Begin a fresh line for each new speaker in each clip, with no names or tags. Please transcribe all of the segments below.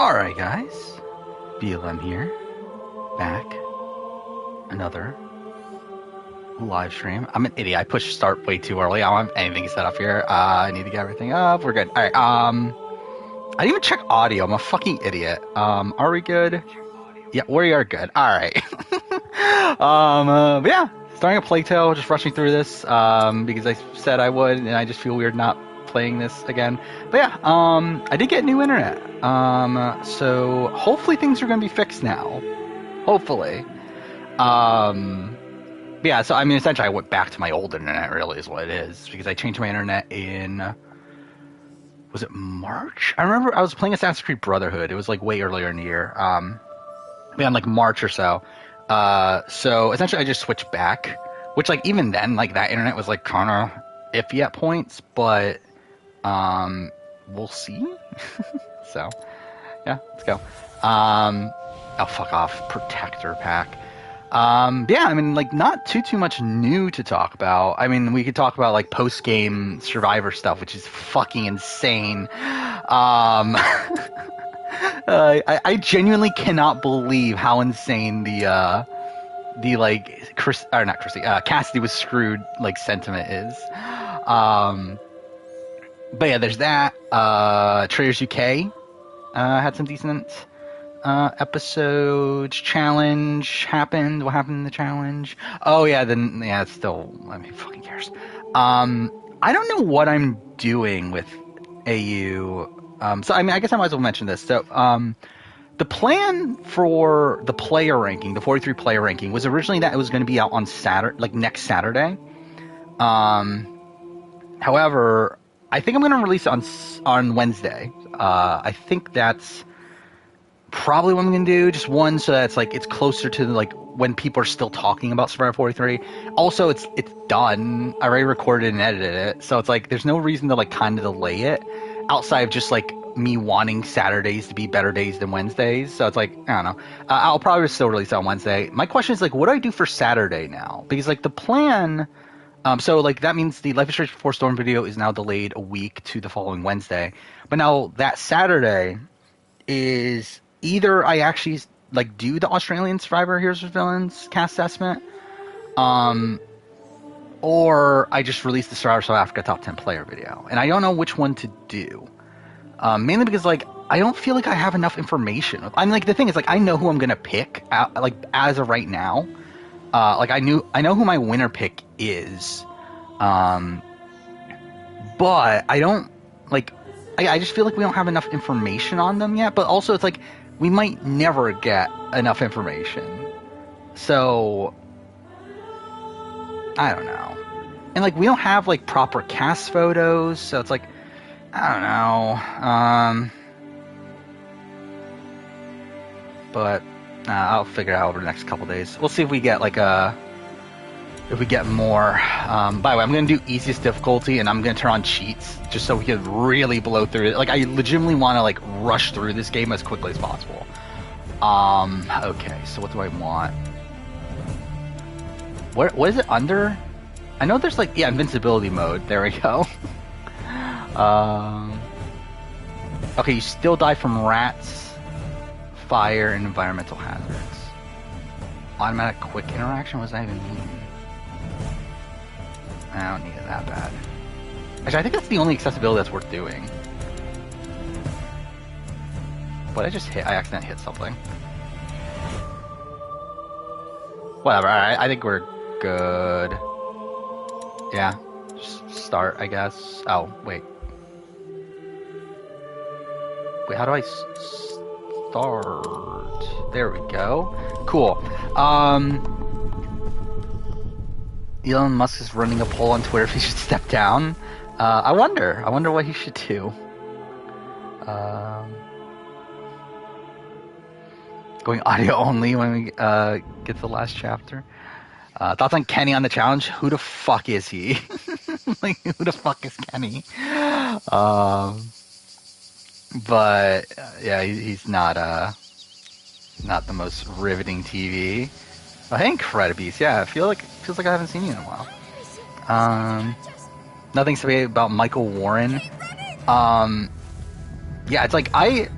Alright guys, BLM here, back, another live stream. I'm an idiot, I pushed start way too early, I don't have anything set up here, I need to get everything up, we're good. Alright, I didn't even check audio, I'm a fucking idiot. Are we good? Yeah, we are good, alright. But yeah, starting a playtale, just rushing through this, because I said I would, and I just feel weird not playing this again. But yeah, I did get new internet. So hopefully things are going to be fixed now. Hopefully. Yeah, so I mean, essentially I went back to my old internet, really, is what it is. Because I changed my internet in... Was it March? I remember I was playing Assassin's Creed Brotherhood. It was like way earlier in the year. Yeah, in like March or so. So essentially I just switched back. Which like even then, like that internet was like kind of iffy at points. But... we'll see. So, yeah, let's go. Oh, fuck off. Protector pack. Yeah, I mean, like, not too much new to talk about. I mean, we could talk about, like, post-game Survivor stuff, which is fucking insane. I genuinely cannot believe how insane the like, Cassidy was screwed, like, sentiment is. But yeah, there's that. Traders UK had some decent episodes. Challenge happened. What happened in the challenge? Oh yeah, then yeah, it's still. I mean, fucking cares. I don't know what I'm doing with AU. So I mean, I guess I might as well mention this. So the plan for the player ranking, the 43 player ranking, was originally that it was going to be out on Saturday, like next Saturday. However, I think I'm going to release it on Wednesday. I think that's probably what I'm going to do. Just one, so that it's like it's closer to like when people are still talking about Survivor 43. Also, it's done. I already recorded and edited it, so it's like there's no reason to like kind of delay it outside of just like me wanting Saturdays to be better days than Wednesdays. So it's like I don't know. I'll probably still release it on Wednesday. My question is like, what do I do for Saturday now? Because like the plan. So, like, that means the Life is Strange 4 Storm video is now delayed a week to the following Wednesday. But now that Saturday is either I actually, like, do the Australian Survivor Heroes vs. Villains cast assessment, or I just release the Survivor South Africa top 10 player video. And I don't know which one to do. Mainly because, like, I don't feel like I have enough information. I'm like, the thing is, like, I know who I'm going to pick, like, as of right now. Like I know who my winner pick is, but I don't like. I just feel like we don't have enough information on them yet. But also, it's like we might never get enough information. So I don't know. And like we don't have like proper cast photos, so it's like I don't know. But. I'll figure it out over the next couple days. We'll see if we get like if we get more. By the way, I'm gonna do easiest difficulty, and I'm gonna turn on cheats just so we can really blow through it. Like I legitimately want to like rush through this game as quickly as possible. Okay, so what do I want? What is it under? I know there's like invincibility mode. There we go. Okay, you still die from rats. Fire and environmental hazards. Automatic quick interaction? What does that even mean? I don't need it that bad. Actually, I think that's the only accessibility that's worth doing. What I just hit? I accidentally hit something. Whatever, alright, I think we're good. Yeah, just start, I guess. Oh, wait. Wait, how do I start? There we go. Cool. Elon Musk is running a poll on Twitter if he should step down. I wonder what he should do. Going audio only when we get to the last chapter. Thoughts on Kenny on the challenge? Who the fuck is he? Like, who the fuck is Kenny? But yeah, he's not the most riveting TV. But hey, Incredibeast, yeah, feels like I haven't seen you in a while. Nothing to say about Michael Warren. Yeah, it's like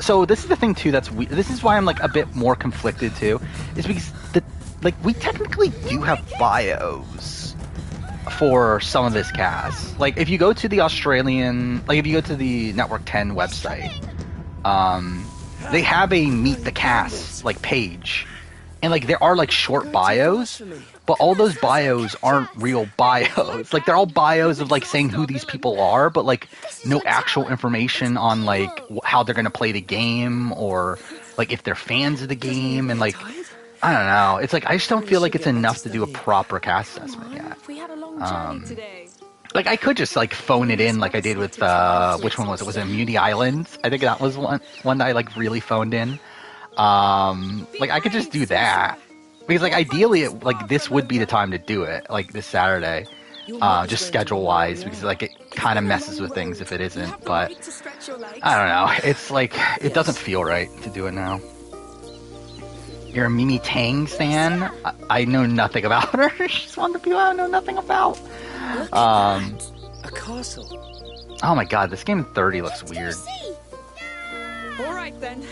so this is the thing too this is why I'm like a bit more conflicted too, is because we technically do have bios for some of this cast. Like if you go to the Australian, like if you go to the Network 10 website, they have a meet the cast like page, and like there are like short bios, but all those bios aren't real bios. Like they're all bios of like saying who these people are, but like no actual information on like how they're gonna play the game, or like if they're fans of the game. And like I don't know, it's like I just don't feel like it's enough to do a proper cast assessment yet. Like I could just like phone it in like I did with which one was it? Was it Immunity Island? I think that was one that I like really phoned in. Like I could just do that, because like ideally like this would be the time to do it, like this Saturday, just schedule wise, because like it kind of messes with things if it isn't. But I don't know, it's like it doesn't feel right to do it now. You're a Mimi Tang stan? I know nothing about her. She's one of the people I know nothing about.
A castle.
Oh my god, this game in 30 looks weird.
All right then.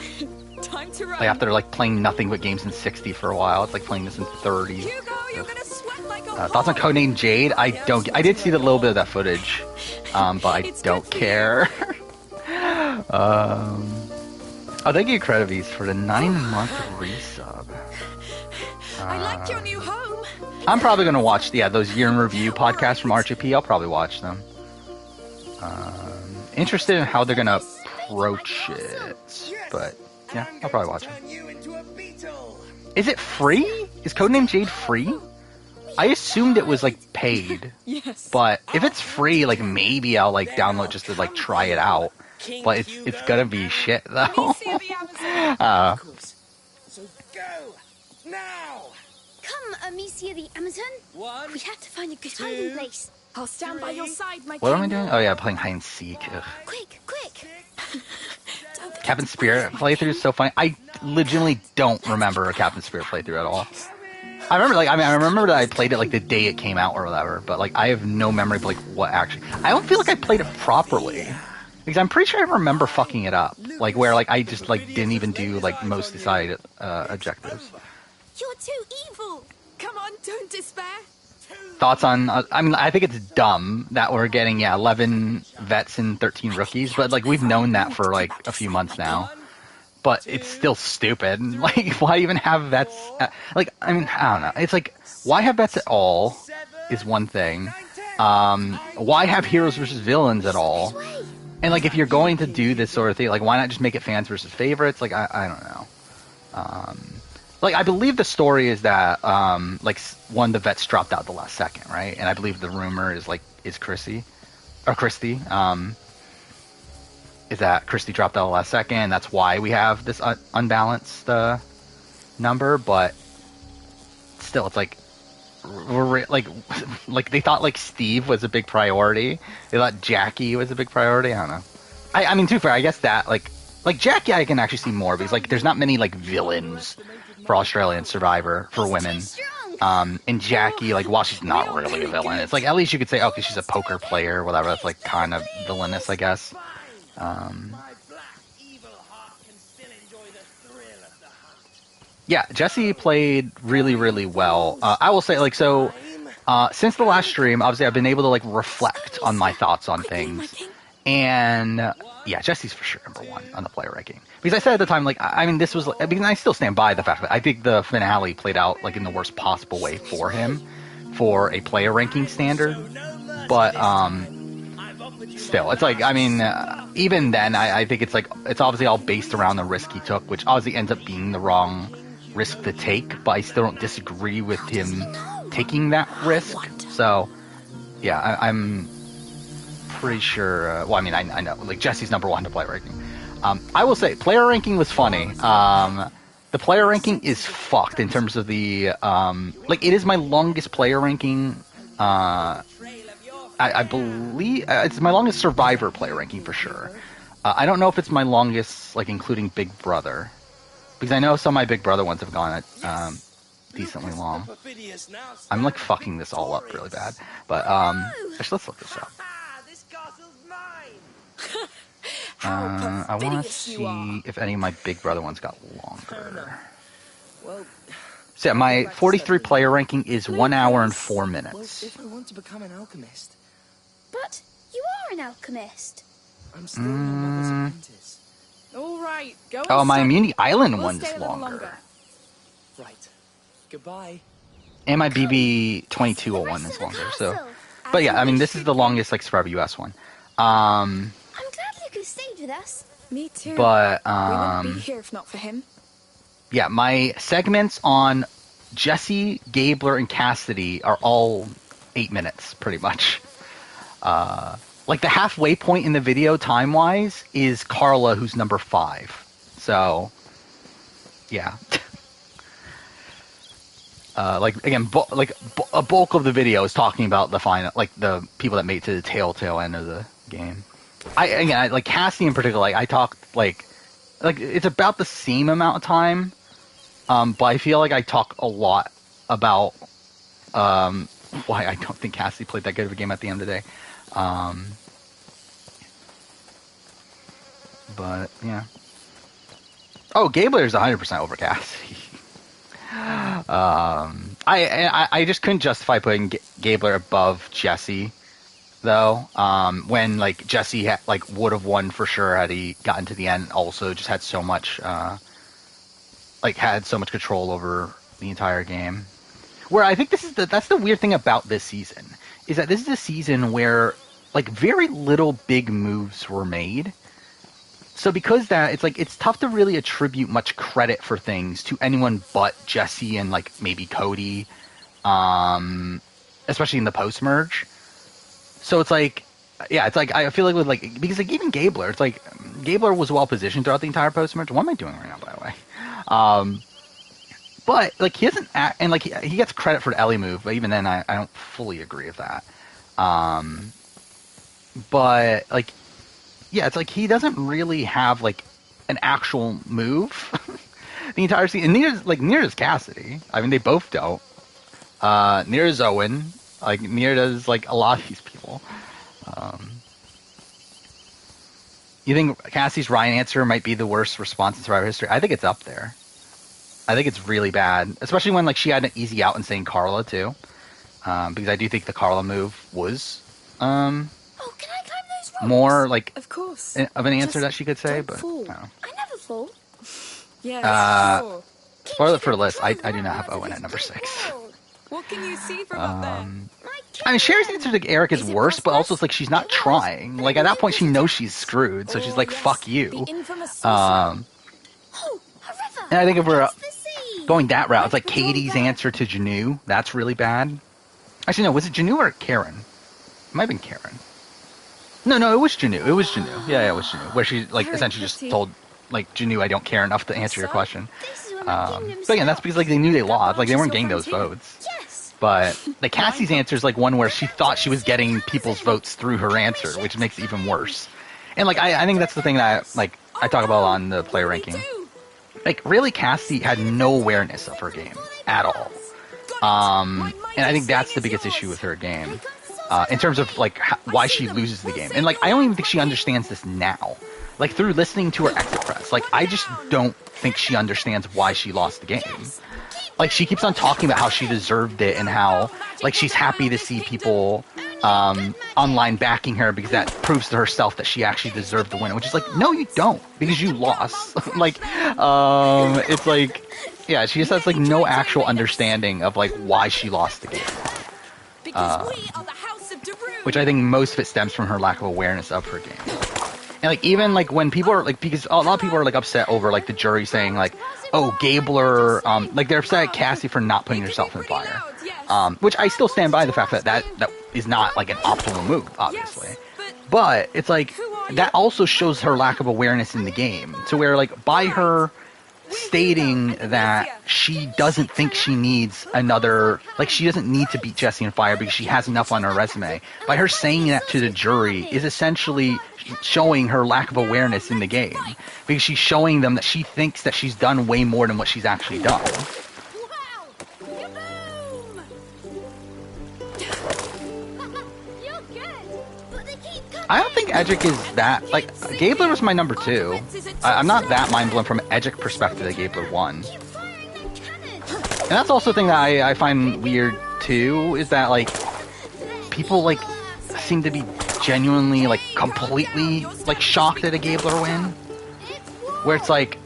Time to run.
Like after like playing nothing but games in 60 for a while, it's like playing this in 30.
Hugo, you're gonna sweat like a
Thoughts on Codename Jade? I did see a little bit of that footage, but I don't care. Oh, thank you, Credivies, for the 9-month resub.
I like your new home.
I'm probably gonna watch those year in review podcasts from RGP. I'll probably watch them. Interested in how they're gonna approach it, but yeah, I'll probably watch it. Is it free? Is Codename Jade free? I assumed it was like paid.
Yes.
But if it's free, like maybe I'll like download just to like try it out. But it's gonna be shit though.
So go now.
Come, Amicia the Amazon. We have to find a good hiding place.
I'll stand by your side, my
What am I
king.
doing? Oh yeah, playing hide and seek. Ugh.
Quick, quick.
Captain Spirit playthrough is so funny. I legitimately don't remember a Captain Spirit playthrough at all. I remember I remember that I played it like the day it came out or whatever, but like I have no memory of like what actually. I don't feel like I played it properly, because I'm pretty sure I remember fucking it up, like where like I just like didn't even do like most decided objectives.
You're too evil.
Come on, don't despair.
Thoughts on? I think it's dumb that we're getting 11 vets and 13 rookies, but like we've known that for like a few months now. But it's still stupid. Like, why even have vets? Like, I mean, I don't know. It's like, why have vets at all is one thing. Why have heroes versus villains at all? And like, if you're going to do this sort of thing, like, why not just make it fans versus favorites? Like, I don't know. Like, I believe the story is that like one of the vets dropped out the last second, right? And I believe the rumor is Christy. Is that Christy dropped out the last second, and that's why we have this unbalanced number. But still, it's like we're like they thought like Steve was a big priority. They thought Jackie was a big priority. I don't know. I mean, to be fair, I guess that like Jackie, I can actually see more, because like there's not many like villains for Australian Survivor for women. And Jackie, like, while she's not really a villain, it's like at least you could say, okay, she's a poker player or whatever. That's like kind of villainous, I guess. Yeah, Jesse played really, really well. I will say, like, so since the last stream, obviously I've been able to like reflect on my thoughts on things, and yeah, Jesse's for sure number one on the player ranking. Because I said at the time, like, I mean, this was, because I still stand by the fact that I think the finale played out like in the worst possible way for him, for a player ranking standard. But still, it's like, I mean, even then, I think it's like, it's obviously all based around the risk he took, which obviously ends up being the wrong risk to take, but I still don't disagree with him taking that risk. So, yeah, I'm pretty sure, well, I mean, I know, like, Jesse's number one to player ranking. I will say, player ranking was funny. The player ranking is fucked in terms of the, like, it is my longest player ranking, I believe it's my longest Survivor player ranking for sure. I don't know if it's my longest, like, including Big Brother, because I know some of my Big Brother ones have gone decently long. I'm like fucking this all up really bad, but actually let's look this up. I want to
perfidious you are.
see if any of my Big Brother ones got longer.
enough. Well,
So yeah, my
back to
43
studying.
player ranking is 1 hour and
please.
4
Well,
minutes.
if I want to become an alchemist,
But you are an alchemist.
I'm still your mother's apprentice.
All right, go and
Oh, my
study.
Immunity Island
We'll
one's
stay a little
longer.
Right. Goodbye.
And my
Cool.
BB
The
2201
rest
is
of the
longer. So,
castle.
but yeah, I mean,
we
this is
should
the
do.
longest like Survivor US one.
I'm glad Luke has stayed with us.
Me too.
But
we wouldn't be here if not for him.
yeah, my segments on Jesse, Gabler, and Cassidy are all 8 minutes, pretty much. Like the halfway point in the video, time-wise, is Carla, who's number 5. So, yeah. Like again, a bulk of the video is talking about the final, like the people that made it to the tail end of the game. I like Cassie in particular. Like I talked like it's about the same amount of time, but I feel like I talk a lot about why I don't think Cassie played that good of a game at the end of the day. But yeah. Oh, Gabler's 100% over Cassie. I just couldn't justify putting Gabler above Jesse, though. When like Jesse would have won for sure had he gotten to the end. Also, just had so much had so much control over the entire game. Where I think that's the weird thing about this season is that this is a season where like very little big moves were made. So because that, it's tough to really attribute much credit for things to anyone but Jesse and like maybe Cody, especially in the post merge. So it's like, yeah, it's like I feel like with like because like even Gabler, it's like Gabler was well positioned throughout the entire post merge. What am I doing right now, by the way? But like he doesn't act, and like he gets credit for the Ellie move, but even then I don't fully agree with that. But like. Yeah, it's like he doesn't really have like an actual move the entire season. And neither does Cassidy. I mean, they both don't. Neither does Owen. Like neither does like a lot of these people. You think Cassie's Ryan answer might be the worst response in Survivor history? I think it's up there. I think it's really bad, especially when like she had an easy out in saying Carla too, because I do think the Carla move was.
Oh, can I climb those ropes?
More like
Of course.
of an answer
Just
that she could say,
don't
but
fall.
I don't know.
I never fall.
Yes, sure.
Spoiler for the list, I do not have Owen at number 6.
What can you see from up there?
I mean, Sherry's answer to Eric is
Is it
worse, but also it's
prosperous?
like she's not trying. Like at that point, she knows she's screwed, so she's like,
yes,
"Fuck
The
you."
infamous sorcerer.
Oh, a river.
And I think if we're
It's the sea.
going that route, it's like
Right, what's wrong with
Katie's
that?
answer to Janu. That's really bad. Actually, no, was it Janu or Karen? It might have been Karen. No, it was Janu. It was Janu. Yeah, it was Janu. Where she like
Very
essentially just
pretty.
told like Janu, "I don't care enough to answer your
So?
question."
This is where my kingdom
But again, that's
stops.
because like they knew they lost. Like they
She's
weren't
your
getting those
frontier.
votes.
Yes.
But like Cassie's answer is like one where she thought she was getting people's votes through her answer, which makes it even worse. And like I think that's the thing that like I talk about on the player ranking. Like really, Cassie had no awareness of her game at all. And I think that's the biggest issue with her game, in terms of like why she loses the game. And like I don't even think she understands this now. Like through listening to her exit press, like I just don't think she understands why she lost the game. Like she keeps on talking about how she deserved it and how like she's happy to see people online backing her because that proves to herself that she actually deserved the win, which is like, no, you don't, because you lost. Like it's like, yeah, she just has like no actual understanding of like why she lost the game,
Because we are the House of Daru.
which I think most of it stems from her lack of awareness of her game. And like even like when people are like, because a lot of people are like upset over like the jury saying like, oh, Gabler, like they're upset at Cassie for not putting herself in fire, which I still stand by the fact that is not like an optimal move, obviously. But it's like that also shows her lack of awareness in the game, to where like by her stating that she doesn't think she needs another, like she doesn't need to beat Jesse in fire because she has enough on her resume, by her saying that to the jury is essentially showing her lack of awareness in the game, because she's showing them that she thinks that she's done way more than what she's actually done.
Wow! Kaboom! You're good, but they keep coming.
I don't think think Edgic is that, like, Gabler was my number 2. I'm not that mind blown from an Edgic perspective that Gabler won. And that's also the thing that I find weird too, is that like people like seem to be genuinely like completely like shocked at a Gabler win, where it's like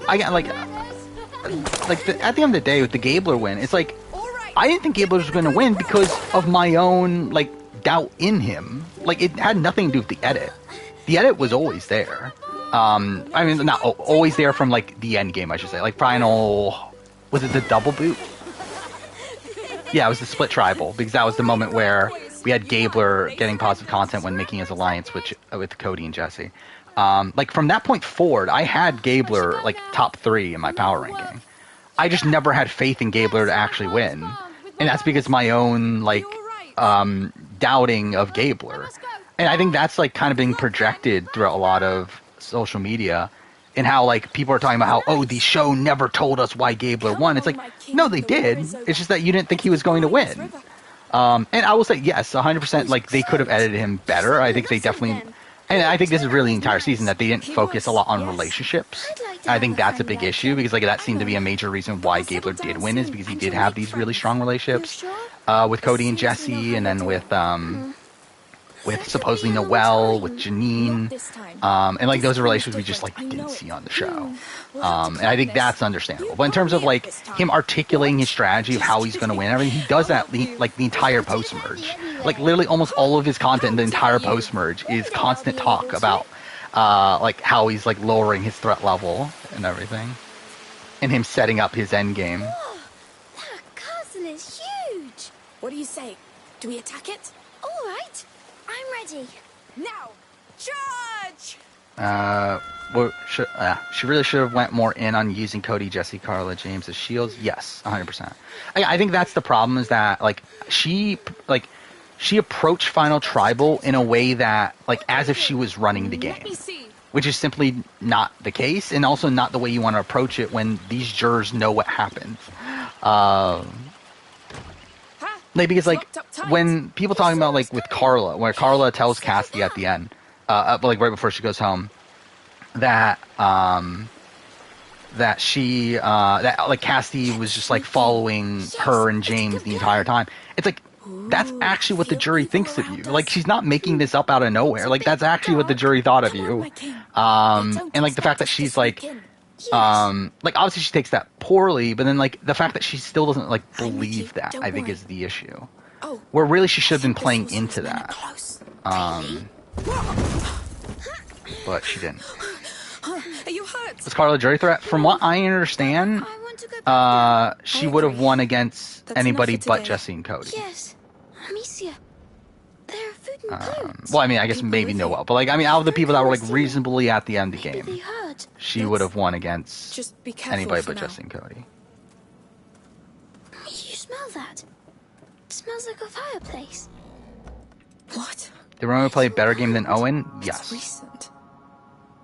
I get like at the end of the day with the Gabler win, it's like I didn't think Gabler was going to win because of my own like doubt in him. Like it had nothing to do with the edit. The edit was always there. I mean, not always there from like the end game, I should say. Like final. Was it the double boot? Yeah, it was the split tribal, because that was the moment where we had Gabler getting positive content when making his alliance with Cody and Jesse. Like, from that point forward, I had Gabler, like, top 3 in my power ranking. I just never had faith in Gabler to actually win. And that's because my own, like, doubting of Gabler. And I think that's, like, kind of being projected throughout a lot of social media. And how, like, people are talking about how, oh, the show never told us why Gabler won. It's like, no, they did. It's just that you didn't think he was going to win. And I will say, yes, 100%, like, they could have edited him better. I think they definitely... And I think this is really the entire season, that they didn't focus a lot on relationships. I think that's a big issue, because, like, that seemed to be a major reason why Gabler did win, is because he did have these really strong relationships with Cody and Jesse, and then with supposedly Noelle, with Janine, and like those are relationships we just like didn't see on the show, and I think that's understandable. But in terms of like him articulating his strategy of how he's going to win everything, he does that like the entire post merge. Like literally almost all of his content in the entire post merge is constant talk about like how he's like lowering his threat level and everything, and him setting up his end game.
Oh, that castle is huge.
What do you say? Do we attack it?
All right. I'm ready.
Now, charge!
Well, she really should have went more in on using Cody, Jesse, Carla, James as shields. Yes, 100%. I think that's the problem, is that like she approached Final Tribal in a way that like as if she was running the game, which is simply not the case, and also not the way you want to approach it when these jurors know what happens. Like, because, like, when people talking about, like, with Carla, where Carla tells Cassidy at the end, like, right before she goes home, that, that Cassidy was just, like, following her and James the entire time. It's like, that's actually what the jury thinks of you. Like, she's not making this up out of nowhere. Like, that's actually what the jury thought of you. And, like, the fact that she's, like, like obviously she takes that poorly, but then like the fact that she still doesn't like believe that, I think, is the issue. Where really she should have been playing into that. But she didn't. Was Carla a jury threat? From what I understand, she would have won against anybody but Jesse and Cody.
Yes, Amicia. There are food and clothes.
Well, I mean, I guess maybe Noelle, but like, I mean, out of the people that were like reasonably at the end of the
Maybe
game,
they heard.
she would have won against
Just be careful
anybody
for
but
now.
Jesse and Cody.
You smell that? It smells like a fireplace.
What?
Did Romeo play a better game than Owen? Yes.
Recent.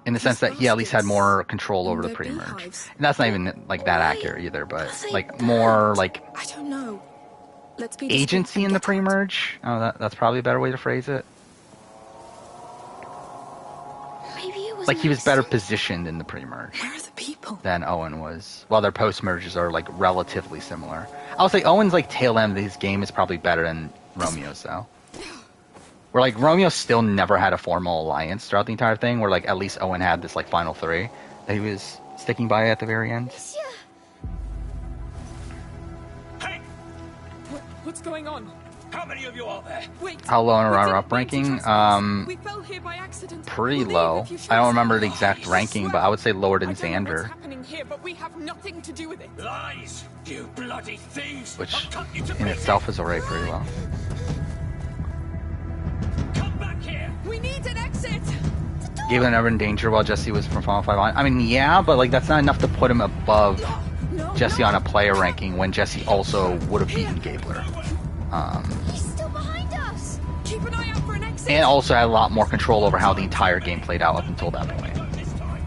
In the sense that he at least had more control over the pre-merge. And that's not even like that accurate either, but like more like
I don't know. Let's be
agency in the pre-merge. Oh, that's probably a better way to phrase it.
Maybe it was
Like he was
nice.
better positioned in the pre-merge
Where are the people?
than Owen was. While their post-merges are like relatively similar. I would say Owen's like tail end of his game is probably better than Romeo's though. Where like Romeo still never had a formal alliance throughout the entire thing, where like at least Owen had this like final 3 that he was sticking by at the very end.
Amicia.
Hey!
What's going on?
How many of you are there?
Wait.
How low in a
we
runner-up
didn't mean to
ranking?
trespass. We fell here by accident.
Pretty
Leave
low.
if you should
I don't
us.
remember the exact ranking, but I would say lower than
I don't know what's
Xander,
happening here, but we have nothing to do with it.
Lies! You bloody thieves!
which
I'll cut you to
in
pieces.
itself is already pretty low.
Come back here!
We need an exit.
Galen never in danger while Jesse was from Final 5 on. I mean, yeah, but like that's not enough to put him above
No,
Jesse
no.
on a player ranking when Jesse also would have beaten Gabler.
He's still behind us.
Keep an eye out for an exit.
And also had a lot more control over how the entire game played out up until that point.
This time.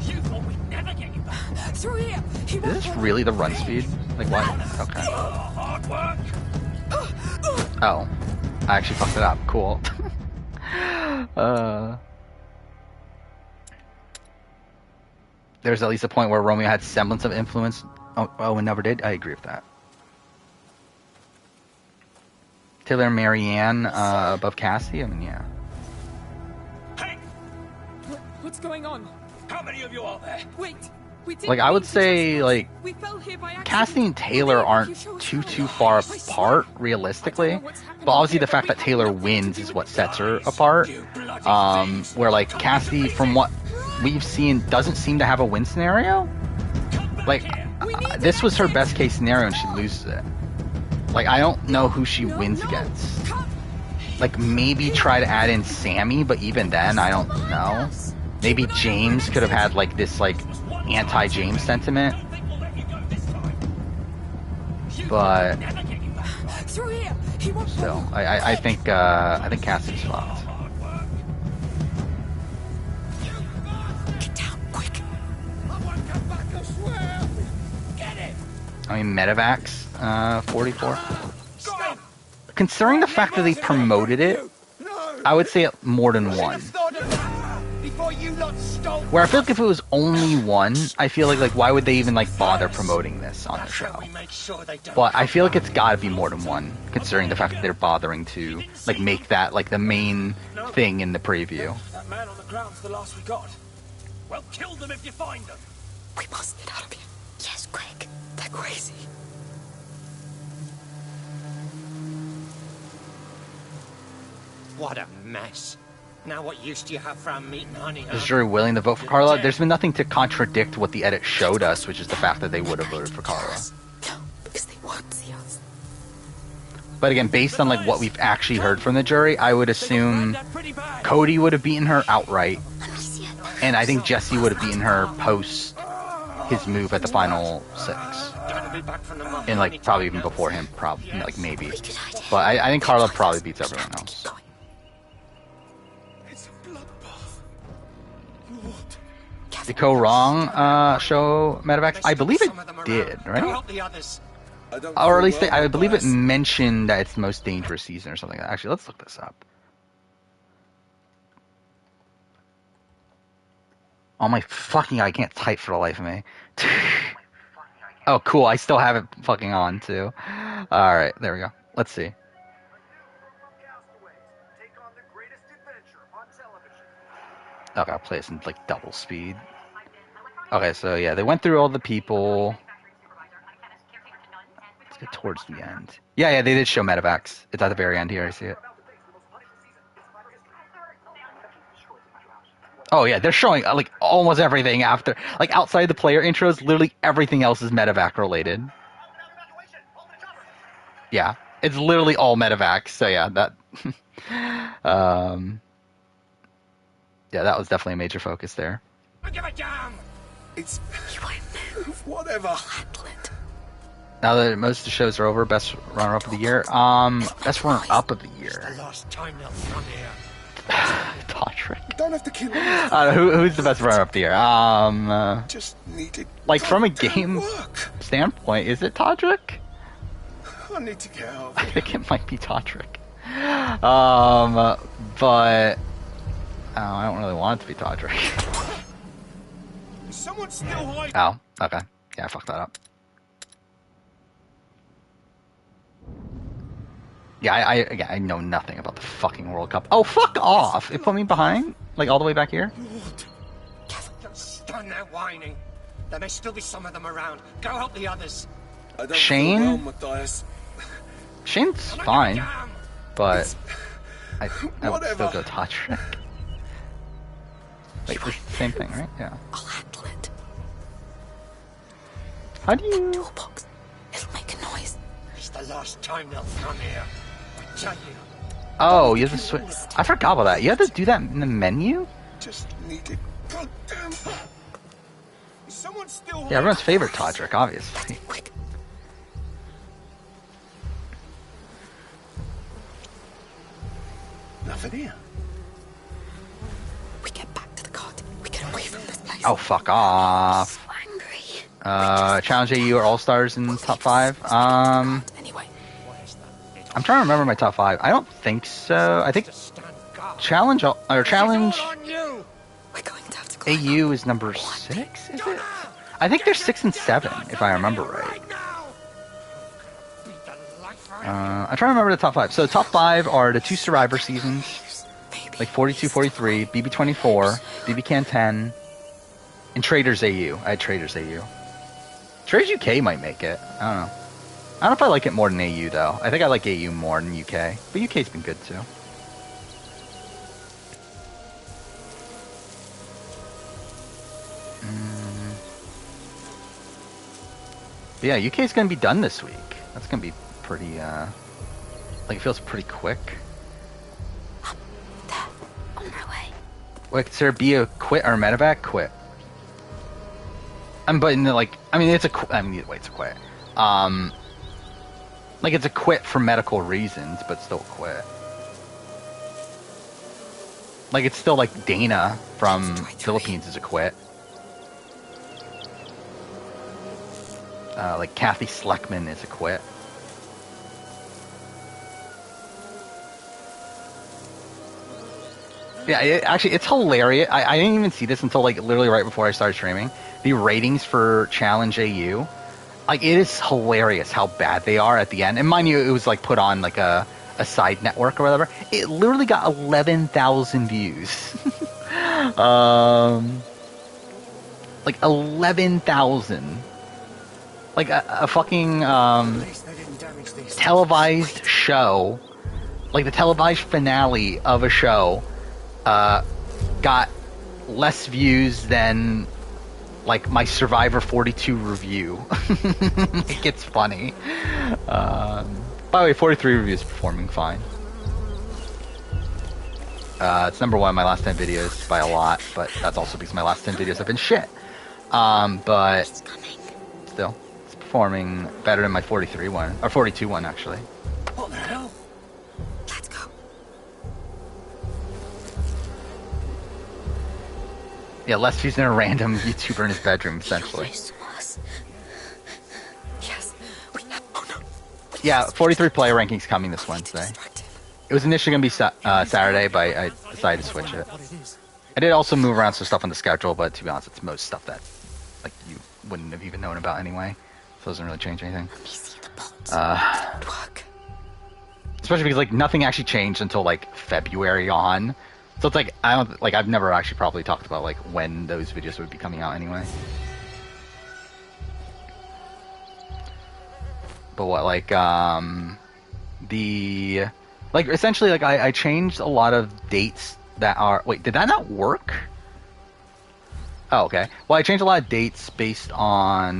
You thought we'd never get you back.
Through here. He
Is
won't
this
run.
really the run speed? Like what? Okay.
Hard work!
Oh. I actually fucked it up. Cool. There's at least a point where Romeo had semblance of influence. Oh, and never did. I agree with that. Taylor and Marianne above Cassie. I mean, yeah.
Hey,
What's going on?
how many of you are there?
Wait, we didn't
Like, I would
mean to
say,
trespass.
like,
We fell here by accident.
Cassie and Taylor aren't too far apart, realistically. But obviously the fact that Taylor wins is what sets her apart. Where, like, Cassie, from what we've seen, doesn't seem to have a win scenario. Like, this was her best case scenario and she loses it. Like, I don't know who she wins against. Like, maybe try to add in Sammy, but even then, I don't know. Maybe James could have had, like, this, like, anti-James sentiment. But
Through here. He won't
still, I think Cassie's fucked.
Get down, quick.
I mean, Medivacs, 44. Considering the fact that they promoted it, I would say more than one. Where I feel like if it was only one, I feel like why would they even like bother promoting this on the show? But I feel like it's got to be more than one, considering the fact that they're bothering to like make that like the main thing in the preview.
That man on the ground's the last we got. Well, kill them if you find them.
We must get out of here.
Yes, quick.
They're crazy.
What a mess. Now what use do you have for our meat and honey, huh?
Is jury willing to vote for Carla? There's been nothing to contradict what the edit showed us, which is the fact that they would have voted for Carla.
No, because they won't see us.
But again, based on like what we've actually heard from the jury, I would assume Cody would have beaten her outright, and I think Jesse would have beaten her post his move at the final 6, and like probably even before him, probably like maybe. But I think Carla probably beats everyone else. Did Go Wrong show Medivacs? I believe it did, right? Or at least I believe it mentioned that it's the most dangerous season or something. Actually, let's look this up. Oh my fucking God, I can't type for the life of me. Oh, cool. I still have it fucking on, too. Alright, there we go. Let's see. Okay, I'll play this in like double speed. Okay, so yeah, they went through all the people. Let's get towards the end. Yeah, they did show Medivacs. It's at the very end here, I see it. Oh yeah, they're showing like almost everything after. Like outside the player intros, literally everything else is Medivac related. Yeah, it's literally all Medivac. So yeah, that yeah, that was definitely a major focus there.
Give a damn.
It's...
You won't move.
whatever.
I'll handle it.
Now that most of the shows are over, best runner-up of the year. Best runner-up of the year.
The last time they'll come here.
Todrick.
Don't have to kill me.
Who's the best runner-up of the year?
Just needed...
Like from a game
work.
standpoint, is it Todrick?
I need to get out of
I
here.
think it might be Todrick. But I don't really want it to be Todrick.
Someone still hiding.
Oh, okay. Yeah, I fucked that up. Yeah, I know nothing about the fucking World Cup. Oh, fuck off! It put me behind? Like, all the way back here?
Just stand there whining. There may still be some of them around. Go help the others. I don't
Shane?
feel well, Matthias.
Shane's fine, but I would still go Todrick. Wait, it's the same thing, right? Yeah.
I'll handle it.
How do you...
Toolbox. It'll make a noise.
It's the last time they'll come here. I tell you.
Oh, you have to switch... I forgot about that. You have to do that in the menu?
Just needed... Goddamn... Is someone still
Yeah, everyone's favorite Todrick, obviously.
Quick.
Nothing here.
We get back to the cart. We get away from this place.
Oh, fuck off.
So angry.
Challenge AU or All-Stars in top 5.
Anyway.
I'm trying to remember my top 5. I don't think so. I think...
Stand guard.
challenge or challenge
It's all on you.
We're going to have to climb
AU is number 6, is it? I think there's 6 and 7, if I remember right.
Now. Beat the life out of
I'm trying to remember the top 5. So the top 5 are the 2 Survivor seasons,
Maybe.
like 42, 43, BB24, BB Can 10, and Traders AU. I had Traders AU. Traders UK might make it. I don't know. I don't know if I like it more than AU, though. I think I like AU more than UK. But UK's been good, too. But yeah, UK's going to be done this week. That's going to be pretty, like, it feels pretty quick.
There, on my way.
Wait, consider be a quit or medevac? Quit. But in the, like, I mean, it's a quit. Like, it's a quit for medical reasons, but still a quit. Like, it's still like Dana from Philippines is a quit. Like Kathy Sleckman is a quit. Yeah, it's hilarious. I didn't even see this until like literally right before I started streaming. The ratings for Challenge AU, like it is hilarious how bad they are at the end. And mind you, it was like put on like a side network or whatever. It literally got 11,000 views. Like 11,000. Like a fucking televised show, like the televised finale of a show, got less views than like my Survivor 42 review. Like it's funny. By the way, 43 reviews performing fine. It's number 1 in my last 10 videos by a lot, but that's also because my last 10 videos have been shit. But still, it's performing better than my 43 one, or 42 one actually.
What the hell?
Let's go.
Yeah, less views than a random YouTuber in his bedroom, essentially.
Yes. We have. Oh no.
Yeah, 43 player rankings coming this Wednesday.
Distracted.
It was initially going to be Saturday, but I decided to switch it.
What it is.
I did also move around some stuff on the schedule, but to be honest, it's most stuff that like you wouldn't have even known about anyway. So it doesn't really change anything.
Let me see the pots.
Good work.
Especially because like nothing actually changed until like February on. So it's like I've never actually probably talked about like when those videos would be coming out anyway. But what like the like essentially like I changed a lot of dates that are wait, did that not work? Oh, okay. Well, I changed a lot of dates based on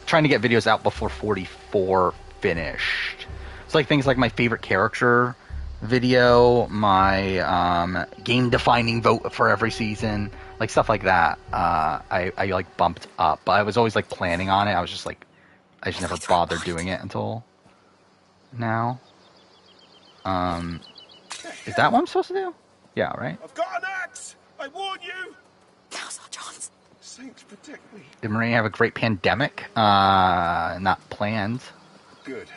trying to get videos out before 44 finished. It's like things like my favorite character video, my game-defining vote for every season, like stuff like that. I like bumped up, but I was always like planning on it. I was just like, I just never bothered doing it until now. Is that what I'm supposed to do? Yeah, right.
I've got an axe. I warn you.
Now's our chance.
Saints protect me.
Did Marine have a great pandemic? Not planned.
Good.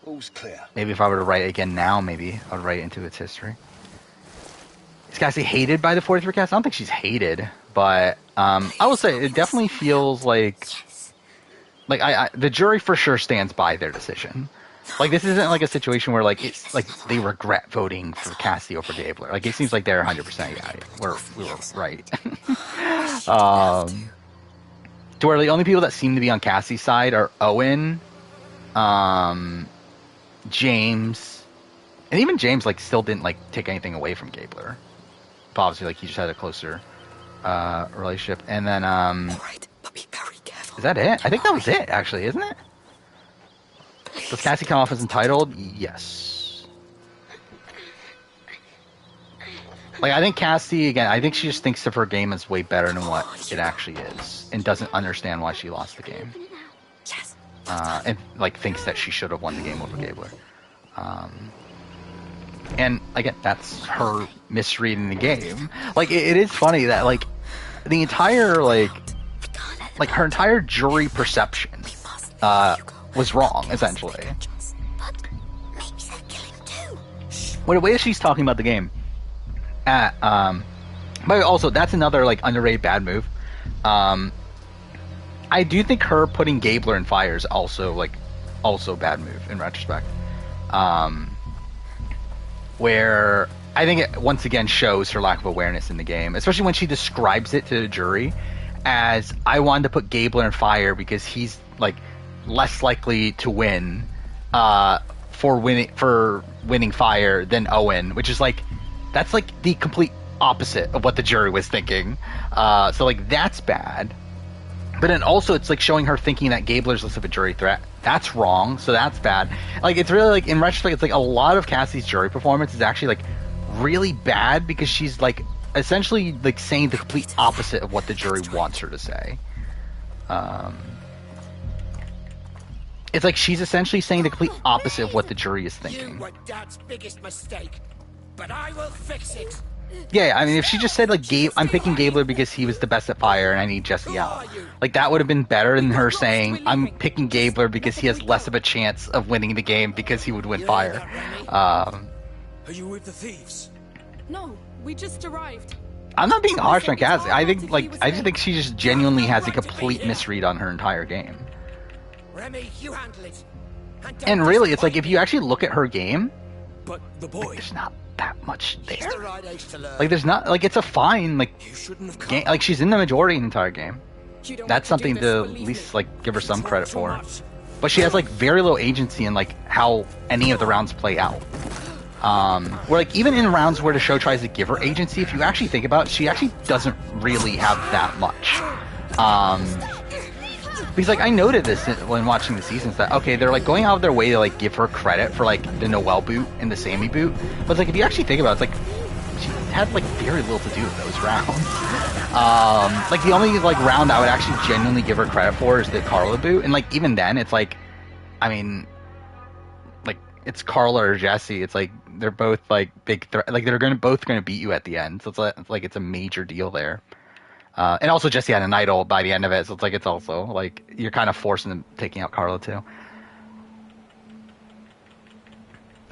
All's clear.
Maybe if I were to write it again now, maybe I would write it into its history. Is Cassie hated by the 43 cast? I don't think she's hated, but I will say it definitely feels like the jury for sure stands by their decision. Like this isn't like a situation where like it's like they regret voting for Cassie over Gabler. Like it seems like they're 100% we were right. To where the only people that seem to be on Cassie's side are Owen, James, and even James like still didn't like take anything away from Gabler. But obviously like he just had a closer relationship. And then
All right, but be very careful.
is that it? I think that was it actually, isn't it? Does Cassie come off as entitled? Yes. Like I think Cassie again, I think she just thinks of her game as way better than what it actually is, and doesn't understand why she lost the game.
Yes.
And like thinks that she should have won the game over Gabler. And again, that's her misreading the game. Like it is funny that like the entire like her entire jury perception was wrong essentially.
But maybe they're killing too.
Shh.
What the way she's talking about the game. But also that's another like underrated bad move. I do think her putting Gabler in fire is also a bad move in retrospect. Where I think it once again shows her lack of awareness in the game, especially when she describes it to the jury as I wanted to put Gabler in fire because he's like less likely to win for winning fire than Owen, which is like that's like the complete opposite of what the jury was thinking. So like that's bad. But then also it's like showing her thinking that Gabler's less of a jury threat. That's wrong. So that's bad. Like it's really like in retrospect, it's like a lot of Cassie's jury performance is actually like really bad because she's like essentially like saying the complete opposite of what the jury wants her to say. It's like she's essentially saying the complete opposite of what the jury is
You
thinking.
were Dad's biggest mistake, but I will fix it.
Yeah, I mean, if she just said like I'm picking Gabler because he was the best at fire and I need Jesse out, like that would have been better than her saying I'm picking Gabler because he has less of a chance of winning the game because he would win fire.
Are you with the thieves?
No, we just arrived.
I'm not being harsh on Cassie. I just think she just genuinely has a complete misread on her entire game.
Remy, you handle it. don't
And really, it's like
disappoint
if you actually look at her game,
But the boy.
there's not that much
me. She's
there.
the right age to learn.
Like there's not like it's a fine like
You shouldn't have come.
game. Like she's in the majority in the entire game.
You don't
That's
want to do
something
this,
to at
believe
least
me.
like give her some
It's
credit
too
for.
much.
But she has like very little agency in like how any of the rounds play out. Where like even in rounds where the show tries to give her agency, if you actually think about it, she actually doesn't really have that much. Because like I noted this when watching the seasons that okay, they're like going out of their way to like give her credit for like the Noelle boot and the Sammy boot, but it's like if you actually think about it, it's like she had like very little to do with those rounds. Like the only like round I would actually genuinely give her credit for is the Carla boot, and like even then it's like, I mean, like it's Carla or Jesse. It's like they're both like big like they're both gonna beat you at the end, so it's like it's a major deal there. And also Jesse had an idol by the end of it, so it's like it's also like you're kind of forcing them taking out Carla too.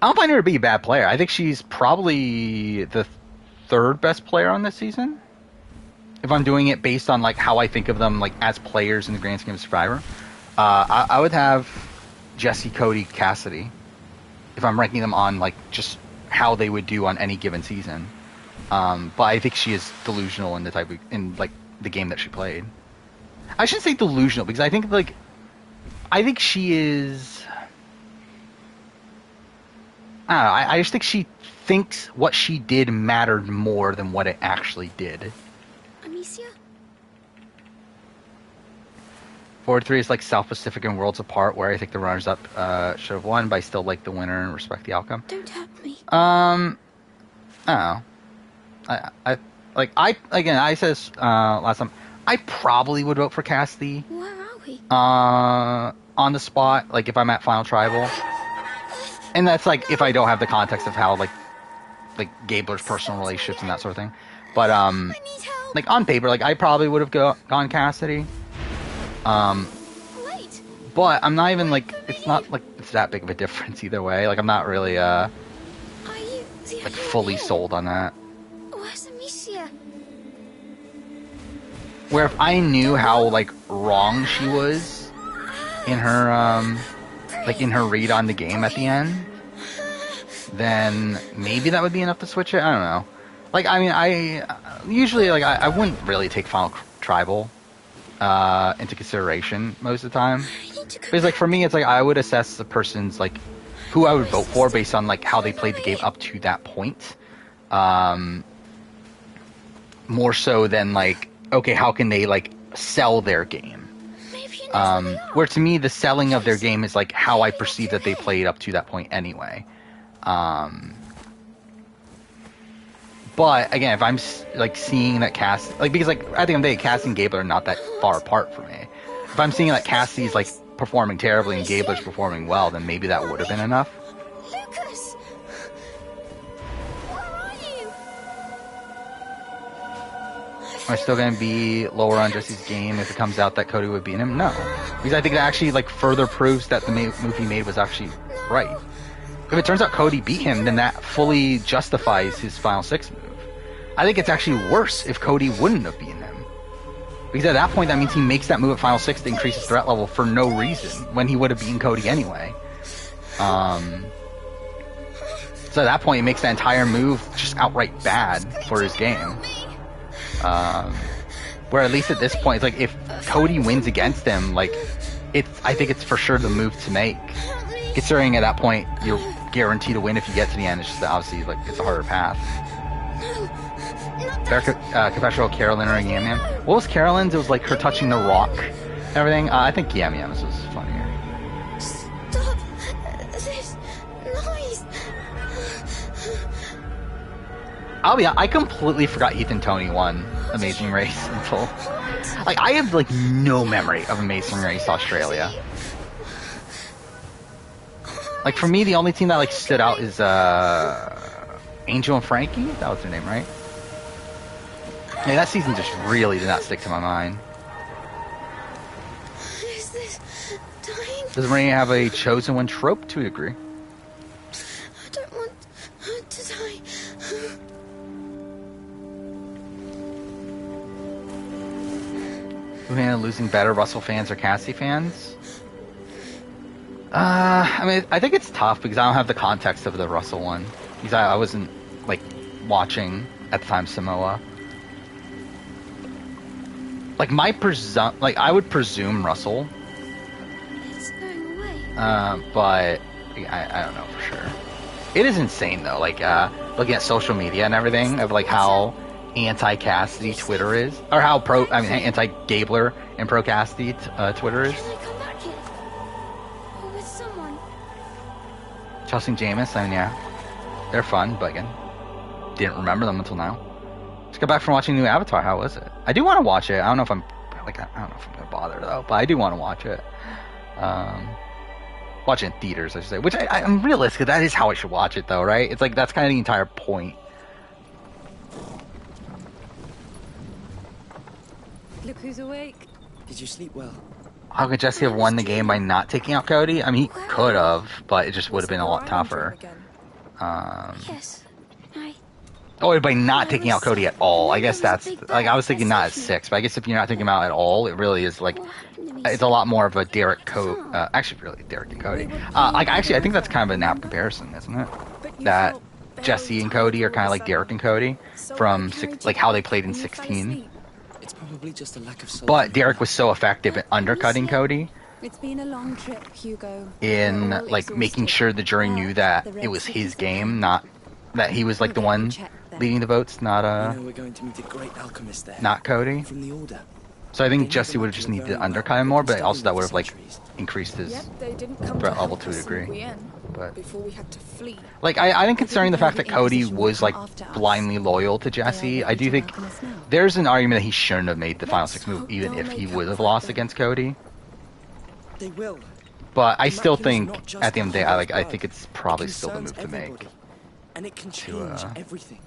I don't find her to be a bad player. I think she's probably the third best player on this season. If I'm doing it based on like how I think of them like as players in the grand scheme of Survivor, I would have Jesse, Cody, Cassidy. If I'm ranking them on like just how they would do on any given season. But I think she is delusional in in like the game that she played. I shouldn't say delusional because I think she is. I don't know. I just think she thinks what she did mattered more than what it actually did.
Amicia?
4-3 is like South Pacific and Worlds Apart, where I think the runners-up should have won, but I still like the winner and respect the outcome.
Don't hurt me.
I don't know. I said this last time. I probably would vote for Cassidy
Where are we?
on the spot, like if I'm at Final Tribal, and that's like if I don't have the context of how like Gabler's personal relationships and that sort of thing. But
I need help.
like on paper, like I probably would have gone Cassidy.
Wait.
But I'm not even like it's not like it's that big of a difference either way. Like I'm not really
Are you the
like
only
fully
one here?
sold on that.
Where's Amicia?
Where if I knew how like wrong she was in her like in her read on the game at the end, then maybe that would be enough to switch it. I don't know. Like I mean, I usually like I wouldn't really take Final Tribal into consideration most of the time.
I need to go
Because like for me, it's like I would assess the person's like who I would vote for based on like how they played the game up to that point. More so than like okay, how can they like sell their game?
Maybe you know where they are.
Where to me, the selling of their game is like how I perceive that they played up to that point anyway. But again, if I'm like seeing that because like at the end of the day, Cassie and Gabler are not that far apart from me. If I'm seeing that Cassie's like performing terribly and Gabler's performing well, then maybe that would have been enough.
Lucas! Where are you?
Am I still going to be lower on Jesse's game if it comes out that Cody would beat him? No. Because I think that actually like further proves that the move he made was actually right. if it turns out Cody beat him, then that fully justifies his Final Six move. I think it's actually worse if Cody wouldn't have beaten him. Because at that point, that means he makes that move at Final Six to increase his threat level for no reason, when he would have beaten Cody anyway. So at that point, he makes that entire move just outright bad for his game. Where at least at this point, it's like, if Cody wins against him, like, I think it's for sure the move to make. Considering at that point, you're guaranteed to win if you get to the end. It's just obviously, like, it's a harder path. Confessional Carolyn or Yam Yam. What was Carolyn's? It was like her touching the rock and everything. I think Yam Yam's was funnier.
Stop this noise.
I completely forgot Heath and Tony won Amazing Race until... Like, I have, like, no memory of Amazing Race Australia. Like, for me, the only team that, like, stood out is, Angel and Frankie? That was their name, right? Yeah, that season just really did not stick to my mind.
Is this time?
Does Marina have a chosen one trope to a degree?
I don't want to die.
Who handled losing better, Russell fans or Cassie fans? I mean, I think it's tough because I don't have the context of the Russell one. Because I wasn't, like, watching at the time Samoa. Like, I would presume Russell.
It's going away.
But I don't know for sure. It is insane though, like, looking at social media and everything of, like, how anti-Cassidy Twitter is, or how anti-Gabler and pro-Cassidy Twitter is.
Can I come back here? Or with someone?
Chelsea and Jameis, I mean, yeah, they're fun, but again, didn't remember them until now. Just got back from watching new Avatar. How was it? I do want to watch it. I don't know if I'm gonna bother though, but I do want to watch it. Watch it in theaters, I should say. Which I'm realistic. That is how I should watch it, though, right? It's like that's kind of the entire point.
Look who's awake.
Did you sleep well?
How could Jesse have won the game by not taking out Cody? I mean, he could have, but it just would have been a lot tougher.
Yes.
Oh, by not taking out Cody at all. I guess that's, like, I was thinking not at 6, but I guess if you're not taking him out at all, it really is, like, it's a lot more of a Derek actually, really, Derek and Cody. I think that's kind of an apt comparison, isn't it? That Jesse and Cody are kind of like Derek and Cody from, like, how they played in 16.
It's probably just a lack of soul.
But Derek was so effective at undercutting Cody.
It's been a long trip, Hugo.
In, like, making sure the jury knew that it was his game, not that he was, like, the one leading the votes, not
we're going to meet a great alchemist there.
Not Cody.
From the Order.
So I think Jesse would have just needed to undercut him more, but also that would have, like, increased his threat level to a degree. But
before we had to flee.
Like, I think considering the fact that Cody was, like, blindly loyal to Jesse, I do think there's an argument that he shouldn't have made the Final Six move, even if he would have lost against Cody.
They will.
But I still think, at the end of the day, I think it's probably still the move to make.
And it can change everything.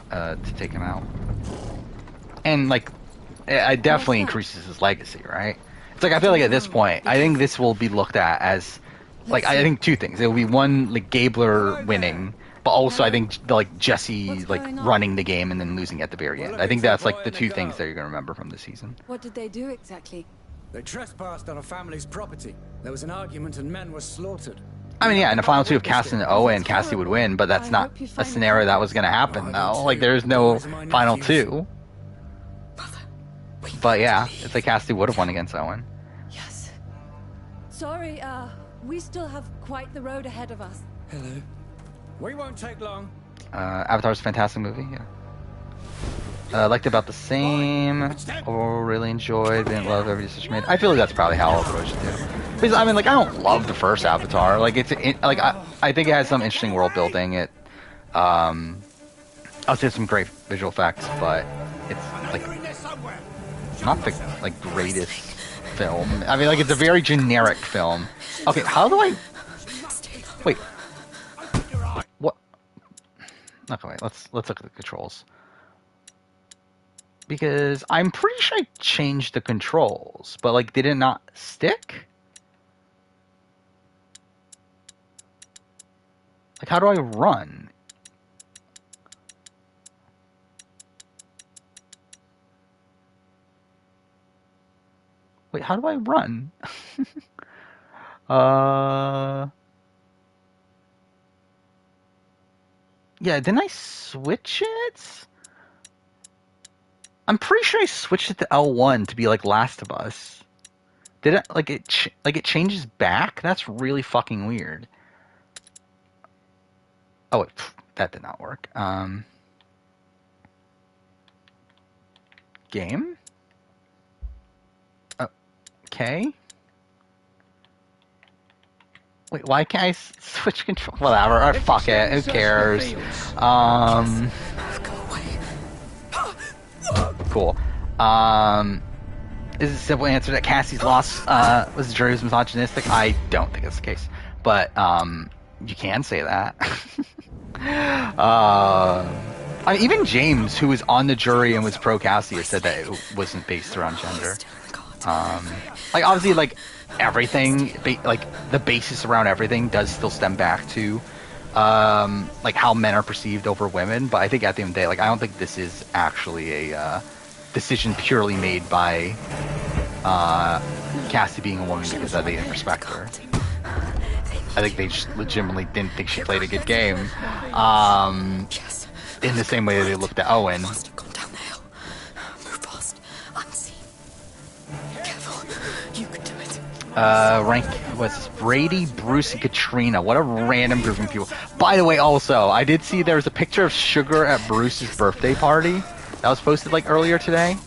To take him out. And, like, it definitely increases his legacy, right? It's like, I feel like at this point, I think this will be looked at as, like, I think two things. It will be one, like, Gabler winning, but also I think, like, Jesse, like, running the game and then losing at the very end. I think that's, like, the two things that you're going to remember from this season.
What did they do exactly?
They trespassed on a family's property. There was an argument and men were slaughtered.
I mean, yeah, in the final two of Cassie and Owen, Cassie would win, but that's not a scenario that was going to happen, though. Like, there's no final two. But yeah, it's like Cassie would have won against Owen.
Yes. Sorry, we still have quite the road ahead of us.
Hello.
We won't take long.
Avatar's a fantastic movie, yeah. Liked about the same. Or really enjoyed. Didn't love every decision made. I feel like that's probably how I'll approach it too. Because I mean, like, I don't love the first Avatar. Like, I think it has some interesting world building. I'll say some great visual effects, but it's like not the like greatest film. I mean, like, it's a very generic film. Okay, how do I? Wait. What? Okay, wait. Let's look at the controls. Because I'm pretty sure I changed the controls, but, like, did it not stick? Like, how do I run? Wait, how do I run? Yeah, didn't I switch it? I'm pretty sure I switched it to L1 to be like Last of Us. Did it like it changes back? That's really fucking weird. Oh wait, that did not work. Game? Okay. Wait, why can't I switch control? Whatever, or fuck it, who cares? Cool. Is it a simple answer that Cassie's loss was the jury was misogynistic? I don't think that's the case. But you can say that. Even James, who was on the jury and was pro Cassie, said that it wasn't based around gender. Like obviously, like everything, like the basis around everything does still stem back to like how men are perceived over women. But I think at the end of the day, like I don't think this is actually a decision purely made by Cassie being a woman because they didn't respect her. I think they just legitimately didn't think she played a good game. In the same way that they looked at Owen. Rank was Brady, Bruce, and Katrina. What a random group of people. By the way, also, I did see there was a picture of Sugar at Bruce's birthday party that was posted like earlier today.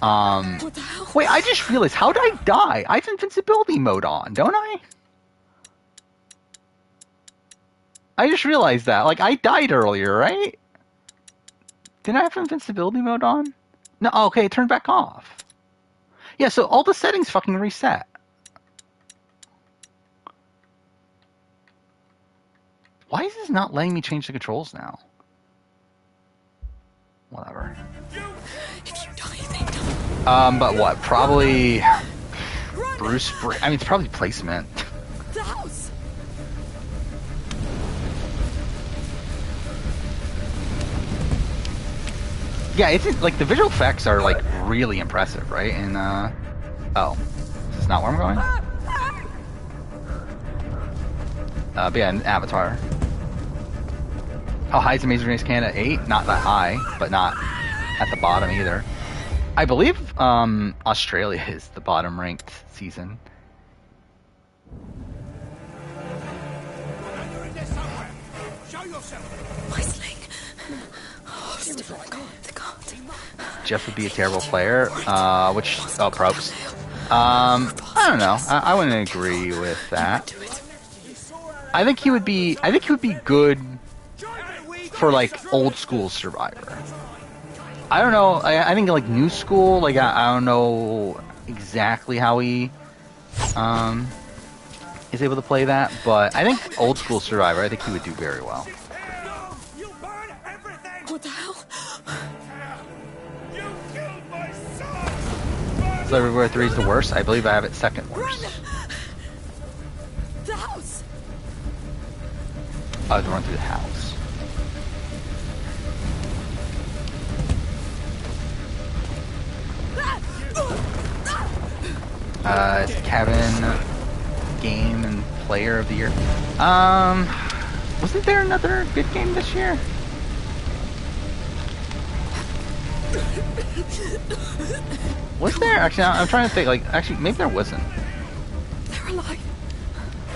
Wait, I just realized, how did I die? I have invincibility mode on, don't I? I just realized that. Like, I died earlier, right? Didn't I have invincibility mode on? No, okay, it turned back off. Yeah, so all the settings fucking reset. Why is this not letting me change the controls now? Whatever. But what? Probably Bruce. I mean, it's probably placement.
The house.
Yeah, it's like the visual effects are like really impressive, right? And oh, is this not where I'm going? But yeah, in Avatar. How high is Amazing Race Canada? 8? Not that high, but not at the bottom either. I believe Australia is the bottom ranked season. Jeff would be a terrible player, props. I don't know. I wouldn't agree with that. I think he would be good for like old school Survivor. I don't know. I think like new school, like I don't know exactly how he is able to play that, but I think old school Survivor, I think he would do very well.
What the hell?
So Everywhere 3 is the worst. I believe I have it second worst.
The house.
I would run through the house. Kevin, game and player of the year. Wasn't there another good game this year? Was there? Actually, I'm trying to think. Like, actually, maybe there wasn't.
They're alive.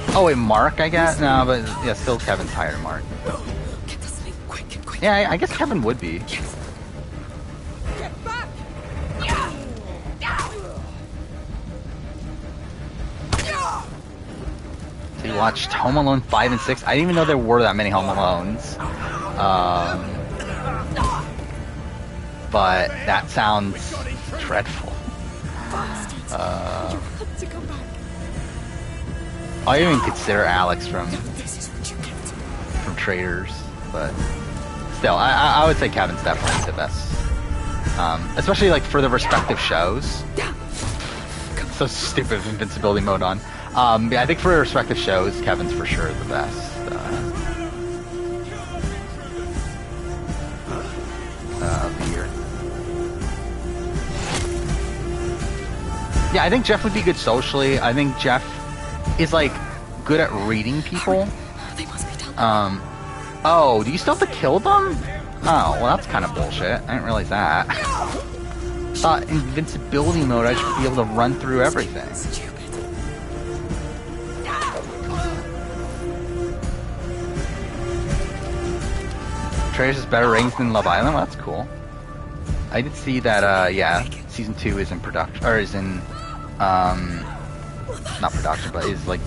Oh wait, Mark, I guess. No, but yeah, still Kevin's higher than Mark.
Get this thing quick.
Yeah, I guess Kevin would be.
Get back.
So you watched Home Alone 5 and 6. I didn't even know there were that many Home Alones. But that sounds dreadful. I even consider Alex from Traitors, but still, I would say Kevin's definitely the best. Especially like for the respective shows. So stupid with invincibility mode on. Yeah, I think for respective shows, Kevin's for sure the best. Yeah, I think Jeff would be good socially. I think Jeff is like good at reading people.
They must be done.
Oh, do you still have to kill them? Oh, well that's kind of bullshit. I didn't realize that. Thought invincibility mode I should be able to run through everything. Traitors has better rings than Love Island. Well, that's cool. I did see that. Yeah, season 2 is in production, or is in, not production, but is like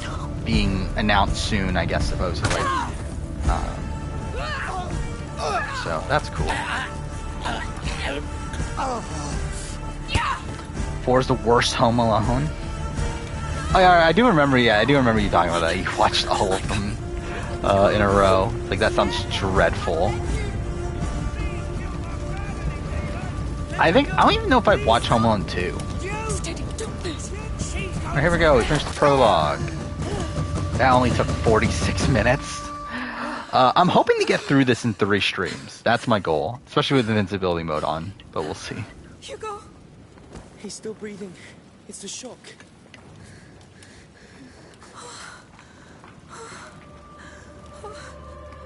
being announced soon, I guess, supposedly. So that's cool. 4 is the worst Home Alone. Oh yeah, I do remember. Yeah, I do remember you talking about that. You watched all of them in a row. Like that sounds dreadful. I don't even know if I've watched Home Alone 2. Right, here we go. We finished the prologue. That only took 46 minutes. I'm hoping to get through this in 3 streams. That's my goal, especially with invincibility mode on. But we'll see.
Hugo! He's still breathing. It's the shock.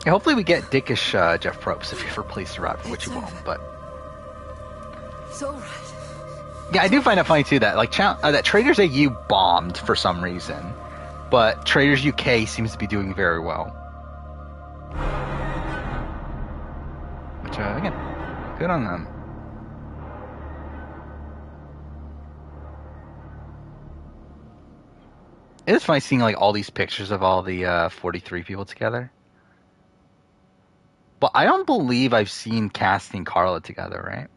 Yeah, hopefully we get dickish Jeff Probst if he ever plays Survivor, which he won't. But
It's all right.
yeah, I do find it funny too that like that Traders AU bombed for some reason, but Traders UK seems to be doing very well. Which again, good on them. It is funny seeing like all these pictures of all the 43 people together. But I don't believe I've seen Cassie and Carla together, right?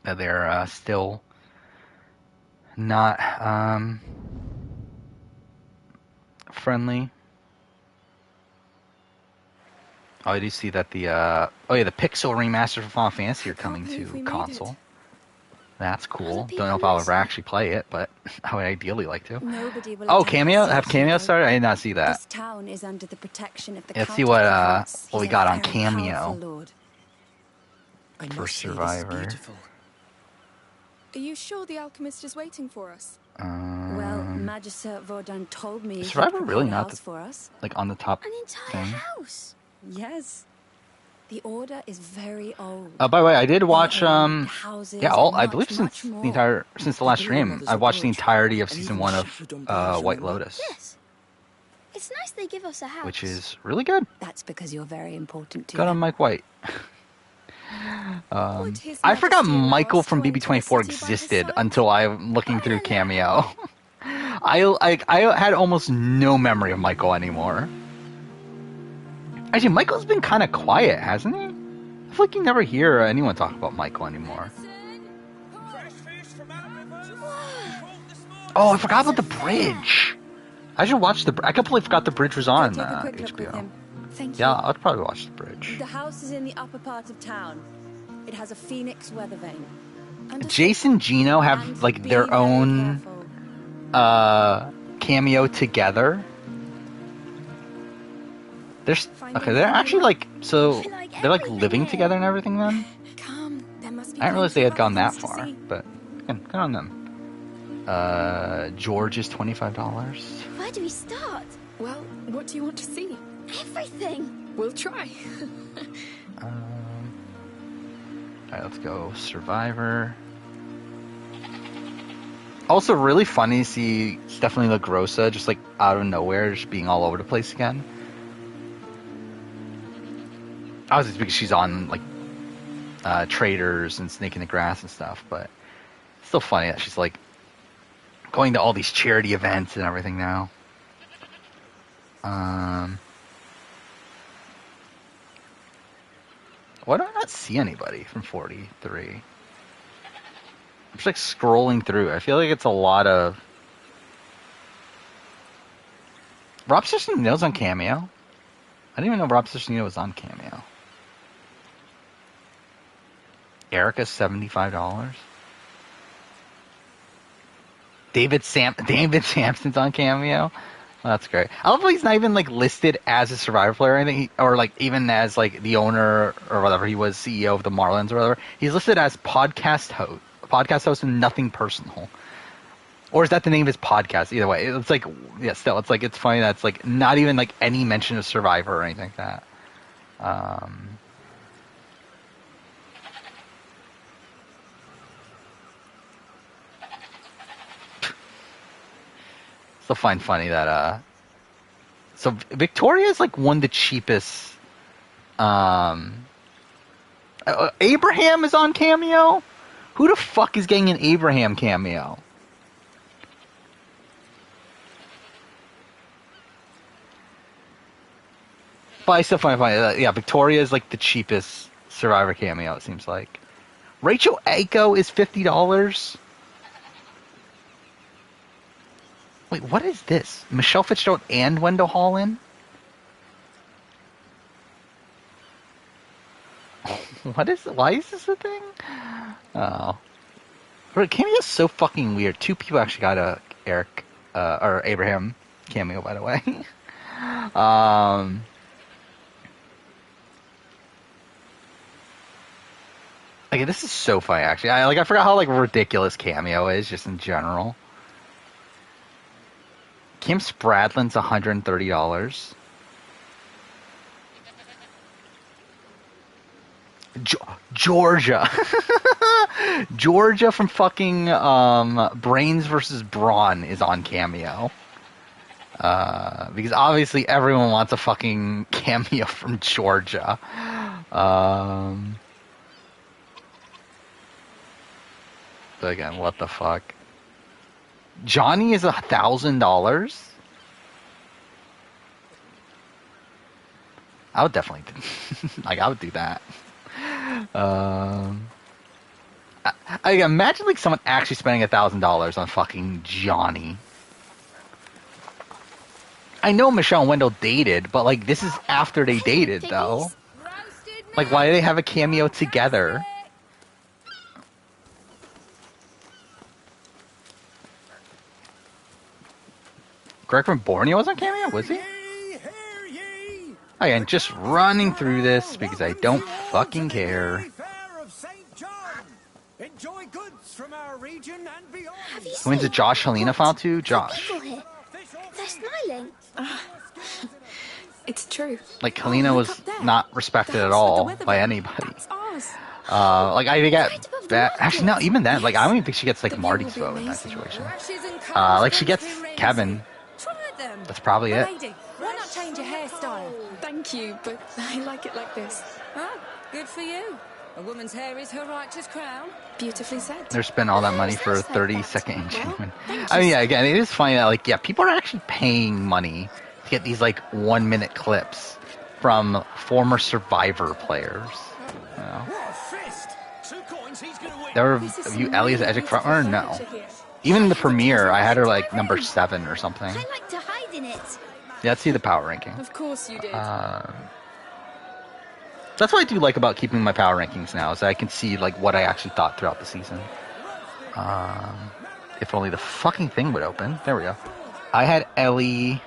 That they're still not friendly. Oh, I do see that the the Pixel remaster for Final Fantasy are coming to console. That's cool. Don't know if I'll ever actually play it, but I would ideally like to. Oh, Cameo? Have Cameo started? I did not see that.
This town is under the protection of the
Let's see what we got on Cameo for Survivor.
Are you sure the alchemist is waiting for us?
Well, Magister Vordan told me
Survivor really not
for us.
Like on the top
An entire
thing.
house.
Yes. The order is very old.
By the way, I did watch
houses
I believe since the last stream, I watched the entirety of season 1 of White Lotus.
Yes. It's nice they give us a house.
Which is really good.
That's because you're very important to
Good on
them.
Mike White. I forgot Michael from BB24 existed until I'm looking through Cameo. I had almost no memory of Michael anymore. Actually, Michael's been kind of quiet, hasn't he? I feel like you never hear anyone talk about Michael anymore. Oh, I forgot about the bridge. I should watch I completely forgot the bridge was on HBO.
Thank you.
Yeah, I'd probably watch the bridge.
The house is in the upper part of town. It has a phoenix weather vane.
Jason Gino have like their own cameo together. They're actually like they're like living together and everything then.
Come, there must be
I didn't realize they had gone that
things to
far,
see.
but again, good on them. George is $25.
Where do we start?
Well, what do you want to see?
Everything.
We'll try.
Alright, let's go. Survivor. Also, really funny to see Stephanie LaGrossa just like out of nowhere, just being all over the place again. Obviously, it's because she's on like Traders and Snake in the Grass and stuff, but it's still funny that she's like going to all these charity events and everything now. Why do I not see anybody from 43? I'm just like scrolling through. I feel like it's a lot of... Rob Cesternino's on Cameo? I didn't even know Rob Cesternino was on Cameo. Erica's $75. David Sampson's on Cameo. Oh, that's great. I love how he's not even like listed as a Survivor player or anything, or like even as like the owner or whatever. He was CEO of the Marlins or whatever. He's listed as podcast host and nothing personal. Or is that the name of his podcast? Either way, it's like, yeah, still, it's like, it's funny that it's like not even like any mention of Survivor or anything like that. Still find funny that, so Victoria is like one of the cheapest, Abraham is on Cameo? Who the fuck is getting an Abraham cameo? But I still find it funny. Yeah, Victoria is like the cheapest Survivor cameo, it seems like. Rachel Aiko is $50. Wait, what is this? Michelle Fitzgerald and Wendell Holland? Why is this a thing? Oh. Cameo is so fucking weird. 2 people actually got a Eric, or Abraham cameo, by the way. Like, this is so funny, actually. I forgot how, like, ridiculous Cameo is, just in general. Kim Spradlin's $130. Georgia. Georgia from fucking Brains versus Brawn is on Cameo. Because obviously everyone wants a fucking cameo from Georgia. But again, what the fuck? Johnny is $1,000? I would definitely do, like, I would do that. I imagine like someone actually spending $1,000 on fucking Johnny. I know Michelle and Wendell dated, but like this is after they dated though. Like, why do they have a cameo together? Greg from Borneo was on cameo, was he? I am just running through this because I don't fucking care. Who wins the Josh Helena file too? Josh.
They're smiling.
It's true.
Like, Helena was not respected at all by anybody. Like, I get that. Actually, no, even then, like, I don't even think she gets like Marty's vote in that situation. Like, she gets Kevin. That's probably it.
Why not change your hairstyle?
Thank you, but I like it like this.
Oh, good for you. A woman's hair is her righteous crown.
Beautifully said.
They're spending all that money for a 30-second engagement. I mean, yeah, again, it is funny that, like, yeah, people are actually paying money to get these, like, 1-minute clips from former Survivor players. You know? There were you Ellie as Edgic frontrunner? No. Even in the premiere, I had her, like, number 7 or something.
I like to hide in it.
Yeah, let's see the power ranking.
Of course you did.
That's what I do like about keeping my power rankings now, is that I can see like what I actually thought throughout the season. If only the fucking thing would open. There we go. I had Ellie.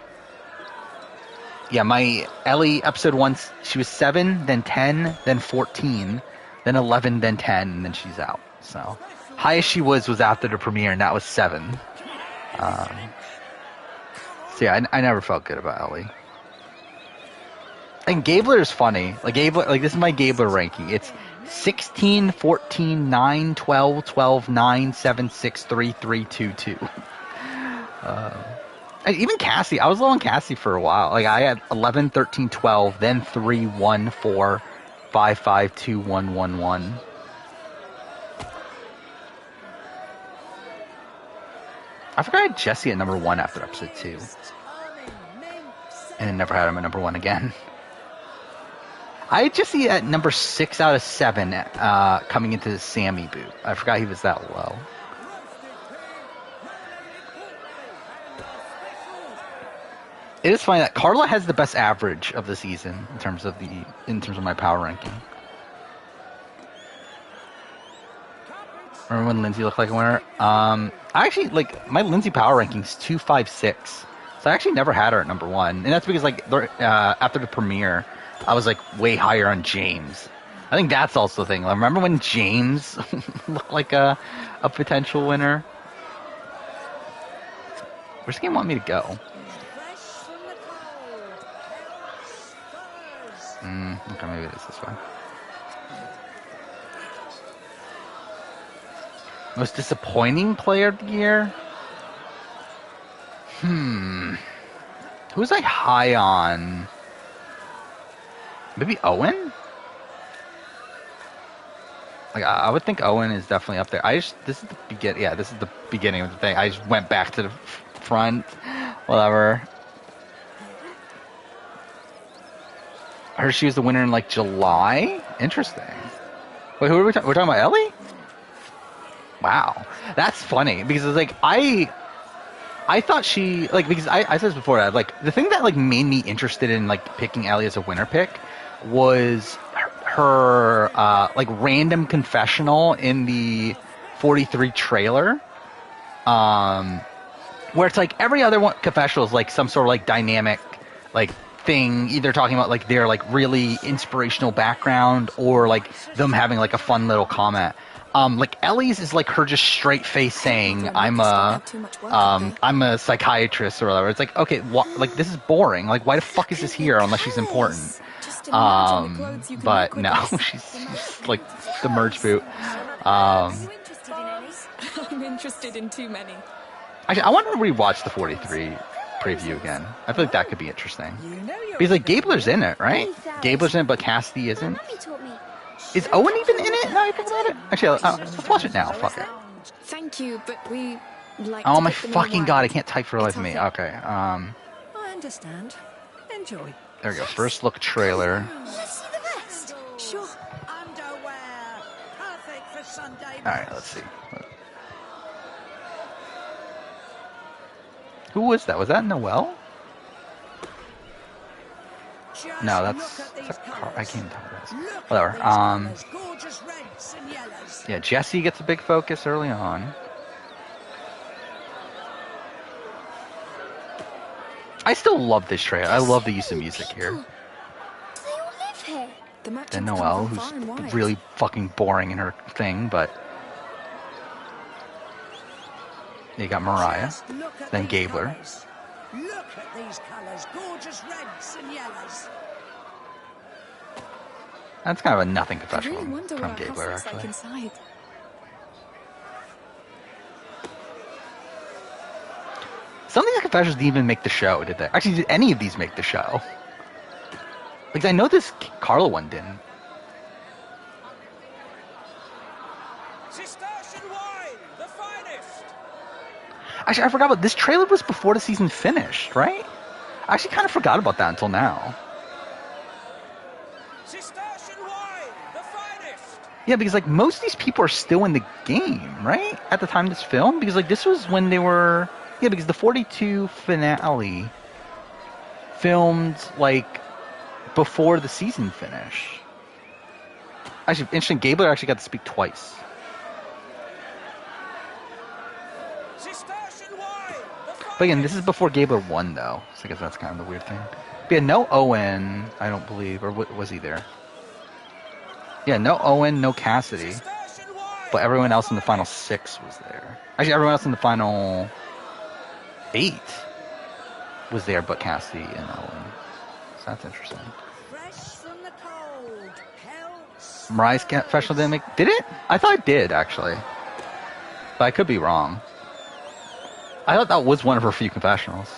Yeah, my Ellie episode 1, she was 7, then 10, then 14, then 11, then 10, and then she's out. So highest she was after the premiere, and that was 7. So yeah, I never felt good about Ellie. And Gabler is funny. Like, Gabler, like, this is my Gabler ranking. It's 16, 14, 9, 12, 12, 9, 7, 6, 3, 3, 2, 2. Even Cassie, I was low on Cassie for a while. Like, I had 11, 13, 12, then 3, 1, 4, 5, 5, 2, 1, 1, 1. I forgot I had Jesse at number 1 after episode 2. And then never had him at number 1 again. I had Jesse at number 6 out of 7 coming into the Sammy boot. I forgot he was that low. It is funny that Carla has the best average of the season in terms of my power ranking. Remember when Lindsay looked like a winner? I actually, like, my Lindsay power ranking's 2, 5, 6. So I actually never had her at number 1. And that's because, like, after the premiere, I was, like, way higher on James. I think that's also the thing. Like, remember when James looked like a potential winner? Where's the game want me to go? Okay, maybe it is this way. Most disappointing player of the year? Who's I high on? Maybe Owen? Like I would think Owen is definitely up there. This is the beginning. Yeah, this is the beginning of the thing. I just went back to the front. Whatever. I heard she was the winner in like July. Interesting. Wait, who are we talking? We're talking about Ellie? Wow, that's funny because it's like I thought she like because I said this before that like the thing that like made me interested in like picking Ellie as a winner pick was her like random confessional in the 43 trailer, where it's like every other one confessional is like some sort of like dynamic like thing, either talking about like their like really inspirational background or like them having like a fun little comment. Like Ellie's is like her just straight face saying I'm a psychiatrist or whatever. It's like okay, like this is boring. Like why the fuck is this here unless she's important? But no, she's like the merge boot.
I'm interested in too many.
Actually, I want to rewatch the 43 preview again. I feel like that could be interesting because like Gabler's in it, right? Gabler's in it, but Cassidy isn't. Is Owen even in it? No, I think about it. Actually, let's watch it now. Fuck it.
Thank you, but we like.
Oh my fucking god! I can't type for the life of me. Okay.
I understand. Enjoy.
There we go. First look trailer.
Let's see the rest.
Sure.
Underwear. Perfect for Sunday.
All right. Let's see. Who was that? Was that Noelle? No, that's I can't tell what that is. Whatever. Yeah, Jesse gets a big focus early on. I still love this trailer. I love the use of music here.
Do they all live here?
Then Noelle, who's really fucking boring in her thing, but you got Mariah, then Gabler.
Look at these colours, gorgeous reds and yellows.
That's kind of a nothing confessional
I really wonder
from
what our
Gabler,
house looks like
actually.
inside.
Some of these confessions didn't even make the show, did they? Actually, did any of these make the show? Like, I know this Carla one didn't.
Cistercian wine, the finest.
Actually, I forgot about this trailer was before the season finished, right? I actually kind of forgot about that until now.
Cistercian wine, the finest.
Yeah, because like most of these people are still in the game, right? At the time of this film, because like this was when they were. Yeah, because the 42 finale filmed like before the season finish. Actually, interesting. Gabler actually got to speak twice. But again, this is before Gabler won, though. So I guess that's kind of the weird thing. But yeah, no Owen, I don't believe, or was he there? Yeah, no Owen, no Cassidy. But everyone else in the final 6 was there. Actually, everyone else in the final 8 was there, but Cassidy and Owen. So that's interesting. Mariah's confessional didn't make... Did it? I thought it did, actually. But I could be wrong. I thought that was one of her few confessionals.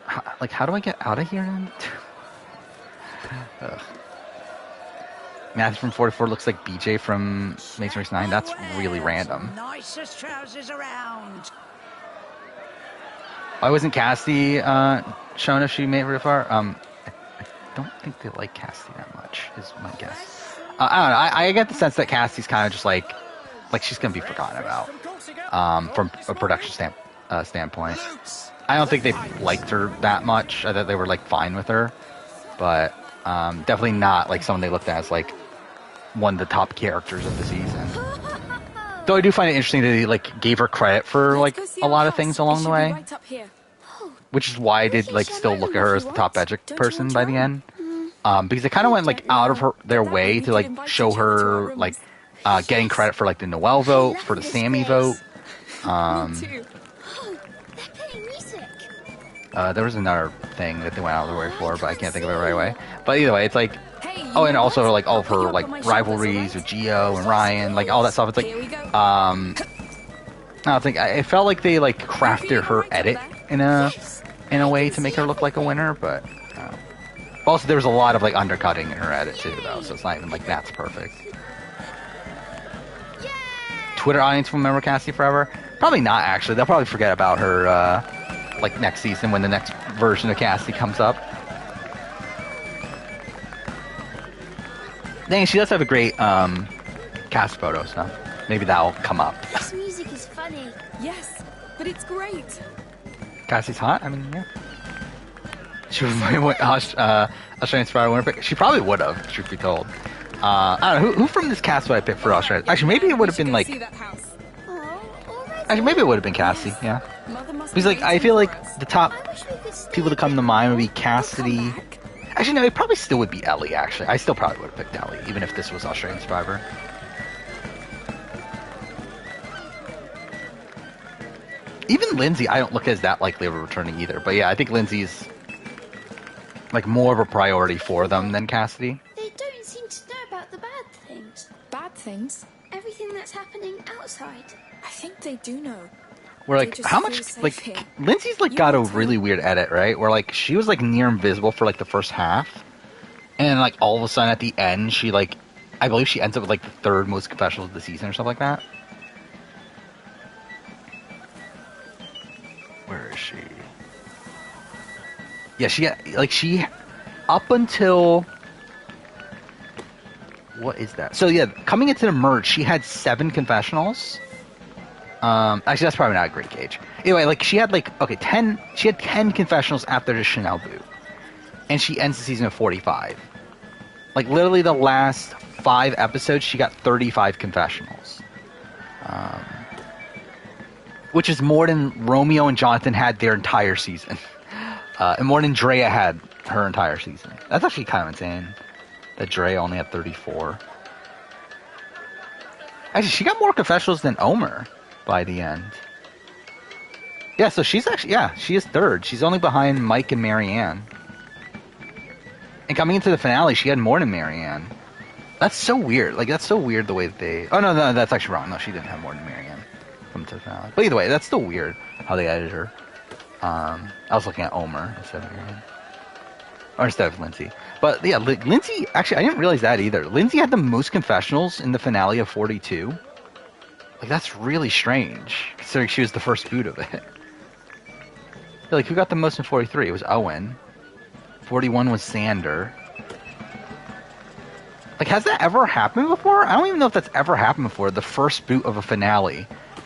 How do I get out of here then? Matthew from 44 looks like BJ from Matrix 9. That's really random.
Nicest trousers around.
Why wasn't Cassidy shown if she made it real far? I don't think they like Cassidy that much, is my guess. I don't know. I get the sense that Cassie's kind of just like she's gonna be forgotten about from a production standpoint. I don't think they liked her that much. I thought they were like fine with her, but definitely not like someone they looked at as like one of the top characters of the season. Though I do find it interesting that they like gave her credit for like a lot of things along the way, which is why I did like still look at her as the top magic person by the end. Because they kind of went like out of their way to like show her like getting credit for like the Noel vote,
love
for the
this
Sammy
place.
vote.
Me too.
Oh, they're playing music.
There was another thing that they went out of their way for, but I can't think of it right away. But either way, it's like,
Hey, you
oh, and
know
also
what?
like all
I'll
of
put you
her
up
like
on my shoulders,
rivalries
alright?
with Gio and Ryan, like all that stuff. It's like,
Here we go.
I think it felt like they like crafted her
alright up
edit
there?
in a way to make her look like a winner, but also there was a lot of like undercutting in her edit too, though. So it's not even like that's perfect. Twitter audience will remember Cassie forever? Probably not, actually. They'll probably forget about her like next season when the next version of Cassie comes up. Dang, she does have a great cast photo, so maybe that'll come up.
This music is funny.
Yes, but it's great.
Cassie's hot? I mean, yeah. She was Australian Spider winner pick. She probably would have, truth be told. I don't know, who from this cast would I pick for Australia? Actually, maybe it would have been like...
See that house.
Actually, maybe it would have been Cassie, yeah.
Mother must
Because,
be
like, I
waiting
feel
for
like
us.
the top
I wish we could stay
people to come to mind would be
Come
Cassidy.
back.
Actually, no, it probably still would be Ellie, actually. I still probably would have picked Ellie, even if this was Australian Survivor. Even Lindsay, I don't look as that likely of returning either. But yeah, I think Lindsay's like more of a priority for them than Cassidy.
They don't seem to know about the bad things.
Bad things?
Everything that's happening outside.
I think they do know.
Where
They
like
just
how
feel
much
safe
like
here.
Lindsay's like
You
got a
will too.
really weird edit, right? Where like she was like near invisible for like the first half, and like all of a sudden at the end she like I believe she ends up with like the third most confessionals of the season or something like that. Where is she? Yeah, she up until what is that? So yeah, coming into the merge, she had 7 confessionals. Actually, that's probably not a great gauge. Anyway, like she had like 10. She had 10 confessionals after the Chanel boot, and she ends the season at 45. Like literally the last 5 episodes, she got 35 confessionals, which is more than Romeo and Jonathan had their entire season, and more than Drea had her entire season. That's actually kind of insane that Drea only had 34. Actually, she got more confessionals than Omer by the end. Yeah, so she's actually, she is 3rd. She's only behind Mike and Marianne. And coming into the finale, she had more than Marianne. That's so weird. Like, that's so weird the way that they... Oh, no, that's actually wrong. No, she didn't have more than Marianne coming to the finale. But either way, that's still weird how they edited her. I was looking at Omer instead of Marianne. Or instead of Lindsay. But yeah, Lindsay, actually, I didn't realize that either. Lindsay had the most confessionals in the finale of 42. Like, that's really strange, considering she was the first boot of it. Yeah, like, who got the most in 43? It was Owen. 41 was Sander. Like, has that ever happened before? I don't even know if that's ever happened before. The first boot of a finale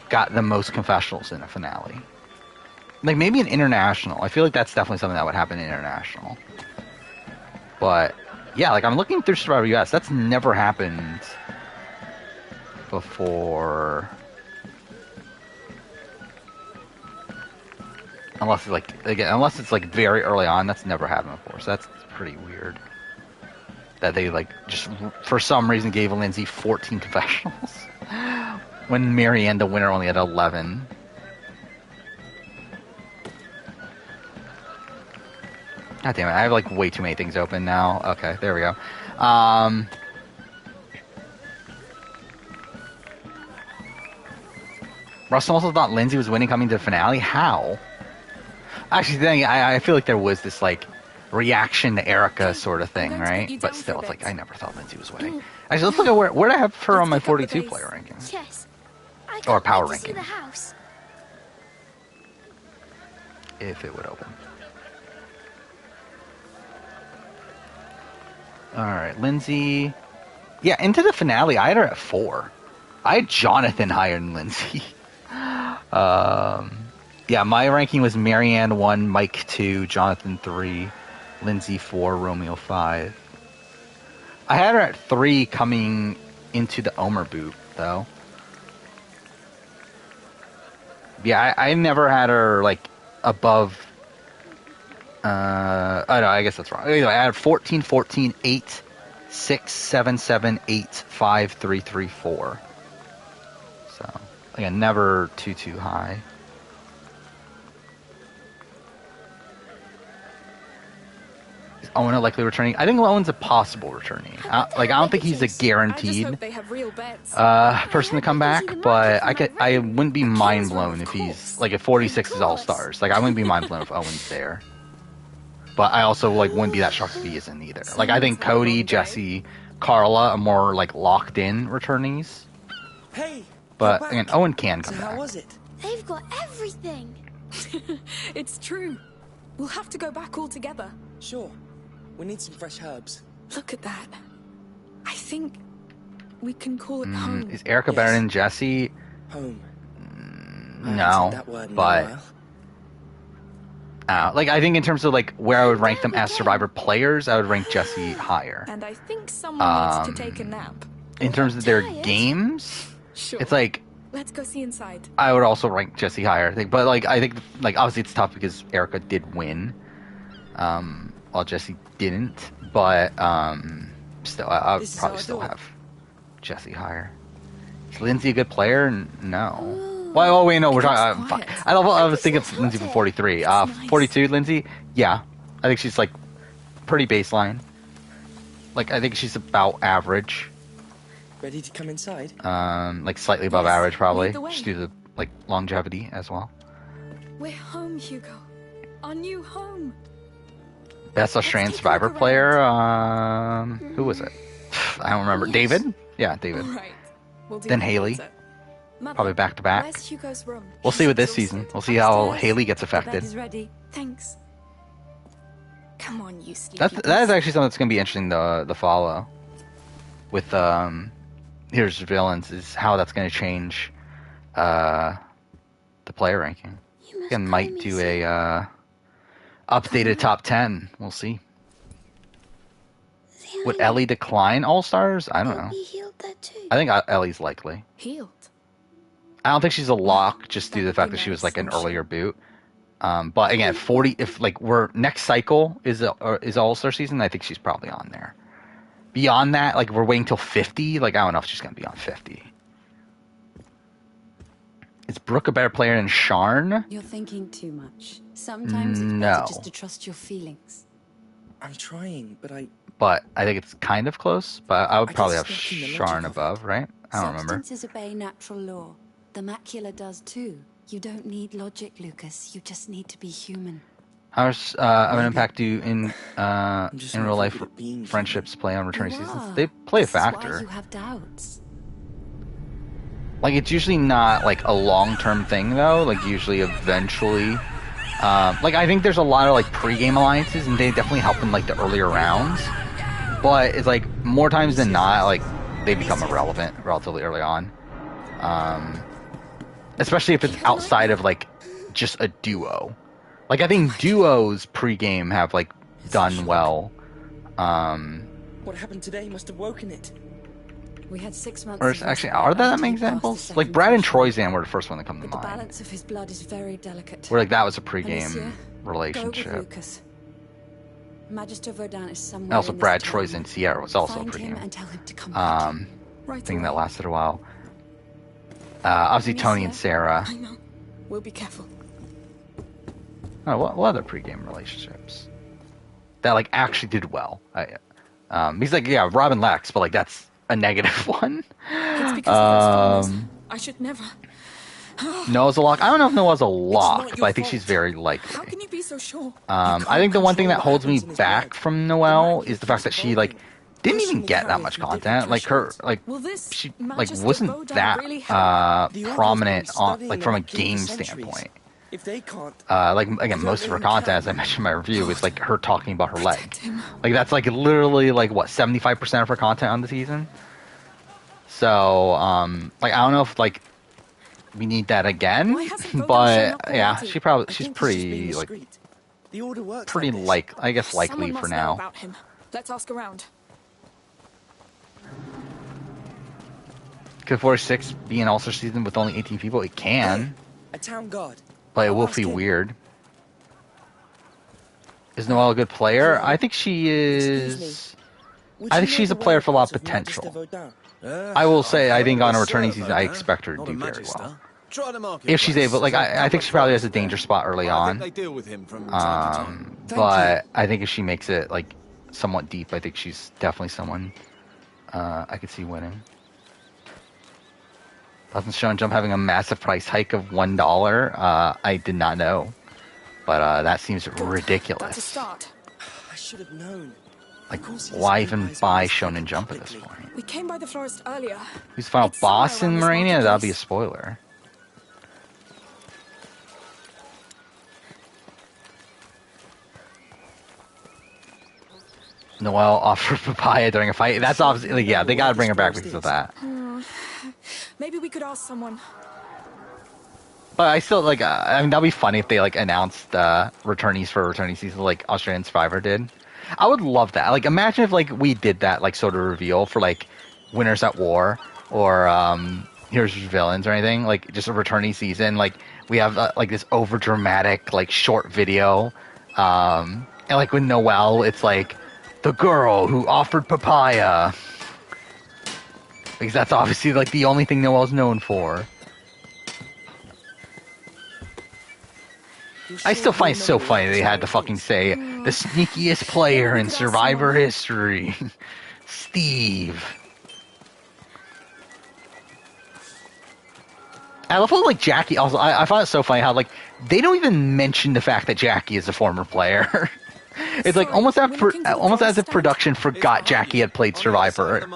got the most confessionals in a finale. Like, maybe an international. I feel like that's definitely something that would happen in international. But, yeah, like, I'm looking through Survivor US. That's never happened before. Unless it's like, again, unless it's like very early on, that's never happened before. So that's pretty weird. That they like just for some reason gave Lindsay 14 confessionals when Marianne, the winner, only had 11. God damn it! I have like way too many things open now. Okay, there we go. Russell also thought Lindsay was winning coming to the finale. How? Actually, then I feel like there was this like reaction to Erica sort of thing, right? But still, it's like I never thought Lindsay was winning. Actually, let's look at where I have her on my 42 player ranking.
Yes. I
Or
can't
power
wait to see
ranking.
the house.
If it would open. Alright, Lindsay. Yeah, into the finale, I had her at 4. I had Jonathan higher than Lindsay. Yeah, my ranking was Marianne 1, Mike 2, Jonathan 3, Lindsay 4, Romeo 5. I had her at 3 coming into the Omer boot, though. Yeah, I never had her, like, above... oh, no, I guess that's wrong. Anyway, I had 14, 14, 8, 677853334. So again, never too high. Is Owen likely returning? I think Owen's a possible returning. I don't think he's a
I just
guaranteed
hope they have real beds.
person to come back, but I wouldn't be mind blown if he's like if 46 is all stars. Like I wouldn't be mind blown if Owen's there. But I also wouldn't be that shocked if he isn't either. Like I think Cody, Jesse, Carla are more like locked in returnees.
Hey.
But again, Owen can come
So
back.
how was it?
They've got everything.
It's true. We'll have to go back all together.
Sure. We need some fresh herbs.
Look at that. I think we can call it home.
Is Erica better than Jesse?
Home. I haven't
No,
said that word in a
but
while.
I think in terms of like where I would rank them as Survivor players, I would rank Jesse higher.
And I think someone needs to take a nap.
In terms of their games,
Sure.
it's like
Let's go see inside.
I would also rank Jesse higher. I think, but I think obviously it's tough because Erica did win, while Jesse didn't. But still, I would probably still have Jesse higher. Is Lindsay a good player? No. Well, oh wait, no, we're talking. I was thinking of Lindsay for 43. 42, Lindsay. Yeah, I think she's like pretty baseline. Like I think she's about average.
Ready to come inside?
Like slightly above average probably. Just due to like longevity as well.
We're home, Hugo. Our new home.
Best Australian Survivor player. Who was it? I don't remember. David? Yeah, David.
All right. We'll do
Then
that
Haley.
later. Mother,
Probably back to back.
Where's Hugo's room?
We'll see with this season. We'll see how Haley gets
The bed
affected.
is ready.
Thanks. Come on, you sleepy.
That is actually something that's going to be interesting to follow. With Here's the Villains is how that's going to change the player ranking. Again, might do a updated top 10. We'll see. Would Ellie decline All Stars? I don't know.
He healed that too.
I think Ellie's likely.
Healed.
I don't think she's a lock just due to the fact that she was like an earlier boot. But again, 40. If like we're next cycle is All Star season, I think she's probably on there. Beyond that, like we're waiting till 50. Like I don't know if she's gonna be on 50. Is Brooke a better player than Sharn?
You're thinking too much. Sometimes it's
No.
better just to trust your feelings.
I'm trying, but
But I think it's kind of close. But I would
I
probably
get
have
stuck in the
Sharn
logic of
above, right? I don't remember.
Substances obey natural law. The macula does too. You don't need logic, Lucas. You just need to be human.
How's of an impact do in
just
in
not
real life
very good at being
friendships play on returning
You
seasons?
are.
They play a
This is why
factor.
you have doubts.
Like it's usually not like a long-term thing though. Like usually eventually, like I think there's a lot of like pre-game alliances and they definitely help in like the earlier rounds. But it's like more times than not, like they become irrelevant relatively early on. Especially if it's outside of like just a duo. Like I think duos pre-game have like done well.
what happened today must have woken it.
We had 6 months.
Or
of
actually,
rest
are there that
until
many
he passed the
examples?
second
Like Brad and
threshold.
Troyzan were the first one that come to
But the
mind.
balance of his blood is very delicate.
Where like that was a
Alicia,
pre-game
go with
relationship.
Lucas. Magister Verdun is somewhere.
And also
in this
Brad,
town.
Troyzan, and Sierra was also a
Find
pre-game.
him and tell him to come back.
Right
Thing
away.
that lasted a while. Obviously Tony and Sarah.
I know. We'll be careful.
Oh, what other pre-game relationships that like actually did well? He's like, yeah, Rob and Lex, but like that's a negative one.
It's because of those photos. I should never.
Noah's a lock. I don't know if Noah's a lock,
not
but
your
I think
fault.
she's very
How
likely.
can you be so sure?
I think the one thing that
control what
holds me
happens in his
back
blood.
from Noelle
The
is the fact that she like didn't even get that much content. Like her, like
Will this
she like
Magister
wasn't
Vodan
that
really help?
The Order's
prominent
been
on
studying
like from a
and killed
game
for centuries.
standpoint.
If they can't,
Like again, most of her content, as I mentioned in my review, is like her talking about her leg. Like that's like literally like what 75% of her content on the season. So like I don't know if like we need that again,
Why hasn't Vodan shown
but
up
yeah,
already?
she's
I think
she's
he's just being
pretty like
discreet. The Order works
pretty
like this.
I guess likely
Someone
for
must know
now.
about him. Let's ask around.
Could 46 be an All-Star season with only 18 people? It can,
A town guard.
but it
I'll
will
ask
be
him.
weird. Is Noelle a good player? I think she
Excuse
is. I think she's a player with a lot of potential. I will say, I think on a returning season, I expect her to do very well. If she's able, like, I think she probably has a danger spot early on. But I think if she makes it, like, somewhat deep, I think she's definitely someone I could see winning. Doesn't show and Jump having a massive price hike of $1. I did not know. But that seems ridiculous.
That's a start.
I should have known.
Like, why even buy Shonen Jump at this point?
We came by the florist earlier.
Who's the final
It's somewhere
boss in
around this
Morania? That'll be a
marketplace.
spoiler. Noelle offered papaya during a fight. That's obviously, like, yeah, they gotta bring her back because of that.
Maybe we could ask someone.
But I still, like, I mean, that'd be funny if they, like, announced returnees for returning season like Australian Survivor did. I would love that. Like, imagine if, like, we did that, like, sort of reveal for, like, Winners at War or Heroes vs. Villains or anything. Like, just a returnee season. Like, we have, like, this over-dramatic, like, short video. And, like, with Noelle, it's, like, the girl who offered papaya. Because that's obviously, like, the only thing Noelle's known for. I still find it so funny they had to fucking say the sneakiest player in Survivor history. Steve. I love how, like, Jackie also, I find it so funny how, like, they don't even mention the fact that Jackie is a former player. It's like almost as if production forgot Jackie had played Survivor.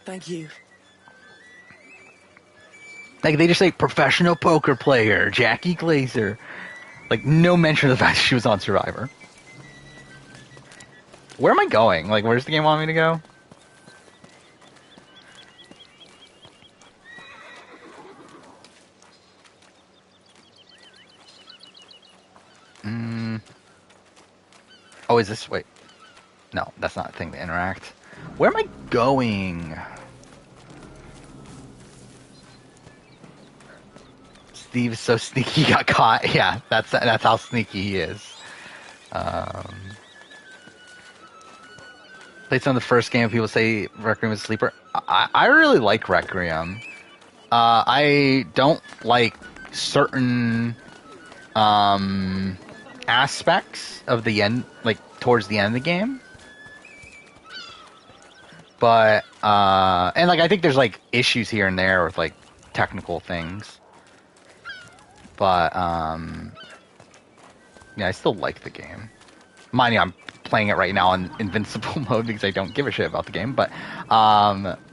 Thank you.
Like, they just say professional poker player, Jackie Glazer. Like, no mention of the fact that she was on Survivor. Where am I going? Like, where's the game want me to go? Oh, is this... Wait. No, that's not a thing to interact. Where am I going? Steve is so sneaky he got caught. Yeah, that's how sneaky he is. Played some of the first game. People say Requiem is a sleeper. I really like Requiem. I don't like certain aspects of the end, like towards the end of the game. But and like I think there's like issues here and there with like technical things. But yeah, I still like the game. Mind you, I'm playing it right now in invincible mode because I don't give a shit about the game. But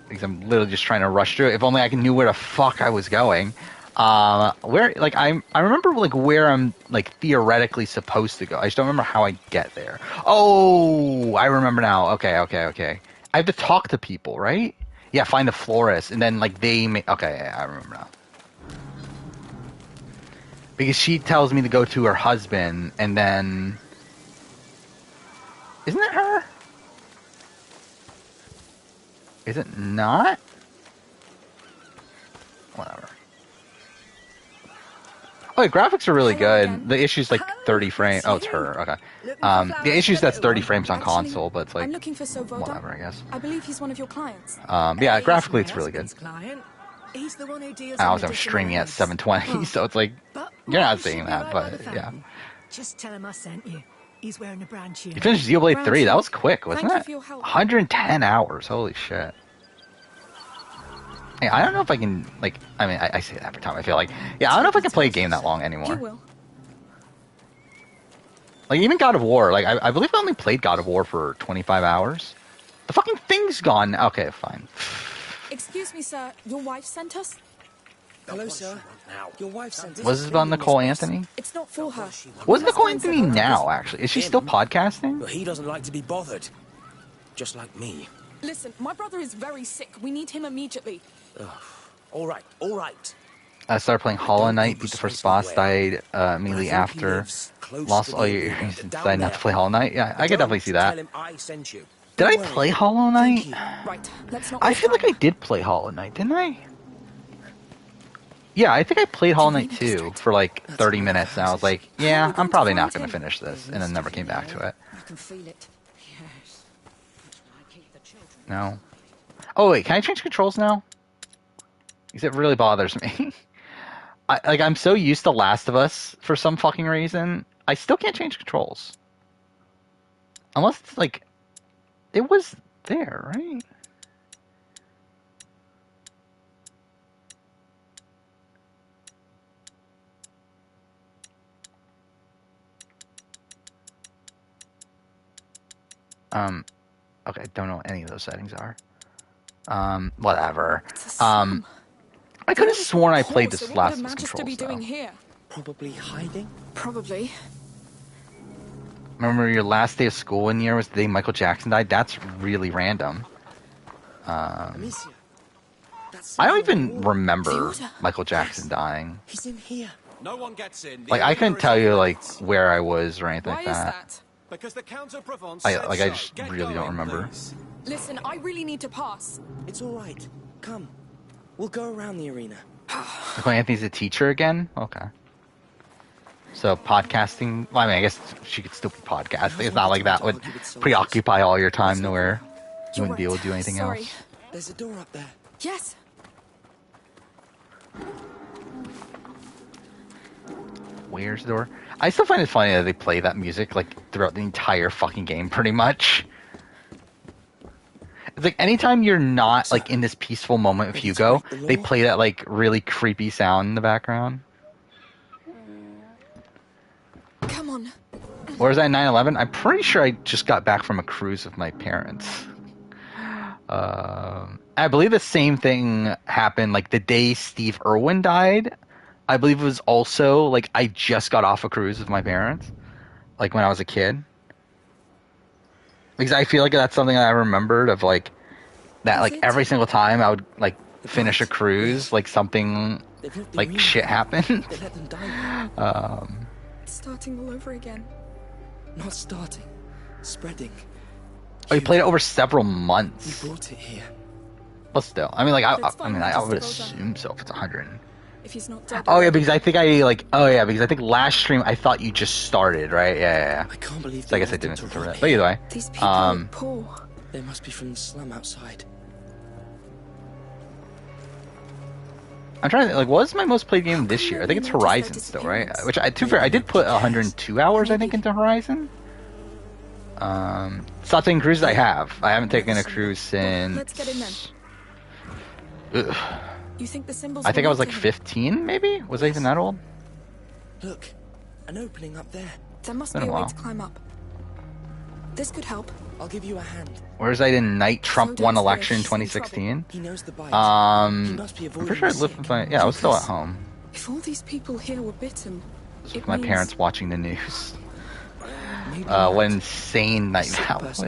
because I'm literally just trying to rush through it. If only I knew where the fuck I was going. Where like I remember like where I'm like theoretically supposed to go. I just don't remember how I get there. Oh, I remember now. Okay. I have to talk to people, right? Yeah, find a florist, and then like they make. Okay, yeah, I remember now. Because she tells me to go to her husband, and then... Isn't it her? Is it not? Whatever. Oh, the graphics are really good. The issue's like 30 frames. Oh, it's her. Okay. The issue's that's 30 frames on console, but it's like...
I'm looking for
whatever, I guess.
I believe he's one of your clients.
Yeah, graphically it's really good.
He's the one who deals
I was streaming at 720, so it's like... You're not seeing that, but yeah.
Just tell him I sent you. He's wearing a brand tunic.
You finished Xenoblade 3. That was quick, wasn't
Thank you
it?
for your help.
110 hours. Holy shit. Hey, I don't know if I can, like... I mean, I say that every time. I feel like... Yeah, I don't know if I can play a game that long
You
anymore.
will.
Like, even God of War. Like, I believe I only played God of War for 25 hours. The fucking thing's gone. Okay, fine.
Excuse me, sir. Your wife sent us?
Hello, sir. Your wife sent us.
Was this about Nicole Anthony?
It's not for her.
What's Nicole Anthony now, actually? Is she still podcasting?
But he doesn't like to be bothered. Just like me.
Listen, my brother is very sick. We need him immediately.
All right.
I started playing Hollow Knight, beat the first boss, died immediately after. Lost all your earrings and decided not to play Hollow Knight. Yeah, I could definitely see that.
Tell him I sent you.
Did I play Hollow Knight?
Right. Let's not
I
waste
feel like
time.
I did play Hollow Knight, didn't I? Yeah, I think I played Hollow Knight 2 for like 30 minutes, and I was like, yeah, I'm probably not going to finish this, and then never came back to it.
I can feel it. Yes. I keep the
No. Oh wait, can I change controls now? Because it really bothers me. I'm so used to Last of Us for some fucking reason. I still can't change controls. Unless it's like, it was there, right? Okay, don't know what any of those settings are. Whatever. I could have sworn I played this Last of Us controls, though.
Here?
Probably hiding?
Probably.
Remember your last day of school in year was the day Michael Jackson died? That's really random.
Amicia.
I don't even remember Michael Jackson dying.
He's in here.
No one gets in.
Like, I couldn't tell you, like, where I was or anything like that.
Because the Count of Provence
I just really don't remember.
Listen, I really need to pass.
It's all right. Come. We'll go around the arena.
Like, when Anthony's a teacher again? Okay. So, podcasting... Well, I mean, I guess she could still be podcasting. It's not like that would preoccupy all your time to where you wouldn't be able to do anything else.
There's a door up there.
Yes.
Where's the door? I still find it funny that they play that music, like, throughout the entire fucking game, pretty much. It's like, anytime you're not, like, in this peaceful moment of Hugo, they play that, like, really creepy sound in the background.
Come on.
Where was I, 9/11? I'm pretty sure I just got back from a cruise with my parents. I believe the same thing happened, like, the day Steve Irwin died. I believe it was also, like, I just got off a cruise with my parents. Like, when I was a kid. Because I feel like that's something I remembered of, like, that, like, every single time I would, like, finish a cruise, like, something, like, shit happened.
It's starting all over again.
Not starting. Spreading.
Oh, you played it over several months.
You brought it here.
But still, I mean, like, I would assume so if it's 100.
If he's not dead.
Oh yeah, because I think because I think last stream I thought you just started, right? Yeah.
I can't believe.
So I guess I didn't interrupt that. But either way,
these people are poor.
They must be from the slum outside.
I'm trying to think, like, what was my most played game this year? I think it's Horizon still, right? Which, to be fair, I did put 102 hours, I think, into Horizon. Stop taking cruises. I haven't taken a cruise since.
Let's get in then.
Ugh.
You think the symbols?
I think I was like 15, maybe. Was I even that old?
Look, an opening up there.
There must be a way to climb up. This could help.
I'll give you a hand.
Where was I in night Trump won election in 2016?
He knows the bite.
I'm pretty sure I lived with my... Yeah, I was still at home.
If all these people here were bitten,
with my parents watching the news. What insane night that was.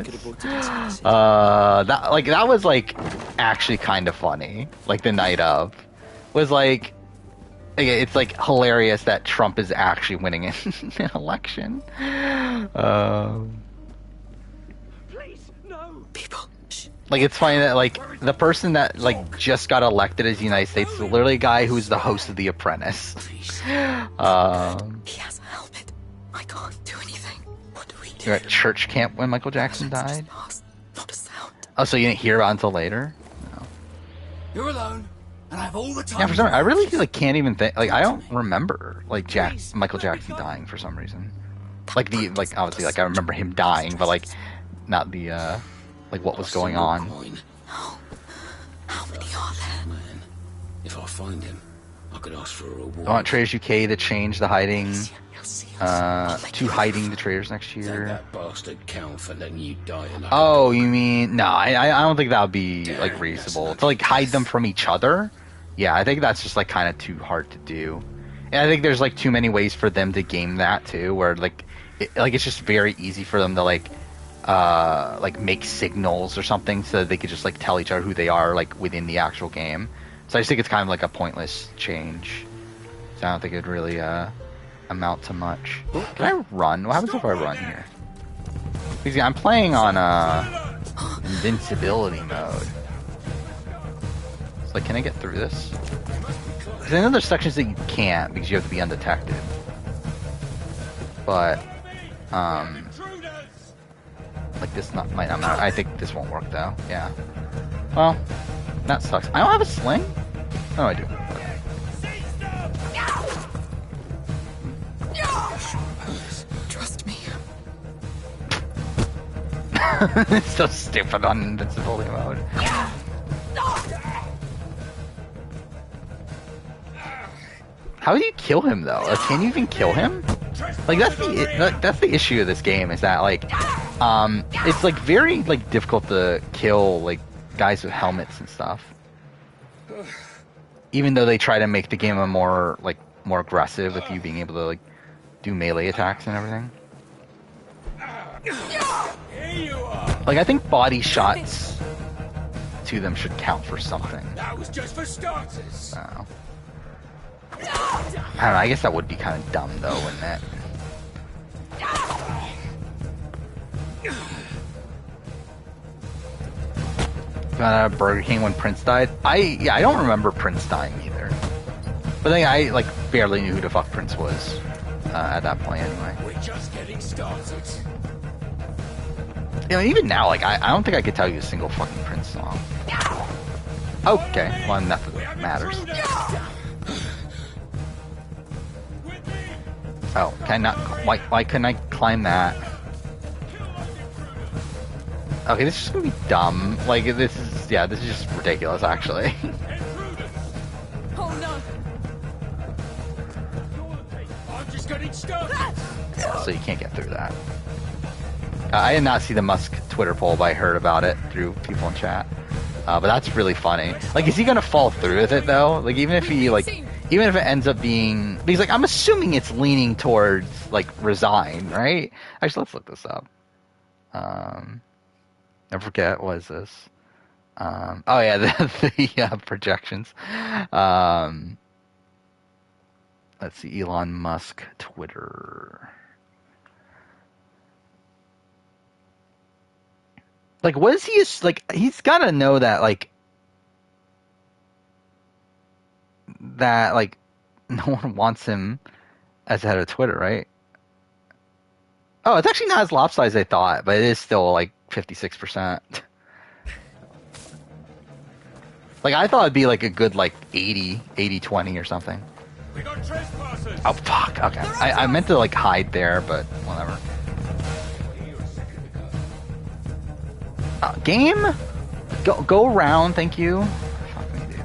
That was like actually kind of funny. Like the night of was like, it's like hilarious that Trump is actually winning an election.
Please, no.
People.
Like, it's funny that like the person that like just got elected as the United States is literally a guy who's the host of The Apprentice.
He has a helmet. I can't do anything. What do we do?
You're at church camp when Michael Jackson died?
Not a sound.
Oh, so you didn't hear about it until later? No.
You're alone, and I have all the time.
Yeah, for some reason, I really like can't even think. Like, I don't remember like Michael Jackson dying for some reason. Like obviously like I remember him dying, but like not the like what was going on.
No. How many are there?
Man, if I find him, I could ask for a reward.
I want Traders UK to change the hiding to hiding the traders next year.
That bastard count for letting you die.
Oh, you mean no? I don't think that would be like reasonable to like hide them from each other. Yeah, I think that's just like kind of too hard to do, and I think there's like too many ways for them to game that too, where like it's just very easy for them to like make signals or something so that they could just like tell each other who they are like within the actual game. So I just think it's kind of like a pointless change. So I don't think it'd really amount to much. Can I run? What happens if I run here? Because I'm playing on invincibility mode. So like, can I get through this? Because I know there's sections that you can't because you have to be undetected. But like Like this might not matter. I think this won't work though. Yeah. Well, that sucks. I don't have a sling? Oh, I do.
Trust me.
It's so stupid on invincibility mode. How do you kill him though? Like, can you even kill him? Like that's the issue of this game is that like it's like very like difficult to kill like guys with helmets and stuff. Even though they try to make the game a more aggressive with you being able to like do melee attacks and everything. Like I think body shots to them should count for something.
That was just for starters.
So. I don't know, I guess that would be kind of dumb though, wouldn't it? Got a Burger King when Prince died? I don't remember Prince dying either. But I like barely knew who the fuck Prince was at that point anyway.
We're just getting started.
You know, even now, like I don't think I could tell you a single fucking Prince song. Okay, well nothing matters. Oh, can I not? Why couldn't I climb that? Okay, this is gonna be dumb. Like this is just ridiculous, actually.
Oh no!
I'm just getting started.
So you can't get through that. I did not see the Musk Twitter poll, but I heard about it through people in chat. But that's really funny. Like, is he gonna fall through with it though? Like, even if it ends up being, because like I'm assuming it's leaning towards like resign, right? Actually, let's look this up. I forget, what is this? Oh yeah, the projections. Let's see, Elon Musk Twitter. Like, what is he like? He's got to know that like no one wants him as head of Twitter, right? Oh, it's actually not as lopsided as I thought, but it is still like 56%. Like, I thought it'd be like a good like 80-20 or something.
We got trespassers.
Oh fuck, okay. I meant to like hide there, but whatever. Game? Go around, thank you. Fuck me, dude.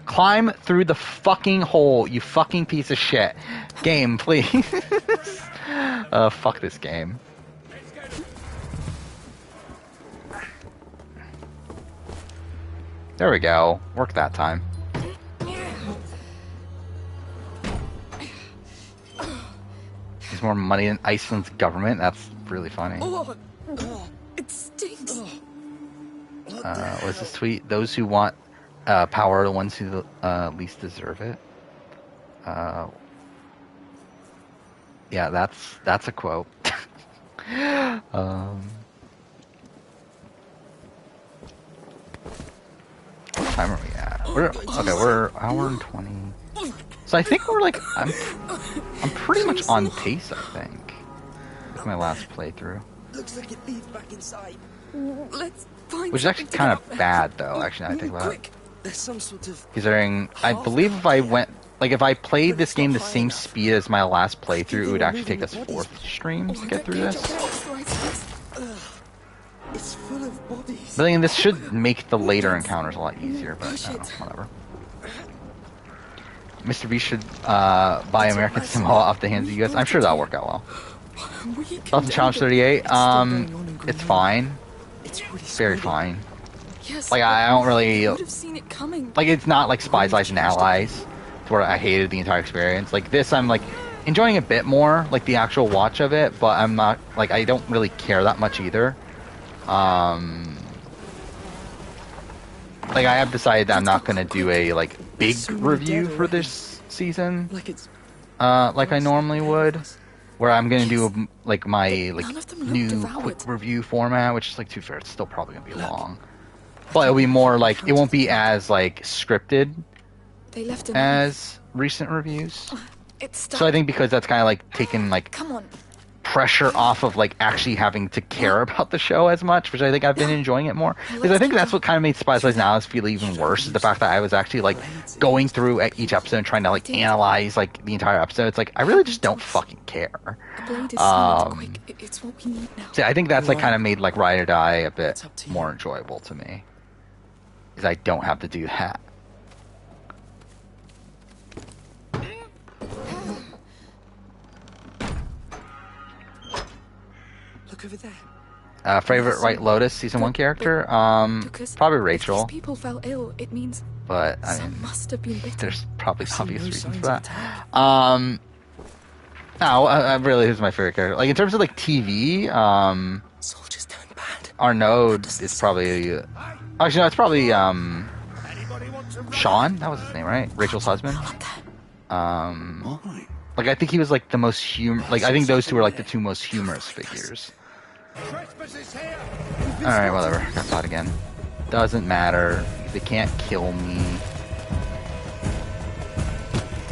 Climb through the fucking hole, you fucking piece of shit. Game, please. Fuck this game. There we go. Worked that time. There's more money than Iceland's government. That's really funny.
It stinks.
What's this tweet? Those who want power are the ones who least deserve it. Yeah, that's a quote. What time are we at? We're hour and 20. So I think we're like I'm pretty much on pace, I think. With my last playthrough.
Looks like it leads back inside.
Let's find.
Which is actually kind of bad though, actually, now I think about it.
There's some sort of
Considering I believe if I played this game the same speed as my last playthrough, it would actually take us 4 streams to get through this.
It's full of bodies.
But I mean, this should make the later encounters a lot easier, but whatever. Mr. B should buy American Samoa off the hands of the US. I'm sure that'll work out well. Delta Challenge 38, it's fine. It's very fine. Like, I don't really... Like, it's not like Spies, Lies, and Allies, to where I hated the entire experience. Like, this, I'm, like, enjoying a bit more, like, the actual watch of it, but I'm not... Like, I don't really care that much either. Like, I have decided that I'm not gonna do a, like, big review for this season, like I normally would, where I'm gonna do, like, my, like, new quick review format, which is, like, to be fair, it's still probably gonna be long. But it'll be more, like, it won't be as, like, scripted as recent reviews.
It's stuck.
So I think because that's kind of like taken like
Come on.
pressure off of like actually having to care about the show as much, which I think I've been enjoying it more. Because I think that's what kind of made Spies Lies Now feel even worse, is the fact that I was actually like going through at each episode and trying to like analyze like the entire episode. It's like I really just don't fucking care.
The blade is smooth, quick. It's what we need now.
So I think that's like kind of made like Ride or Die a bit more enjoyable to me, because I don't have to do that.
Look over there.
Favorite White Lotus season 1 character? Probably Rachel.
If these people fell ill, it means
But I mean,
some must have been bitten.
there's probably obvious reasons for that. No, really, who's my favorite character? Like in terms of like TV,
Soldiers turn bad.
Arnaud is probably. Actually, no, it's probably Sean. That was his name, right? Rachel's husband. Like I think he was like the most Like I think those two were like the two most humorous figures. All right, whatever. Got caught again. Doesn't matter. They can't kill me.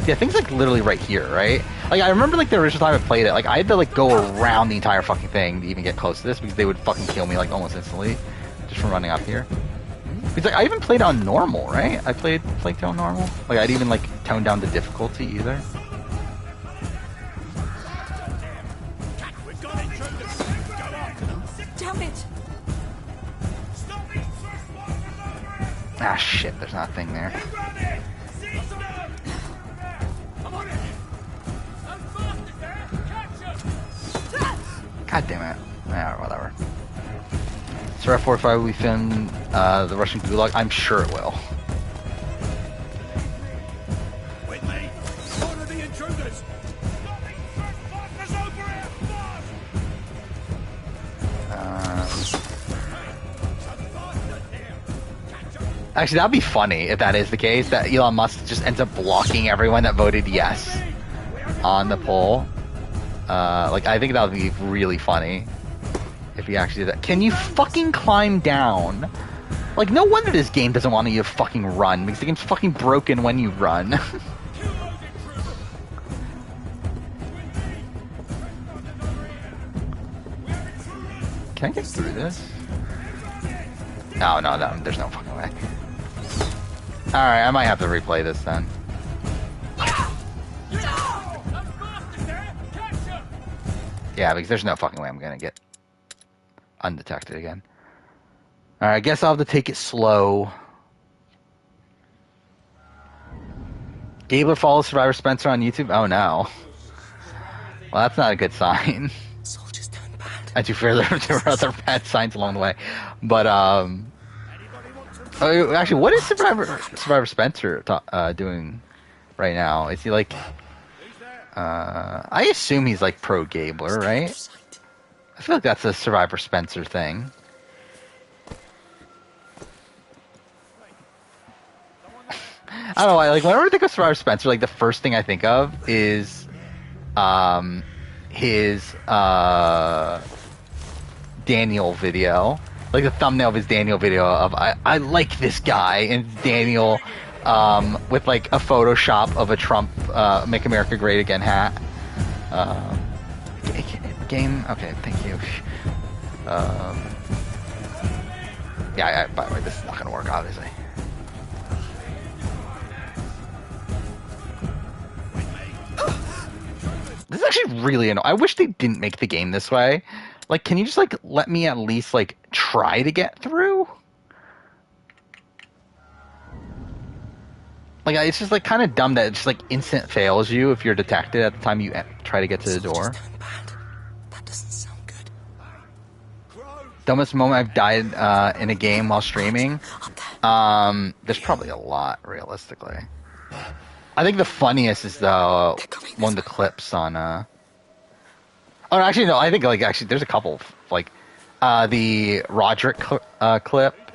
Yeah, things like literally right here, right? Like I remember like the original time I played it, like I had to like go around the entire fucking thing to even get close to this, because they would fucking kill me like almost instantly just from running up here. Because like I even played on normal, right? I played on normal. Like I'd even like tone down the difficulty either.
Damn it!
Ah shit, there's not a thing there. God damn it. Yeah, whatever. Surah 45 will be filmed the Russian Gulag? I'm sure it will.
With me. What are the intruders?
Actually, that'd be funny if that is the case, that Elon Musk just ends up blocking everyone that voted yes on the poll. Like, I think that would be really funny if he actually did that. Can you fucking climb down? Like, no wonder this game doesn't want you to fucking run, because the game's fucking broken when you run. Can I get through this? No, there's no fucking way. Alright, I might have to replay this then. Yeah, because there's no fucking way I'm gonna get undetected again. Alright, I guess I'll have to take it slow. Gabler follows Survivor Spencer on YouTube? Oh no. Well, that's not a good sign.
Soldiers turn bad.
And to be fair, there were other bad signs along the way. But, oh, actually, what is Survivor Spencer doing right now? Is he like... I assume he's like pro Gabler, right? I feel like that's a Survivor Spencer thing. I don't know why, like, whenever I think of Survivor Spencer, like, the first thing I think of is, his, Daniel video. Like, the thumbnail of his Daniel video of, I like this guy, and Daniel, with, like, a Photoshop of a Trump, Make America Great Again hat. Game? Okay, thank you. Yeah, by the way, this is not gonna work, obviously. This is actually really annoying. I wish they didn't make the game this way. Like, can you just, like, let me at least, like, try to get through? Like, it's just, like, kind of dumb that it just, like, instant fails you if you're detected at the time you try to get to the door.
That doesn't sound good.
Dumbest moment I've died in a game while streaming? There's probably a lot, realistically. I think the funniest is one of the clips on oh, actually no, I think like actually there's a couple, like the Roderick clip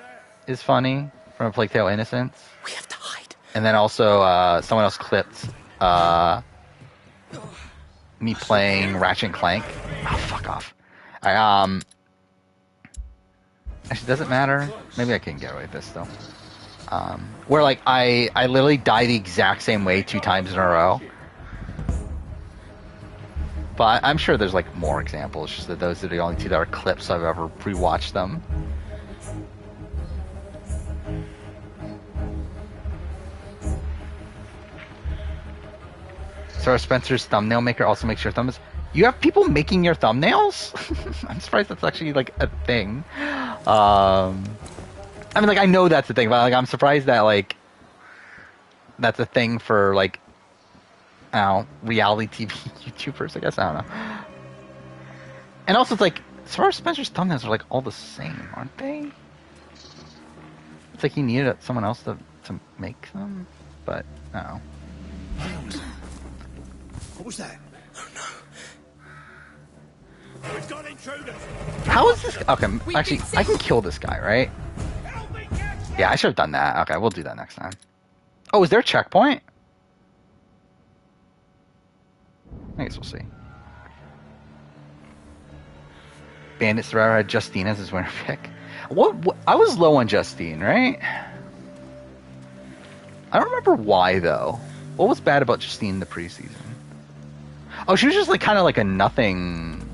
is funny from A Plague Tale Innocence.
We have to hide.
And then also someone else clipped me playing Ratchet and Clank. Oh, fuck off. Actually doesn't matter. Maybe I can get away with this though. Where like I literally die the exact same way 2 times in a row. But I'm sure there's like more examples. Just that those are the only two that are clips I've ever rewatched them. Sarah Spencer's thumbnail maker also makes your thumbs. You have people making your thumbnails? I'm surprised that's actually like a thing. I mean, like I know that's a thing, but like I'm surprised that like that's a thing for like I don't know, reality TV YouTubers. I guess I don't know. And also, it's like Sarah Spencer's thumbnails are like all the same, aren't they? It's like he needed someone else to make them, but I don't know.
What was that? Oh no. We've got intruders.
How is this? Okay, actually, I can kill this guy, right? Yeah, I should have done that. Okay, we'll do that next time. Oh, is there a checkpoint? I guess we'll see. Bandit Survivor had Justine as his winner pick. What? I was low on Justine, right? I don't remember why though. What was bad about Justine in the preseason? Oh, she was just like kind of like a nothing.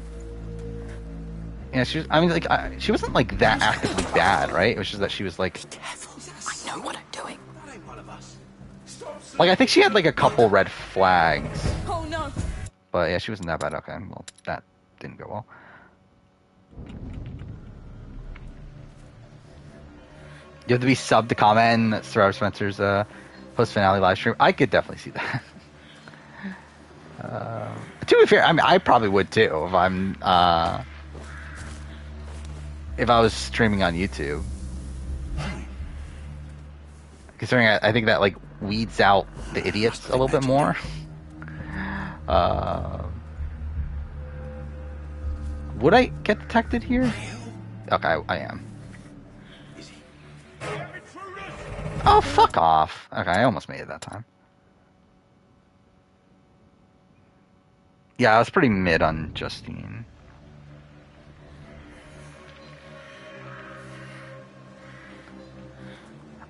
Yeah, she was. I mean, like she wasn't like that actively bad, right? It was just that she was like.
I know what I'm doing.
Like I think she had like a couple red flags.
Oh no.
But yeah, she wasn't that bad. Okay, well that didn't go well. You have to be subbed to comment in Survivor Spencer's post finale live stream. I could definitely see that. To be fair, I mean, I probably would too if I was streaming on YouTube. Considering I think that like weeds out the idiots a little bit more. Would I get detected here? Okay, I am. Oh, fuck off. Okay, I almost made it that time. Yeah, I was pretty mid on Justine.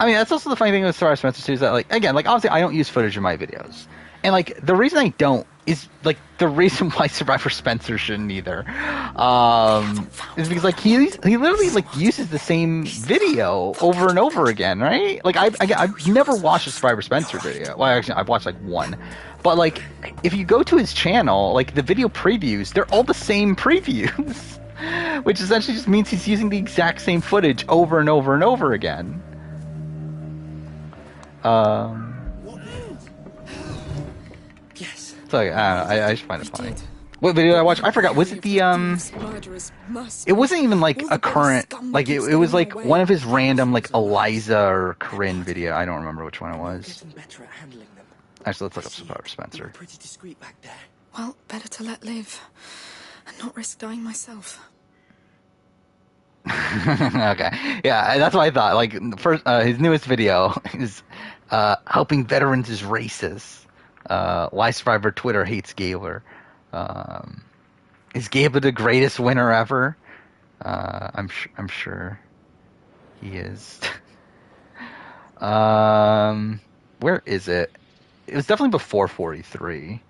I mean, that's also the funny thing with Sarah Spencer too, is that, like, again, like, obviously I don't use footage in my videos. And, like, the reason I don't is, like, the reason why Survivor Spencer shouldn't either. Is because, like, he literally, like, uses the same video over and over again, right? Like, I've never watched a Survivor Spencer video. Well, actually, I've watched, like, one. But, like, if you go to his channel, like, the video previews, they're all the same previews. Which essentially just means he's using the exact same footage over and over and over again.
Yes.
So I just find it funny. What video did I watch? I forgot. Was it the It wasn't even like a current. Like it was like one of his random like Eliza or Corinne video. I don't remember which one it was.
Better at handling them.
Actually, let's look up Survivor Spencer.
Pretty discreet back there.
Well, better to let live and not risk dying myself.
Okay, yeah, that's what I thought. Like first, his newest video is helping veterans is racist. Why Survivor Twitter hates Gabler. Is Gabler the greatest winner ever? I'm sure he is. Where is it? It was definitely before 43.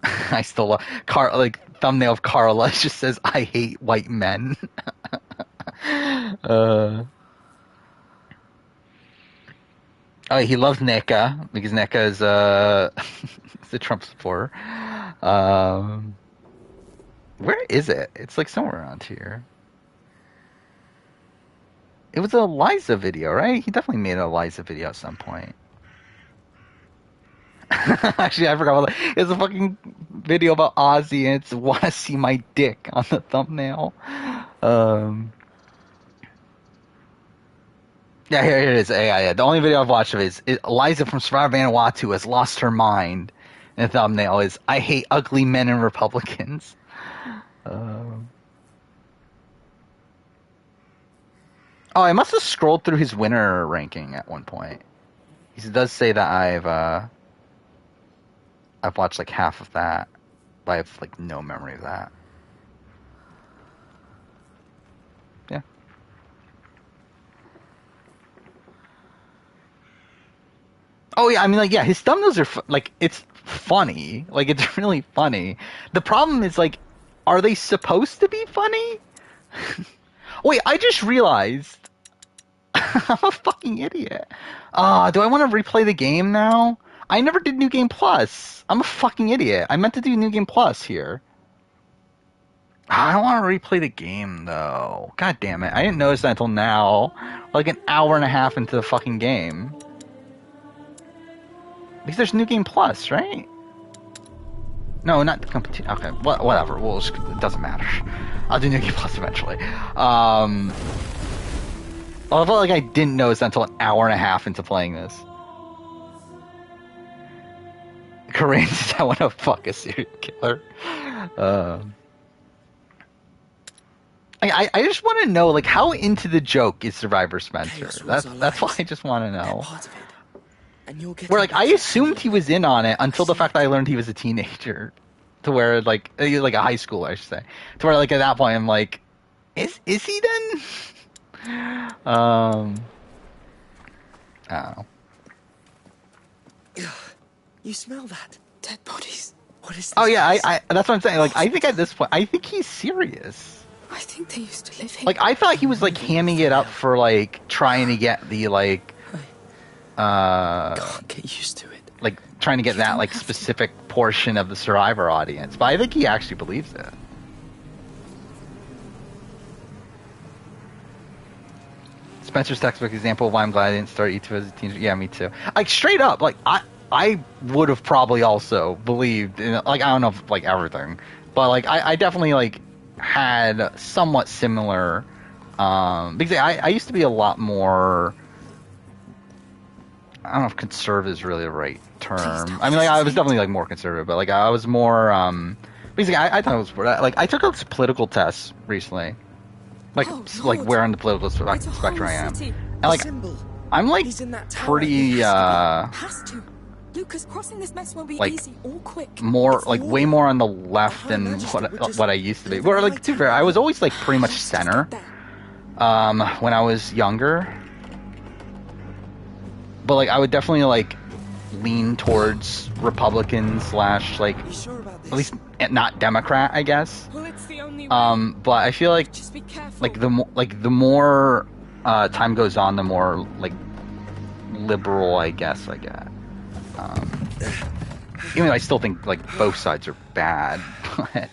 I still love thumbnail of Carla just says I hate white men. Oh, he loves NECA because NECA is is a Trump supporter. Where is it? It's like somewhere around here. It was an Eliza video, right? He definitely made an Eliza video at some point. Actually, I forgot. It's a fucking video about Ozzy, and it's "Wanna see my dick" on the thumbnail. Yeah, here it is. Yeah. The only video I've watched of is Eliza from Survivor Vanuatu has lost her mind. And the thumbnail is "I hate ugly men and Republicans." Oh, I must have scrolled through his winner ranking at one point. He does say that I've watched like half of that, but I have like no memory of that. Yeah. Oh yeah, I mean, like, yeah, his thumbnails are like, it's funny, like, it's really funny. The problem is, like, are they supposed to be funny? Wait, I just realized I'm a fucking idiot. Do I want to replay the game now? I never did New Game Plus. I'm a fucking idiot. I meant to do New Game Plus here. I don't want to replay the game though. God damn it! I didn't notice that until now, like an hour and a half into the fucking game. Because there's New Game Plus, right? No, not the competition. Okay, whatever. Well, it doesn't matter. I'll do New Game Plus eventually. I felt like I didn't notice that until an hour and a half into playing this. Corinne says, I want to fuck a serial killer. I just want to know, like, how into the joke is Survivor Spencer? That's why I just want to know. Where, like, I assumed he was in on it until the fact that I learned he was a teenager. To where, like a high schooler, I should say. To where, like, at that point, I'm like, is he then? I don't know.
You smell that?
Dead bodies.
What is this?
Oh yeah, I that's what I'm saying. Like, I think at this point, I think he's serious.
I think they used to live here.
Like, I thought he was, like, hamming it up for, like, trying to get the, like,
Can't get used to it.
like, trying to get that, like, specific portion of the Survivor audience. But I think he actually believes it. Spencer's textbook example of why I'm glad I didn't start E2 as a teenager. Yeah, me too. Like, straight up, like, I would have probably also believed in, like, I don't know if, like, everything, but, like, I definitely, like, had somewhat similar, because I used to be a lot more, I don't know if conservative is really the right term. I mean, like, I was definitely, like, more conservative, but, like, I was more, basically, I thought it was, like, I took a political test recently. Like, like, where on the political spectrum I am. And, like, I'm, like, pretty,
Has to. Lucas, crossing this mess won't be
like,
easy or quick.
more, like, way more on the left than what I used to be. Or, like, to be fair, I was always, like, pretty much center, when I was younger. But, like, I would definitely, like, lean towards Republican / like, at least not Democrat, I guess. But I feel like the more time goes on, the more, like, liberal, I guess, I get. Even though I still think, like, both sides are bad, but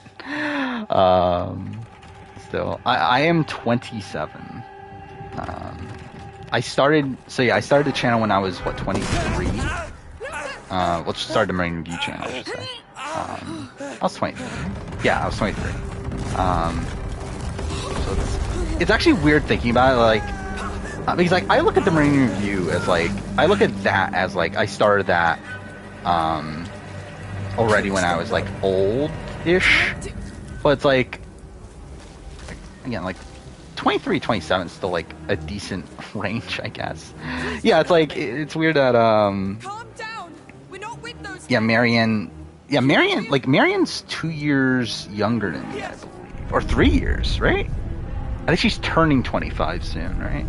still, I am 27. I started the channel when I was, 23? Well, started the Marine Review channel, I should say. I was 23. Yeah, I was 23. So it's actually weird thinking about it, like, because, like, I look at the Marine Review as, like, I look at that as, like, I started that, already when I was, like, old-ish, but it's, like, again, like, 23, 27 is still, like, a decent range, I guess. Yeah, it's, like, it's weird that, yeah, Marianne, like, Marianne's 2 years younger than me, I believe, or 3 years, right? I think she's turning 25 soon, right?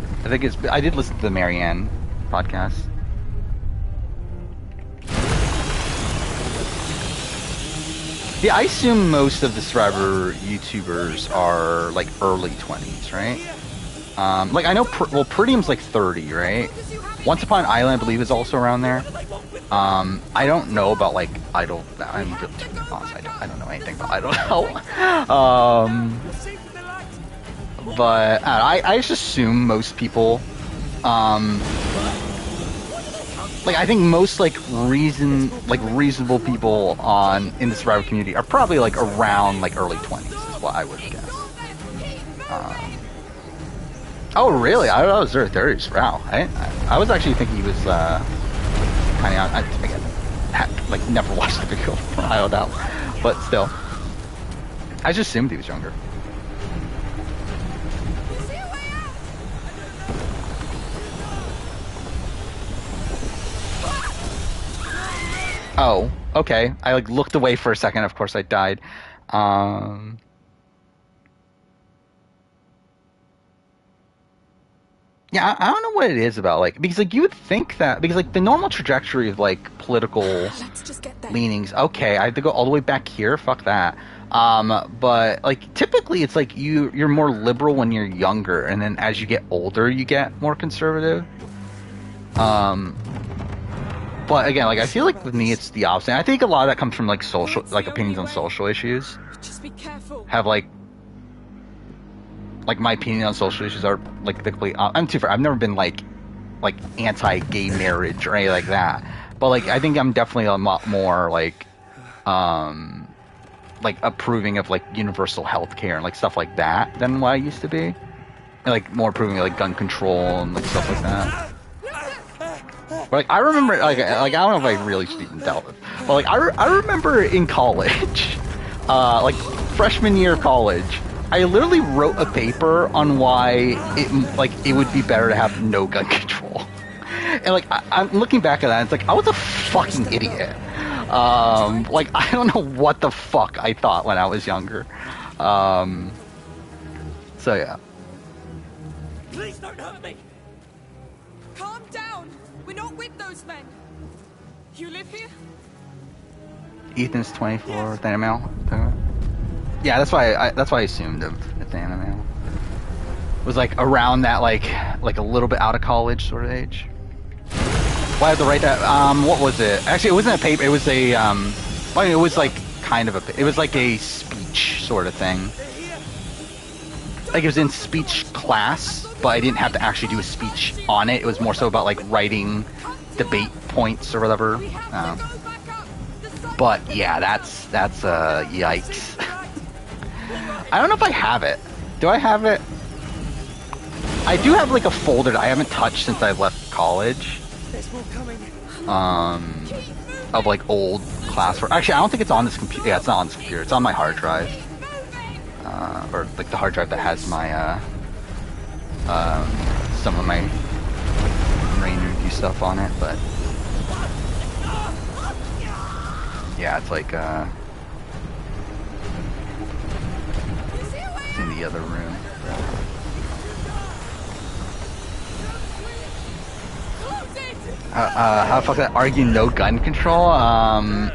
I did listen to the Marianne podcast. Yeah, I assume most of the Survivor YouTubers are, like, early 20s, right? Like, I know, Prettium's, like, 30, right? Once Upon an Island, I believe, is also around there. I don't know about, like, Idol. I'm really, to be honest, I don't know anything about Idol now. But I just assume most people, like, I think most, like, reasonable people in the Survivor community are probably, like, around, like, early 20s is what I would guess. Oh, really? I was early 30s. Wow. I was actually thinking he was, kind of, I like, never watched the video from Hideout Out, but still. I just assumed he was younger. Oh, okay. I, like, looked away for a second. Of course I died. Yeah, I don't know what it is about, like, because like you would think that because like the normal trajectory of like political
Let's just get there.
leanings. Okay, I have to go all the way back here. Fuck that. But like typically it's like you're more liberal when you're younger, and then as you get older, you get more conservative. But again, like I feel like with me, it's the opposite. I think a lot of that comes from like social, like opinions on social issues.
Just be careful.
Have like my opinion on social issues are like the complete. I'm too far. I've never been like anti-gay marriage or anything like that. But like I think I'm definitely a lot more like approving of like universal health care and like stuff like that than what I used to be. And, like more approving of like gun control and like stuff like that. But like I remember like I don't know if I really should even tell this. But like I remember in college, like freshman year of college, I literally wrote a paper on why it would be better to have no gun control. And like I'm looking back at that, and it's like I was a fucking idiot. Like I don't know what the fuck I thought when I was younger. So yeah.
Please don't hurt me.
Calm down. We're not with those men. You live here?
Ethan's 24. Nathaniel. Yeah, that's why I assumed of Nathaniel. Was like around that like a little bit out of college sort of age. Why I have to write that? What was it? Actually, it wasn't a paper. It was a it was like kind of it was like a speech sort of thing. Like it was in speech class, but I didn't have to actually do a speech on it. It was more so about like writing debate points or whatever. But yeah, that's yikes. I don't know if I have it. Do I have it? I do have like a folder that I haven't touched since I left college. Of like old classwork. Actually, I don't think it's on this computer. Yeah, it's not on this computer. It's on my hard drive. Or like the hard drive that has my some of my rain review stuff on it. But yeah, it's like it's in the other room. How the fuck that argue no gun control? What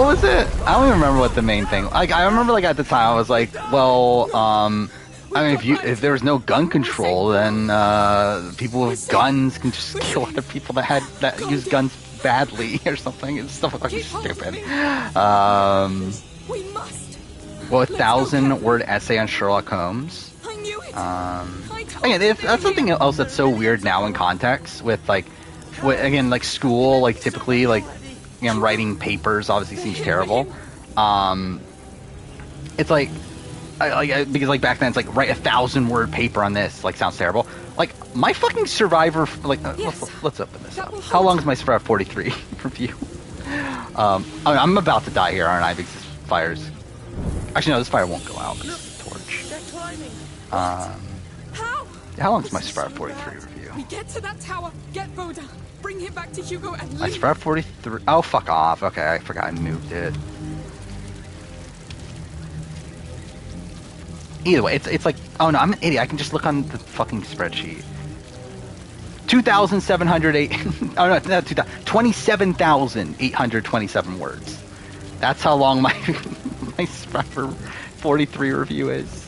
was it? I don't even remember what the main thing. Like I remember like at the time I was like, well, I mean if there was no gun control, then people with guns can just kill other people that use guns badly or something. It's stuff fucking stupid.
We must.
Well, 1,000-word essay on Sherlock Holmes.
I knew it.
Again, that's something else that's so weird now in context with like, again, like school, like typically like, you know, writing papers obviously seems terrible. It's like, because like back then it's like write 1,000-word paper on this like sounds terrible. Like my fucking Survivor, like let's open this up. How long is my Survivor 43 review? I mean, I'm about to die here, aren't I? Because this fire's. Actually, no, this fire won't go out because it's a torch. How long is my Survivor 43 review?
We get to that tower. Get Voda. Bring him back to Hugo and leave.
My Survivor 43. Oh, fuck off. Okay, I forgot I moved it. Either way, it's like, oh no, I'm an idiot. I can just look on the fucking spreadsheet. 2,708. Oh no, not 2,000. 27,827 words. That's how long my my Survivor 43 review is.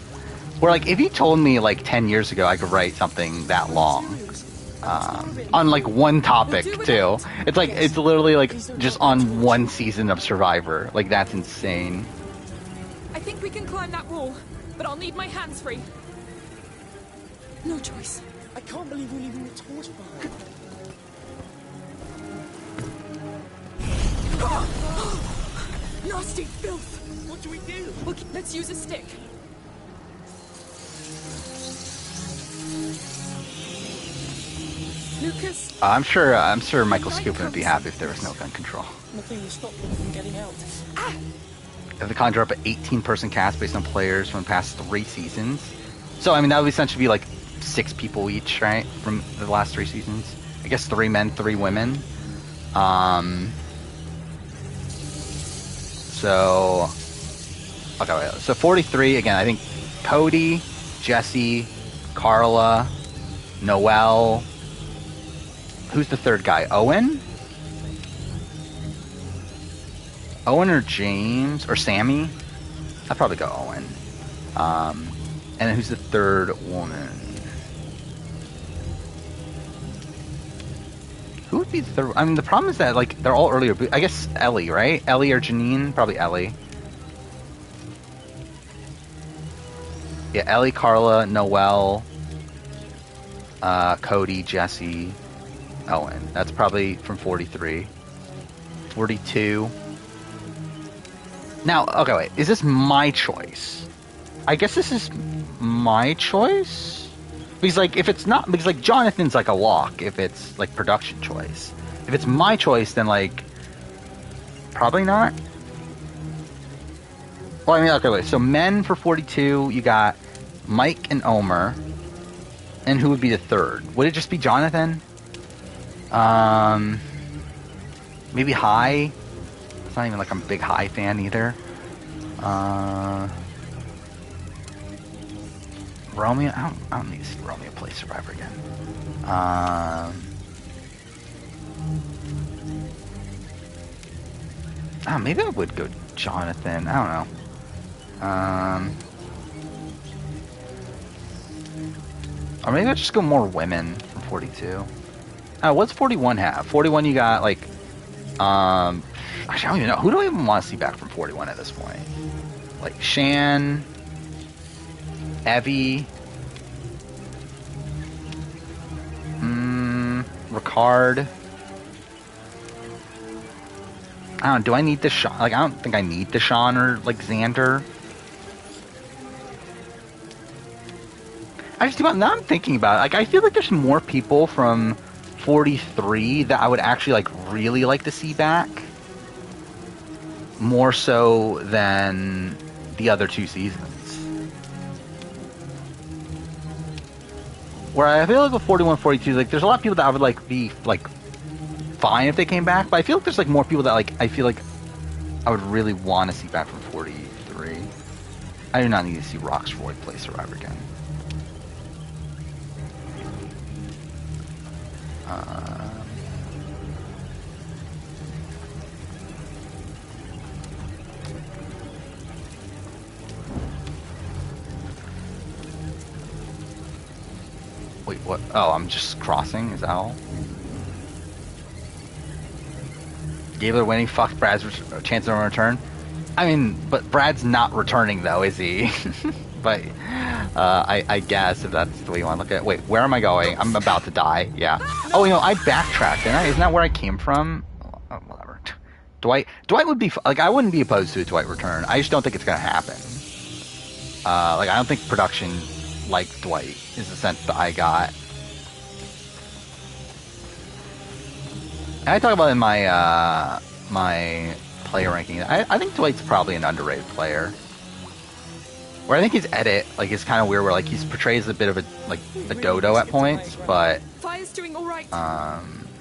Where like, if you told me like 10 years ago I could write something that long, on like one topic too. It's like it's literally like just on one season of Survivor. Like that's insane.
I think we can climb that wall, but I'll need my hands free. No choice.
I can't believe we're leaving the torch behind.
Nasty filth.
What do we do?
Okay, let's use a stick. Lucas.
I'm sure Michael Scoopin would be happy if there was no gun control.
Nothing will stop them from getting out.
If the conjure up an 18-person cast based on players from past 3 seasons. So I mean that would essentially be like 6 people each, right? From the last 3 seasons. I guess 3 men, 3 women. So okay, wait, so 43 again. I think Cody, Jesse, Carla, Noel. Who's the third guy? Owen? Owen or James or Sammy? I'd probably go Owen. And then who's the third woman? Who would be the third? I mean, the problem is that like they're all earlier. I guess Ellie, right? Ellie or Janine? Probably Ellie. Yeah, Ellie, Carla, Noelle, Cody, Jesse, Owen. That's probably from 43. 42. Now, okay, wait. Is this my choice? I guess this is my choice? Because, like, if it's not... Because, like, Jonathan's, like, a lock if it's, like, production choice. If it's my choice, then, like... Probably not. Well, I mean, okay, wait. So, men for 42, you got Mike and Omer. And who would be the third? Would it just be Jonathan? Maybe High? It's not even like I'm a big High fan either. Romeo? I don't need to see Romeo play Survivor again. Maybe I would go Jonathan. I don't know. Or maybe I'll just go more women from 42. What's 41 have? 41 you got like... Actually, I don't even know. Who do I even want to see back from 41 at this point? Like Shan... Evie... Ricard... I don't know, do I need Deshaun? Like, I don't think I need Deshaun or, like, Xander. Actually, now I'm thinking about it. Like, I feel like there's more people from 43 that I would actually, like, really like to see back. More so than the other two seasons. Where I feel like with 41, 42, like, there's a lot of people that I would, like, be, like, fine if they came back, but I feel like there's like more people that like I feel like I would really want to see back from 43. I do not need to see Roxroy play Survivor again. Wait, what? Oh, I'm just crossing? Is that all? Gabler winning, fuck Brad's chance of a return. I mean, but Brad's not returning though, is he? But I guess if that's the way you want to look at it. Wait, where am I going? I'm about to die. Yeah. Oh, you know, I backtracked, didn't I? Isn't that where I came from? Oh, whatever. Dwight would be like I wouldn't be opposed to a Dwight return. I just don't think it's gonna happen. Like I don't think production liked Dwight is the sense that I got. And I talk about it in my my player ranking. I think Dwight's probably an underrated player. Where I think his edit like is kind of weird. Where like he portrays a bit of a dodo at points, but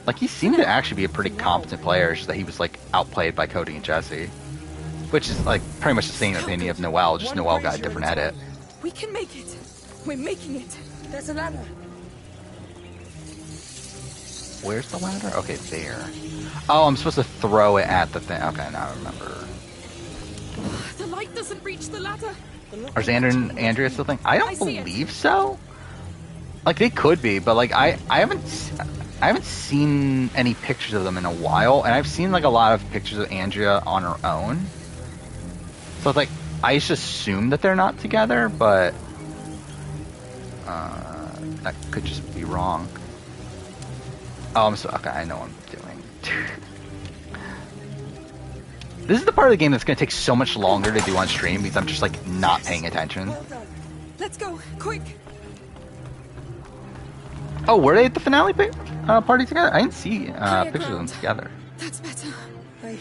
like he seemed to actually be a pretty competent player. It's just that he was like outplayed by Cody and Jesse, which is like pretty much the same opinion of Noel. Just Noel got a different edit.
We can make it. We're making it.
There's a ladder.
Where's the ladder? Okay, there. Oh, I'm supposed to throw it at the thing. Okay, now I remember.
The light doesn't reach the ladder.
Are Xander and Andrea still think? I don't believe so. Like they could be, but like I haven't seen any pictures of them in a while, and I've seen like a lot of pictures of Andrea on her own. So it's like I just assume that they're not together, but that could just be wrong. Oh, okay. I know what I'm doing. This is the part of the game that's going to take so much longer to do on stream because I'm just like not paying attention.
Let's go, quick!
Oh, were they at the finale party together? I didn't see pictures of them together.
That's better.
I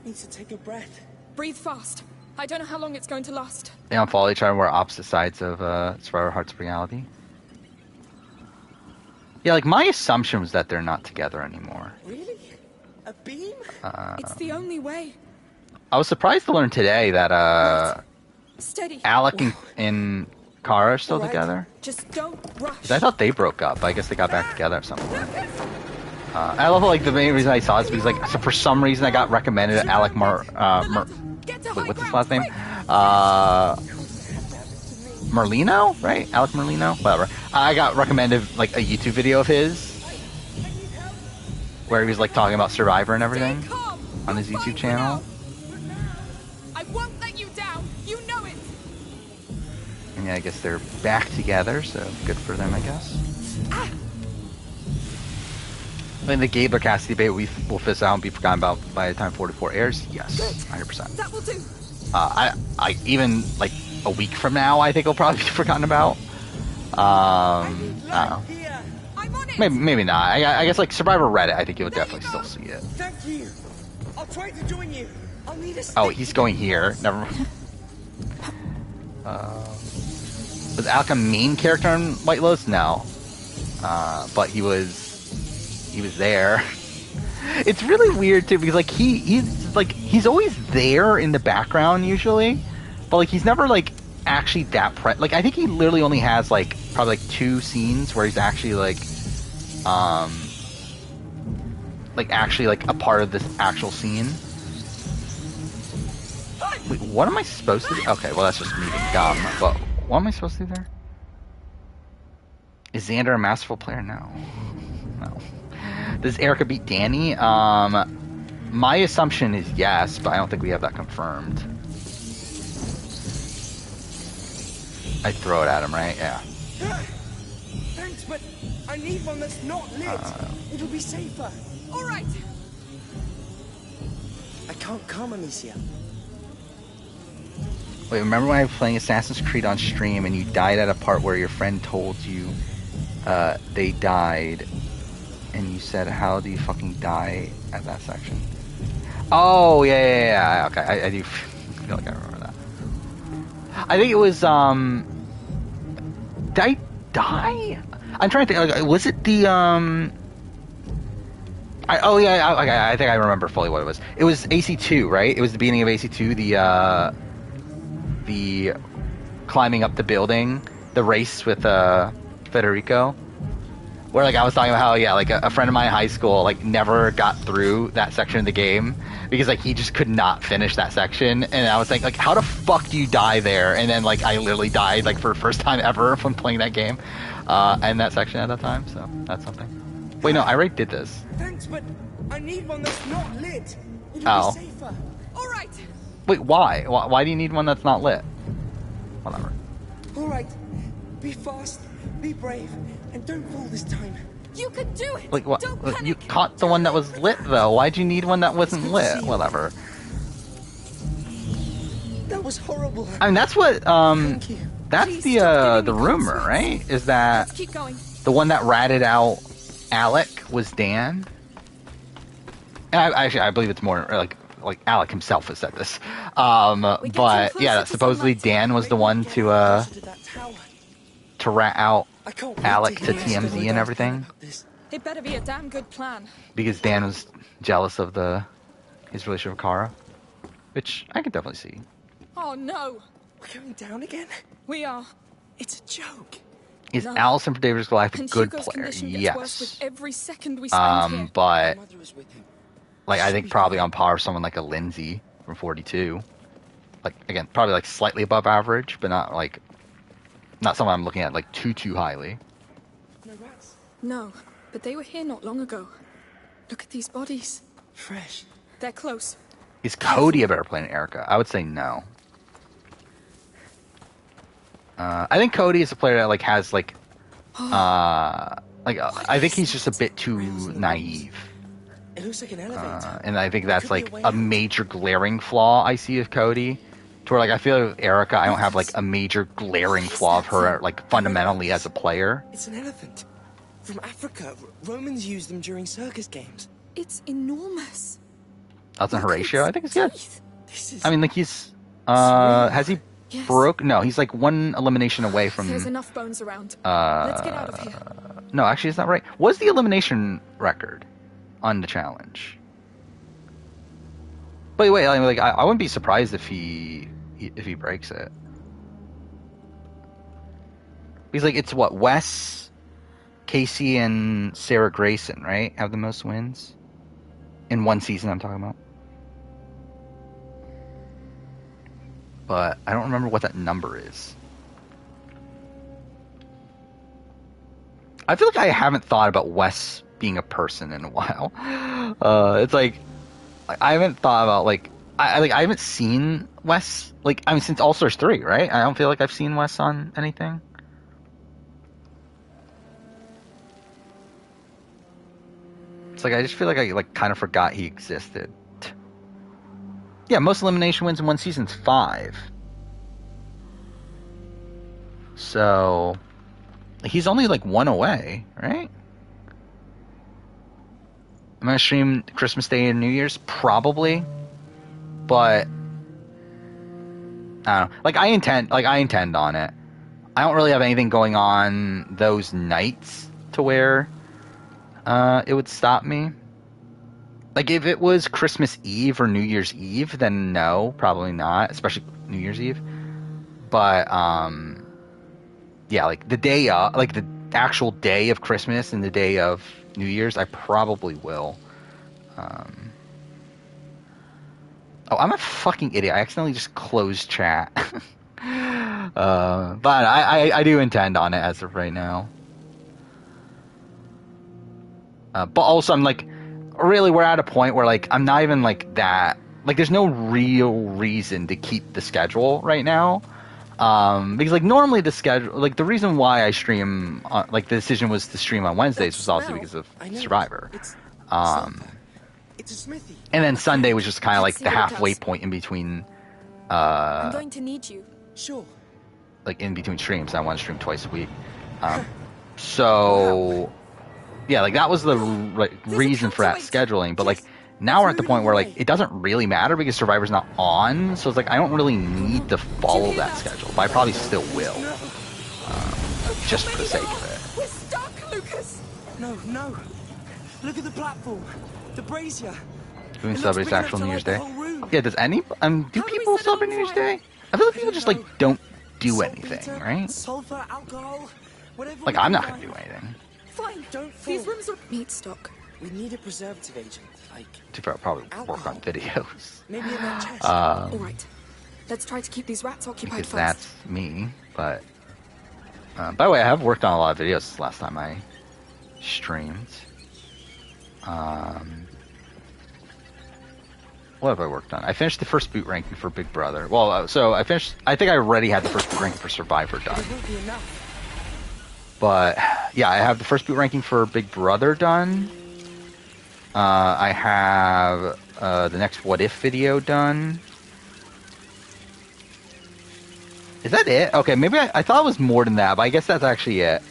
need to take a breath.
Breathe fast. I don't know how long it's going to last.
They don't follow each other. We're opposite sides of Survivor Hearts of Reality. Yeah, like my assumption was that they're not together anymore.
Really? A beam?
It's the only way.
I was surprised to learn today that
Steady.
Alec and Kara are still
All right.
together?
Just don't rush.
I thought they broke up. I guess they got back together or something. I love like the main reason I saw it is because like so for some reason I got recommended Alec wait, what's his last name? Merlino, right? Alec Merlino, whatever. I got recommended like a YouTube video of his where he was like talking about Survivor and everything on his YouTube channel.
I won't let you down. You know it.
And yeah, I guess they're back together, so good for them, I guess. I mean, the Gabler Cassidy debate will fizzle out and be forgotten about by the time 44 airs. Yes, 100%.
That will do.
I even like a week from now, I think it'll probably be forgotten about. I don't know. Maybe not. I guess like Survivor Reddit, I think you'll definitely still see it.
Thank you. I'll try to join you. I'll need a stick.
Oh, he's going here. Never mind. Was Alec a main character in White Lotus? No. But he was there. It's really weird too because like he's always there in the background usually, but like he's never like actually that like I think he literally only has like probably like 2 scenes where he's actually like actually like a part of this actual scene. Wait, what am I supposed to do? Okay, well that's just me being dumb. But what am I supposed to do there? Is Xander a masterful player? No. Does Erica beat Danny? My assumption is yes, but I don't think we have that confirmed. I'd throw it at him, right? Yeah.
Thanks, but I need one that's not lit. It'll be safer.
All right.
I can't come, Amicia.
Wait, remember when I was playing Assassin's Creed on stream and you died at a part where your friend told you they died, and you said, "How do you fucking die at that section?" Oh yeah. Okay, I do feel like I remember that. I think it was did I die? I'm trying to think. Was it the I think I remember fully what it was. It was AC2, right? It was the beginning of AC2. The climbing up the building, the race with Federico, where like I was talking about how like a friend of mine in high school like never got through that section of the game because like he just could not finish that section, and I was like how the fuck do you die there? And then like I literally died like for the first time ever from playing that game and that section at that time. So that's something. Wait, no, I already did this.
Thanks, but I need one that's not lit. It'll be safer.
All right.
Wait, why? Why do you need one that's not lit? Whatever.
All right. Be fast, be brave, and don't fall this time.
You can do it.
Like what?
Don't panic.
You caught the one that was lit though. Why'd you need one that wasn't lit? Whatever.
That was horrible.
I mean, that's what that's
Please,
the rumor, right? Is that
Let's keep going.
the one that ratted out Alec was Dan? And I believe it's more like Alec himself has said this. But yeah, supposedly Dan was the one to rat out Alec to TMZ and everything.
It better be a damn good plan.
Because Dan was jealous of his relationship with Kara, which I can definitely see.
Oh no.
We're going down again?
We are.
It's a joke.
Is Allison for David's Goliath a good
Hugo's
player?
condition gets worse with
Yes.
every second we spend here.
But
My mother was with him.
like I think probably on par with someone like a Lindsay from 42. Like again, probably like slightly above average, but not someone I'm looking at like too highly.
No rats.
No, but they were here not long ago. Look at these bodies.
Fresh.
They're close.
Is Cody a better player than Erica? I would say no. I think Cody is a player that like has I think he's just a bit too naive.
It looks like an elevator.
And I think that's like a major glaring flaw I see of Cody. To where like I feel like Erica, I don't have like a major glaring flaw of her like fundamentally as a player.
It's an elephant. From Africa. Romans used them during circus games.
It's enormous.
That's in Horatio. I think it's good.
This is...
I mean, like he's has he
Yes.
broke? No, he's like one elimination away from.
There's enough bones around. Let's get out of here.
No, actually, it's not right. What's the elimination record on the challenge? But wait, I wouldn't be surprised if he breaks it. Because like it's what Wes, Casey, and Sarah Grayson, right? Have the most wins in one season. I'm talking about. But I don't remember what that number is. I feel like I haven't thought about Wes being a person in a while. It's like I haven't thought about like I haven't seen Wes like I mean since All Stars 3, right? I don't feel like I've seen Wes on anything. It's like I just feel like I like kind of forgot he existed. Yeah, most elimination wins in one season's 5. So he's only like 1 away, right? Am I gonna stream Christmas Day and New Year's? Probably. But I don't know. Like I intend on it. I don't really have anything going on those nights to where it would stop me. Like if it was Christmas Eve or New Year's Eve, then no, probably not, especially New Year's Eve. But yeah, like the day like the actual day of Christmas and the day of New Year's, I probably will. Oh, I'm a fucking idiot. I accidentally just closed chat. But I do intend on it as of right now. But also I'm like, really, we're at a point where like I'm not even like that. Like there's no real reason to keep the schedule right now. Because like normally the schedule, like the reason why I stream, like the decision was to stream on Wednesdays was also because of Survivor.
It's a smithy.
And then Sunday was just kind of like the halfway point in between.
I'm going to need you.
Sure.
Like in between streams, I want to stream twice a week. So yeah, like that was the reason for that scheduling. But like now we're at the point where like it doesn't really matter because Survivor's not on. So it's like I don't really need to follow that schedule, but I probably still will, just for the sake of it.
We're stuck, Lucas.
No. Look at the platform. The brazier.
Doing celebrates actual New Year's Day. Yeah, does any do people celebrate New Year's Day? I feel like people just like don't do anything, right?
Sulfur, alcohol, whatever.
Like I'm not gonna do anything.
Fine.
Don't fall.
These rooms are meat stock.
We need a preservative agent, like
To probably work on videos.
maybe in that chest.
All right. Let's try to keep these rats occupied
Because
first.
that's me. But by the way, I have worked on a lot of videos since last time I streamed. What have I worked on? I finished the first boot ranking for Big Brother. Well, so I think I already had the first boot ranking for Survivor done.
It won't be enough.
But yeah, I have the first boot ranking for Big Brother done. I have the next What If video done. Is that it? Okay, maybe I thought it was more than that, but I guess that's actually it.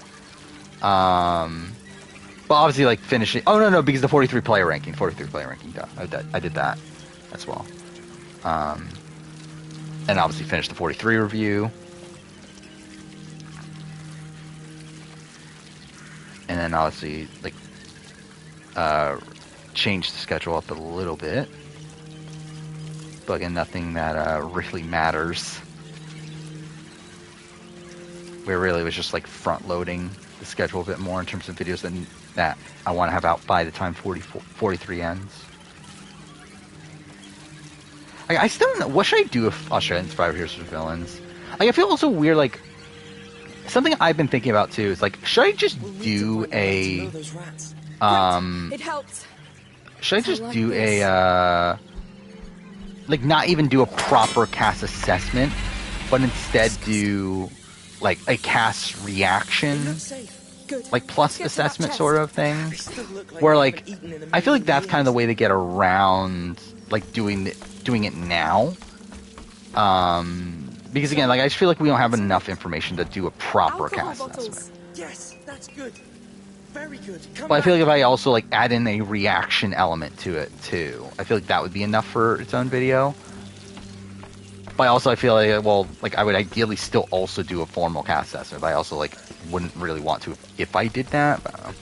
But obviously, like finishing. Oh no, because the 43 player ranking done. I did that as well. And obviously finished the 43 review. And then obviously like changed the schedule up a little bit. But again, nothing that really matters. Where really was just like front loading the schedule a bit more in terms of videos that I want to have out by the time 43 ends. Like, I still don't know. What should I do if Usher and Survivor Heroes for Villains? Like, I feel also weird, like, something I've been thinking about too is like, should I just do a,
It helps.
should I just do a, like, not even do a proper cast assessment, but instead do, like, a cast reaction, like, plus assessment sort of thing, where, like, I feel like that's kind of the way to get around, like, doing it now, because again, like I just feel like we don't have enough information to do a proper cast assessment.
Yes, that's good. Very good.
But I feel like if I also like add in a reaction element to it too, I feel like that would be enough for its own video. But also I feel like, well, like I would ideally still also do a formal cast assessment, but I also like wouldn't really want to if I did that. But I don't know.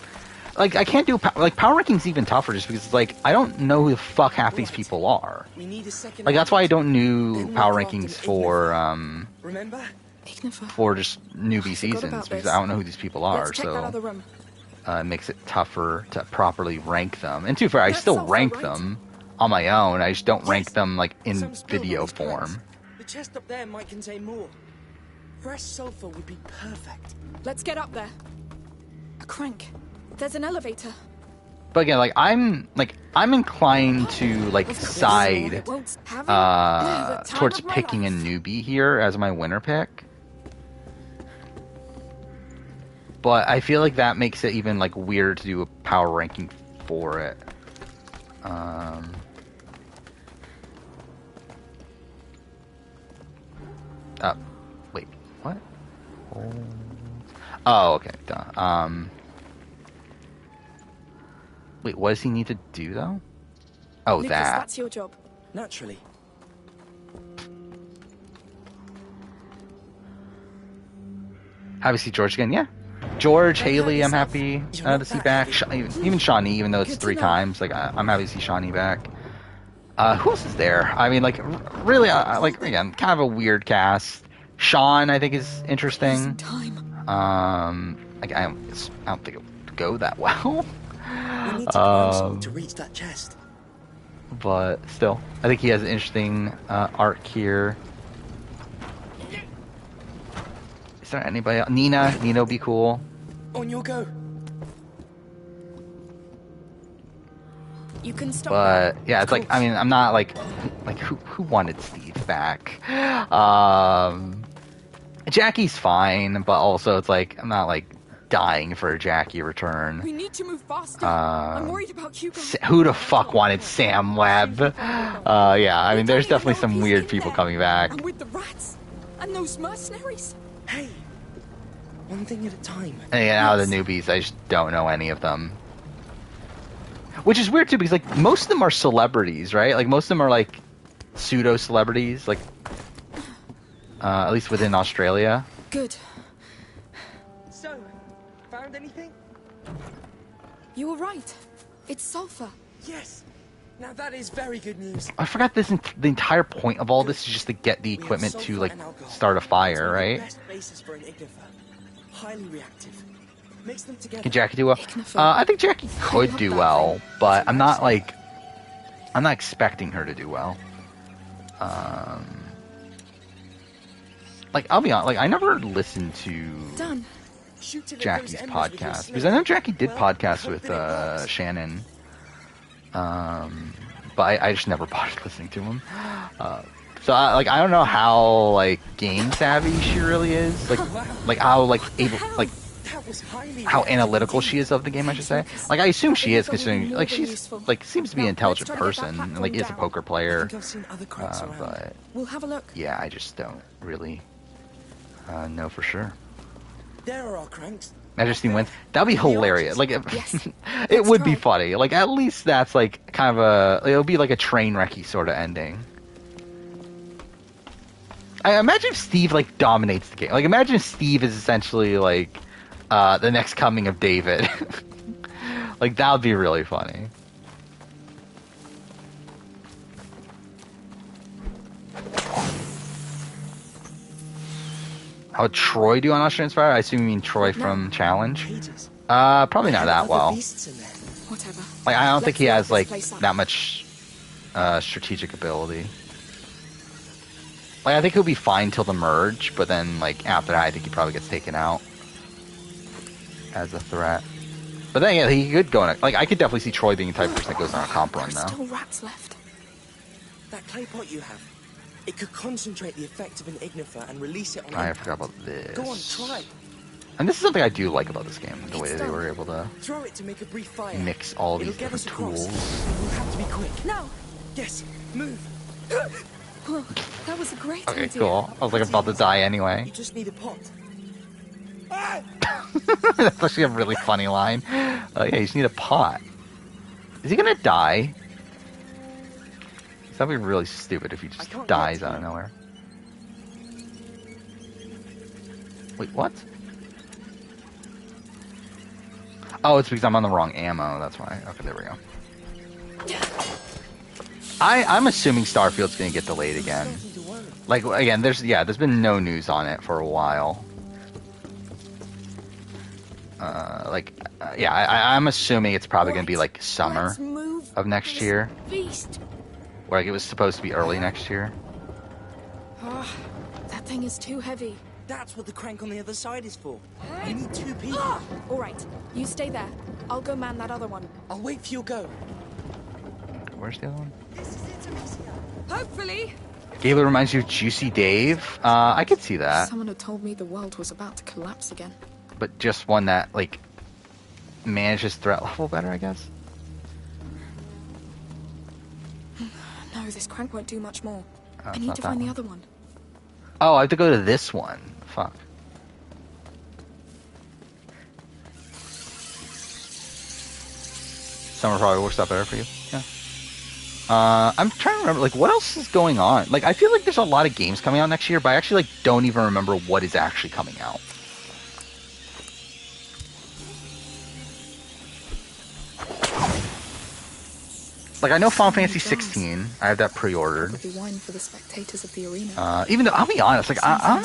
Like, I can't do, like, Power Ranking's even tougher just because, like, I don't know who the fuck half these people are. Like, that's why I don't do Power Rankings for,
Remember?
Ignifer.
for just newbie
I forgot
seasons
about
because
this.
I don't know who these people are.
Let's check that
So
other room.
it makes it tougher to properly rank them. And to be fair, I
That's
still
sulfur,
rank
right?
them on my own. I just don't rank them like in
Some spilled on
video
these planks.
form.
The chest up there might contain more. Fresh sulfur would be perfect.
Let's get up there. A crank. There's an elevator.
But again, like I'm inclined to like side
It won't have it. The time
towards
of my
picking a
life.
newbie here as my winner pick. But I feel like that makes it even like weird to do a power ranking for it. Wait, what? Oh, okay, duh. Wait, what does he need to do though? Oh,
Lucas,
that.
that's your job.
Naturally.
Happy to see George again, yeah. George, Haley, I'm happy to see back. Even Shawnee, even though it's
Good to
3
know.
times, like I'm happy to see Shawnee back. Who else is there? I mean, like really, like again, kind of a weird cast. Sean, I think, is interesting. Like I don't think it would go that well.
We need to climb something to reach that chest.
But still, I think he has an interesting arc here. Is there anybody else? Nina would be cool.
On your go.
You can stop.
But yeah, it's like, I mean, I'm not like who wanted Steve back? Jackie's fine, but also it's like I'm not like dying for a Jackie return.
We need to move faster. I'm worried about Hugo.
Who the fuck wanted Sam Webb? Yeah, I mean, there's definitely some weird people coming back.
And with the rats and those mercenaries.
Hey, one thing at a time.
And yeah, out of the newbies, I just don't know any of them. Which is weird too, because like most of them are celebrities, right? Like most of them are like pseudo celebrities, like at least within Australia.
Good.
So, found anything?
You were right. It's sulfur.
Yes. Now that is very good news.
I forgot this. The entire point of all this is just to get the equipment to like start a fire, right?
Best basis for an ignifer. Highly reactive. Mix them together.
Can Jackie do well? I think Jackie could do well, but I'm not expecting her to do well. Like I'll be honest, like I never listened to Jackie's podcast because I know Jackie did podcasts with Shannon, but I just never bothered listening to him. So I don't know how like game savvy she really is, like how like able like how analytical she is of the game, I should say. Like I assume she is, considering like she's like seems to be an intelligent person and like is a poker player. But
we'll have a look.
Yeah, I just don't really know for sure.
There are our cranks.
Majesty wins. That'd be hilarious. Like it would be funny. Like at least that's like kind of it'll be like a train wrecky sort of ending. I imagine if Steve like dominates the game. Like imagine if Steve is essentially like the next coming of David. Like that would be really funny. How would Troy do on Australian Inspired? I assume you mean Troy from Challenge. Probably not that well.
Whatever.
Like I don't think he has like that much strategic ability. Like I think he'll be fine till the merge, but then like after that, I think he probably gets taken out as a threat. But then yeah, he could go on. Like I could definitely see Troy being the type of person that goes on a comp run though.
Still rats left.
That clay pot you have, it could concentrate the effect of an ignifer and release it on
I
impact.
forgot about this.
Go on, try.
And this is something I do like about this game, the way they were able to
Throw it to make a brief fire.
mix all these
It'll get
different
us across.
tools.
We'll have to be quick.
Now.
Yes, move.
Well, that was a great
Okay,
idea.
cool. I was like about to die anyway.
You just need a pot.
That's actually a really funny line. Yeah, you just need a pot. Is he gonna die? That'd be really stupid if he just dies out of nowhere. Wait, what? Oh, it's because I'm on the wrong ammo, that's why. Okay, there we go. I'm assuming Starfield's gonna get delayed again. Like, again, there's been no news on it for a while. I'm assuming it's probably going to be like summer of next year.
Beast.
Where like, it was supposed to be early next year.
Oh, that thing is too heavy.
That's what the crank on the other side is for. I need 2 people.
All right, you stay there. I'll go man that other one.
I'll wait for your go.
Where's the other one?
This is it, Amicia.
Hopefully.
Gable reminds you of Juicy Dave. I could see that.
Someone had told me the world was about to collapse again.
But just one that like manages threat level better, I guess.
No, this crank won't do much more.
Oh,
I need to find the other one.
Oh, I have to go to this one. Fuck. Summer probably works out better for you. Yeah. I'm trying to remember, like, what else is going on? Like, I feel like there's a lot of games coming out next year, but I actually, like, don't even remember what is actually coming out. Like, I know Final Fantasy 16. I have that pre-ordered.
Wine for the spectators of the arena.
Even though, I'll be honest, like, I don't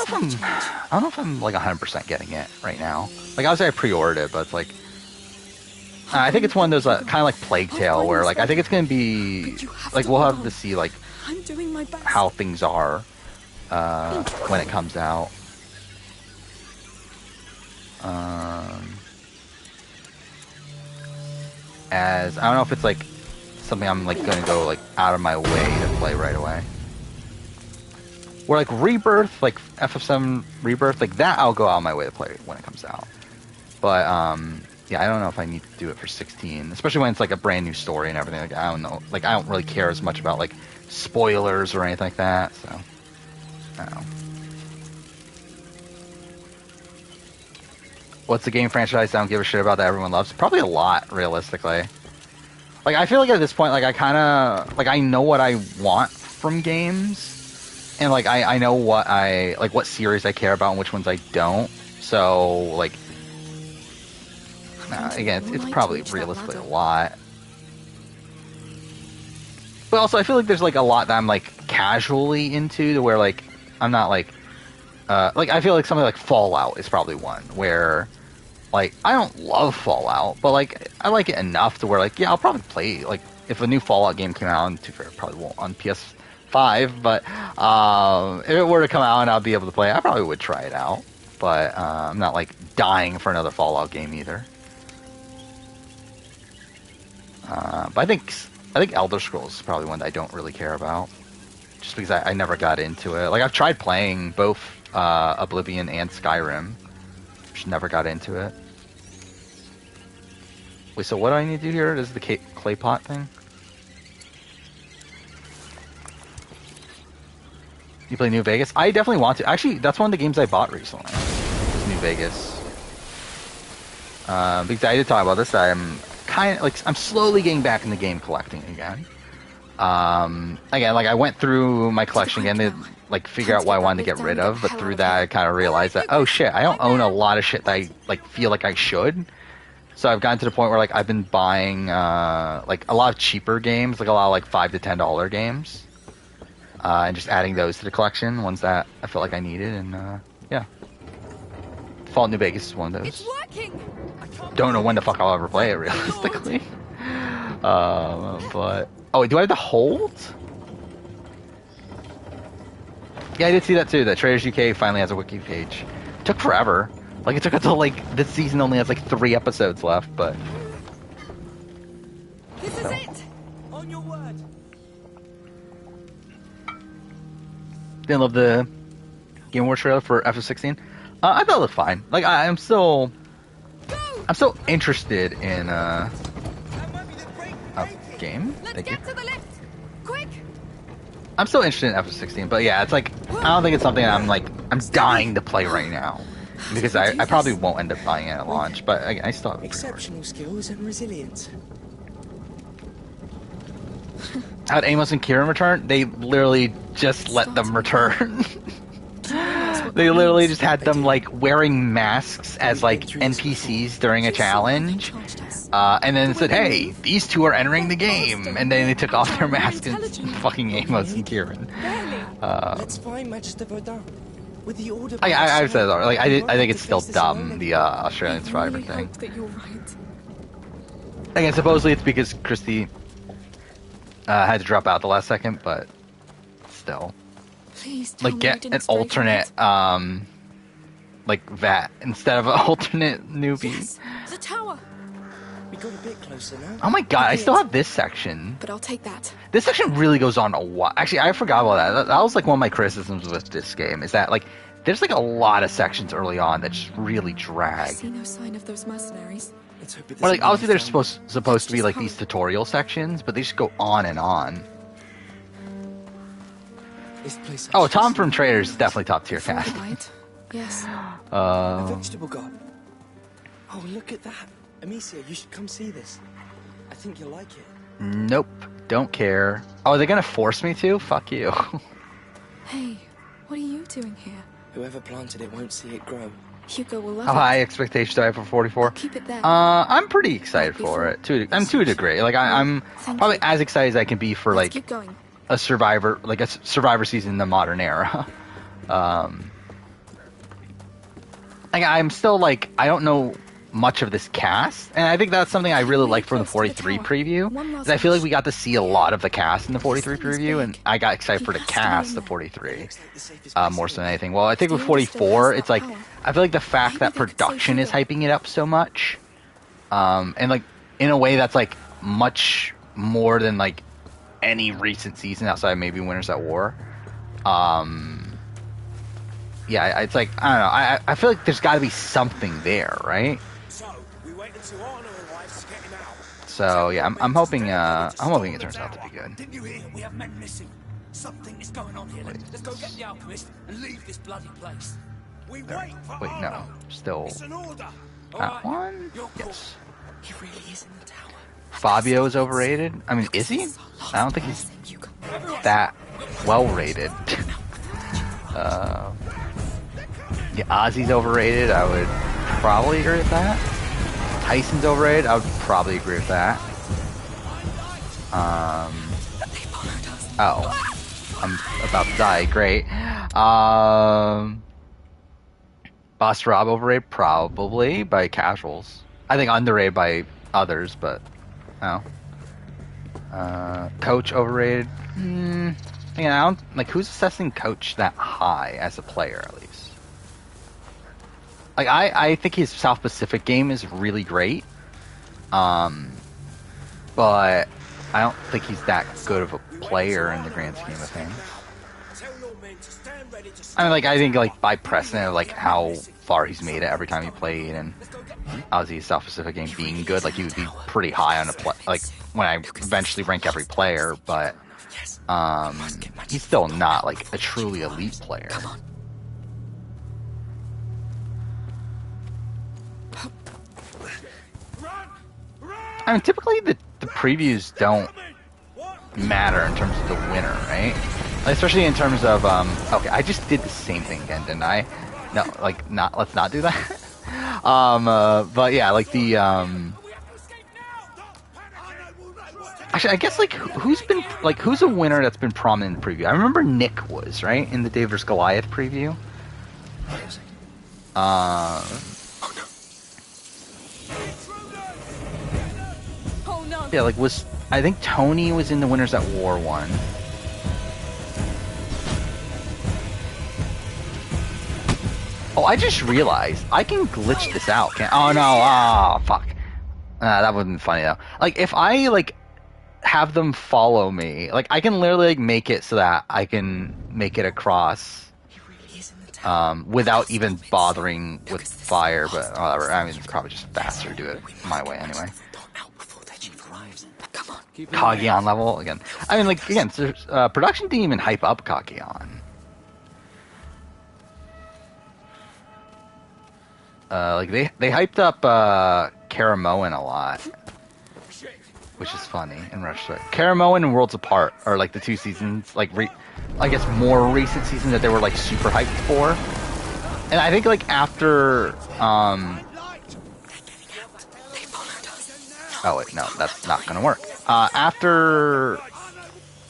know if I'm like 100% getting it right now. Like, obviously I pre-ordered it, but it's like, I think it's one of those kind of like Plague Tale where, like, I think it's gonna be like we'll have to see like
I'm doing my best.
how things are when it comes out. As I don't know if it's like something I'm like gonna go like out of my way to play right away. Or like Rebirth, like FF7 Rebirth, like that I'll go out of my way to play when it comes out. But yeah, I don't know if I need to do it for 16, especially when it's like a brand new story and everything. Like I don't know, like I don't really care as much about like spoilers or anything like that. So I don't know. What's the game franchise I don't give a shit about that everyone loves? Probably a lot, realistically. Like, I feel like at this point, like, I kind of, like, I know what I want from games. And, like, I know what what series I care about and which ones I don't. So, like, again, it's probably realistically a lot. But also, I feel like there's, like, a lot that I'm, like, casually into to where, like, I'm not, like, I feel like something like Fallout is probably one where, like, I don't love Fallout, but, like, I like it enough to where, like, yeah, I'll probably play, like, if a new Fallout game came out, and to be fair, it probably won't on PS5, but if it were to come out and I'll be able to play it, I probably would try it out. But I'm not, like, dying for another Fallout game either. But I think Elder Scrolls is probably one that I don't really care about, just because I never got into it. Like, I've tried playing both Oblivion and Skyrim, just never got into it. Wait, so what do I need to do here? This is the clay pot thing? You play New Vegas? I definitely want to. Actually, that's one of the games I bought recently. Is New Vegas. Because I did talk about this. I'm slowly getting back into game collecting again. Again, like I went through my collection again to like figure out what I wanted to get rid of, but through that I kind of realized that, oh shit, I don't own a lot of shit that I like feel like I should. So I've gotten to the point where like I've been buying like a lot of cheaper games, like a lot of like $5 to $10 games, and just adding those to the collection, ones that I felt like I needed, and yeah. Fallout New Vegas is one of those.
It's working.
Don't know when the fuck I'll ever play it realistically. But oh, do I have to hold? Yeah, I did see that too. That Traders UK finally has a wiki page. It took forever. Like it took until like this season only has like 3 episodes left, but
this is it.
On your word.
Didn't love the Game Awards trailer for FF16. I thought it looked fine. Like I'm still interested in a game. Thank you.
Get to the lift. Quick.
I'm still interested in FF16, but yeah, it's like I don't think it's something I'm dying to play right now because I probably won't end up buying it at launch. But I still have
exceptional skills and resilience.
How'd Amos and Kieran return? They literally just let them return. They literally just had them like wearing masks as like NPCs during a challenge, and then said, "Hey, these two are entering the game," and then they took off their masks and fucking Amos and Kieran.
Let's find Magister Verdun. With the order.
I've said that. Like I think it's still dumb, the Australian Survivor
really
thing.
hope that you're right.
Again, supposedly it's because Christy had to drop out the last second, but still.
Please tell
Like
me
get
you didn't
an
stray from
alternate
it.
like Vat instead of an alternate newbie.
Yes, the tower.
We got a bit closer now.
Oh my god, I still have this section.
But I'll take that.
This section really goes on a while. Actually, I forgot about that. That was like one of my criticisms with this game, is that like there's like a lot of sections early on that just really
I
drag.
see no sign of those mercenaries.
Let's hope it
Or like
doesn't
obviously
last
there's
time.
supposed to be like these tutorial sections, but they just go on and on.
This place
Oh,
actually
Tom from
seems-
Traders is definitely top tier cast.
Right? Yes.
A vegetable garden. Oh, look at that. Amicia, you should come see this. I think you'll like it.
Nope, don't care. Oh, are they gonna force me to? Fuck you.
Hey, what are you doing here?
Whoever planted it won't see it grow.
Hugo will love
How
it.
high expectations do I have for 44?
Keep it there.
I'm pretty excited for it. I'm to a degree. Like I'm
Thank
probably
you.
as excited as I can be for
Let's
like
keep going.
a Survivor season in the modern era. Like I'm still like I don't know much of this cast, and I think that's something I really like from the 43 preview. Is I feel like we got to see a lot of the cast in the 43 preview, and I got excited for the cast of 43 more so than anything. Well, I think with 44, it's like I feel like the fact that production is hyping it up so much, and like in a way that's like much more than like any recent season outside of maybe Winners at War. Yeah, it's like I don't know. I feel like there's got to be something there, right?
So, we wait until Anna arrives to get him out.
So yeah, I'm hoping it turns out to be good.
Didn't you hear? We have men missing. Something is going on here. Let's go get the alchemist and leave this bloody place. We wait for
Wait, no,
Anna.
still
It's an order.
that one.
You're cool.
Yes.
He really is in the tower.
Fabio is overrated. I mean, is he? I don't think he's that well rated. Yeah, Ozzy's overrated. I would probably agree with that. Tyson's overrated. I would probably agree with that. Oh, I'm about to die. Great. Boss Rob overrated, probably by casuals. I think underrated by others, but no. Coach overrated. Yeah, I don't like who's assessing Coach that high as a player at least. Like I think his South Pacific game is really great, but I don't think he's that good of a player in the grand scheme of things. I mean, like I think like by precedent of like how far he's made it every time he played, and obviously his South Pacific game being good, like he would be pretty high on like when I eventually rank every player, but he's still not like a truly elite player. I mean, typically the previews don't matter in terms of the winner, right? Like, especially in terms of okay, I just did the same thing again, didn't I? No, like not. Let's not do that. But yeah, like the actually, I guess like who's a winner that's been prominent in the preview? I remember Nick was right in the David vs Goliath preview.
Oh no.
Yeah, like I think Tony was in the Winners at War one. Oh, I just realized I can glitch this out. Oh no! Oh fuck! That wasn't funny though. Like if I like have them follow me, like I can literally like make it so that I can make it across without even bothering with fire. But whatever. I mean, it's probably just faster to do it my way anyway. Kageon level again. I mean, like again, production didn't even hype up Kageon. Like they hyped up Karamoan a lot, which is funny in retrospect. Karamoan and Worlds Apart are like the two seasons, like I guess more recent seasons that they were like super hyped for. And I think like after oh wait, no, that's not gonna work. After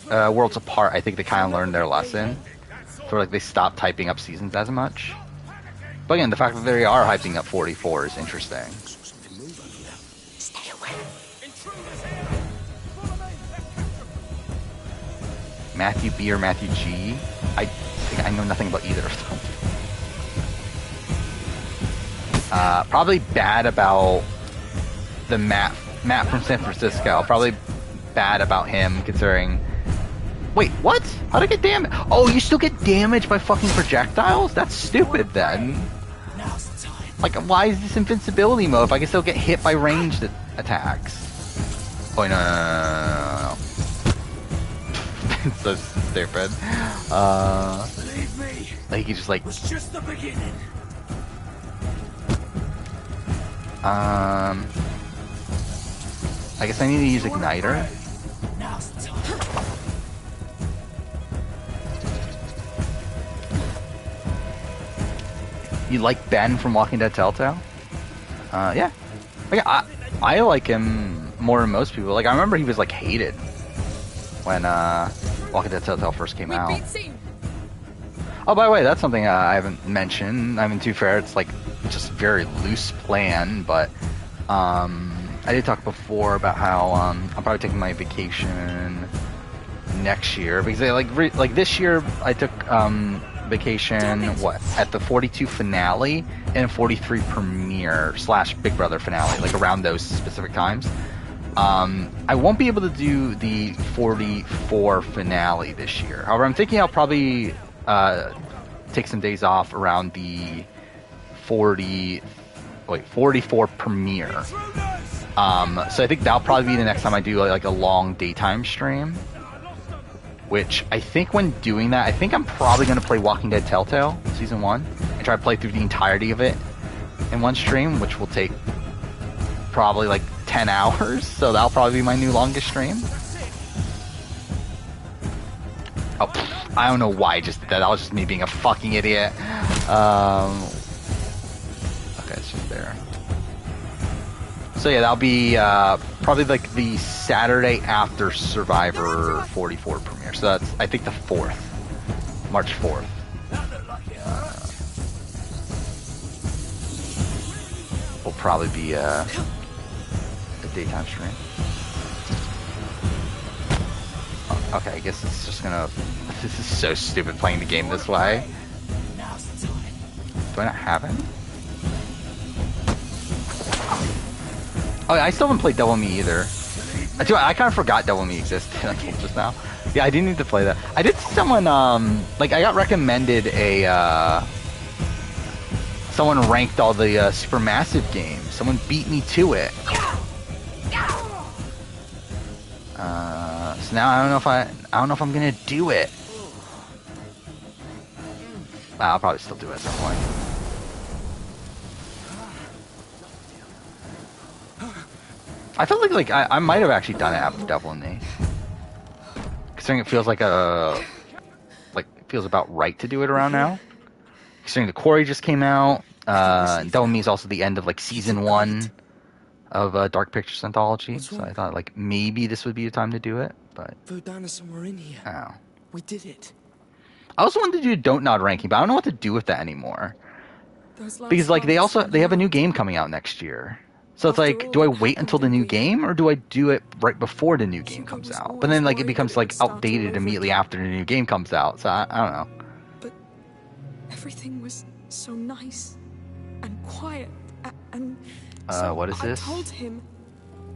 Worlds Apart, I think they kind of learned their lesson. where like they stopped typing up seasons as much. But again, the fact that they are hyping up 44 is interesting.
Stay away.
Matthew B or Matthew G? I think I know nothing about either of them. Probably bad about the Matt from San Francisco. Probably bad about him considering... Wait, what? How'd I get damaged? Oh, you still get damaged by fucking projectiles? That's stupid then. Like, why is this invincibility mode if I can still get hit by ranged attacks? Oh, no. It's so stupid.
Believe me,
like, he just, like...
it was just the beginning.
I guess I need to use Igniter.
Now's the time.
You like Ben from Walking Dead Telltale? Yeah. Like, I like him more than most people. Like, I remember he was, like, hated when Walking Dead Telltale first came out. Oh, by the way, that's something I haven't mentioned. I mean, to be fair, it's, like, just a very loose plan, but I did talk before about how I'm probably taking my vacation next year, because like this year I took vacation at the 42 finale and 43 premiere / Big Brother finale, like around those specific times. I won't be able to do the 44 finale this year. However, I'm thinking I'll probably take some days off around the 44 premiere. So I think that'll probably be the next time I do like a long daytime stream. Which I think when doing that, I think I'm probably going to play Walking Dead Telltale Season 1 and try to play through the entirety of it in one stream, which will take probably like 10 hours. So that'll probably be my new longest stream. Oh, I don't know why I just did that. That was just me being a fucking idiot. Okay, it's just there. So yeah, that'll be probably like the Saturday after Survivor 44 premiere. So that's, I think, the 4th. March 4th. Will probably be a daytime stream. Okay, I guess it's just gonna... This is so stupid playing the game this way. Do I not have it? Oh, I still haven't played Devil Me either. I kind of forgot Devil Me existed until just now. Yeah, I do need to play that. I did see someone, like, I got recommended someone ranked all the Supermassive games. Someone beat me to it. So now I don't know if I'm gonna do it. I'll probably still do it at some point. I felt like I might have actually done it after Devil in Me. Considering it feels like it feels about right to do it around now. Considering the Quarry just came out, Devil in Me is also the end of like season 1 of Dark Pictures Anthology, so I thought like maybe this would be the time to do it, but...
Vodana's somewhere in here.
Oh.
We did it.
I also wanted to do Don't Nod ranking, but I don't know what to do with that anymore. Because like they have a new game coming out next year. So it's like, do I wait until the new game, or do I do it right before the new game comes out? But then like it becomes like outdated immediately after the new game comes out, so I don't know.
But everything was so nice and quiet and so
what is this?
I told him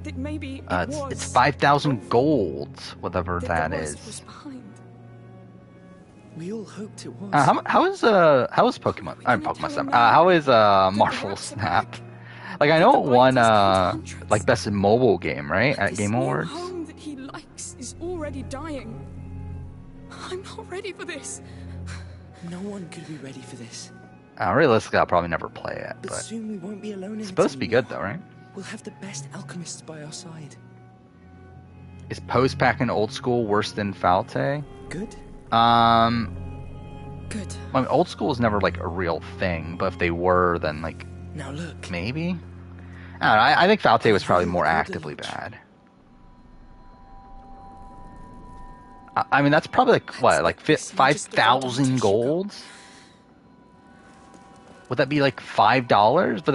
that maybe
it's 5,000 gold, whatever that is.
Was behind.
We all hoped it was.
How is Pokemon? Pokemon Snap. How is Marvel Snap? Like I know it won like best mobile game, right? At Game Awards.
The home that he likes is already dying. I'm not ready for this.
No one could be ready for this.
Realistically, I'll probably never play it, but
soon we won't be alone.
It's supposed to be good though, right?
We'll have the best alchemists by our side.
Is Post-Pack and Old School worse than Falte?
Good.
Good.
I mean, Old School is never like a real thing, but if they were, then like
now look,
maybe. I don't know, I think Falte was probably more actively bad. I mean, that's probably like what, like 5,000 golds? Would that be like $5? But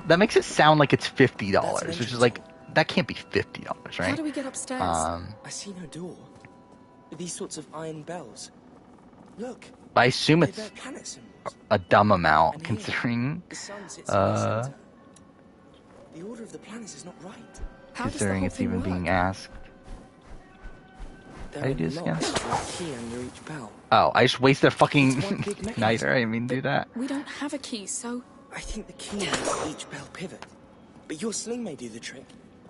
that makes it sound like it's $50, which is like that can't be $50, right?
How do we get upstairs?
I see no door. These sorts of iron bells. Look.
I assume it's
they're planet symbols.
a dumb amount
And
considering.
the sun sits in the center. The order of the planets is not right.
How does the
Considering
whole
it's
thing
even
work?
being asked.
There
How do
are
you do this again?
locks with a key under each bell.
Oh, I just wasted a
It's one
fucking
big mechanism.
niter. I didn't mean to do that.
We don't have a key, so
I think the key makes each bell pivot. But your sling may do the trick.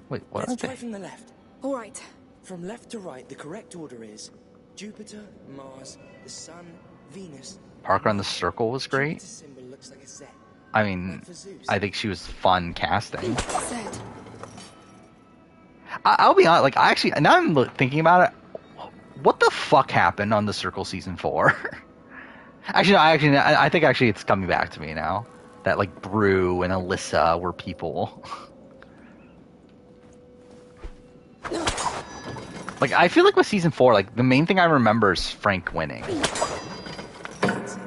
Wait, what
Let's
are
try
they?
from the left.
all right.
From left to right, the correct order is Jupiter, Mars, the Sun, Venus.
Parker on the Circle was great.
Jupiter's symbol looks like a Z.
I mean, I think she was fun casting.
Zed.
I'll be honest. Like, I actually, now I'm thinking about it. What the fuck happened on the Circle season 4? actually, I think actually it's coming back to me now. That like Brew and Alyssa were people. Like, I feel like with season 4, like the main thing I remember is Frank winning.
That's it.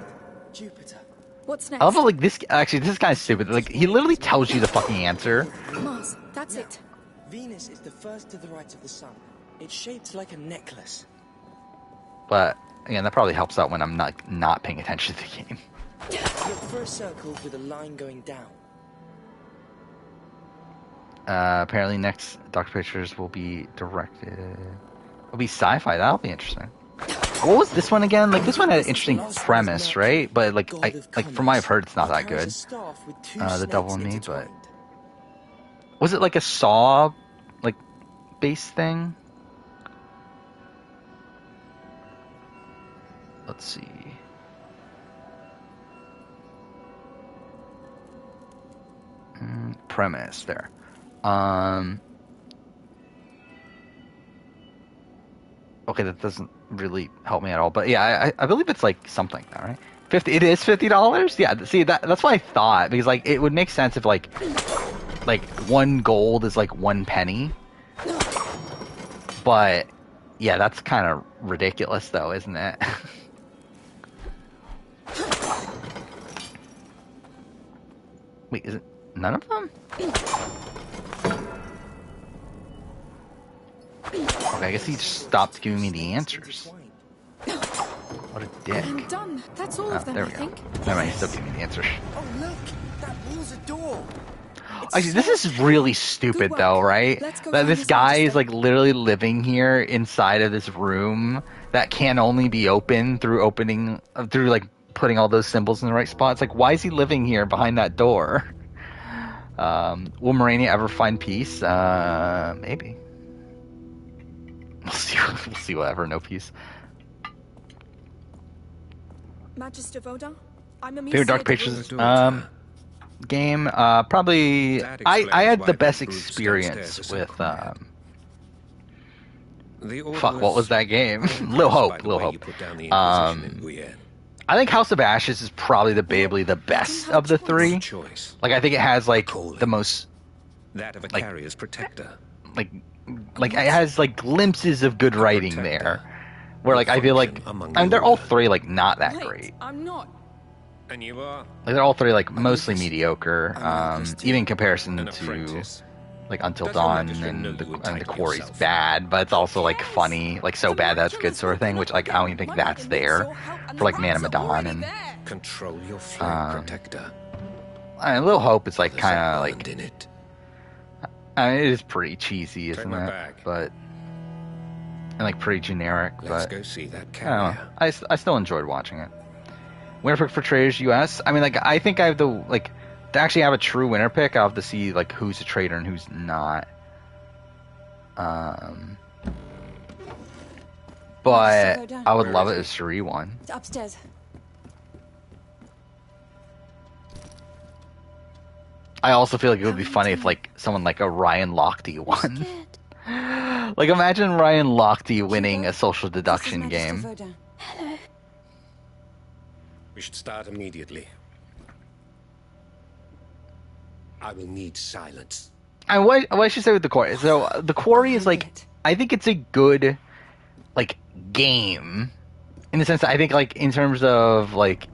Jupiter.
What's next?
I love how, like, this is kind of stupid. Like, he literally tells you the fucking answer.
Mars. That's
Now,
it.
Venus is the first to the right of the Sun. It's shaped like a necklace.
But again, that probably helps out when I'm not paying attention to the game.
Look for a circle with a line going down.
Apparently, next Doctor Pictures will be directed. It'll be sci-fi. That'll be interesting. What was this one again? Like, this one had an interesting premise, right? But like, from what I've heard, it's not that good. The Devil in Me, but was it like a Saw, like, based thing? Let's see. Premise there. Okay, that doesn't really help me at all. But yeah, I believe it's like something, all right? It is $50. Yeah, see that's what I thought, because like it would make sense if like 1 gold is like 1 penny. But yeah, that's kind of ridiculous, though, isn't it? Wait, is it none of them? Okay, I guess he just stopped giving me the answers. What a dick.
I'm done. That's all of them,
there
I
we go.
think.
Never mind, he's still giving me the answers.
Oh, look! That wall's a door!
Actually, this is really stupid,
work.
though, right?
Let's go
That
find
this
this
guy
register.
is like literally living here inside of this room that can only be opened through like putting all those symbols in the right spot. It's like, why is he living here behind that door? Will Morania ever find peace? Maybe. We'll see. We'll see. Whatever. No peace.
Magister Vodun? I'm Amicia.
Favorite Dark Pictures game? Probably. I had the best experience with. Fuck. What was that game? Lil Hope. Lil Hope. I think House of Ashes is probably the best of the 3. Like, I think it has like the most.
That of a carrier's protector.
Like it has like glimpses of good writing there, where like I feel like they're all 3 like not that great.
I'm not.
And you are?
Like, they're all 3 like mostly mediocre, even in comparison to like Until Dawn and the Quarry's bad, but it's also like funny, like so bad that's good sort of thing. Which like I don't even think that's there for like Man of Medan and
control your flame protector.
And Little Hope is like kind of like
in it.
I mean, it is pretty cheesy, isn't it? But and like pretty generic.
Let's
but
go see that
I don't
carrier.
know. I still enjoyed watching it. Winner pick for Traders US. I mean, like I think I have to actually have a true winner pick. I'll have to see like who's a trader and who's not. But I would love it if Cherie won.
It's upstairs.
I also feel like it would be funny if like someone like a Ryan Lochte won. Like, imagine Ryan Lochte winning a social deduction game.
Hello.
We should start immediately. I will need silence.
And what I should say with the Quarry? So the Quarry is like, I think it's a good, like, game, in the sense that I think like in terms of like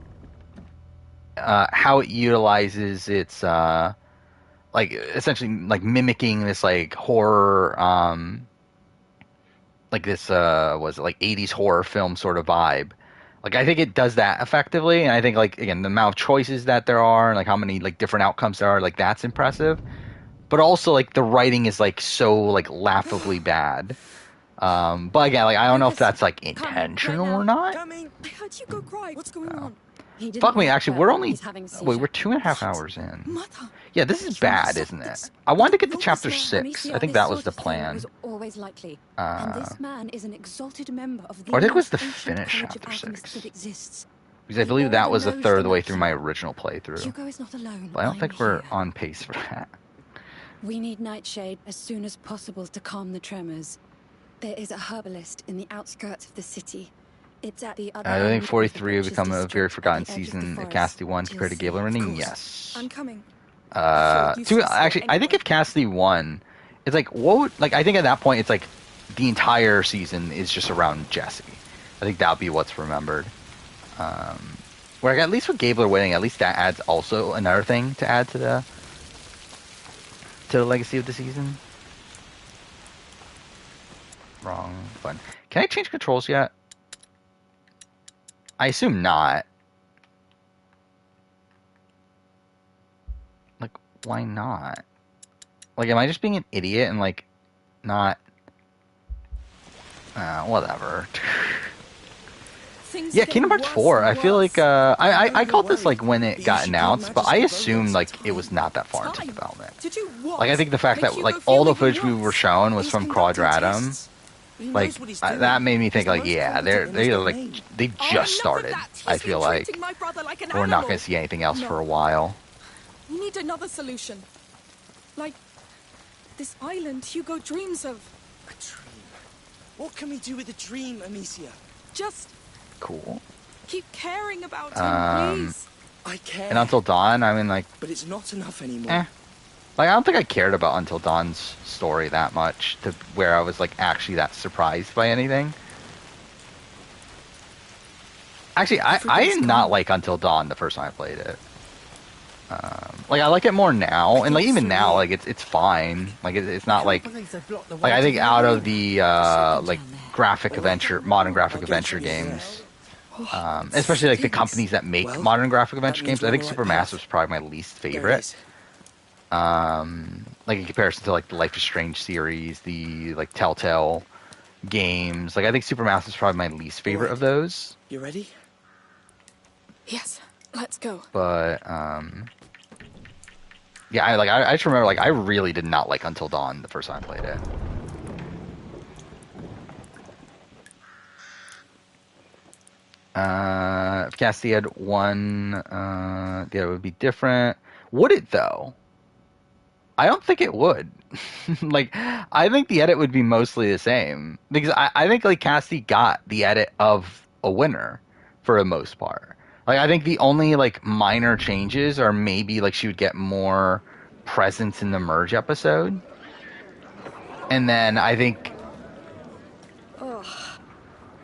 how it utilizes its like essentially like mimicking this like horror like this was it like 80s horror film sort of vibe. Like I think it does that effectively, and I think like again the amount of choices that there are and like how many like different outcomes there are, like that's impressive. But also like the writing is like so like laughably bad. But again, like I don't know if that's like intentional or not.
I heard you go cry. What's going on?
Fuck me, actually, we're only wait, we're 2.5 hours in.
Mother.
Yeah, this is bad, isn't it? I wanted to get to chapter 6. I think that was the plan.
Was always likely. And this man is an exalted member of the
Or I think it was the
most ancient
finish
college of
chapter
alchemists
6.
that exists.
Because I believe that was a
knows
third of
the
the way through my
Macula.
original playthrough.
Hugo is not alone.
But I don't
I'm
think we're
here.
on pace for that.
We need Nightshade as soon as possible to calm the tremors. There is a herbalist in the outskirts of the city. It's at the other
I
end
think
of
43
the
would become a
Butcher's
very
District
forgotten
at the edge of the
season if
forest.
Cassidy 1 compared to
You'll
Gabler
see.
Running.
Of course.
Yes.
I'm coming.
Actually, I think if Cassidy won, it's like what would like I think at that point it's like the entire season is just around Jesse. I think that would be what's remembered. Where at least with Gabler winning, at least that adds also another thing to add to the legacy of the season. Wrong button. Can I change controls yet? I assume not. Like, why not? Like, am I just being an idiot and, like, not... whatever. Yeah, Kingdom Hearts 4, I feel like, I called this, like, when it got announced, but I assumed, like, it was not that far into development. Like, I think the fact that, like, all the footage we were shown was from Quadratum, like, that made me think, like, yeah, they just started, I feel like. We're not going to see anything else for a while.
We need another solution. Like this island Hugo dreams of.
A dream? What can we do with a dream, Amicia?
Just
Cool.
keep caring about him, please.
I care.
And Until Dawn, I mean, like...
But it's not enough anymore.
Like, I don't think I cared about Until Dawn's story that much to where I was, like, actually that surprised by anything. Actually, I did not like Until Dawn the first time I played it. Like, I like it more now, and, like, even now, like, it's fine. Like, it's not, like... Like, I think out of the, like, modern graphic adventure games, especially, like, the companies that make modern graphic adventure games, I think Supermassive is probably my least favorite. Like, in comparison to, like, the Life is Strange series, the, like, Telltale games. Like, I think Supermassive is probably my least favorite of those.
You ready?
Yes, let's go.
But, yeah, I just remember, like, I really did not like Until Dawn the first time I played it. If Cassidy had won, yeah, it would be different. Would it, though? I don't think it would. Like, I think the edit would be mostly the same. Because I think, like, Cassidy got the edit of a winner for the most part. Like, I think the only, like, minor changes are maybe, like, she would get more presence in the Merge episode. And then I think...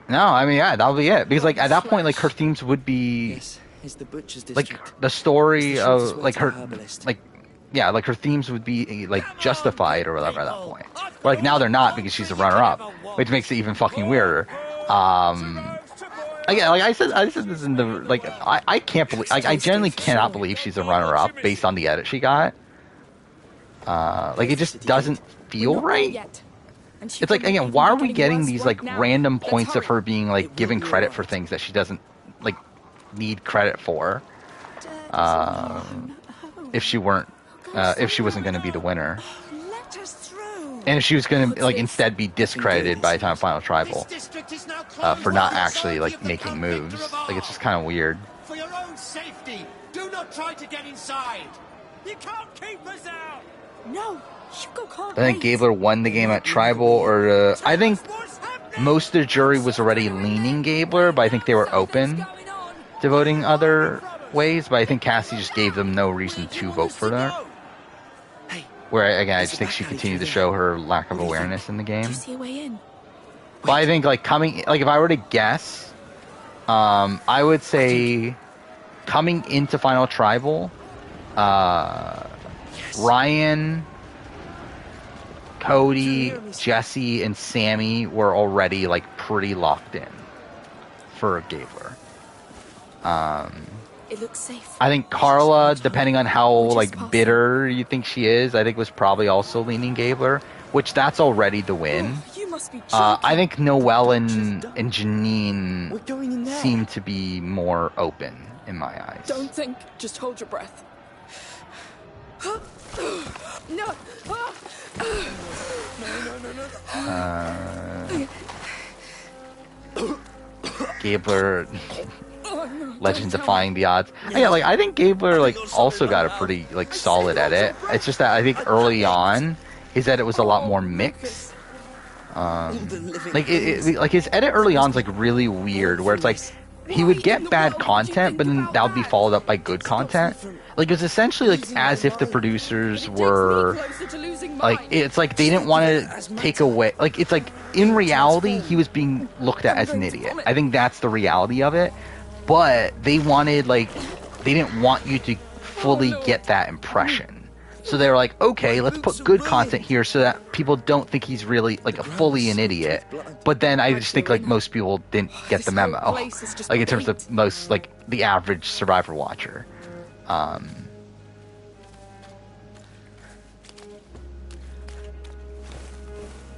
No, I mean, yeah, that'll be it. Because, like, at that point, like, her themes would be...
Yes, it's the Butcher's District.
Like, the story of, like, her... Like, yeah, like, her themes would be, like, justified or whatever at that point. But, like, now they're not because she's a runner-up. Which makes it even fucking weirder. Again, like I said this in the like I can't believe I genuinely cannot believe she's a runner-up based on the edit she got. Like it just doesn't feel right. It's like again, why are we getting these like random points of her being like given credit for things that she doesn't like need credit for? If she wasn't going to be the winner. And if she was going to, like, instead be discredited by the time of Final Tribal for not actually, like, making moves. Like, it's just kind of weird.
For your own safety, do not try to get inside. You can't keep us out.
No, Hugo can't.
I think Gabler won the game at Tribal, or I think most of the jury was already leaning Gabler, but I think they were open to voting other ways. But I think Cassie just gave them no reason to vote for her. Where, again, I just think she continued to show her lack of awareness in the game.
Do you see a way in?
But I think like if I were to guess, I would say coming into Final Tribal, Ryan, Cody, Jesse, and Sammy were already like pretty locked in for Gabler.
It looks safe.
I think Carla, depending on how like bitter you think she is, I think was probably also leaning Gabler, which that's already the win.
You must be
I think Noelle and Janine seem to be more open in my eyes.
Don't think, just hold your breath. No.
Gabler, legend defying the odds. Yeah, like I think Gabler like also got a pretty like solid edit. It's just that I think early on his edit was a lot more mixed. Like like his edit early on is like really weird, where it's like he would get bad content, but then that would be followed up by good content. Like it's essentially like as if the producers were like, it's like they didn't want to take away, like it's like in reality he was being looked at as an idiot. I think that's the reality of it, but they wanted like, they didn't want you to fully get that impression. So they were like, okay, let's put good content here so that people don't think he's really like fully an idiot. But then I just think like most people didn't get the memo, like in terms of most like the average Survivor watcher.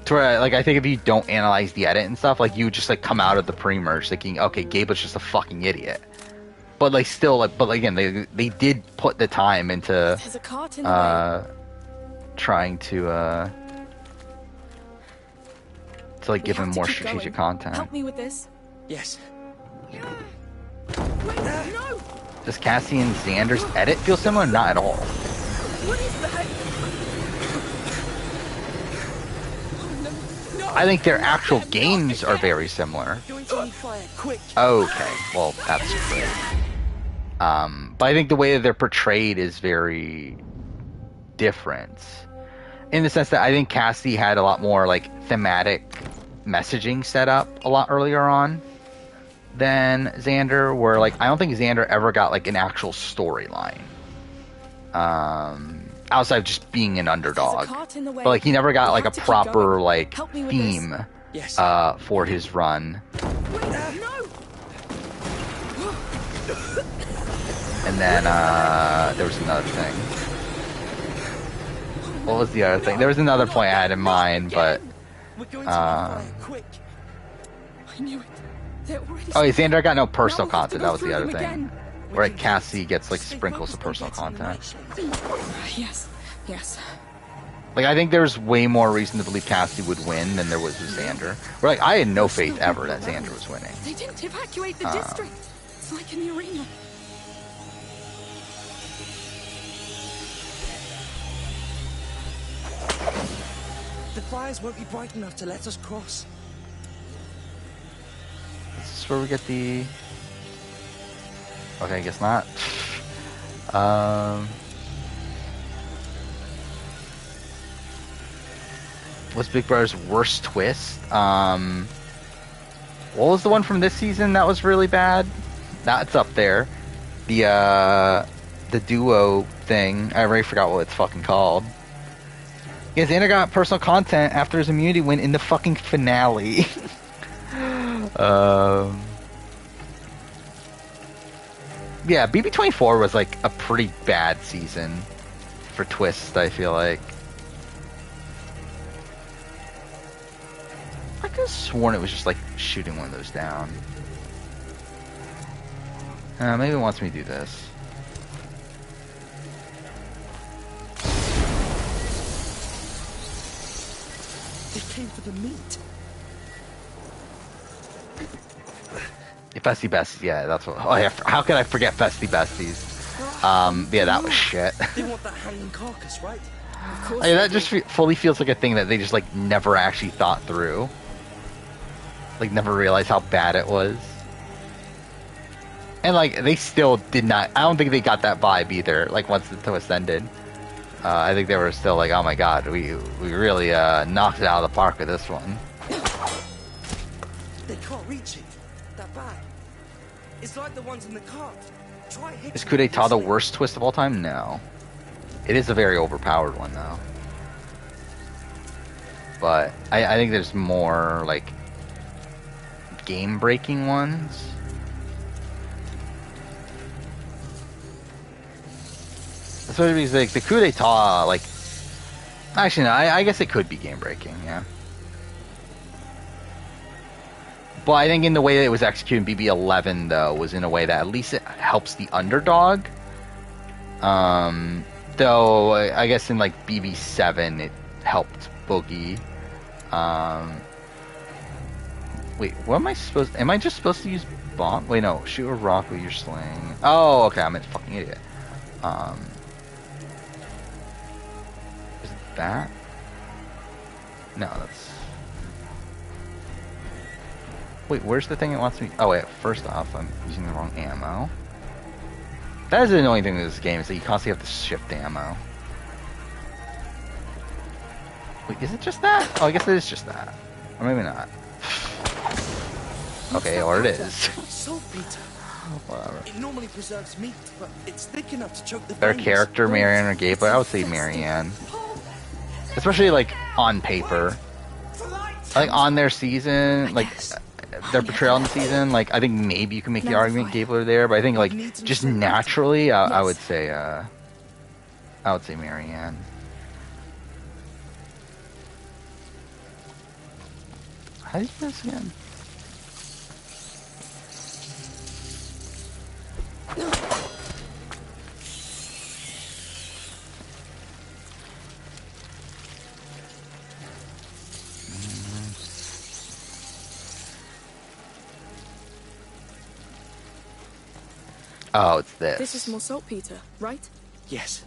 To where, like, I think if you don't analyze the edit and stuff, like you would just like come out of the pre-merge thinking, okay, Gabe was just a fucking idiot. But like still, like, but again, they did put the time into trying to like give him more strategic content.
Help me with this.
Yes.
Wait, no!
Does Cassie and Xander's edit feel similar? Not at all.
What is that? Oh, no.
I think their actual games are very similar. Okay, well that's great. But I think the way that they're portrayed is very different, in the sense that I think Cassie had a lot more like thematic messaging set up a lot earlier on than Xander, where like I don't think Xander ever got like an actual storyline, outside of just being an underdog. But like he never got like a proper like theme for his run. And then there was another thing. What was the other thing? There was another point I had in mind, but
I knew it.
oh, yeah, Xander got no personal content. That was the other thing, where like, Cassie gets like sprinkles of personal content.
Yes, yes.
Like I think there's way more reason to believe Cassie would win than there was with Xander. Where like I had no faith ever that Xander was winning.
They didn't evacuate the district. It's like in the arena.
The fires won't be bright enough to let us cross.
This is where we get the... Okay, I guess not. What's Big Brother's worst twist? What was the one from this season that was really bad? That's up there. The duo thing. I already forgot what it's fucking called. Yeah, Xander got personal content after his immunity win in the fucking finale. Yeah, BB24 was like a pretty bad season for twists, I feel like. I could have sworn it was just like shooting one of those down. Maybe it wants me to do this.
They came for the meat.
Festy Besties, yeah, that's what. Oh yeah, how could I forget Festy Besties? Yeah, that was shit.
They want that hanging carcass, right?
Of course.
Yeah, that just fully feels like a thing that they just like never actually thought through. Like never realized how bad it was. And like they still did not. I don't think they got that vibe either. Like once the twist ended, I think they were still like, "Oh my god, we really knocked it out of the park with this one."
can't reach it. That bag. It's like the ones in the cart. Try hitting
Is coup d'etat
it
the
loosely.
worst twist of all time? No. It is a very overpowered one, though. But I think there's more, like, game-breaking ones. So it's like the coup d'etat, like, actually no, I guess it could be game-breaking, yeah. But I think in the way that it was executed in BB-11, though, was in a way that at least it helps the underdog. Though I guess in like BB-7 it helped Boogie. Wait, what am I supposed? Am I just supposed to use bomb? Wait, no, shoot a rock with your sling. Oh, okay, I'm a fucking idiot. Is it that? No, that's. Wait, where's the thing it wants me? Oh wait, first off, I'm using the wrong ammo. That is the annoying thing in this game, is that you constantly have to shift ammo. Wait, is it just that? Oh, I guess it is just that. Or maybe not. Okay, or it is.
Saltpeter.
Whatever.
It normally preserves meat, but it's thick enough to choke the
Better
veins.
character, Marianne or Gabriel? I would say Marianne. Especially, like, on paper. Like, on their season, like, their portrayal in the season, like, I think maybe you can make the argument Gabriel there, but I think, like, just naturally, I would say Marianne. How do you do this again? Oh, it's this.
This is more saltpeter, right?
Yes,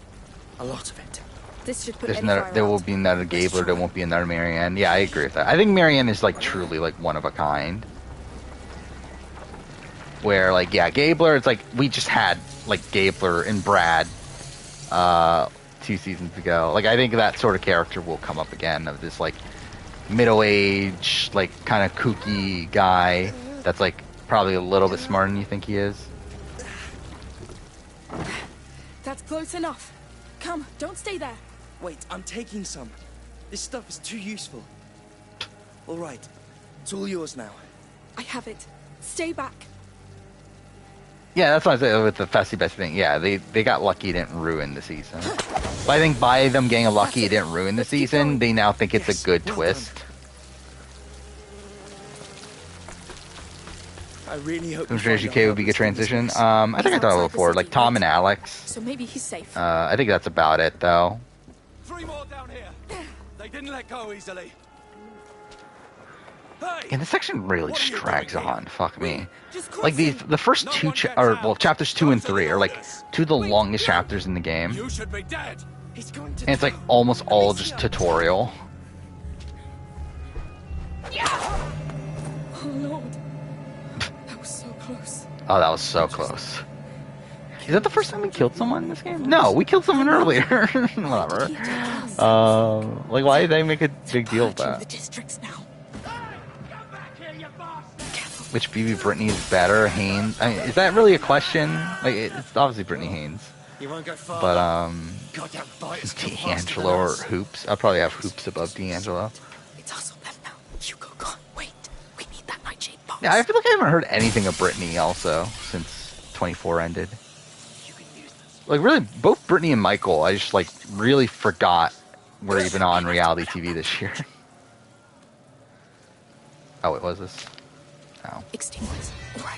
a lot of it.
This should put
There's
any
another,
fire
there will
out.
be another Gabler, there won't be another Marianne. Yeah, I agree with that. I think Marianne is, like, truly, like, one of a kind. Where, like, yeah, Gabler, it's like, we just had, like, Gabler and Brad, 2 seasons ago. Like, I think that sort of character will come up again, of this, like, middle-aged, like, kind of kooky guy that's, like, probably a little bit smarter than you think he is.
That's close enough. Come, don't stay there.
Wait, I'm taking some. This stuff is too useful. All right, it's all yours now.
I have it. Stay back.
Yeah, that's what I said with the Festy Best thing. Yeah, they got lucky it didn't ruin the season. But I think by them getting lucky it didn't ruin the season, they now think it's a good twist.
I really hope.
UK would be a good transition. I think I thought it before, like Tom and Alex.
So maybe he's safe.
I think that's about it, though.
3 more down here. They didn't let go easily. Hey,
And this section really just drags on. Fuck me.
Just
Like the first two, chapters 2 and 3 are like 2 of the longest chapters in the game,
you should be dead.
He's going to.
and it's like almost all just tutorial.
Oh Lord. That was so close.
Oh, that was so close. Is that the first time we killed someone in this game? No, we killed someone earlier. Whatever. Like, why did they make a big deal of
The
that?
districts now.
Which BB Brittany is better? Haynes? I mean, is that really a question? Like, it's obviously Brittany Haynes.
You won't go far.
But,
Goddamn fighters come faster
D'Angelo
than
or
us.
Hoops? I'd probably have Hoops above D'Angelo.
It's us or them now. Hugo gone. Wait. We need that nightshade box.
Yeah, I feel like I haven't heard anything of Brittany also since 24 ended. Like, really, both Brittany and Michael, I just, like, really forgot were even on reality TV this year. Oh, wait, was this? Oh.
Extinguish. All right.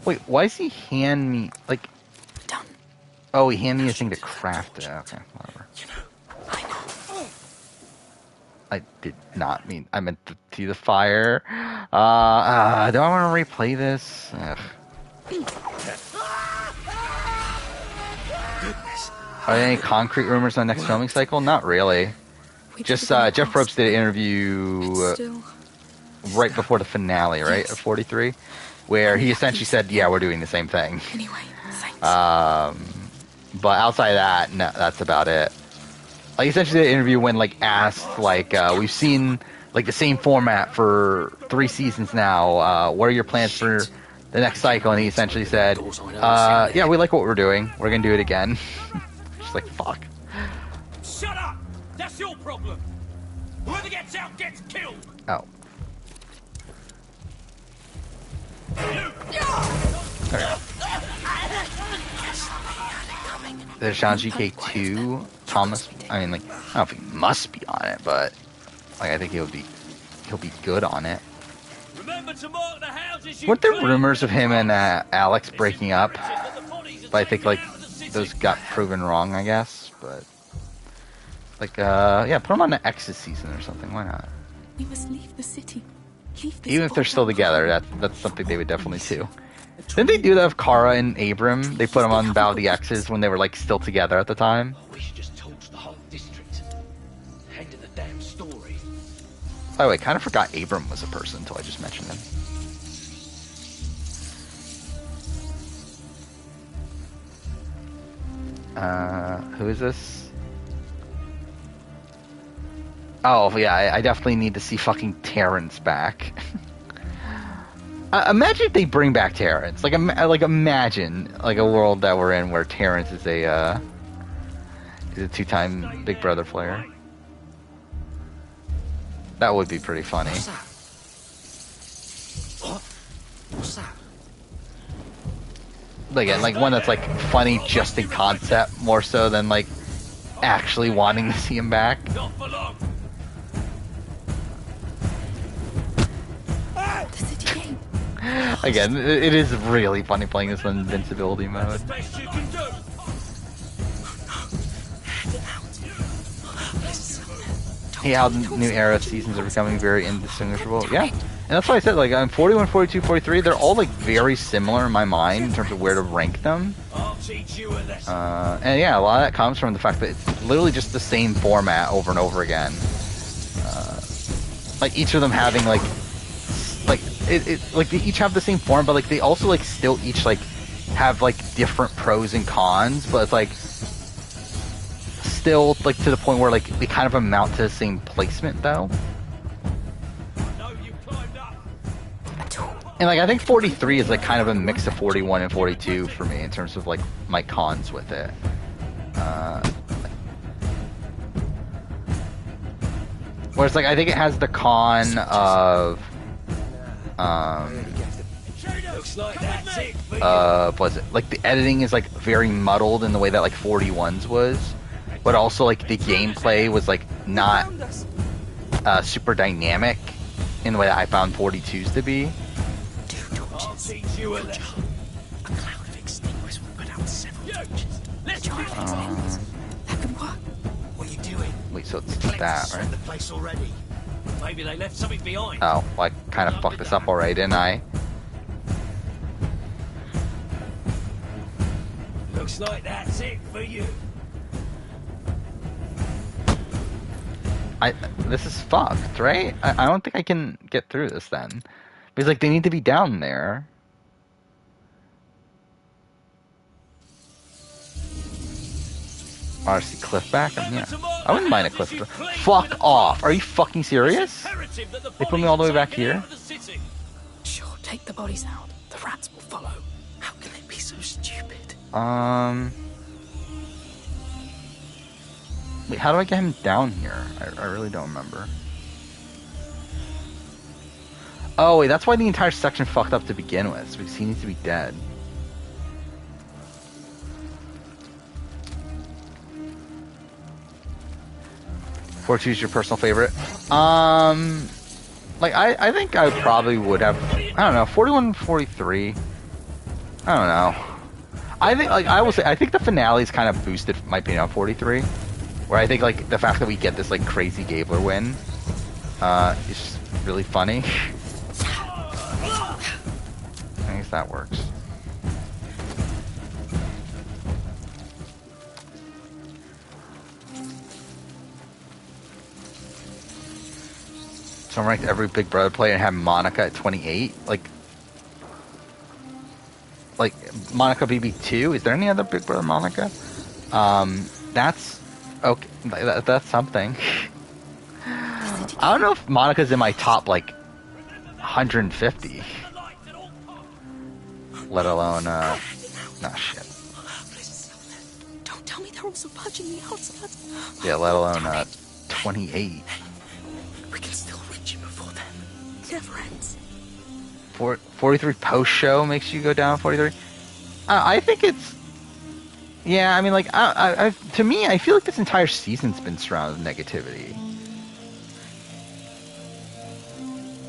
Wait, why does he hand me, like...
Done.
Oh, he handed me a thing to craft it. Okay, whatever.
You know, I know.
I did not mean... I meant to see the fire. Do I want to replay this? Ugh. Are there any concrete rumors on the next filming cycle? Not really. Just Jeff Probst did an interview right before the finale, right, of 43, where he essentially said, "Yeah, we're doing the same thing."
Anyway, thanks.
But outside of that, no, that's about it. Like, essentially, the interview when, like, asked, like, we've seen, like the same format for 3 seasons now. What are your plans for the next cycle? And he essentially said, yeah, we like what we're doing. We're gonna do it again. Just like, fuck.
Shut up! That's your problem. Whoever gets out gets killed.
Oh. Okay. There's Sean GK2. Thomas. I mean, like, I don't know if he must be on it, but like, I think he'll be good on it.
Remember to mark the houses you
Weren't there rumors of him and Alex breaking up? But I think like those got proven wrong, I guess. But like, yeah, put them on the X's season or something. Why not?
We must leave the city. Leave this
Even if they're still together, that's something they would definitely do. Didn't they do that with Kara and Abram? They put them on Battle of the X's when they were like still together at the time.
We should just torch the whole district. End of the damn story.
By the way, kind of forgot Abram was a person until I just mentioned him. Who is this? Oh, yeah, I definitely need to see fucking Terrence back. Imagine if they bring back Terrence. Like imagine like a world that we're in where Terrence is a 2-time Big Brother player. That would be pretty funny.
What's that? What? What's that?
Again, like one that's like funny just in concept more so than like actually wanting to see him back.
Not for long.
The city gate.
Again, it is really funny playing this in invincibility mode.
Best you can do.
Hey, how the new era seasons are becoming very indistinguishable. Yeah, and that's why I said, like, on 41, 42, 43, they're all, like, very similar in my mind in terms of where to rank them.
I'll teach you a lesson.
And yeah, a lot of that comes from the fact that it's literally just the same format over and over again. Like, each of them having, like they each have the same form, but, like, they also, like, still each, like, have, like, different pros and cons, but it's, like, still, like, to the point where, like, they kind of amount to the same placement, though. And, like, I think 43 is, like, kind of a mix of 41 and 42 for me in terms of, like, my cons with it. Whereas, like, I think it has the con of, what was it? Like, the editing is, like, very muddled in the way that, like, 41's was. But also, like, the gameplay was, like, not super dynamic in the way that I found 42's to be.
I'll teach you a lesson.
A cloud of extinguishers will put out several torches.
Let's
That could work.
What are you doing?
Wait, so it's that, right?
The place already.
Maybe they left something behind.
Oh, well, I kind of fucked this up already, didn't I?
Looks like that's it for you.
This is fucked, right? I don't think I can get through this then. Because, like, they need to be down there. RC cliff back? Yeah. I wouldn't mind a cliff. Fuck off. Are you fucking serious? They put me all the way back here?
Sure, take the bodies out. The rats will follow. How can they be so stupid?
Wait, how do I get him down here? I really don't remember. Oh, wait, that's why the entire section fucked up to begin with. Because he needs to be dead. Fortune's your personal favorite? Like, I think I probably would have... I don't know, 41, 43. I don't know. I think, like, I will say, I think the finale's kind of boosted my opinion on 43. Where I think, like, the fact that we get this, like, crazy Gabler win is just really funny. I guess that works. So I'm ranked every Big Brother player and have Monica at 28. Like Monica BB2. Is there any other Big Brother Monica? That's okay. That's something. I don't know if Monica's in my top like 150. Let alone nah shit.
Don't tell me they're also purging the outskirts.
Yeah, let alone 28.
We can still reach you before then. Never ends.
43 post show makes you go down 43. I think it's. Yeah, I mean, like, to me, I feel like this entire season's been surrounded with negativity.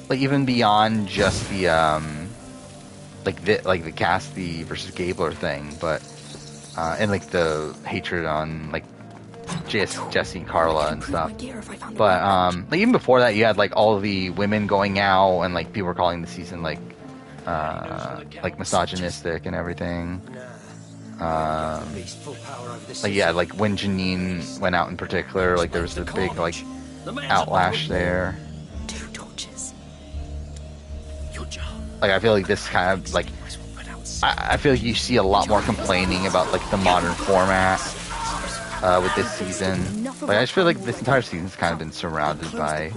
Like, even beyond just the, like the Cassidy versus Gabler thing, but, and, like, the hatred on, like, Jesse and Carla and stuff. But, like, even before that, you had, like, all the women going out, and, like, people were calling the season, like misogynistic and everything. Like, yeah, like when Janine went out in particular, like there was a big like outlash there.
Two torches.
Like I feel like this kind of like I feel like you see a lot more complaining about like the modern format with this season. Like I just feel like this entire season's kind of been surrounded by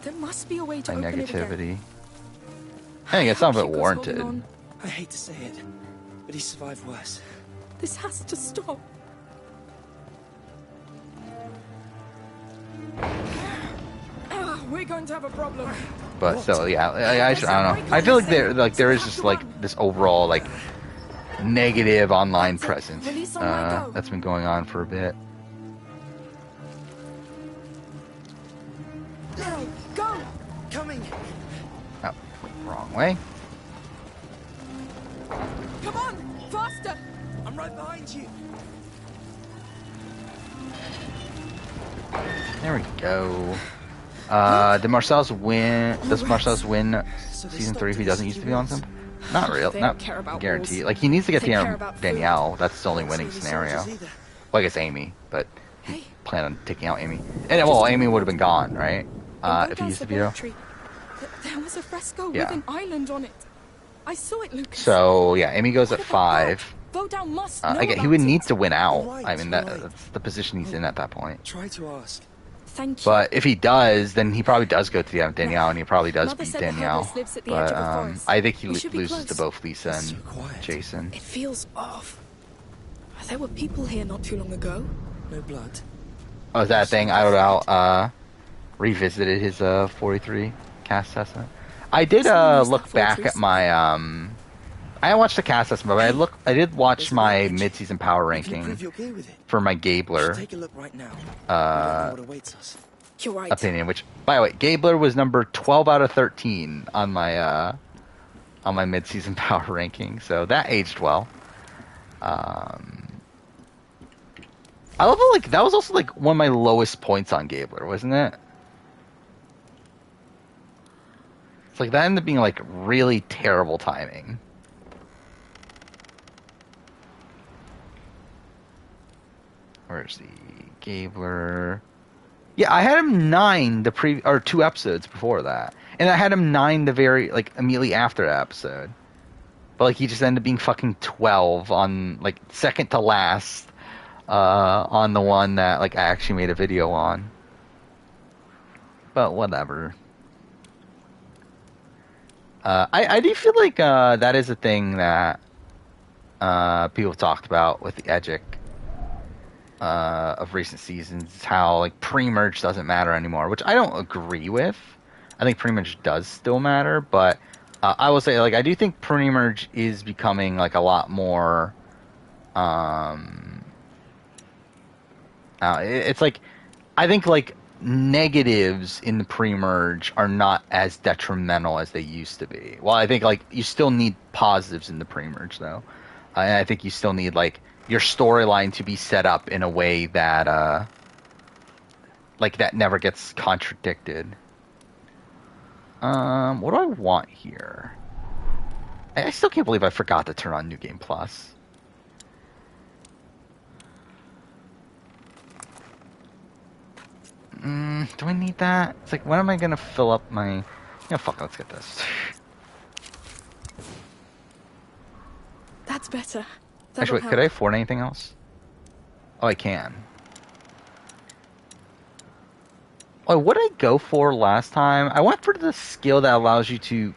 negativity. I think it's some of it warranted.
I hate to say it, but he survived worse.
This has to stop. We're going to have a problem.
But so yeah, I don't know. I feel like there is just like this overall like negative online presence that's been going on for a bit.
Go!
Coming!
Oh, wrong way.
Come on! Faster!
I'm right behind you!
There we go. Does Marcel's win season 3 if he doesn't used to be on something? Not real, not guaranteed. Like he needs to get to Danielle. That's the only winning scenario. Well, I guess Amy, but he planned on taking out Amy. And well, Amy would have been gone, right? If he used to be there.
There was a fresco with an island on it. I saw it, Lucas.
So yeah, Amy goes at 5. Again, he would need to win out. I mean, that's the position he's in at that point.
Try to ask.
Thank you.
But if he does, then he probably does go to the Danielle, and he probably does beat Danielle. But I think he loses to both Lisa and Jason.
It feels off. There were people here not too long ago.
No blood.
Oh, that thing Idleout revisited his 43 cast assessment. I did look back at my I didn't watch the cast assessment, but I did watch my mid-season power ranking for my Gabler opinion. Which, by the way, Gabler was number 12 out of 13 on my mid-season power ranking, so that aged well. I love it. Like that was also like one of my lowest points on Gabler, wasn't it? It's like that ended up being like really terrible timing. Where's the Gabler? Yeah, I had him 9 or 2 episodes before that, and I had him 9 the very like immediately after that episode. But like he just ended up being fucking 12 on like second to last on the one that like I actually made a video on. But whatever. I do feel like that is a thing that people have talked about with the Edgic of recent seasons, how like pre-merge doesn't matter anymore, which I don't agree with. I think pre-merge does still matter, but I will say like I do think pre-merge is becoming like a lot more. It's like I think like negatives in the pre-merge are not as detrimental as they used to be. Well, I think like you still need positives in the pre-merge though, and I think you still need like your storyline to be set up in a way that like that never gets contradicted. What do I want here? I still can't believe I forgot to turn on New Game Plus. Do I need that? It's like, when am I gonna fill up my... Yeah, fuck it, let's get this.
That's better.
Actually, wait, could I afford anything else? Oh, I can. Oh, what did I go for last time? I went for the skill that allows you to...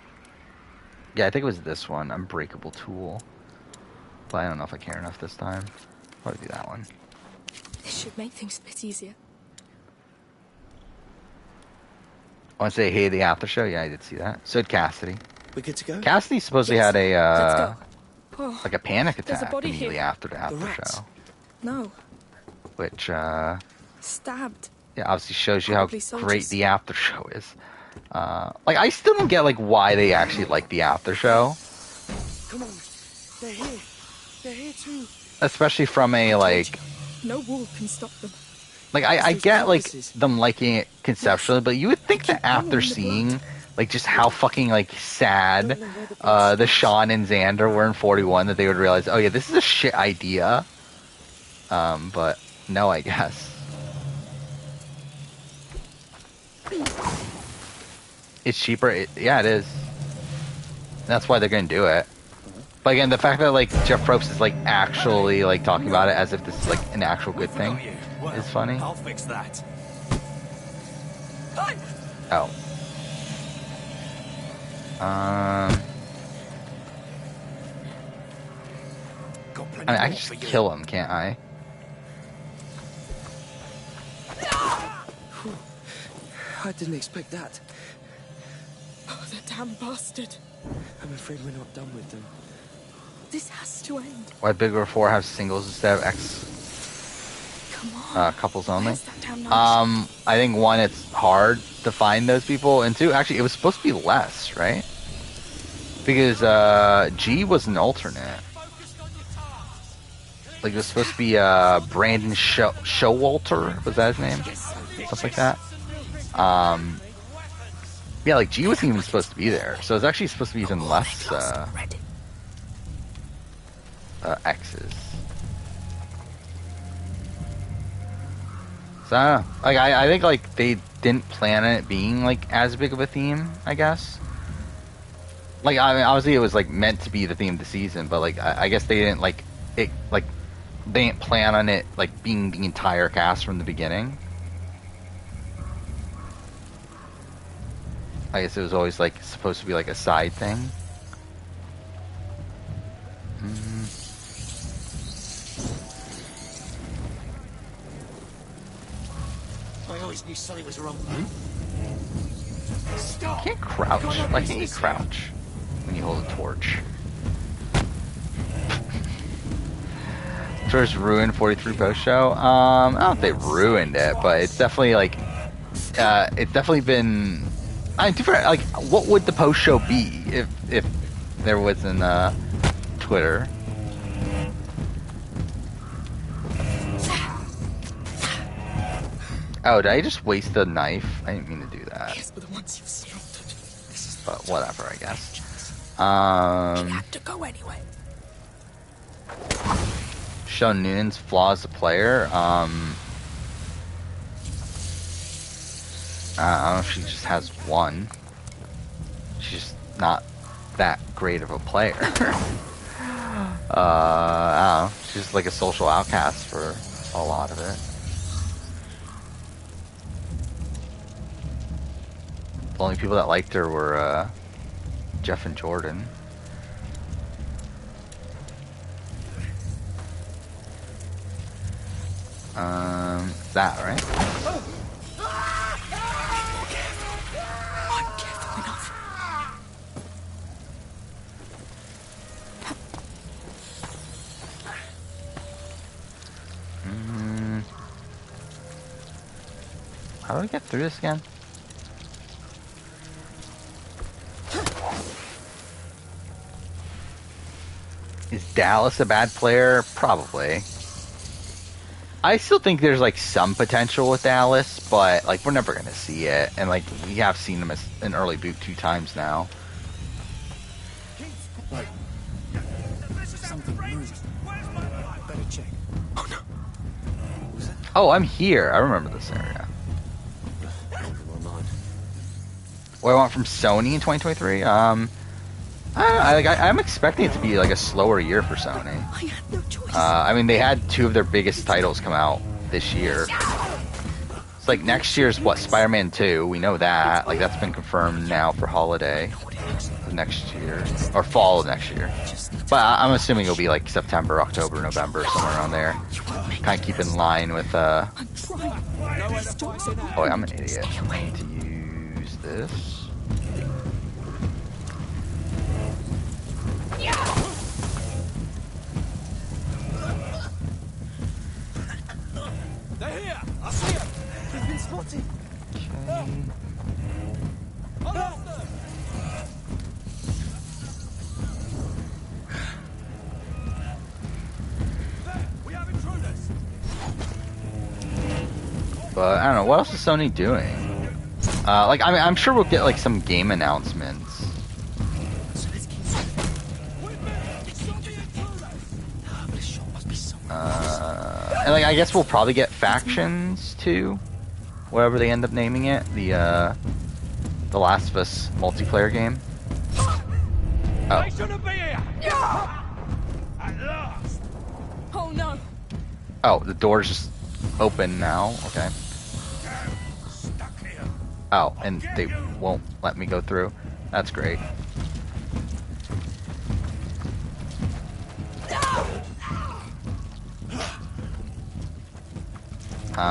Yeah, I think it was this one, Unbreakable Tool. But I don't know if I care enough this time. Probably do that one.
This should make things a bit easier.
I want to say, hey, the after show. Yeah, I did see that. So did Cassidy.
We good to go?
Cassidy supposedly had a
Let's go.
like a panic
There's a
attack
body
immediately
here.
after the after show,
No.
which
Stabbed.
yeah, obviously shows you how
Probably soldiers.
great the after show is. Like I still don't get like why they actually like the after show,
Come on. They're here. They're here too.
especially from a like
No wall can stop them.
I get like them liking it conceptually, but you would think that after seeing like just how fucking like sad the Sean and Xander were in 41 that they would realize, oh yeah, this is a shit idea. But no, I guess. It's cheaper. Yeah, it is. That's why they're gonna do it. But again, the fact that like Jeff Probst is like actually like talking about it as if this is like an actual good thing is funny.
I'll fix that.
Oh. I mean, I can just kill him, can't I?
I didn't expect that.
Oh, the damn bastard.
I'm afraid we're not done with them.
This has to end.
Why Big Brother 4 have singles instead of
Come on.
couples only?
Where's that damn knife?
I think one, it's hard to find those people, and two, actually, it was supposed to be less, right? Because G was an alternate. Like it was supposed to be Brandon Showalter, was that his name? Something like that. Yeah, like G wasn't even supposed to be there, so it's actually supposed to be even less X's. So I don't know. Like I think like they didn't plan on it being like as big of a theme, I guess. Like I mean, obviously it was like meant to be the theme of the season, but like I guess they didn't like it. Like they didn't plan on it like being the entire cast from the beginning. I guess it was always like supposed to be like a side thing.
I always knew something was wrong.
You can't crouch. Why can't you crouch when you hold a torch? First ruined 43 post show. I don't know if they ruined it, but it's definitely like it's definitely been. I mean, different. Like, what would the post show be if there wasn't Twitter? Oh, did I just waste a knife? I didn't mean to do that.
Yes, but the ones you've slaughtered.
But whatever, I guess.
It had to go anyway.
Show Noonan's flaws as a player. I don't know if she just has one. She's just not that great of a player. I don't know. She's just like a social outcast for a lot of it. The only people that liked her were Jeff and Jordan. That, right?
I'm careful enough.
How do I get through this again? Is Dallas a bad player? Probably. I still think there's like some potential with Dallas, but like we're never gonna see it, and like we have seen him as an early boot 2 times now.
Something moved. Better check.
Oh no.
Oh, I'm here. I remember this area. What I want from Sony in 2023? I'm expecting it to be like a slower year for Sony.
I had no choice.
I mean, they had 2 of their biggest titles come out this year, It's like next year's what? Spider-Man 2. We know that. Like that's been confirmed now for holiday of next year or fall of next year. But I'm assuming it'll be like September, October, November, somewhere around there. Kind of keep in line with. Oh, wait, I'm an idiot. I need to use this.
They're here! I see them!
We've been spotted.
Okay.
I lost them! There! We have intruders!
But I don't know. What else is Sony doing? Like, I mean, I'm sure we'll get like some game announcements.
So let's keep
And like, I guess we'll probably get factions too, whatever they end up naming it. The Last of Us multiplayer game. Oh.
They shouldn't be here! At last!
Oh no!
Oh, the door's just open now. Okay.
Stuck here.
Oh, and they won't let me go through. That's great.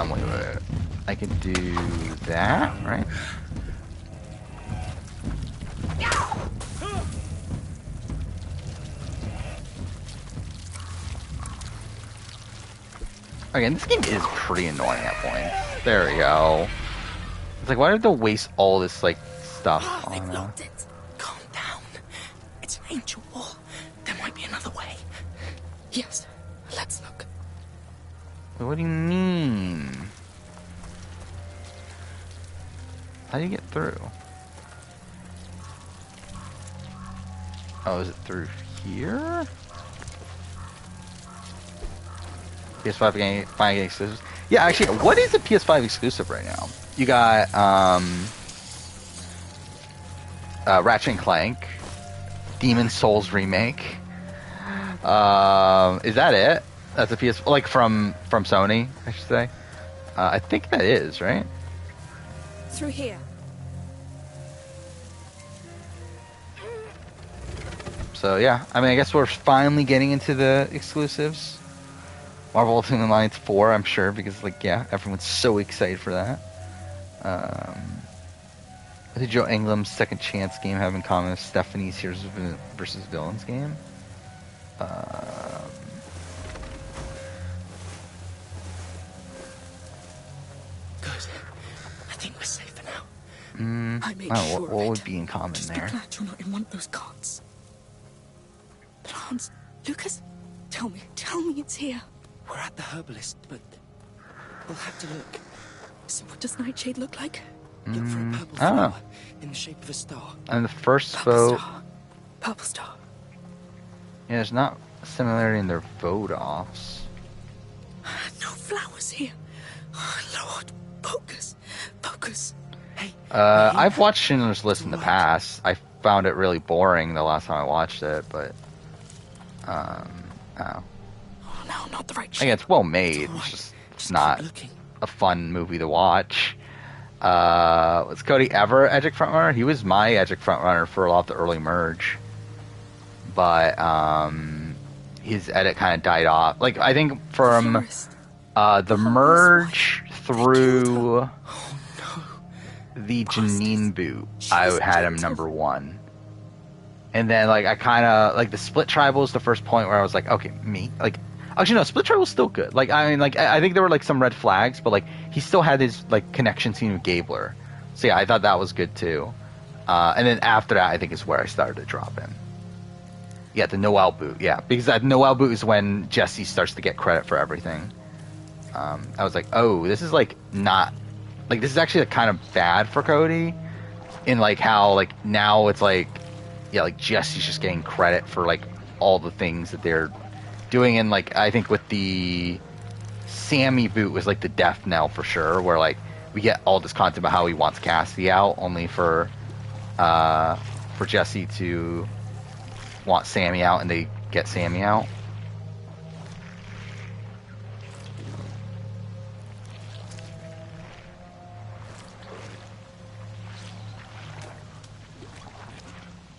Wait. I could do that, right? Okay, this game is pretty annoying at points. There we go. It's like, why did they waste all this, like, stuff on
locked it. Calm down. It's an ancient wall. There might be another way.
Yes, let's look.
Wait, what do you mean? How do you get through? Oh, is it through here? PS5 game, fine game exclusives. Yeah, actually, what is a PS5 exclusive right now? You got Ratchet and Clank, Demon Souls remake. Is that it? That's a PS, like from Sony, I should say. I think that is right.
Through here.
So yeah, I mean, I guess we're finally getting into the exclusives. Marvel Ultimate Alliance 4, I'm sure, because like yeah, everyone's so excited for that. What did Joe Englam's Second Chance game have in common with Stephanie's Heroes vs. Villains game?
Good. I think we're safe for now.
I made
I don't know,
sure
what
of
would
it.
be in common
Just
there?
be glad you're not in one of those carts. But Hans, Lucas, tell me it's here.
We're at the herbalist, but we'll have to look.
So what does Nightshade look like?
Look for a purple
I don't know.
flower in the shape of a star.
And the first
Purple
vote,
star. Purple star.
yeah, there's not similarity in their vote offs.
No flowers here. Oh, Lord, focus.
Hey,
I've watched Schindler's List in the past. I found it really boring the last time I watched it, but oh.
Oh no, not the right
I think it's well made. It's just it's not a fun movie to watch. Was Cody ever Edgic frontrunner? He was my Edgic frontrunner for a lot of the early merge, but his edit kind of died off. Like I think from the merge through the Janine boot, I had him number 1. And then like I kind of like the Split Tribal was the first point where I was like, okay, me like. Actually, no, Split Tribal's still good. Like, I mean, like, I think there were, like, some red flags, but, like, he still had his, like, connection scene with Gabler. So, yeah, I thought that was good, too. And then after that, I think is where I started to drop him. Yeah, the Noel boot, yeah. Because that Noel boot is when Jesse starts to get credit for everything. I was like, oh, this is, like, not... Like, this is actually, like, kind of bad for Cody. In, like, how, like, now it's, like... Yeah, like, Jesse's just getting credit for, like, all the things that they're... doing. And like I think with the Sammy boot was like the death knell for sure, where like we get all this content about how he wants Cassidy out, only for Jesse to want Sammy out, and they get Sammy out.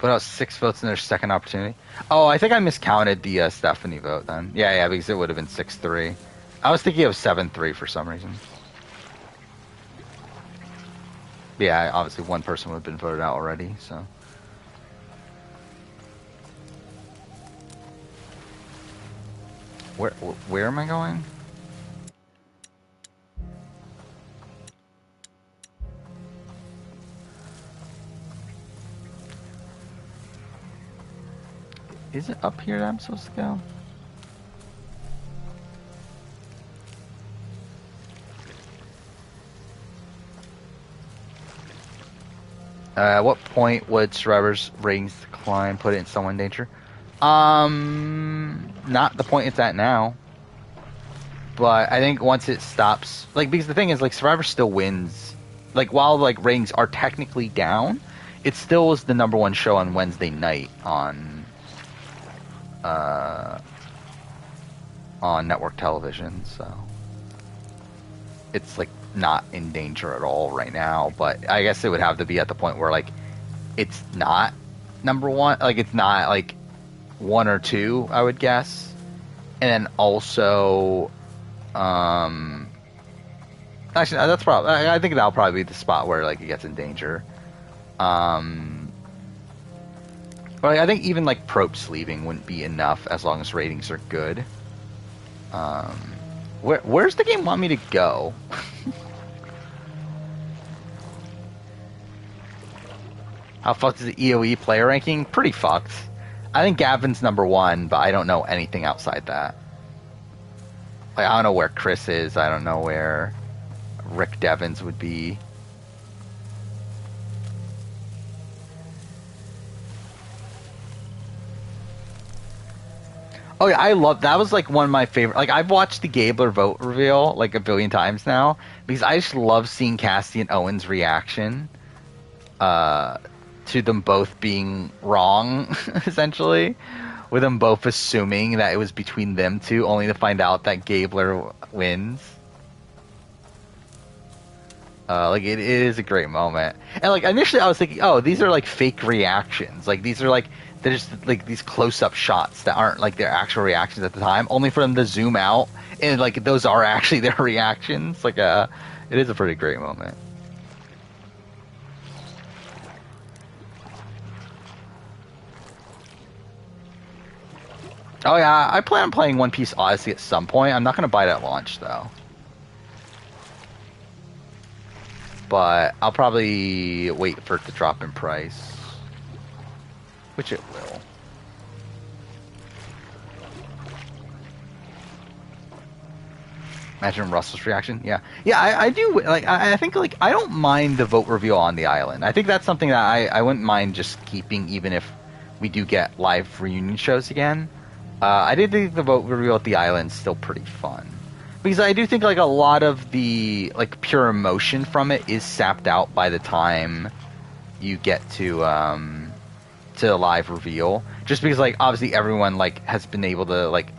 What else? 6 votes in their second opportunity. Oh, I think I miscounted the Stephanie vote then. Yeah, because it would have been 6-3. I was thinking of 7-3 for some reason. Yeah, obviously one person would have been voted out already, so. Where am I going? Is it up here that I'm supposed to go? At what point would survivors' ratings decline, put it in someone in danger? Not the point it's at now. But I think once it stops, like, because the thing is, like, Survivor still wins. Like, while, like, ratings are technically down, it still was the #1 show on Wednesday night on network television, so it's, like, not in danger at all right now. But I guess it would have to be at the point where, like, it's not #1, like, it's not, like, 1 or 2, I would guess. And then also, actually, that's probably, I think that'll probably be the spot where, like, it gets in danger. But I think even, like, Probst leaving wouldn't be enough as long as ratings are good. Where's the game want me to go? How fucked is the EOE player ranking? Pretty fucked. I think Gavin's #1, but I don't know anything outside that. Like, I don't know where Chris is. I don't know where Rick Devens would be. Oh yeah, I love that. Was like one of my favorite. Like, I've watched the Gabler vote reveal like a billion times now because I just love seeing Cassie and Owen's reaction to them both being wrong, essentially, with them both assuming that it was between them two, only to find out that Gabler wins. Like, it is a great moment. And, like, initially I was thinking, oh, these are, like, fake reactions. Like, these are, like, they're just, like, these close-up shots that aren't, like, their actual reactions at the time, only for them to zoom out, and, like, those are actually their reactions. Like, it is a pretty great moment. Oh, yeah, I plan on playing One Piece Odyssey at some point. I'm not going to buy it at launch, though. But I'll probably wait for it to drop in price. Which it will. Imagine Russell's reaction. Yeah. Yeah, I do. Like, I think, like, I don't mind the vote reveal on the island. I think that's something that I wouldn't mind just keeping, even if we do get live reunion shows again. I did think the vote reveal at the island is still pretty fun. Because I do think, like, a lot of the, like, pure emotion from it is sapped out by the time you get to the live reveal. Just because, like, obviously everyone, like, has been able to, like,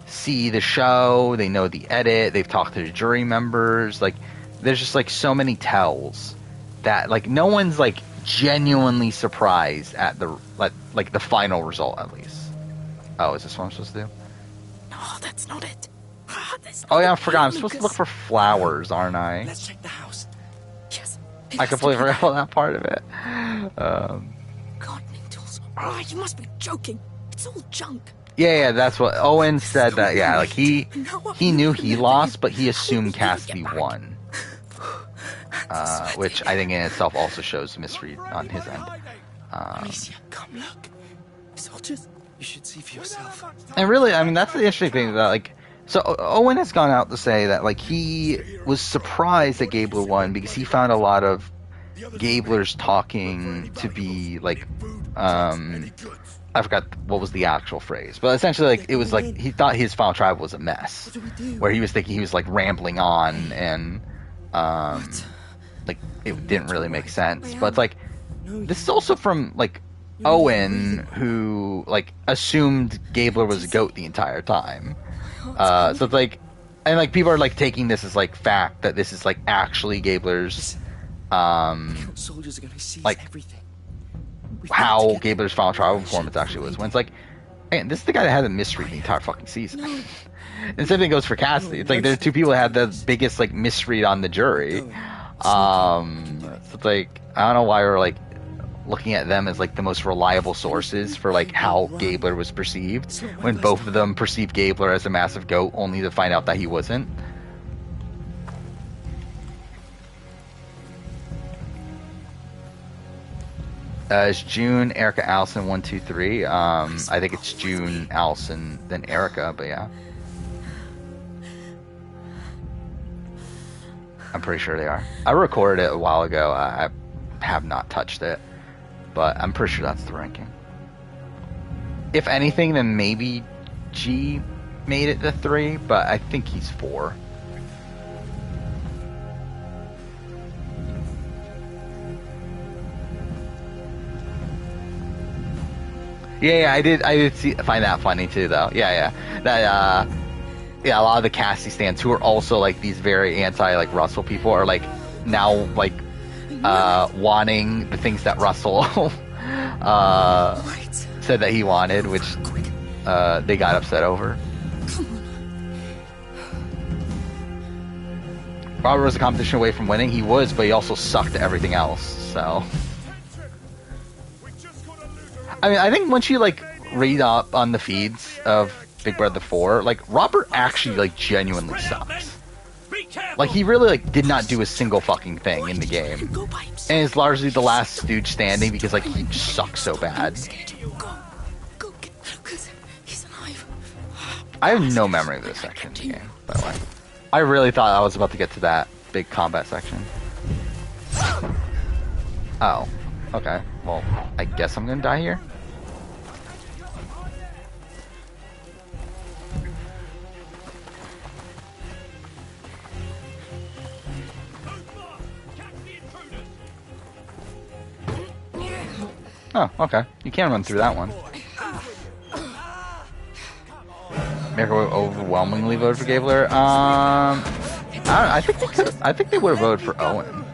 see the show, they know the edit, they've talked to the jury members. Like, there's just, like, so many tells that, like, no one's, like, genuinely surprised at the, like, the final result, at least. Oh, is this what I'm supposed to do?
No, that's not it.
Oh yeah, I forgot. I'm supposed to look for flowers, aren't I?
Let's check the house.
Yes.
I completely forgot about that part of it.
Gardening tools. Oh, you must be joking. It's all junk.
Yeah, that's what Owen said. That yeah, like he knew he lost, but he assumed Cassidy won. Which I think in itself also shows a misread on his end.
Alicia, come look. Soldiers, you should see for yourself.
And really, I mean, that's the interesting thing that, like, so Owen has gone out to say that, like, he was surprised that Gabler won because he found a lot of Gablers talking to be, like, I forgot what was the actual phrase, but essentially, like, it was like he thought his final tribe was a mess, where he was thinking he was, like, rambling on and, like, it didn't really make sense. But it's like, this is also from, like, Owen, who, like, assumed Gabler was a goat the entire time. So it's like, and, like, people are, like, taking this as, like, fact that this is, like, actually Gabler's,
Soldiers are gonna seize
like,
everything.
how Gabler's final trial performance actually was. When it's like, man, this is the guy that had a misread the entire fucking season. And same thing goes for Cassidy. It's like there's two people that had the biggest like misread on the jury. So it's like I don't know why we're like looking at them as like the most reliable sources for like how Gabler was perceived, when both of them perceived Gabler as a massive goat, only to find out that he wasn't. It's June, Erica, Allison, 1, 2, 3. I think it's June, Allison, then Erica, but yeah. I'm pretty sure they are. I recorded it a while ago. I have not touched it, but I'm pretty sure that's the ranking. If anything, then maybe G made it to 3, but I think he's 4. Yeah, I did find that funny too, though. Yeah, that a lot of the Cassie stands who are also like these very anti like Russell people are like now like wanting the things that Russell said that he wanted, which they got upset over. Robert was a competition away from winning. He was, but he also sucked at everything else. So, I mean, I think once you like read up on the feeds of Big Brother 4, like Robert actually like genuinely sucks. Like he really like did not do a single fucking thing in the game, and is largely the last stooge standing because like he just sucks so bad. I have no memory of this section in the game, by the way. I really thought I was about to get to that big combat section. Oh, okay. Well, I guess I'm gonna die here. Oh, okay. You can run through that one. America would overwhelmingly vote for Gabler. I think they could. I think they would have voted for Owen.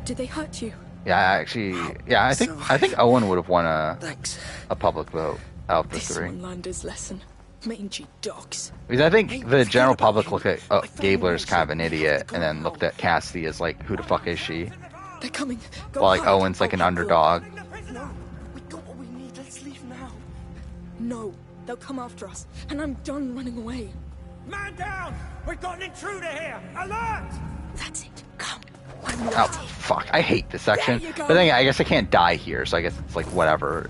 Did they hurt you?
Yeah, actually, yeah. I think Owen would have won a public vote out of the 3.
One learned his lesson. Mangy dogs.
Because I think the general public looked at Gabler as kind of an idiot, and then looked at Cassidy as like, who the fuck is she?
They're coming.
While like Owen's like an underdog.
No, we got what we need. Let's leave now.
No, they'll come after us, and I'm done running away.
Man down! We've got an intruder here! Alert!
That's it. Come.
Oh fuck! I hate this section. But then I guess I can't die here, so I guess it's like whatever.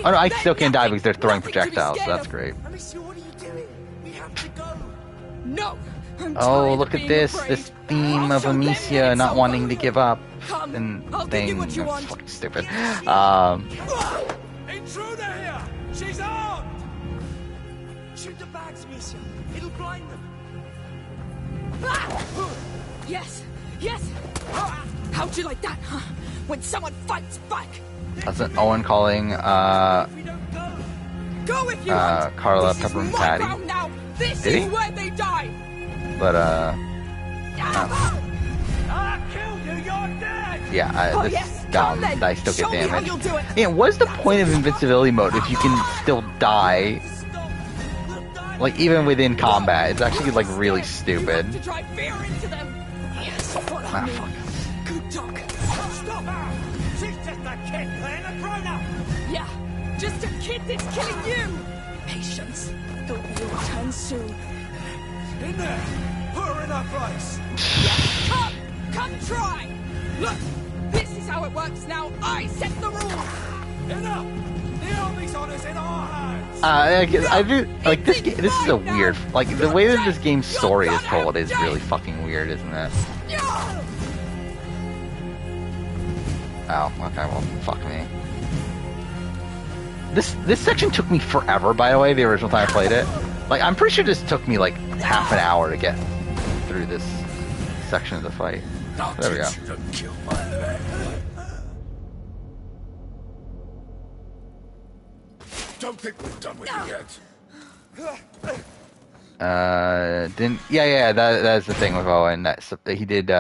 Oh no, I still can't die because they're throwing projectiles. So that's great.
Amicia, what are you doing? We have to go.
No.
Oh, look at this theme of Amicia not wanting to give up and thing. That's fucking stupid.
Intruder here! She's armed!
Shoot the bags, Amicia. It'll blind them.
Yes. How'd you like that, huh? When someone fights back.
That's an Owen calling
Go if you want.
Carla
This is
Peppermint
my
Patty.
ground now. This
Did
is
he?
where they die.
But
I killed you, you're dead!
yeah, this
yes,
is dumb.
come then.
I still
Show
get
me how
damaged.
you'll do it.
Yeah, what is the point of invincibility mode if you can still die? Like even within combat, it's actually like really stupid.
To drive fear into them. Yes, follow
Ah,
me.
fuck.
Good dog.
Stop her! She's just a kid playing a grown-up!
Yeah, just a kid that's killing you. Patience. It'll be your turn soon.
In there! Put her in her place!
Come try. Look, this is how it works now. I set the rules.
Enough! The army's on us in our hands!
I do like this. This is a weird, like the way that this game's story is told is really fucking weird, isn't it? Oh, okay. Well, fuck me. This section took me forever. By the way, the original time I played it, like I'm pretty sure this took me like half an hour to get through this section of the fight. There we go.
Don't think we're done with you yet.
Didn't yeah that's the thing with Owen. That he did.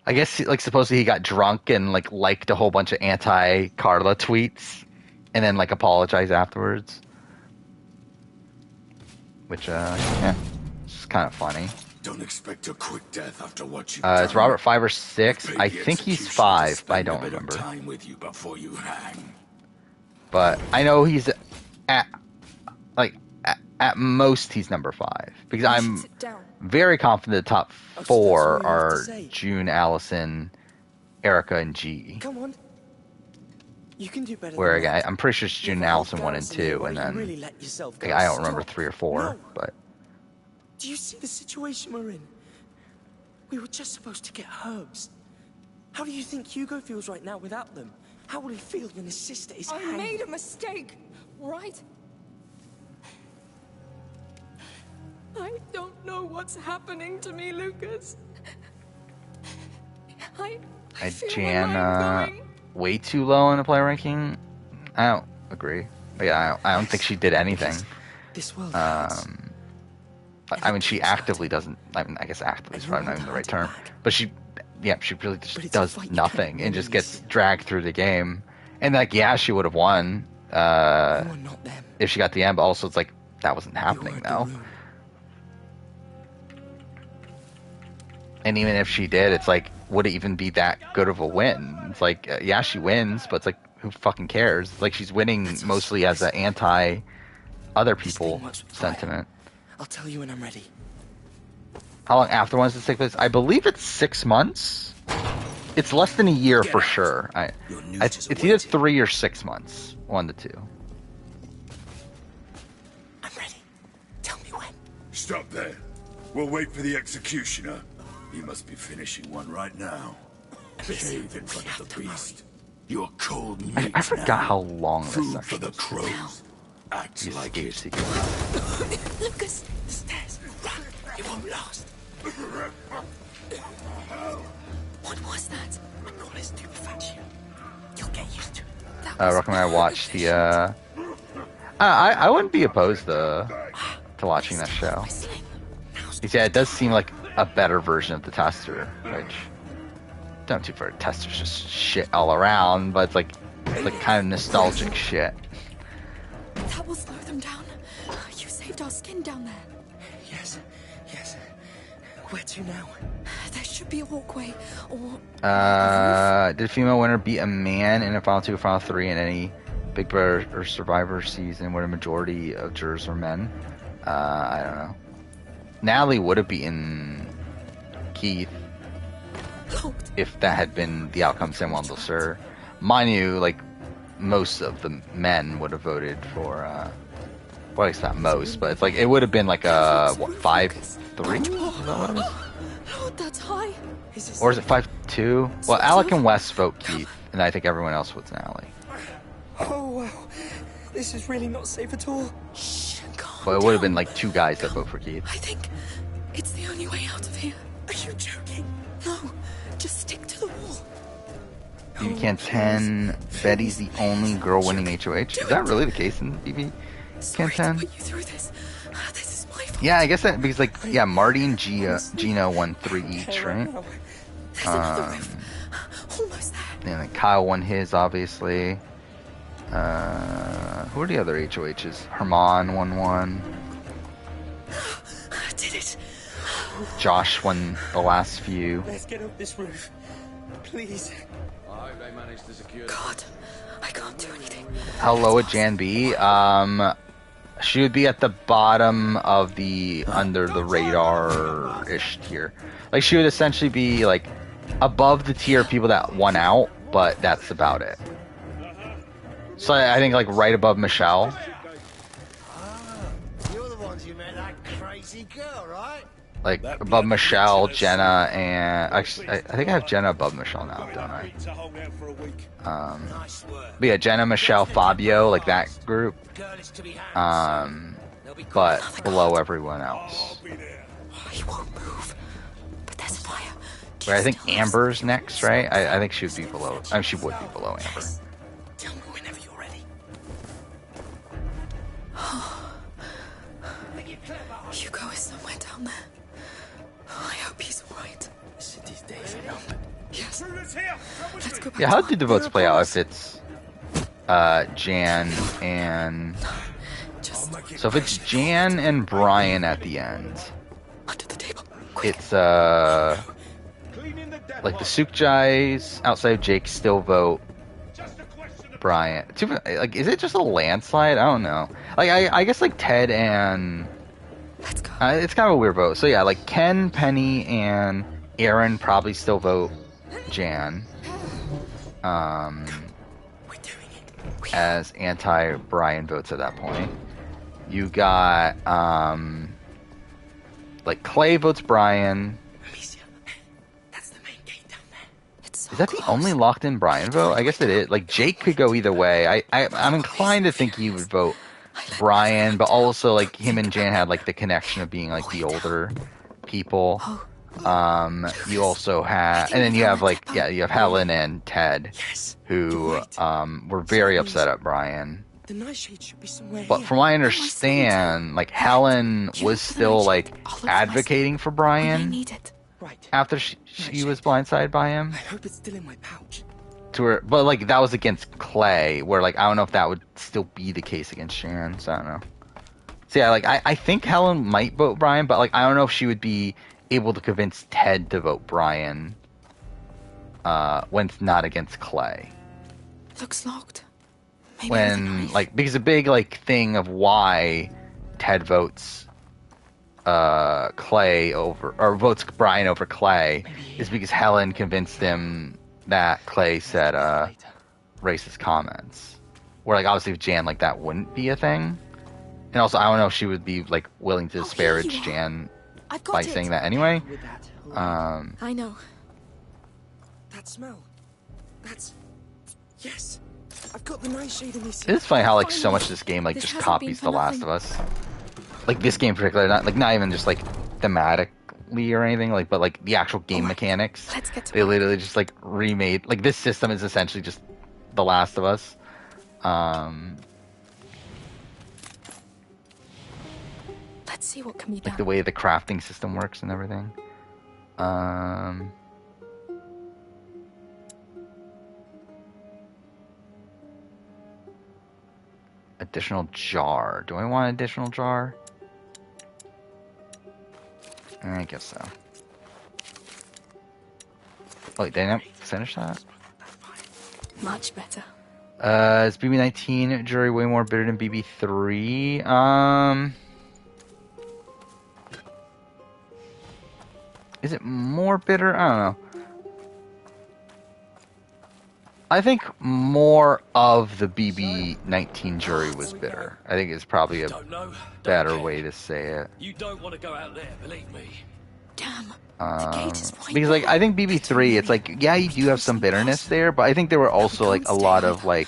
I guess like supposedly he got drunk and like liked a whole bunch of anti Carla tweets, and then like apologized afterwards. Which yeah, it's kind of funny.
Don't expect a quick death after what you've done.
Is Robert 5 or 6? I think he's 5, but I don't remember.
Time with you before you hang.
But I know he's at at most he's number 5 because I'm very confident the top 4 are June, Allison, Erica, and G.
Come on. You can do better.
Where again, I'm pretty sure it's June and Allison 1 and 2, and then I don't remember 3 or 4. But
do you see the situation we're in? We were just supposed to get herbs. How do you think Hugo feels right now without them? How will he feel when his sister is hanged?
I made a mistake, right? I don't know what's happening to me, Lucas. I feel
Jan way too low in the player ranking. I don't agree. But yeah, I don't think she did anything.
This world
I mean, she actively doesn't. I mean, I guess actively is probably not even the right term. But she really just does nothing and just gets dragged through the game. And like, yeah, she would have won if she got the end. But also, it's like that wasn't happening though. And even if she did, it's like, would it even be that good of a win? It's like, yeah, she wins, but it's like, who fucking cares? It's like she's winning mostly as an anti other people sentiment.
I'll tell you when I'm ready.
How long after one does it take place? I believe it's 6 months. It's less than a year for sure. It's either 3 or 6 months. 1 to 2.
I'm ready. Tell me when.
Stop there. We'll wait for the executioner. You must be finishing one right now. Shave in front of the beast. You're cold meat.
I forgot how long this
Food
actually
for the crows. Act like it.
Lucas, the stairs.
Run. It won't last. What was that? I call it stupefaction. You'll get used to it.
I recommend I watch the. I wouldn't be opposed to watching that show. Yeah, it does seem like a better version of the Tester, which don't too far. Tester's just shit all around, but it's like kind of nostalgic shit.
That will slow them down. You saved our skin down there.
Yes. Where to now?
There should be a walkway, or...
Did female winner beat a man in a Final 2 or Final 3 in any Big Brother or Survivor season where the majority of jurors were men? I don't know. Natalie would have beaten Keith if that had been the outcome Samuel Sir. Mind you, like, most of the men would have voted for, well, it's not most, but it's like, it would have been like a, what, 5-3? Is that what it is?
Lord, that's high.
Or is it 5-2? Well, Alec and Wes vote Keith, and I think everyone else votes Natalie.
Oh, wow. This is really not safe at all.
Shh,
Well, it would have been like 2 guys that vote for Keith.
I think it's the only way out of here.
Are you joking?
No, just stick to the wall.
BB Can 10, Betty's the only girl winning HOH. Is that really the case in BB Can 10?
Put you through this. This is my fault.
Yeah, I guess that, because like, yeah, Marty and Gina won 3 each, right?
Almost there.
And then Kyle won his, obviously. Who are the other HOHs? Herman won 1.
Did it.
Josh won the last few.
Let's get up this roof. Please.
I hope they managed to secure
God, I can't do anything.
How low would Jan be? She would be at the bottom of the under the radar-ish tier. Like, she would essentially be like above the tier of people that won out, but that's about it. So I think like right above Michelle.
You're the ones who met that crazy girl, right?
Like above Michelle, Jenna, and actually, I think I have Jenna above Michelle now, don't I? But yeah, Jenna, Michelle, Fabio, like that group. But below everyone else.
He won't move. But there's fire.
Where I think Amber's next, right? I think she would be below. I mean, she would be below Amber.
Tell me whenever you're ready.
Hugo.
Yeah, how do the votes play out if it's Jan and... So if it's Jan and Brian at the end, it's like the Sukjais outside of Jake still vote Brian. Like, is it just a landslide? I don't know. Like, I guess like Ted and it's kind of a weird vote. So yeah, like Ken, Penny, and Aaron probably still vote Jan. As anti-Brian votes at that point. You got, like, Clay votes Brian. Is that the only locked-in Brian vote? I guess it is. Like, Jake could go either way. I'm inclined to think he would vote Brian, but also, like, him and Jan had, like, the connection of being, like, the older people. You also have, and then you have, like, yeah, you have Helen and Ted, who, were very upset at Brian. But from what I understand, like, Helen was still, like, advocating for Brian after she was blindsided by him.
I hope it's still in my pouch.
But, like, that was against Clay, where, like, I don't know if that would still be the case against Sharon, so I don't know. So, yeah, like, I think Helen might vote Brian, but, like, I don't know if she would be able to convince Ted to vote Brian when it's not against Clay.
Looks locked.
When, like, because a big, like, thing of why Ted votes Clay over, or votes Brian over Clay is because Helen convinced him that Clay said racist comments. Where, like, obviously with Jan, like, that wouldn't be a thing. And also, I don't know if she would be, like, willing to disparage Jan by saying that anyway.
I know.
That smell. That's... Yes. I've got the nightshade in this.
It's funny how, like, so much of this game, like, just copies The Last of Us. Like, this game in particular, not even just, like, thematically or anything, like, but, like, the actual game mechanics. They literally just, like, remade... Like, this system is essentially just The Last of Us.
Let's see what can be done.
Like, the way the crafting system works and everything. Additional jar. Do I want an additional jar? I guess so. Oh, did I not finish that?
Much better.
Is BB19 jury way more bitter than BB3? Is it more bitter? I don't know. I think more of the BB19 jury was bitter. I think it's probably a better way to say it.
You don't want to go out there, believe me.
Damn.
Because, like, I think BB3, it's like, yeah, you do have some bitterness there, but I think there were also, like, a lot of, like,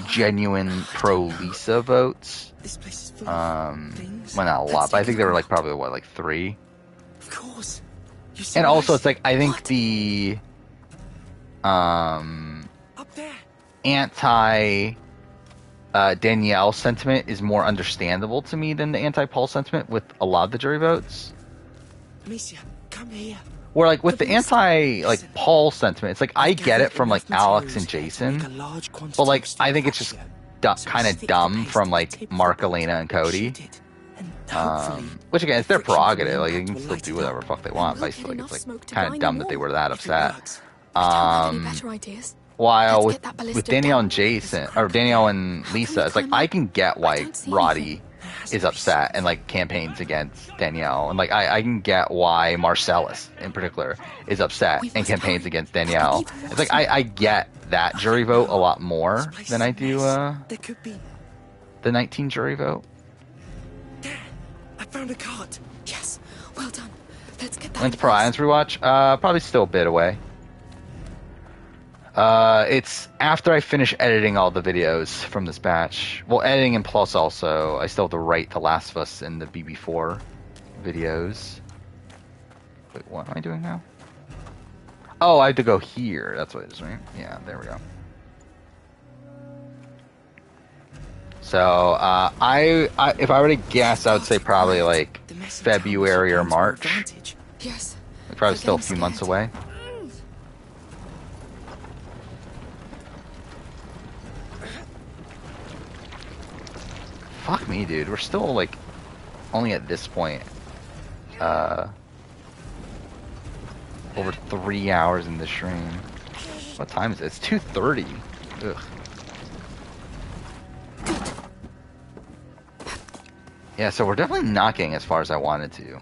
genuine pro-Lisa votes. Well, not a lot, but I think there were, like, probably, what, like, 3?
Of course.
And also, it's like, I think the anti Danielle sentiment is more understandable to me than the anti-Paul sentiment with a lot of the jury votes.
Amicia, come here.
Where, like, with the anti, like, Paul sentiment, it's like, I get it from, like, Alex and Jason, but, like, I think it's just kind of dumb from, like, Mark, Elena, and Cody. Which, again, it's their prerogative. Like, they can still do whatever the fuck they want, but I still think it's, like, kind of dumb that they were that upset. While with Danielle and Jason, or Danielle and Lisa, it's like, I can get why Roddy is upset and, like, campaigns against Danielle, and, like, I can get why Marcellus in particular is upset and campaigns against Danielle. It's like, I get that jury vote a lot more than I do the 19 jury vote.
I found a card.
Yes, well done. Let's get that.
When's Pro Islands rewatch? Probably still a bit away. It's after I finish editing all the videos from this batch. Well, editing and plus also, I still have to write The Last of Us and the BB4 videos. Wait, what am I doing now? Oh, I have to go here. That's what it is, right? Yeah, there we go. So, if I were to guess, I would say probably, like, February or March.
Yes.
Like, probably still a few months away. fuck me, dude. We're still like only at this point. Over 3 hours in the stream. What time is it? It's 2:30. Ugh. Yeah, so we're definitely not getting as far as I wanted to,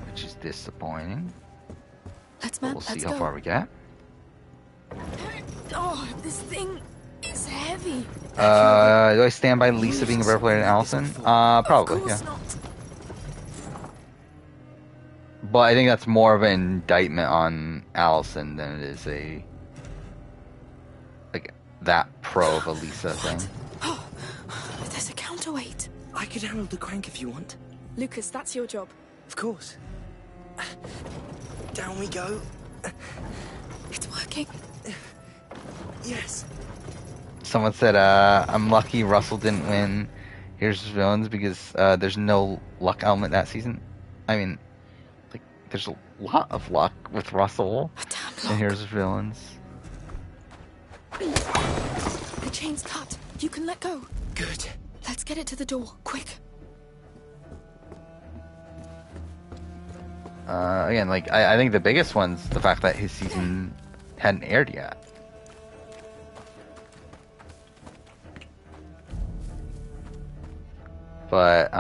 which is disappointing. We'll see how far we get.
Oh, this thing is heavy.
Do I stand by Lisa being a better player than Allison? Probably, yeah. But I think that's more of an indictment on Allison than it is a like that pro of a Lisa thing.
There's a counterweight.
I could handle the crank if you want.
Lucas, that's your job.
Of course. Down we go.
It's working.
Yes.
Someone said, I'm lucky Russell didn't win Here's Villains because there's no luck element that season. I mean, like, there's a lot of luck with Russell and Here's Villains.
The chain's cut. You can let go.
Good.
Let's get it to the door, quick.
Again, like, I think the biggest one's the fact that his season hadn't aired yet. But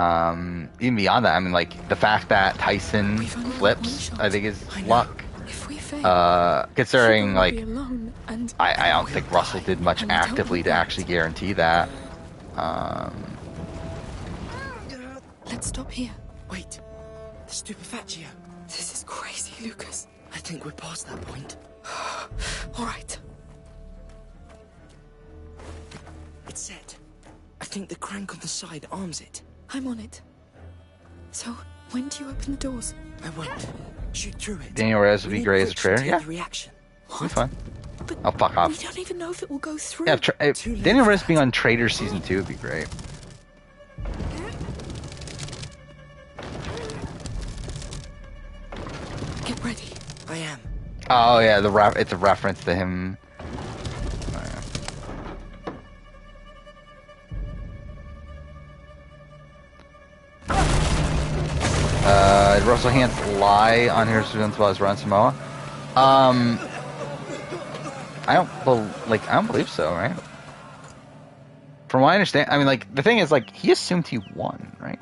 even beyond that, I mean, like, the fact that Tyson flips, I think is luck. Considering, like, I don't think Russell did much actively to actually guarantee that.
Let's stop here.
Wait, the stupefaccio.
This is crazy, Lucas.
I think we're past that point.
All right.
It's set. I think the crank on the side arms it.
I'm on it. So, when do you open the doors?
I won't. Shoot through it.
Daniel Reyes would be great as a traitor. Yeah.
Reaction.
It'll be fun. Oh, fuck off.
We don't even know if it will go through.
Yeah, if Daniel Reyes being on Traitor Season 2 would be great.
Get ready.
I am.
Oh, yeah, it's a reference to him. Did Russell Hantz lie on Here's Villains while he's around Samoa? I don't believe so, right? From what I understand, I mean, like, the thing is, like, he assumed he won, right?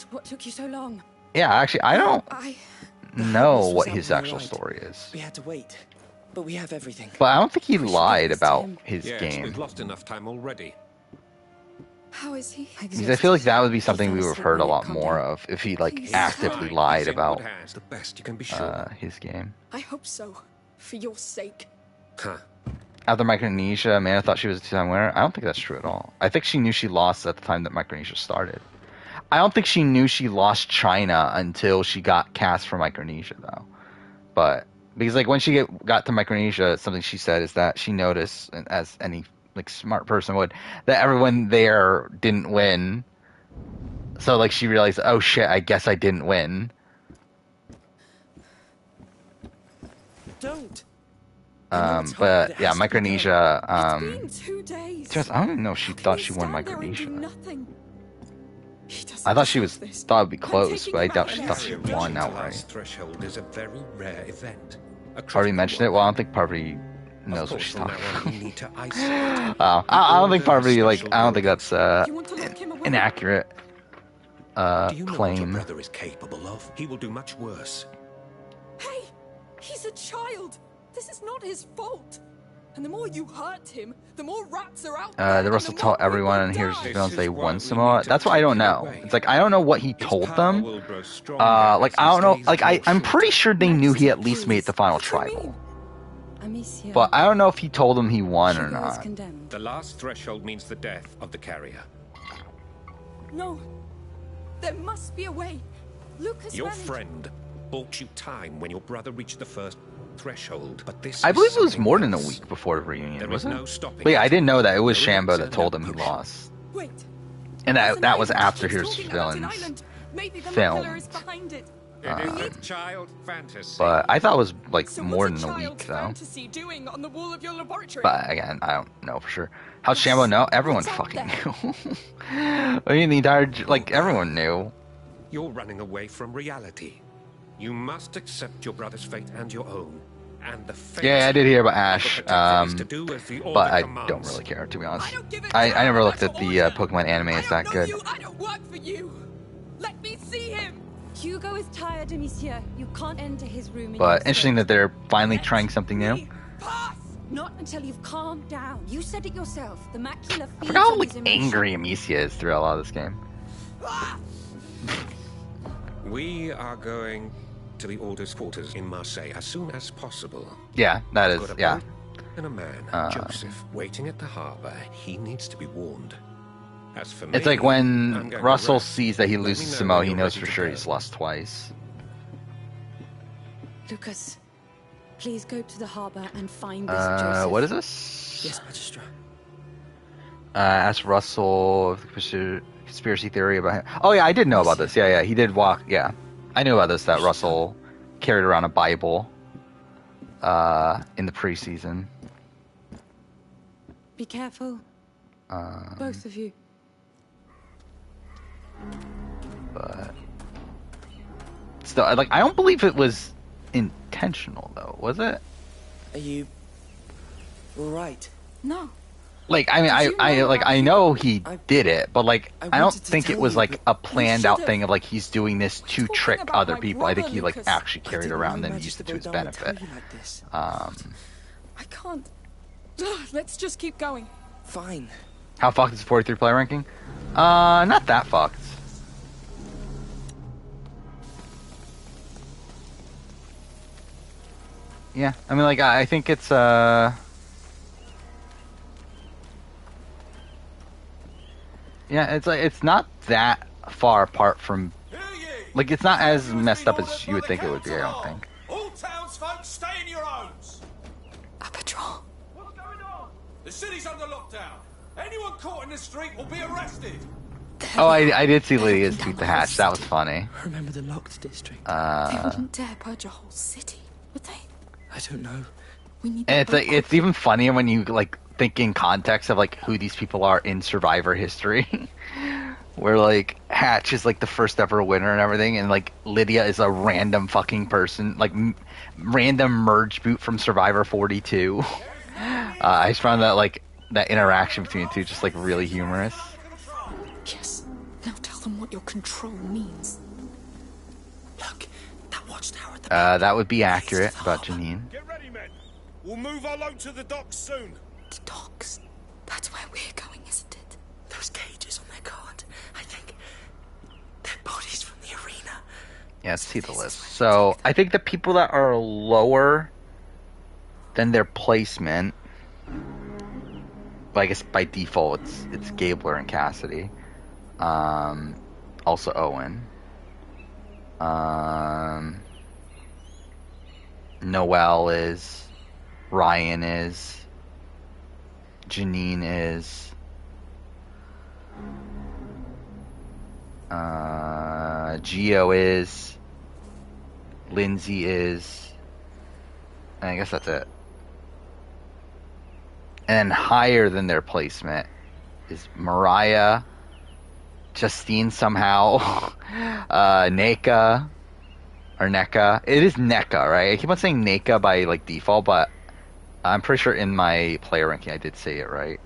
What took you so long?
Yeah, actually, I don't know what his actual story is.
We had to wait, but we have everything.
But I don't think he lied about his game.
We've lost enough time already.
How is he?
Because I feel like that would be something we would have heard a lot more of if he, like, actively lied about his game.
I hope so. For your sake.
Huh.
After Micronesia, Amanda thought she was a two-time winner. I don't think that's true at all. I think she knew she lost at the time that Micronesia started. I don't think she knew she lost China until she got cast for Micronesia, though. But because, like, when she got to Micronesia, something she said is that she noticed, as any, like, smart person would, that everyone there didn't win. So, like, she realized, oh shit, I guess I didn't win.
Don't.
But yeah, Micronesia.
It's been 2 days.
I don't even know if she thought she won
Stand there and do
Micronesia.
nothing.
I thought she thought it'd be close, but I doubt she thought she won outright.
Threshold is a very rare event.
Parvati mentioned it. Well, I don't think Parvati knows what she's talking
about.
I don't think Parvati, like, I don't think that's an accurate
Do you know what your
claim.
brother is capable of? He will do much worse.
Hey, he's a child. This is not his fault. And the more you hurt him, the more rats are out there.
The Russell told everyone, and here's Villains they won Samoa. That's what I don't know. It's like, I don't know what he told them. Like, I don't know. Like, I'm pretty sure they knew he at least made the final tribal. But I don't know if he told them he won or not.
The last threshold means the death of the carrier.
No. There must be a way. Lucas
Your
managed...
friend bought you time when your brother reached the first threshold, but this
I believe it was
something
more than a
else.
week before the reunion,
There
wasn't
is no
it?
stopping
But yeah,
it.
I didn't know that. It was
The
Shambo
ruins
that
are
told
now
him he
potion.
lost.
Wait.
And
There's an
that was
island
after
keeps
Here's
talking about an
Villains
island. Maybe the
film.
Macula is behind it.
It is a child fantasy.
But I thought it was like
So
more
what's
than
a
a
child
week though.
fantasy doing on the wall of your laboratory?
But again, I don't know for sure. How's Shambo know? Everyone
What's up
fucking
there?
knew. I mean, the entire like everyone knew.
You're running away from reality. You must accept your brother's fate and your own. And the fate
Yeah, I did hear about
of
Ash,
the protector is to do as the order
but I
commands.
don't really care, to be honest. I never looked at the Pokemon anime as that good.
I don't work for you. Let me see him.
Hugo is tired, monsieur. You can't enter his room.
But interesting that they're finally trying something new.
Not until you've calmed down. You said it yourself. The macula
I
feeds
forgot how
on
like
his emotions.
angry Amicia is throughout a lot of this game.
We are going to the Order's quarters in Marseille as soon as possible.
Yeah, that
I've
is,
got a
yeah.
boat and a man, Joseph, waiting at the harbor. He needs to be warned. As for me,
It's like
I'm
when
going to
Russell
rest.
sees that he
Let me
loses
know
Simo,
when
he
you're
knows
ready
for
to
sure
go.
he's lost twice.
Lucas, please go to the harbor and find this Joseph.
What is this?
Yes, Magistra.
Ask Russell if the conspiracy theory about him. Oh yeah, I did know about this. Yeah, he did walk. Yeah, I knew about this. That Russell carried around a Bible in the preseason.
Be careful, both of you.
But still, I don't believe it was intentional though. Was it?
Are you all right?
No.
Like, I mean, I know he did it, but like, I don't
wanted to
think it
tell
was
you,
like a planned out
should've.
thing of like he's doing this to trick
about
other
my
people. I think
brother,
he like
Lucas.
actually carried
didn't
around
know
and used
Magister
it to his
Bodar would
benefit.
tell you like this.
I can't. Let's just keep going.
Fine.
How fucked is the 43 player ranking? Not that fucked. Yeah, I mean, like, I think it's, yeah, it's like, it's not that far apart from, like, it's not as messed up as you would think it would be, I don't think.
All townsfolk, stay in your homes.
A patrol.
What's going on? The city's under lockdown. Anyone caught in the street will be arrested.
Oh, I did see Lydia's tweet the hatch. That was funny.
Remember the locked district?
They wouldn't dare purge a whole city, would they?
I don't know.
We need
And
that
it's like,
boat
it's even funnier when you like think in context of like who these people are in Survivor history, where like Hatch is like the first ever winner and everything, and like Lydia is a random fucking person, like random merge boot from Survivor 42. I just found that like that interaction between the two just like really humorous.
Yes. Now tell them what your control means.
Look, that watchtower at the
That would be accurate about Janine.
Get ready, men. We'll move our load to the docks soon.
The docks. That's where we're going, isn't it?
Those cages on their card. I think they're bodies from the arena.
Yeah, let's see the list. So I think the people that are lower than their placement, but I guess by default it's Gabler and Cassidy. Also Owen. Noelle is. Ryan is. Janine is. Gio is. Lindsay is. And I guess that's it. And higher than their placement is Mariah, Justine somehow, Neka, or NECA. It is NECA, right? I keep on saying NECA by like default, but I'm pretty sure in my player ranking I did say it right.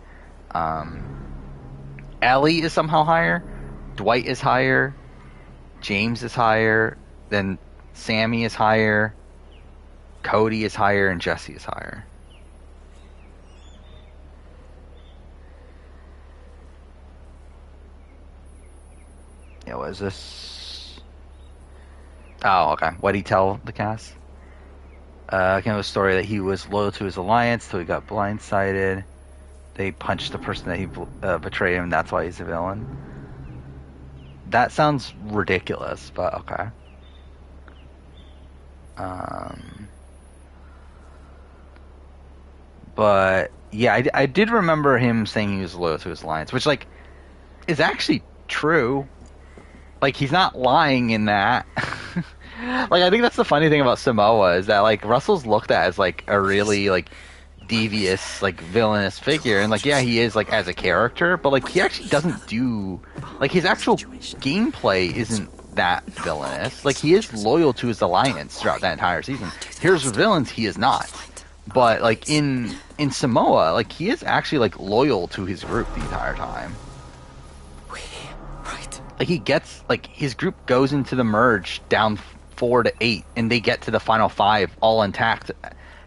Ellie is somehow higher. Dwight is higher. James is higher. Then Sammy is higher. Cody is higher, and Jesse is higher. Yeah, what is this? Oh, okay. What did he tell the cast? Kind of a story that he was loyal to his alliance till he got blindsided. They punched the person that he betrayed him, and that's why he's a villain. That sounds ridiculous, but okay. But yeah, I did remember him saying he was loyal to his alliance, which like is actually true. Like he's not lying in that. Like, I think that's the funny thing about Samoa is that like Russell's looked at as like a really like devious, like villainous figure, and like yeah, he is like as a character, but like he actually doesn't do like his actual gameplay isn't that villainous. Like he is loyal to his alliance throughout that entire season. Here's the villains, he is not. But like in Samoa, like he is actually like loyal to his group the entire time. Like he gets like his group goes into the merge down 4-8, and they get to the final 5 all intact,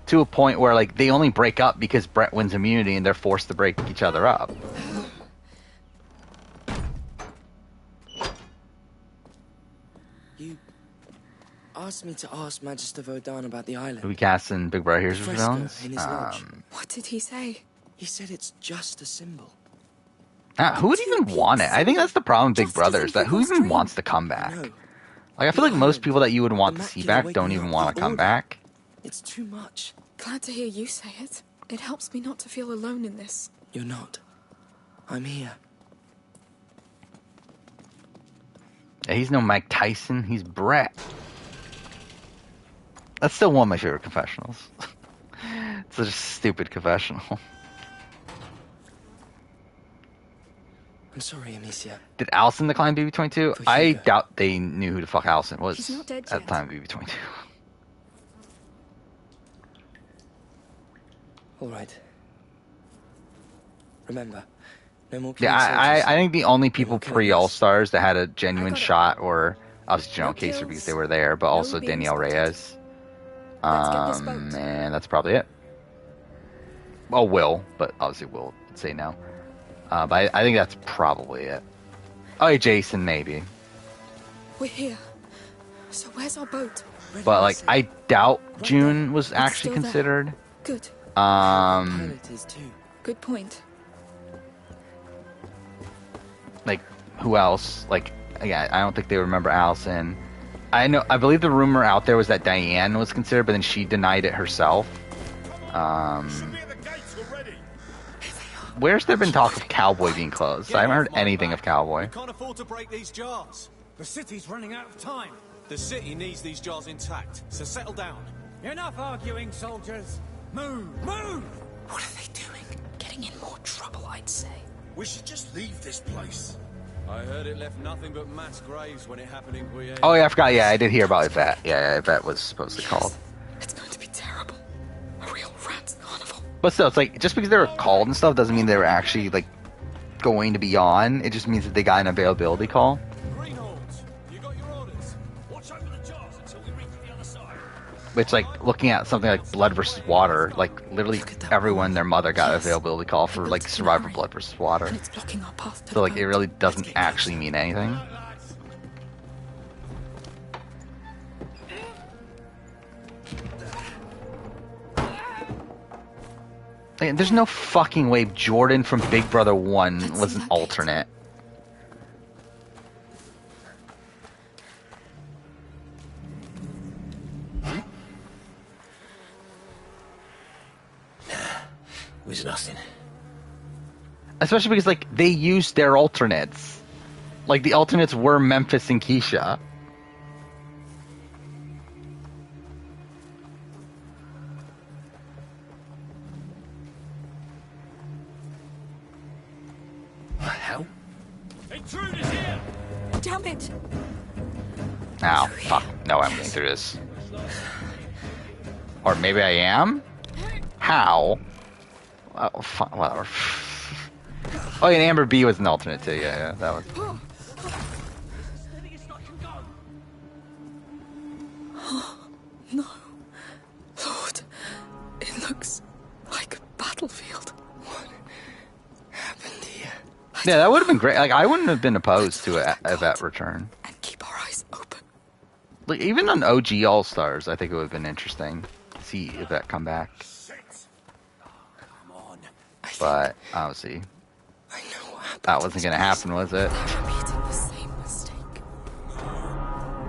to a point where like they only break up because Brett wins immunity and they're forced to break each other up.
You asked me to ask Magister Vodan about the island.
Are we casting Big Brother Here's for
Fresco
villains?
in his lodge.
What did he say?
He said it's just a symbol.
Who would even want it? I think that's the problem with Big Brother, is that who even wants to come back? Like, I feel like most people that you would want to see back don't even want to come back.
It's too much.
Glad to hear you say it. It helps me not to feel alone in this.
You're not. I'm here.
Yeah, he's no Mike Tyson, he's Brett. That's still one of my favorite confessionals. It's such a stupid confessional.
I'm sorry, Amicia.
Did Allison decline BB-22? I doubt they knew who the fuck Allison was
He's not dead
at the
yet.
time of BB-22.
All right. Remember, no more.
Yeah, I think the only people pre-All-Stars that had a genuine shot were obviously General Kaser because they were there, but also Danielle Reyes. And that's probably it. Well, Will, but obviously Will would say no. But I think that's probably it. Oh, yeah, Jason, maybe.
We're here. So where's our boat?
But, like, I doubt June was actually
still there.
considered.
Good. Good point.
Like, who else? Like, yeah, I don't think they remember Allison. I believe the rumor out there was that Diane was considered, but then she denied it herself. Where's there been talk of Cowboy being closed? I haven't heard anything of Cowboy.
We can't afford to break these jars.
The city's running out of time.
The city needs these jars intact, so settle down.
Enough arguing, soldiers. Move! Move!
What are they doing? Getting in more trouble, I'd say.
We should just leave this place.
I heard it left nothing but mass graves when it happened in Requiem.
Oh, yeah, I forgot. Yeah, I did hear about Yvette. Yeah, Yvette was supposed to call.
It's going to be terrible. A real rat's carnival.
But still, it's like, just because they were called and stuff doesn't mean they were actually, like, going to be on. It just means that they got an availability call.
Greenhorns, you got your orders. Watch over the jars until we reach the other side.
Which, like, looking at something like Blood versus Water, like, literally everyone and their mother got an availability call for, like, Survivor Blood versus Water.
And it's blocking our path to
So, like,
the
it
boat.
really doesn't actually mean anything. Like, there's no fucking way Jordan from Big Brother 1 was an alternate.
Was nothing.
Especially because, like, they used their alternates. Like, the alternates were Memphis and Keisha.
What the hell?
Intruders here!
Damn it!
Ow, fuck. No, I'm getting through this. Or maybe I am? How? Oh, fuck, whatever. Oh, yeah, and Amber B was an alternate too. Yeah, that was.
No. Lord, it looks like a battlefield.
Yeah, that would have been great. Like, I wouldn't have been opposed to a Yvette return.
And keep our eyes open.
Like, even on OG All Stars, I think it would have been interesting to see Yvette come back. But obviously, that wasn't going to happen, was it?
Repeating the same mistake.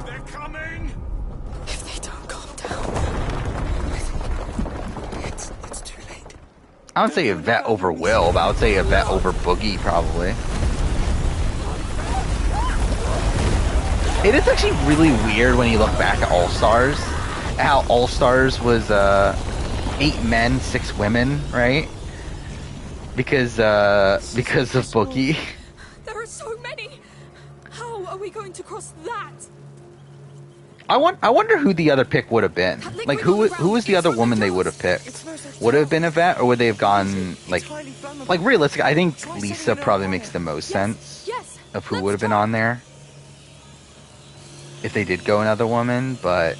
They're coming!
If they don't calm down,
It's too late.
I would say Yvette over Will, but I would say Yvette over Boogie, probably. It is actually really weird when you look back at All Stars, how All Stars was 8 men, 6 women, right? Because of Bookie.
There are so many. How are we going to cross that?
I wonder who the other pick would have been. Like who was the other woman they would have picked? Would it have been Yvette, or would they have gone like realistic? I think Lisa probably makes the most sense of who would have been on there if they did go another woman, but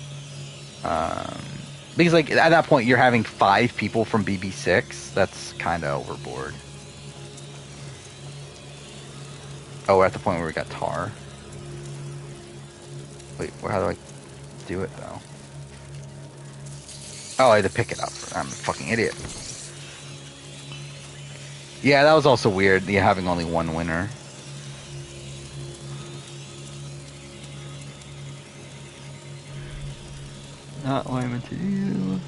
because like at that point you're having 5 people from BB6, that's kind of overboard. Oh, we're at the point where we got Tar. Wait, how do I do it though? Oh, I had to pick it up. I'm a fucking idiot. Yeah, that was also weird, having only one winner. Not what I meant to do.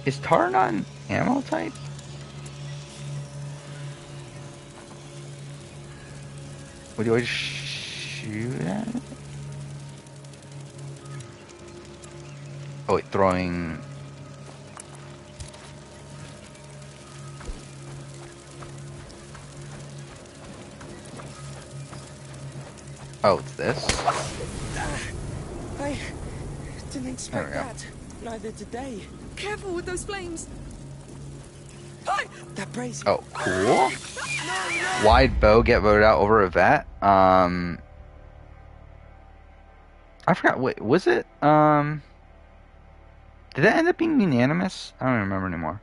Is Tar not an ammo type? What do I shoot at? Oh wait, throwing... Oh, it's this?
I didn't expect that. Neither did they.
Careful with those flames.
That brazier.
Oh, cool. Why'd Bo get voted out over Yvette? I forgot. Wait, was it? Did that end up being unanimous? I don't remember anymore.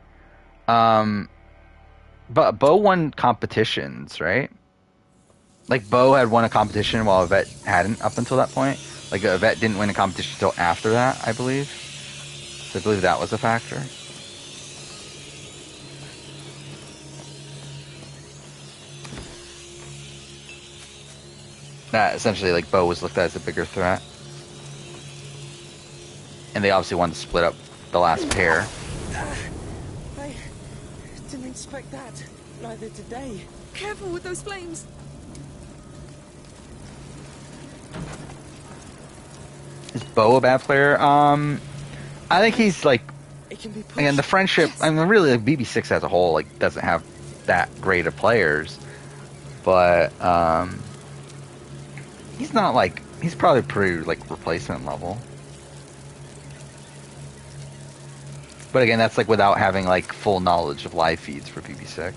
But Bo won competitions, right? Like Bo had won a competition while Yvette hadn't up until that point. Like Yvette didn't win a competition until after that, I believe. So I believe that was a factor. That essentially, like, Bo was looked at as a bigger threat. And they obviously wanted to split up the last pair.
I didn't expect that. Neither did they.
Careful with those flames.
Is Bo a bad player? I think he's, like, again, the friendship, I mean, really, like, BB6 as a whole, like, doesn't have that great of players. But, he's not, like, he's probably pretty, like, replacement level. But again, that's, like, without having, like, full knowledge of live feeds for BB6.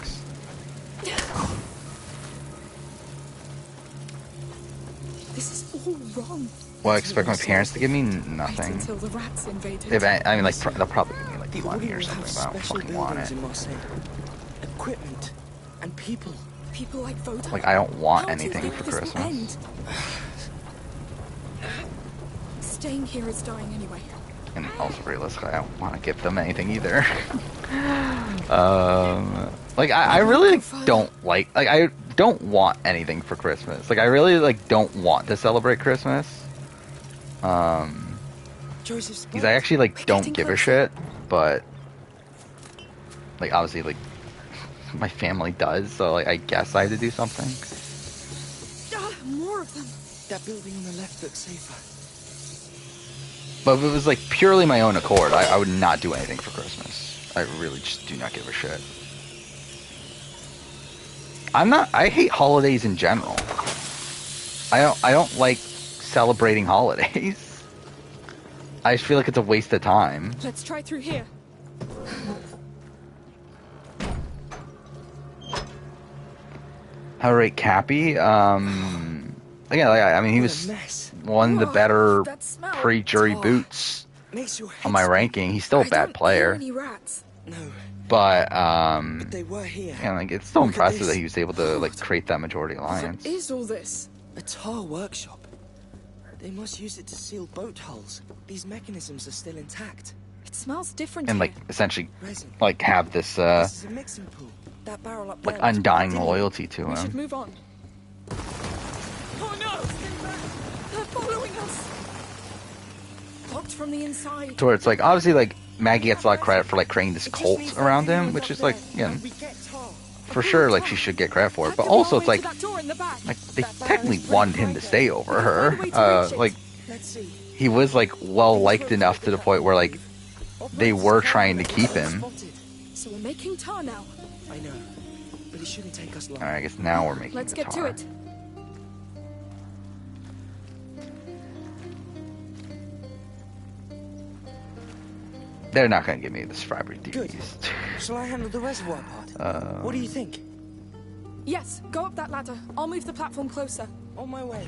This is all wrong.
Well, I expect my parents to give me nothing.
Until the rats invaded.
If I mean, like, they'll probably give me, like, money or something, but I don't fucking want it.
Equipment and people.
People like Voda.
Like, I don't want anything for Christmas.
Staying here is dying anyway.
And also, realistically, I don't want to give them anything either. Like, I really don't like, I don't want anything for Christmas. Like, I really, like, don't want to celebrate Christmas. Because I actually, like, don't give a shit, but, like, obviously, like, my family does, so, like, I guess I had to do something.
More of them.
That building on the left looks safer.
But if it was, like, purely my own accord, I would not do anything for Christmas. I really just do not give a shit. I hate holidays in general. I don't like celebrating holidays. I just feel like it's a waste of time.
Let's try through here.
How to rate Cappy? Again, like, I mean, he was one of the better pre-jury boots on my ranking. He's still a bad player. But,
they were here.
yeah, like, it's still impressive that he was able to, like, create that majority alliance.
What is all this?
A tar workshop. They must use it to seal boat hulls. These mechanisms are still intact.
It smells different
And, like, essentially, like, have this,
This is a mixing pool. That barrel up
like,
there is
undying
plugged in.
loyalty to
We should
him.
move on. Oh no! They're following us. Locked from the inside.
To where it's, like, obviously, like, Maggie gets a lot of credit for, like, creating this cult around him, which is, like, again, for sure, like, she should get credit for it. But also, it's like they technically wanted him to stay over her. Like, he was like well liked enough to the point where like they were trying to keep him.
So we're making tar now.
I know, but it shouldn't take us long.
All right, I guess now we're making.
Let's
the
get
tar.
to it.
They're not going to give me the subscriber duties.
Good. Shall I handle the reservoir part? What do you think?
Yes, go up that ladder. I'll move the platform closer.
On my way.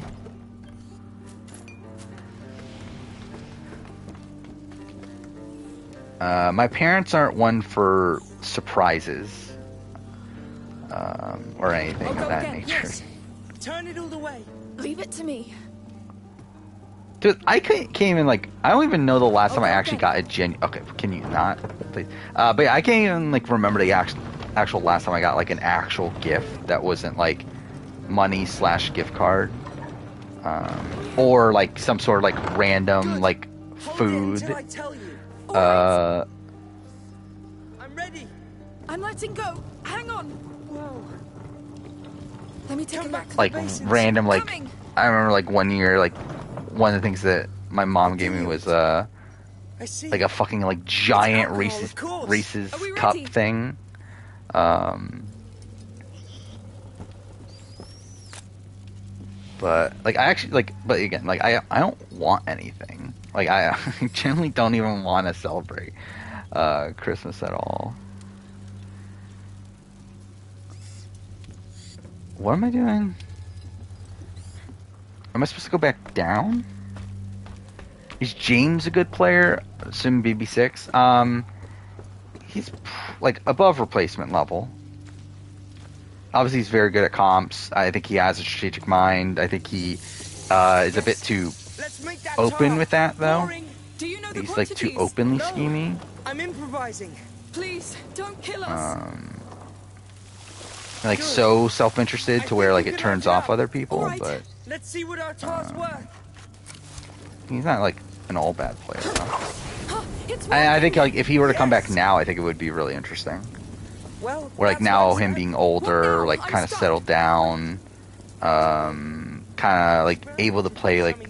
My parents aren't one for surprises or anything of that nature.
Yes. Turn it all the way.
Leave it to me.
Dude, I can't even like. I don't even know the last time I actually got a Okay, can you not? Please? But yeah, I can't even like remember the actual last time I got like an actual gift that wasn't like money / gift card, or like some sort of like random like food.
I tell you.
Right.
I'm ready.
I'm letting go. Hang on.
Whoa.
Let me take it back.
Like random like. I remember like one year like. One of the things that my mom gave me was like a fucking like giant Reese's cup thing. But like I actually like, but again, like I don't want anything. Like I generally don't even want to celebrate Christmas at all. What am I doing? Am I supposed to go back down? Is James a good player? Assume BB6. He's like above replacement level. Obviously, he's very good at comps. I think he has a strategic mind. I think he is a bit too open with that, though.
Do you know the
He's like too openly scheming.
I'm improvising.
Please don't kill us.
Like so self-interested to where like it turns off other people, but.
Let's see what our tar's worth.
He's not like an all bad player. Though. I think like if he were to come back now, I think it would be really interesting.
Well,
where like now him being older, like kind of settled down, kind of like able to play like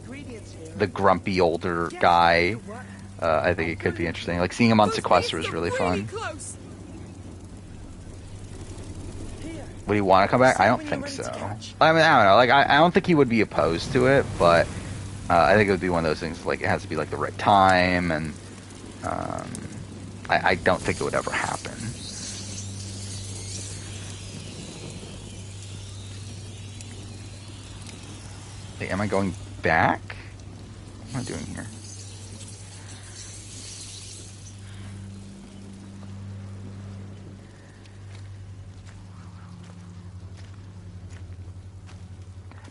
the grumpy older guy. I think it could be interesting. Like seeing him on Sequester was really fun. Would he want to come back? I don't think so. I mean, I don't know. Like, I don't think he would be opposed to it, but I think it would be one of those things. Like, it has to be like the right time, and I don't think it would ever happen. Hey, am I going back? What am I doing here?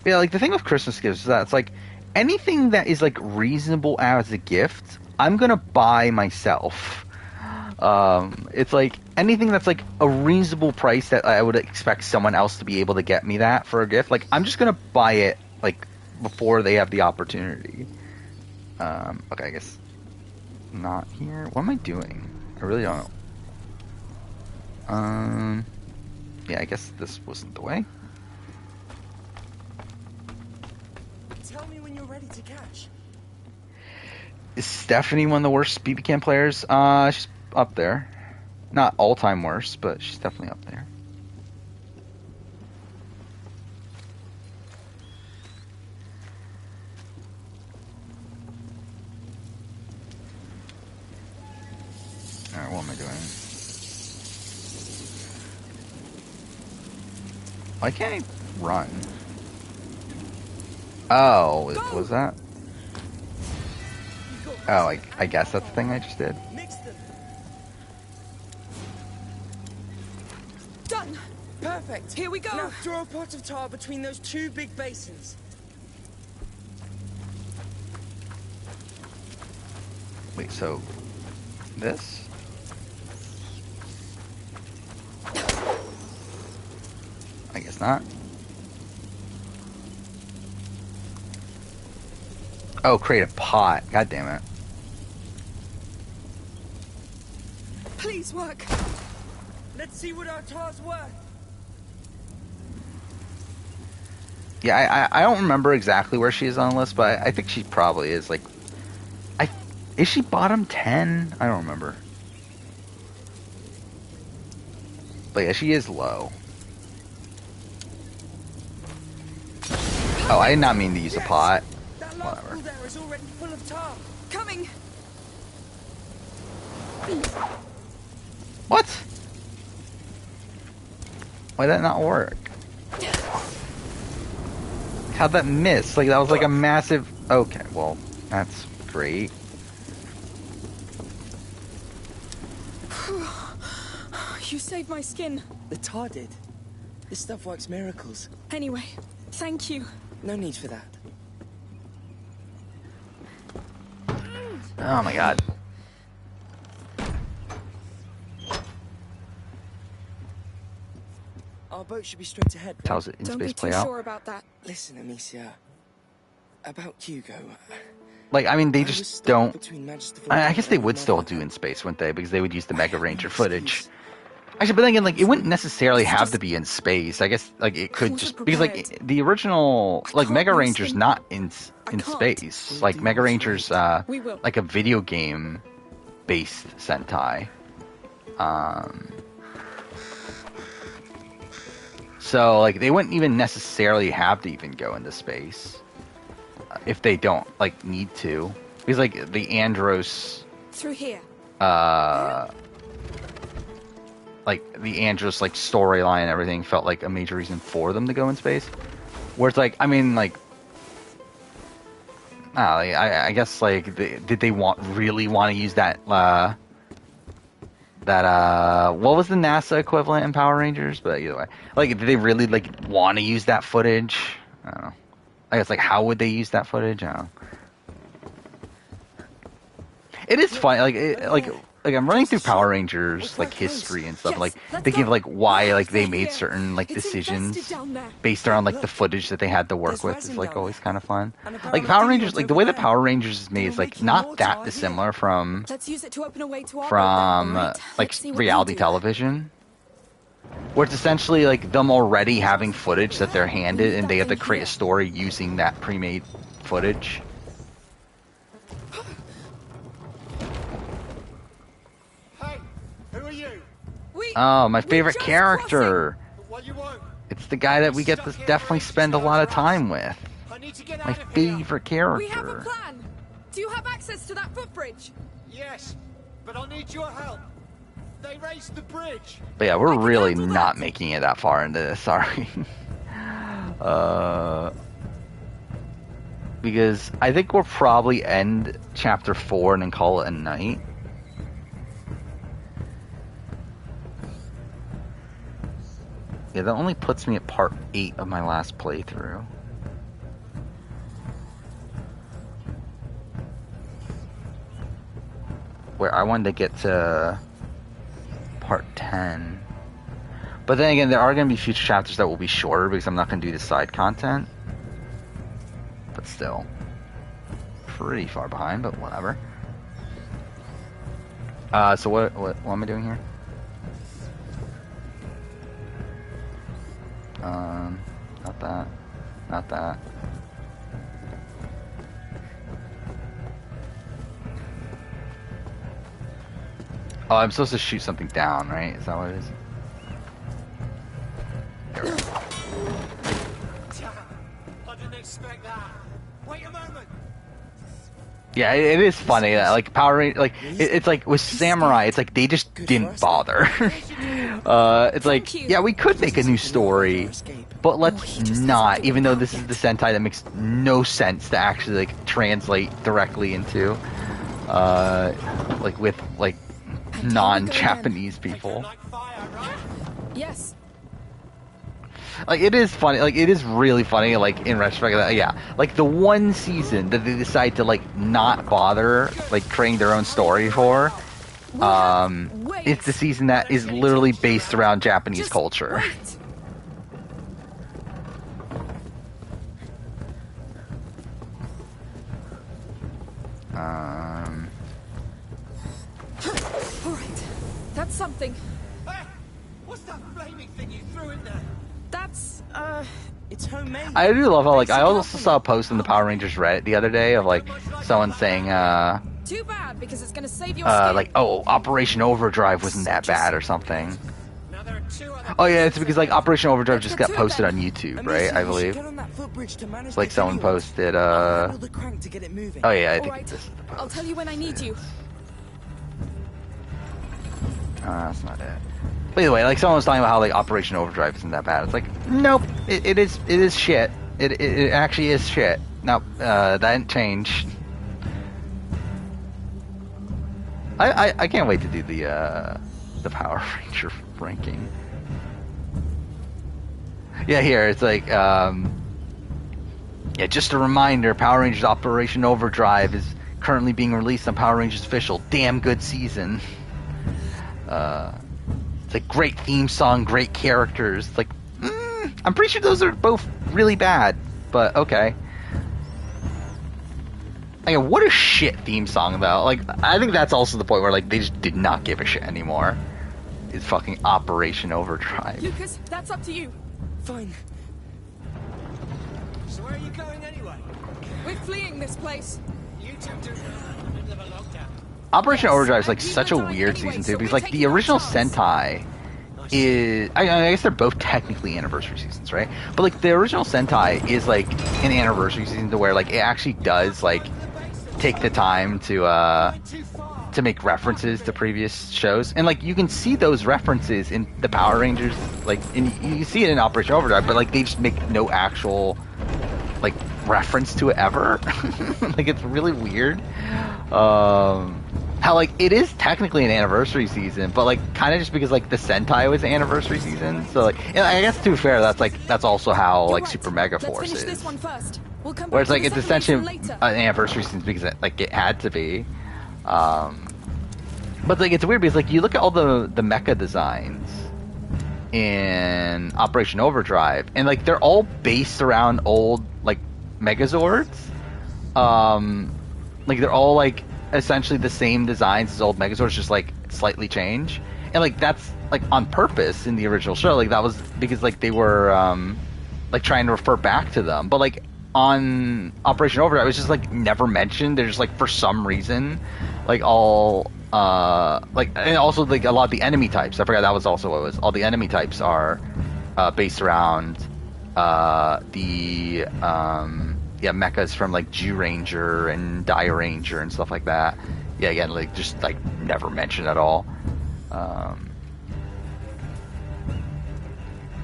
Yeah, like the thing with Christmas gifts is that it's like anything that is like reasonable as a gift, I'm gonna buy myself. It's like anything that's like a reasonable price that I would expect someone else to be able to get me that for a gift. Like I'm just gonna buy it like before they have the opportunity. Okay, I guess not here. What am I doing? I really don't know. Yeah, I guess this wasn't the way.
Tell me when you're ready to catch.
Is Stephanie one of the worst BB Can players? She's up there. Not all-time worst, but she's definitely up there. Alright, what am I doing? Why can't I run? Oh, was that? Oh, I guess that's the thing I just did.
Done.
Perfect.
Here we go.
Now throw a pot of tar between those two big basins.
Wait, so this? I guess not. Oh, create a pot. God damn it.
Please work.
Let's see what our tar's worth.
Yeah, I don't remember exactly where she is on the list, but I think she probably is like. Is she bottom 10? I don't remember. But yeah, she is low. Oh, I did not mean to use a pot.
That last pool there is already full of tar.
Coming.
What? Why did that not work? How'd that miss? Like, that was like a massive... Okay, well, that's great.
You saved my skin.
The tar did. This stuff works miracles.
Anyway, thank you.
No need for that.
Oh my god.
Our boat should be straight ahead. Right?
How's it in
Don't
space
be
play
too
out?
sure about that.
Listen, Amicia. About Hugo.
Like, I mean, they just don't... I guess they would still do in space, wouldn't they? Because they would use the Mega Ranger footage. Actually, but then again, like, it wouldn't necessarily have to be in space. I guess, like, it could just... Because, like, the original... Like, Mega Ranger's not in space. Like, Mega Ranger's, like, a video game-based Sentai. So, like, they wouldn't even necessarily have to even go into space. If they don't, like, need to. Because, like, the Andros...
Through here.
Like, the Andros, like, storyline and everything felt like a major reason for them to go in space. Where it's like, I mean, like... I guess, like, did they really want to use that, what was the NASA equivalent in Power Rangers? But either way. Like, did they really, like, want to use that footage? I don't know. I guess, like, how would they use that footage? I don't know. It is funny, like I'm running through Power Rangers, like, history and stuff, like, thinking of, like, why, like, they made certain, like, decisions based around, like, the footage that they had to work with is, like, always kind of fun. Like, Power Rangers, like, the way that Power Rangers is made is, like, not that dissimilar from, like, reality television. Where it's essentially, like, them already having footage that they're handed, and they have to create a story using that pre-made footage. Oh, my favorite character. It's the guy that we get to definitely spend a lot of time with. My favorite character.
We have a plan. Do you have access to that footbridge?
Yes, but I'll need your help. They raised the bridge.
But yeah, we're really not making it that far into this, sorry. Because I think we'll probably end chapter 4 and then call it a night. Yeah, that only puts me at part 8 of my last playthrough. Where I wanted to get to part 10. But then again, there are going to be future chapters that will be shorter because I'm not going to do the side content. But still. Pretty far behind, but whatever. So what am I doing here? Not that. Not that. Oh, I'm supposed to shoot something down, right? Is that what it is? There we go.
I didn't expect that. Wait a moment.
Yeah, it is funny that, like, Power Rangers, like, it's like, with Samurai, it's like, they just didn't bother. It's like, yeah, we could make a new story, but let's not, even though this is the Sentai that makes no sense to actually, like, translate directly into, like, with, like, non-Japanese people.
Yes.
Like, it is funny, like, it is really funny, like, in retrospect, yeah, like, the one season that they decide to, like, not bother, like, creating their own story for, it's the season that is literally based around Japanese culture.
Alright, that's something.
Hey, what's that flaming thing you threw in there?
That's,
It's homemade.
I do love how, like, I also saw a post in the Power Rangers Reddit the other day of, like, someone saying,
Too bad, because it's gonna save your skin.
like, oh, Operation Overdrive wasn't that bad or something. Oh yeah, it's because, like, Operation Overdrive just got posted on YouTube, right? I believe. It's like someone posted, oh yeah, I think this is the post.
I'll tell you when I need you.
That's not it. But either way, like, someone was talking about how, like, Operation Overdrive isn't that bad. It's like, nope, it is shit. It actually is shit. Nope, that didn't change. I can't wait to do the Power Ranger ranking. Yeah, here it's like, yeah, just a reminder: Power Rangers Operation Overdrive is currently being released on Power Rangers Official. Damn good season. It's like great theme song, great characters. It's like, I'm pretty sure those are both really bad, but okay. Like, what a shit theme song though. Like, I think that's also the point where, like, they just did not give a shit anymore. It's fucking Operation Overdrive.
Lucas, that's up to you.
Fine.
So where are you going anyway?
We're fleeing this place.
You two do in the middle of a lockdown.
Operation Overdrive is, like, such a weird season too, because, like, the original Sentai is, I guess they're both technically anniversary seasons, right? But, like, the original Sentai is, like, an anniversary season to where, like, it actually does, like, take the time to make references to previous shows, and, like, you can see those references in the Power Rangers, like, and you see it in Operation Overdrive, but, like, they just make no actual, like, reference to it ever. Like, it's really weird. How, like, it is technically an anniversary season, but, like, kind of just because, like, the Sentai was an anniversary season, so, like, and I guess, to be fair, that's also how, like, Super Mega Force is.
This one first. We'll come
Where
back
it's like,
to
it's
the
essentially
later.
an anniversary season because it, like, it had to be. But, like, it's weird because, like, you look at all the mecha designs in Operation Overdrive, and, like, they're all based around old, like, Megazords. Like, they're all, like, essentially the same designs as old Megazords, just, like, slightly changed. And, like, that's, like, on purpose in the original show. Like, that was because, like, they were, like, trying to refer back to them. But, like, on Operation Overdrive, it was just, like, never mentioned. They're just, like, for some reason, like, all, like, and also, like, a lot of the enemy types. I forgot that was also what it was. All the enemy types are based around yeah, mechas from, like, Jew Ranger and Die Ranger and stuff like that. Yeah, again, like, just, like, never mentioned at all.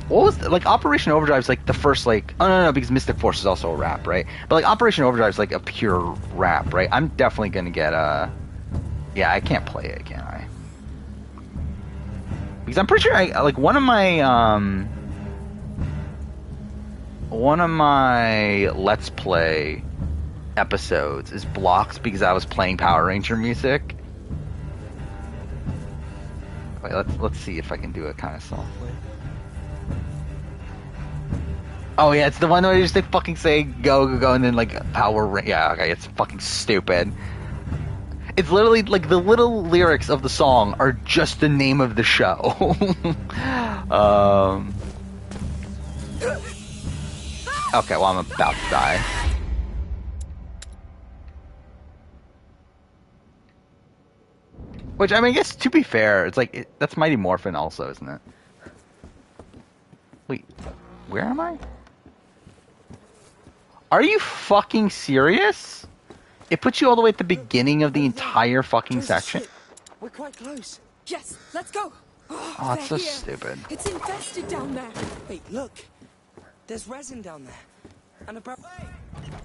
What was like Operation Overdrive is like the first, like, oh no, because Mystic Force is also a rap, right? But, like, Operation Overdrive is like a pure rap, right? I'm definitely gonna get yeah, I can't play it, can I? Because I'm pretty sure like one of my Let's Play episodes is blocked because I was playing Power Ranger music. Wait, let's see if I can do it kind of softly. Oh yeah, it's the one where you just like fucking say go go go and then like Power yeah, okay, it's fucking stupid. It's literally like the little lyrics of the song are just the name of the show. Okay, well, I'm about to die. Which, I mean, I guess to be fair, it's like that's Mighty Morphin also, isn't it? Wait, where am I? Are you fucking serious? It puts you all the way at the beginning of the entire fucking section?
We're quite close.
Yes, let's go.
Oh, that's so
they're here.
stupid.
It's infested down there.
Wait, look. There's resin down there. And a
Hey,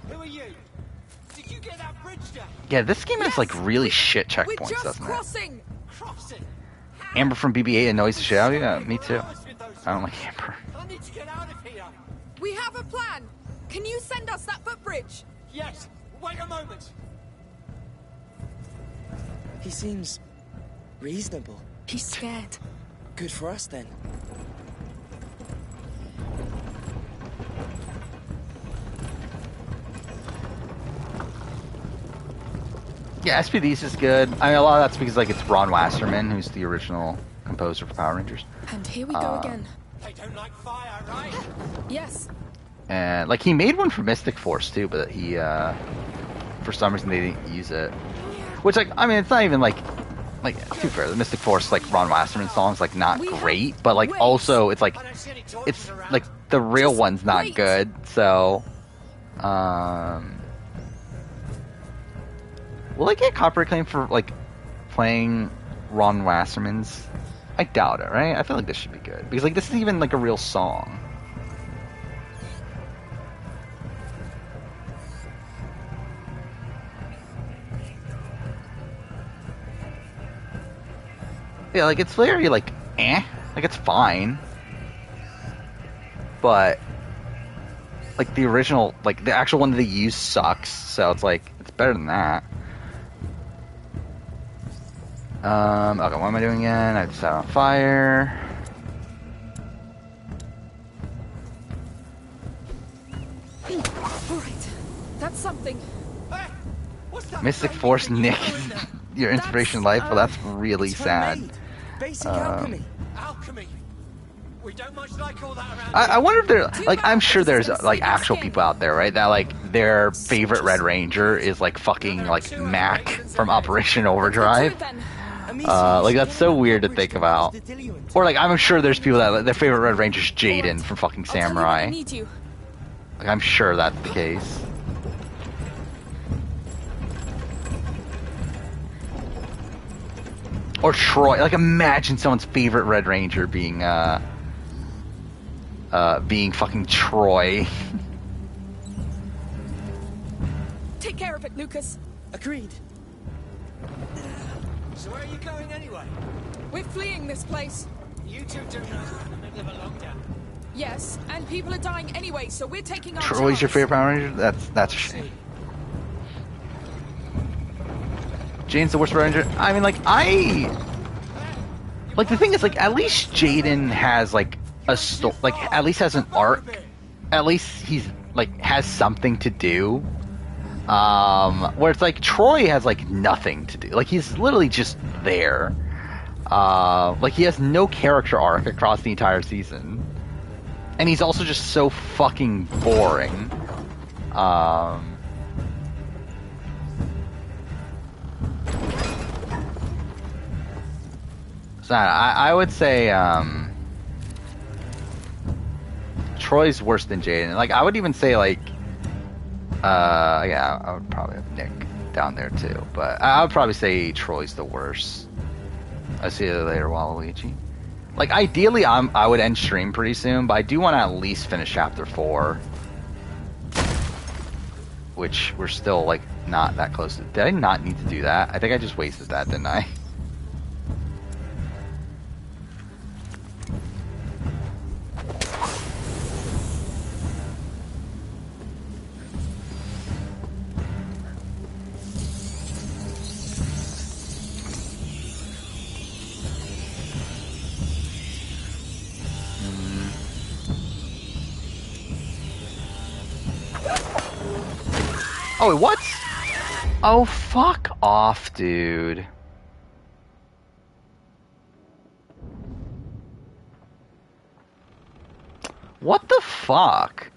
who are you? Did you get that bridge down?
Yeah, this game has like really shit
We're
checkpoints,
just
doesn't it?
crossing.
Crossing.
Amber from BB-8 annoys the shit out of you? Yeah, me too. I don't like Amber.
I need to get out of here.
We have a plan. Can you send us that footbridge?
Yes. Wait a moment.
He seems reasonable.
He's scared.
Good for us then.
Yeah, SPD's is good. I mean, a lot of that's because like it's Ron Wasserman, who's the original composer for Power Rangers.
And here we go again.
They don't like fire, right?
Yes.
And like he made one for Mystic Force too, but he for some reason they didn't use it. Which like I mean it's not even like to be fair, the Mystic Force like Ron Wasserman song's like not great, but like also it's like the real one's not good, so will I get copyright claim for like playing Ron Wasserman's? I doubt it, right? I feel like this should be good because like this is even like a real song. Yeah, like it's very like like it's fine, but like the original, like the actual one that they use sucks. So it's like it's better than that. Okay, what am I doing again? I just set on fire.
All right, that's something.
Hey, what's that
Mystic
flaming
Force
thing
Nick,
you're doing there?
your inspiration life. Well, that's really sad.
Homemade. Basic alchemy.
Alchemy. We don't much like all that around
I wonder if there, like, I'm sure there's like actual people out there, right? That like their favorite Red Ranger is like fucking like Mac from Operation Overdrive. Like that's so weird to think about. Or like I'm sure there's people that like, their favorite Red Ranger is Jaden from fucking Samurai. Like I'm sure that's the case. Or Troy. Like imagine someone's favorite Red Ranger being being fucking Troy.
Take care of it, Lucas.
Agreed. So where are you going anyway?
We're fleeing this place.
You two do know we're in the middle of a lockdown.
Yes, and people are dying anyway, so we're taking our
Troy's your
chance.
favorite Power Ranger? That's a shame. Jaden's the worst Power Ranger? I mean, like, like, the thing is, like, at least Jaden has, like, like, at least has an arc. At least he's, like, has something to do. Where it's like, Troy has, like, nothing to do. Like, he's literally just there. Like, he has no character arc across the entire season. And he's also just so fucking boring. So I would say Troy's worse than Jaden. Like I would even say like yeah, I would probably have Nick down there too. But I would probably say Troy's the worst. I'll see you later, Waluigi. Like ideally I would end stream pretty soon, but I do want to at least finish chapter 4. Which we're still like not that close to. Did I not need to do that? I think I just wasted that, didn't I? Oh, wait, what? Oh, fuck off, dude. What the fuck?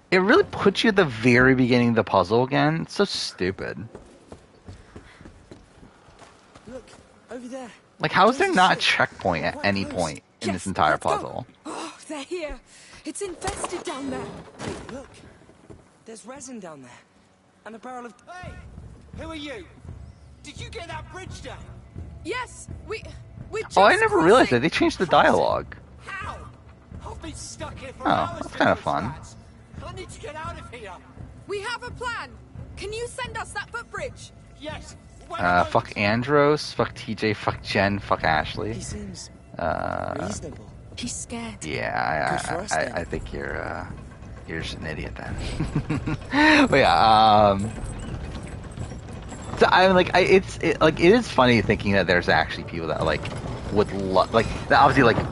It really puts you at the very beginning of the puzzle again? It's so stupid.
Look, over there.
Like, how is there not a checkpoint at any point in this entire puzzle?
Oh, they're here. It's infested down there.
Look, there's resin down there. And a barrel of...
Hey! Who are you? Did you get that bridge down?
Yes, we're just
Oh, I never realized that. They changed the dialogue.
How? I've been stuck here for
Oh,
hours.
that's kind of fun.
Rats. I need to get out of here.
We have a plan. Can you send us that footbridge?
Yes.
Fuck Andros, fuck TJ, fuck Jen, fuck Ashley.
He seems reasonable.
He's scared.
Yeah,
Good for us,
I think you're just an idiot then. But yeah, so I mean, like, it is funny thinking that there's actually people that like would like that obviously like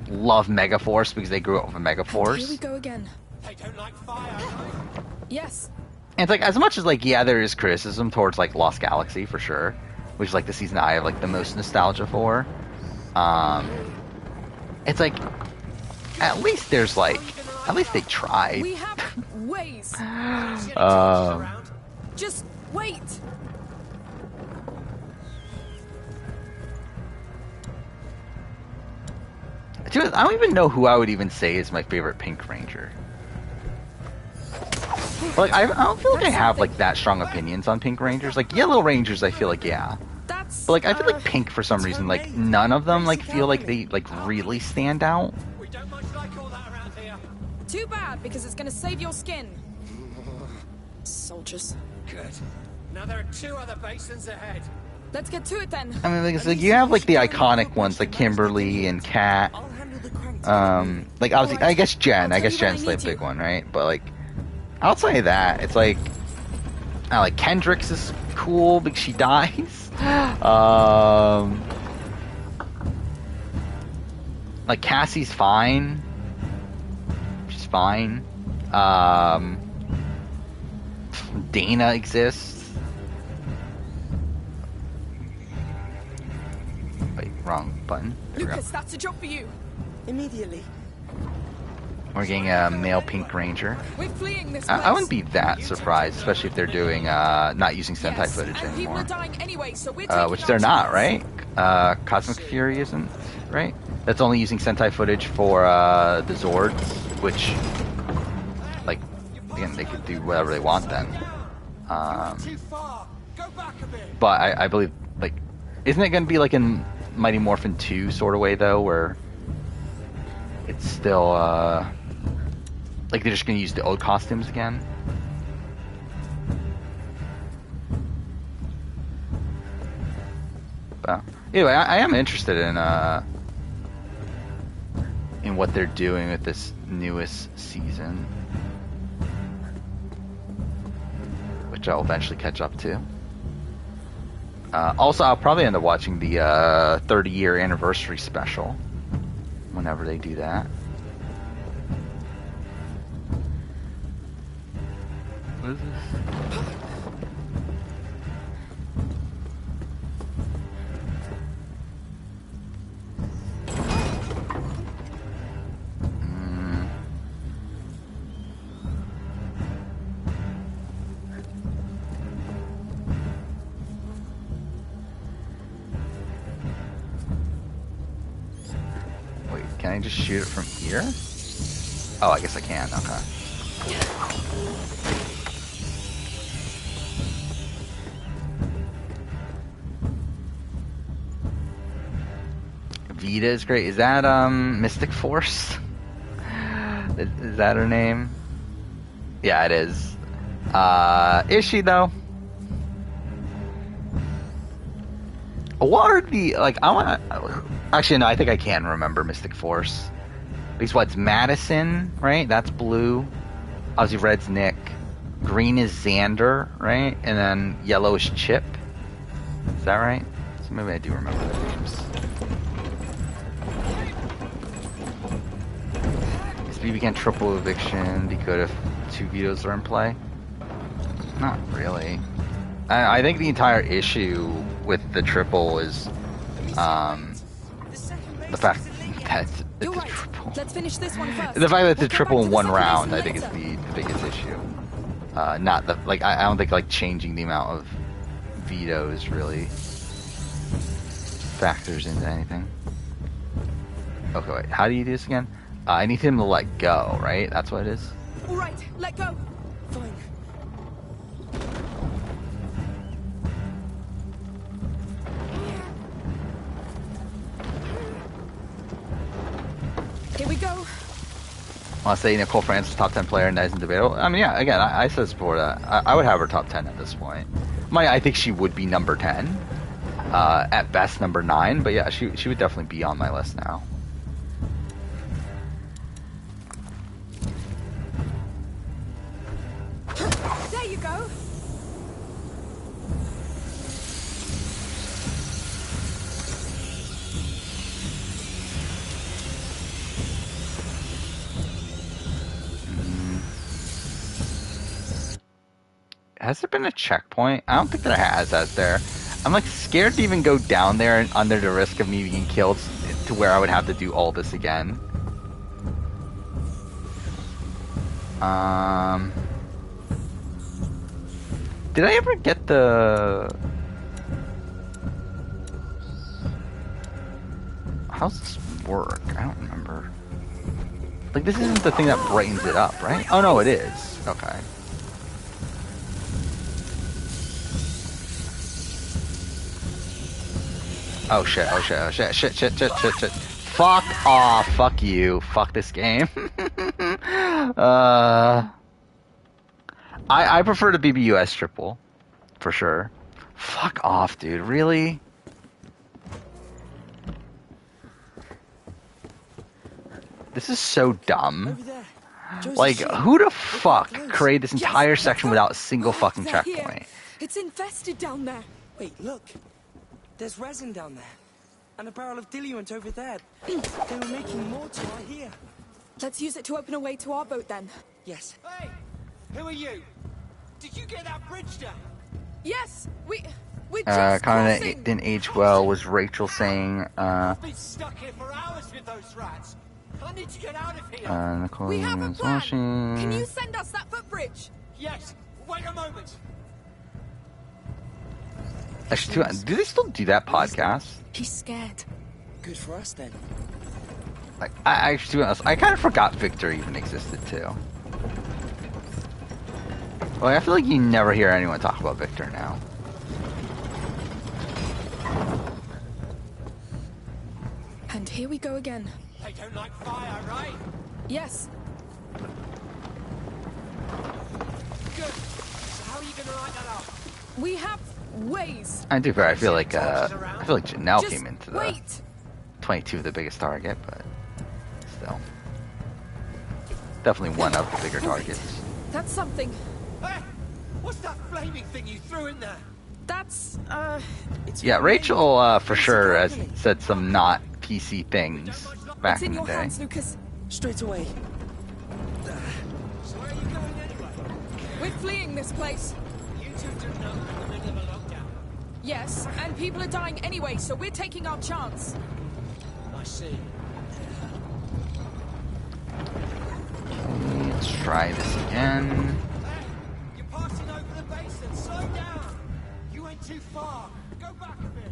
love Megaforce because they grew up with Megaforce.
Here we go again.
They don't like fire.
Yes.
And it's like as much as like yeah, there is criticism towards like Lost Galaxy for sure, which is like the season I have like the most nostalgia for. It's like at least there's like At least they tried.
We have ways. Just wait.
Dude, I don't even know who I would even say is my favorite Pink Ranger. Like, I don't feel like I have like that strong opinions on Pink Rangers. Like Yellow Rangers, I feel like yeah. But like I feel like Pink for some reason, like none of them like feel like they like really stand out.
We don't much like all that around here.
Too bad, because it's gonna save your skin. Soldiers.
Good. Now there are 2 other basins ahead.
Let's get to it then.
I mean, like you have like the iconic ones like Kimberly and Kat. Like obviously, I guess Jen. I guess Jen's like a big one, right? But like outside of that, it's like like Kendricks is cool because she dies. Like Cassie's fine. She's fine. Dana exists. Wait, wrong button.
Lucas, that's a job for you.
Immediately.
We're getting a male Pink Ranger.
We're fleeing this
I wouldn't be that surprised, especially if they're doing not using Sentai footage
and people
anymore.
are dying anyway, so we're
Which they're not, right? Cosmic Fury isn't, right? That's only using Sentai footage for the Zords, which, like, again, they could do whatever they want then. But I believe, like, isn't it going to be like in Mighty Morphin 2 sort of way though, where it's still like they're just going to use the old costumes again? But anyway, I am interested in what they're doing with this newest season, which I'll eventually catch up to. Also, I'll probably end up watching the 30-year anniversary special whenever they do that. What is this? Can I just shoot it from here? Oh, I guess I can. Okay. Vita is great. Is that Mystic Force? Is that her name? Yeah, it is. Is she though? What are the like? I want. Actually, no. I think I can remember Mystic Force. At least what's Madison, right? That's blue. Obviously, red's Nick. Green is Xander, right? And then yellow is Chip. Is that right? So maybe I do remember the names. Is BB triple eviction be good if 2 vetoes are in play? Not really. I think the entire issue with the triple is the fact that it's a triple.
Let's finish this one first.
The fact that it's a triple in one round, I think, is the biggest issue. Not the like. I don't think like changing the amount of vetoes really factors into anything. Okay, wait. How do you do this again? I need him to let go, right? That's what it is.
All right, let go.
Fine.
Here we go.
I'll say Nicole Francis top 10 player and that isn't debatable. I mean, yeah. Again, I said this before that I would have her top 10 at this point. I think she would be number 10, at best number 9. But yeah, she would definitely be on my list now.
There you go.
Has there been a checkpoint? I don't think there has there? I'm like scared to even go down there and under the risk of me being killed to where I would have to do all this again. Did I ever get the... How's this work? I don't remember. Like, this isn't the thing that brightens it up, right? Oh, no, it is. Okay. Oh, shit, oh, shit, oh, shit, shit. Fuck off, fuck you, fuck this game. I prefer the BBUS triple, for sure. Fuck off, dude, really? This is so dumb. Like, who the fuck created this entire section without a single fucking checkpoint?
It's infested down there.
Wait, look. There's resin down there. And a barrel of diluent over there. They were making more tar here.
Let's use it to open a way to our boat then.
Yes.
Hey! Who are you? Did you get that bridge down?
Yes! We're just
Kinda didn't age well, was Rachel saying,
I've been stuck here for hours with those rats. I need to get out of here.
We have a plan. Can you send us that footbridge?
Yes. Wait a moment.
Actually, do they still do that podcast?
He's scared.
Good for us then.
Like, I actually, to be honest, I kind of forgot Victor even existed too. Well, I feel like you never hear anyone talk about Victor now.
And here we go again.
They don't like fire, right?
Yes.
Good. So how are you gonna light that up?
We have ways.
I do, but I feel like Janelle
Just
came into the
wait.
22 the biggest target, but still, definitely one of the bigger targets.
That's something.
Hey! What's that flaming thing you threw in there?
That's
Yeah, Rachel for sure has said some not PC things back
it's in
in the
your
day.
hands, Lucas.
Straight away.
So where are you going anyway?
We're fleeing this place.
You two do know we're in the middle of a lockdown.
Yes, and people are dying anyway, so we're taking our chance.
I see.
Let's try this again.
Hey! You're passing over the basin. Slow down. You went too far. Go back a bit.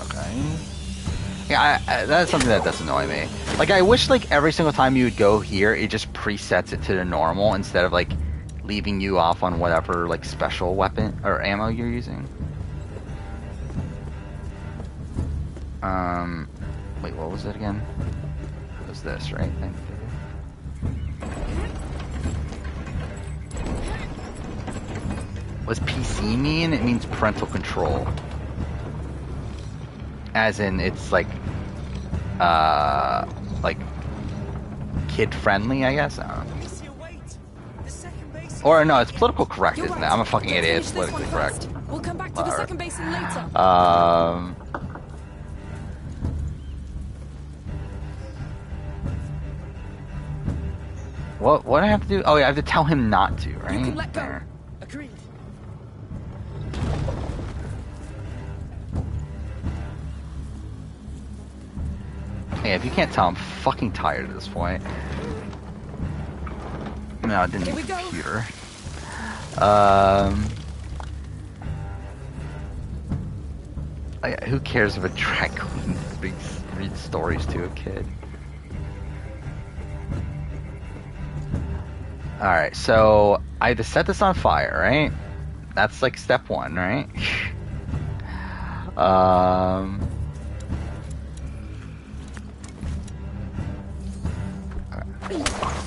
Okay. Yeah, that's something that does annoy me. Like, I wish, like, every single time you would go here, it just presets it to the normal instead of, like, leaving you off on whatever, like, special weapon or ammo you're using. Wait, what was it again? It was this, right? What's PC mean? It means parental control. As in, it's like kid friendly, I guess. I don't know. Or no, it's political correct, isn't it? I'm a fucking idiot. It's politically correct.
We'll come back to the second basin later.
What do I have to do? Oh yeah, I have to tell him not to, right?
You can let go.
There.
Agreed.
Hey, if you can't tell, I'm fucking tired at this point. No, I didn't need a computer. Who cares if a drag queen reads stories to a kid? Alright, so I had to set this on fire, right? That's like step one, right?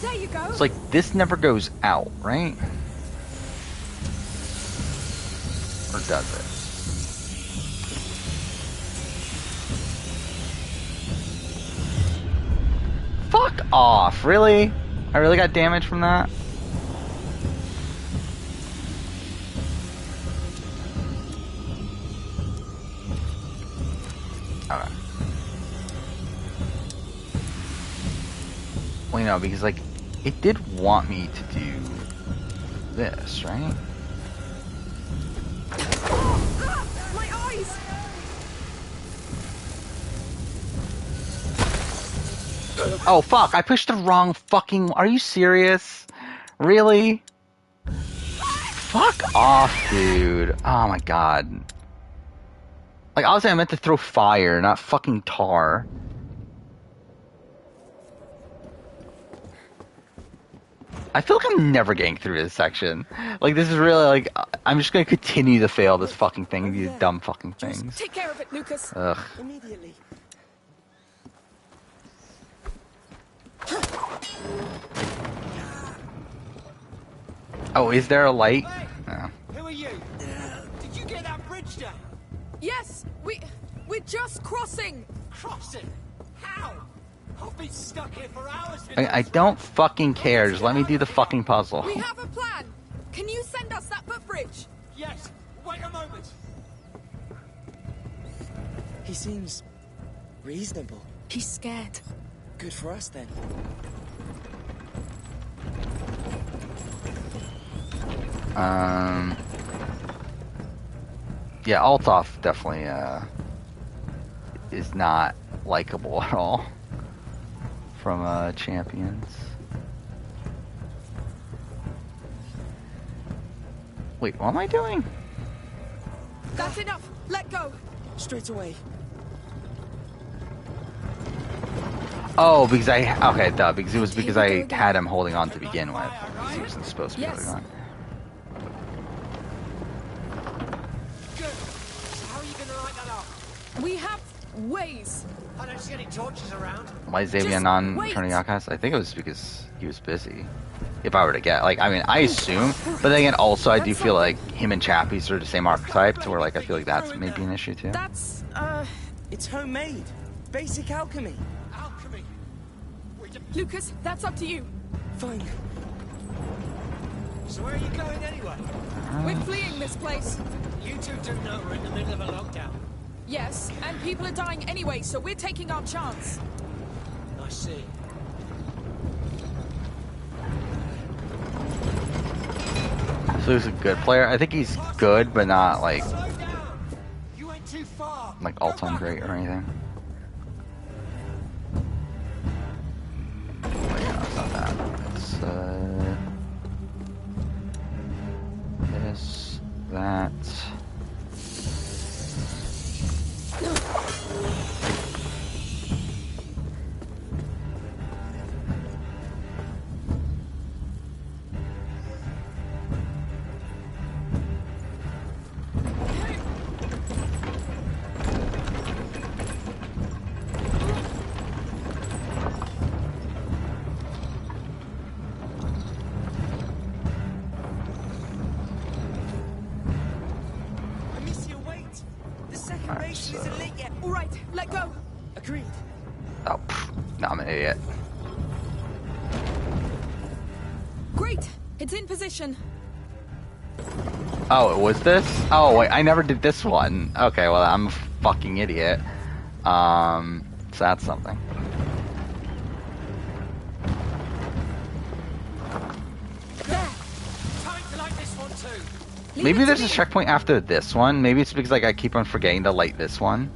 There you go.
It's like this never goes out, right? Or does it? Fuck off, really? I really got damage from that? Okay. Well, you know, because, like, it did want me to do this, right?
My eyes!
Oh, fuck. I pushed the wrong fucking... Are you serious? Really? Fuck off, dude. Oh, my God. Like, obviously I meant to throw fire, not fucking tar. I feel like I'm never getting through this section. Like, this is really, like... I'm just gonna continue to fail this fucking thing, these dumb fucking things.
Just take care of it, Lucas.
Ugh.
Immediately.
Oh, is there a light?
Hey,
No.
who are you? Did you get that bridge down?
Yes, we're just crossing.
Crossing? How? I've been stuck here for hours.
I don't fucking care. Just let me do the fucking puzzle.
We have a plan. Can you send us that footbridge?
Yes. Wait a moment.
He seems reasonable.
He's scared.
Good for us then.
Yeah, Althoff definitely is not likable at all from Champions. Wait, what am I doing?
That's enough. Let go.
Straight away.
Oh, because because it was because I had him holding on to begin with. He wasn't supposed to be holding on.
Good. So how are you going to light that up?
We have ways.
I don't see any torches around.
Why is Xavier not returning outcast? I think it was because he was busy. If I were to get, like, I mean, I assume, but then again, also, I do feel like him and Chappie's are the same archetype, to where, like, I feel like that's maybe an issue, too.
That's,
It's homemade. Basic alchemy.
Alchemy?
Lucas, that's up to you.
Fine.
So where are you going anyway?
We're fleeing this place.
You two do know we're in the middle of a lockdown.
Yes, and people are dying anyway, so we're taking our chance.
I see.
So he's a good player. I think he's good, but not, like,
You went too far.
like all-time great or anything. Oh, yeah, it's not that. It's, this, that.
Amicia, wait. The second ration isn't lit yet.
All right, let go.
Agreed.
Oh, no, I'm an idiot.
Great, it's in position.
Oh, it was this? Oh, wait, I never did this one. Okay, well, I'm a fucking idiot. So that's something.
There. Time to light this one too.
Maybe there's a checkpoint after this one. Maybe it's because, like, I keep on forgetting to light this one.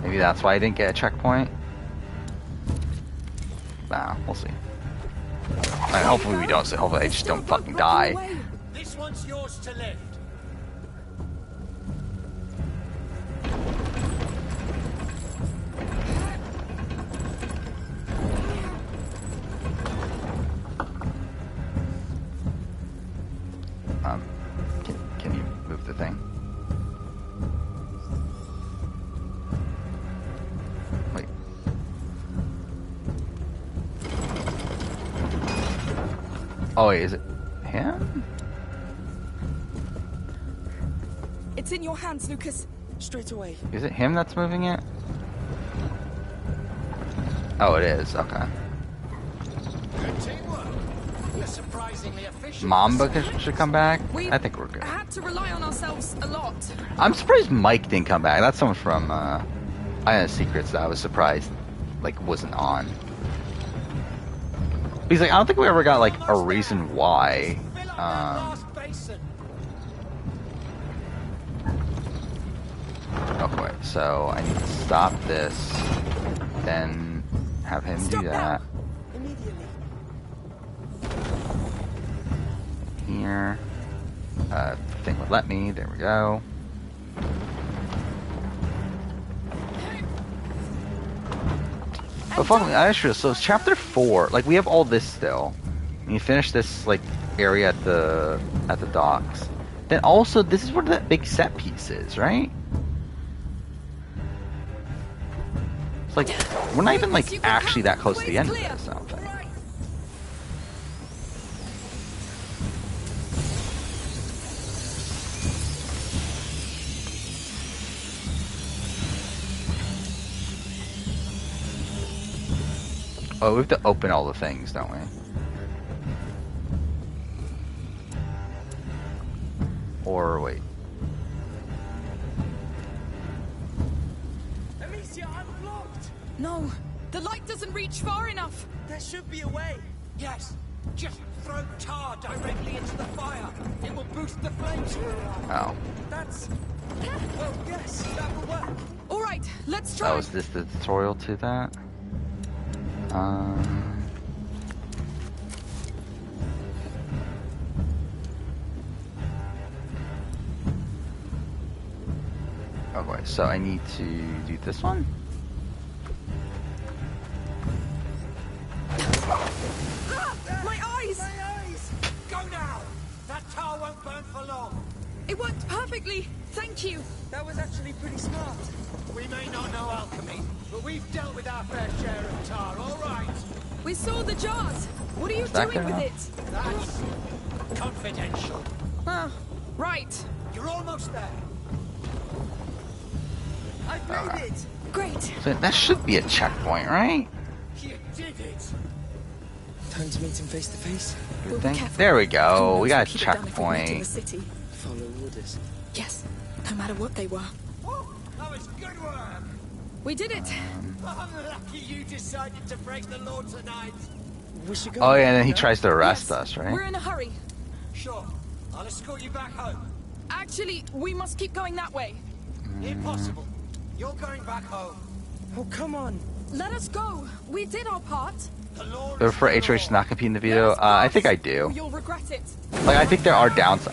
Maybe that's why I didn't get a checkpoint. Nah, we'll see. And hopefully we don't. So hopefully I just don't fucking die.
This one's yours to lift.
Can you move the thing? Wait. Oh wait, is it him?
It's in your hands, Lucas.
Straight away.
Is it him that's moving it? Oh, it is. Okay.
Good teamwork. You're surprisingly efficient.
Mamba should come back.
We
I think we're good.
had to rely on ourselves a lot.
I'm surprised Mike didn't come back. That's someone from I Know Secrets that I was surprised like wasn't on. He's like, I don't think we ever got like a reason why. So I need to stop this, then have him do that.
Immediately.
Here. Thing would let me. There we go. But fuck me, I should. So it's chapter 4. Like we have all this still. And you finish this like area at the docks. Then also this is where that big set piece is, right? It's like we're not even like actually that close to the end of this, I don't think. Oh, we have to open all the things, don't we? Or wait.
Amicia, I'm blocked!
No, the light doesn't reach far enough.
There should be a way.
Yes. Just throw tar directly into the fire. It will boost the flames.
Oh.
That's... Well, yes, that will work.
All right, let's try.
Oh, is this the tutorial to that? Okay, so I need to do this one?
My eyes!
My eyes!
Go now! That tar won't burn for long.
It worked perfectly. Thank you.
That was actually pretty smart.
We may not know alchemy, but we've dealt with our fair share of tar, all right?
We saw the jars. What are you
that
doing with
good
it?
That's confidential.
Ah, right.
You're almost there.
I've made it!
Great.
So that should be a checkpoint, right?
You did it.
Time to meet him face to face.
You
We'll be
think?
careful.
There we go.
Who
We
knows
got a
what he'd have done if we met in the
checkpoint.
city.
Follow orders.
Yes, no matter what they were.
That was good work.
We did it.
I'm lucky you decided to break the law tonight.
We should go.
Oh yeah, and then he
now.
tries to arrest
Yes,
us, right?
We're in a hurry.
Sure. I'll escort you back home.
Actually, we must keep going that way.
Impossible. You're going back home.
Oh, come on.
Let us go. We did our part.
The law
But
is
for
the
HH
law.
to not compete in the video, I think I
Or
do.
you'll regret it.
Like, I think there are downsides.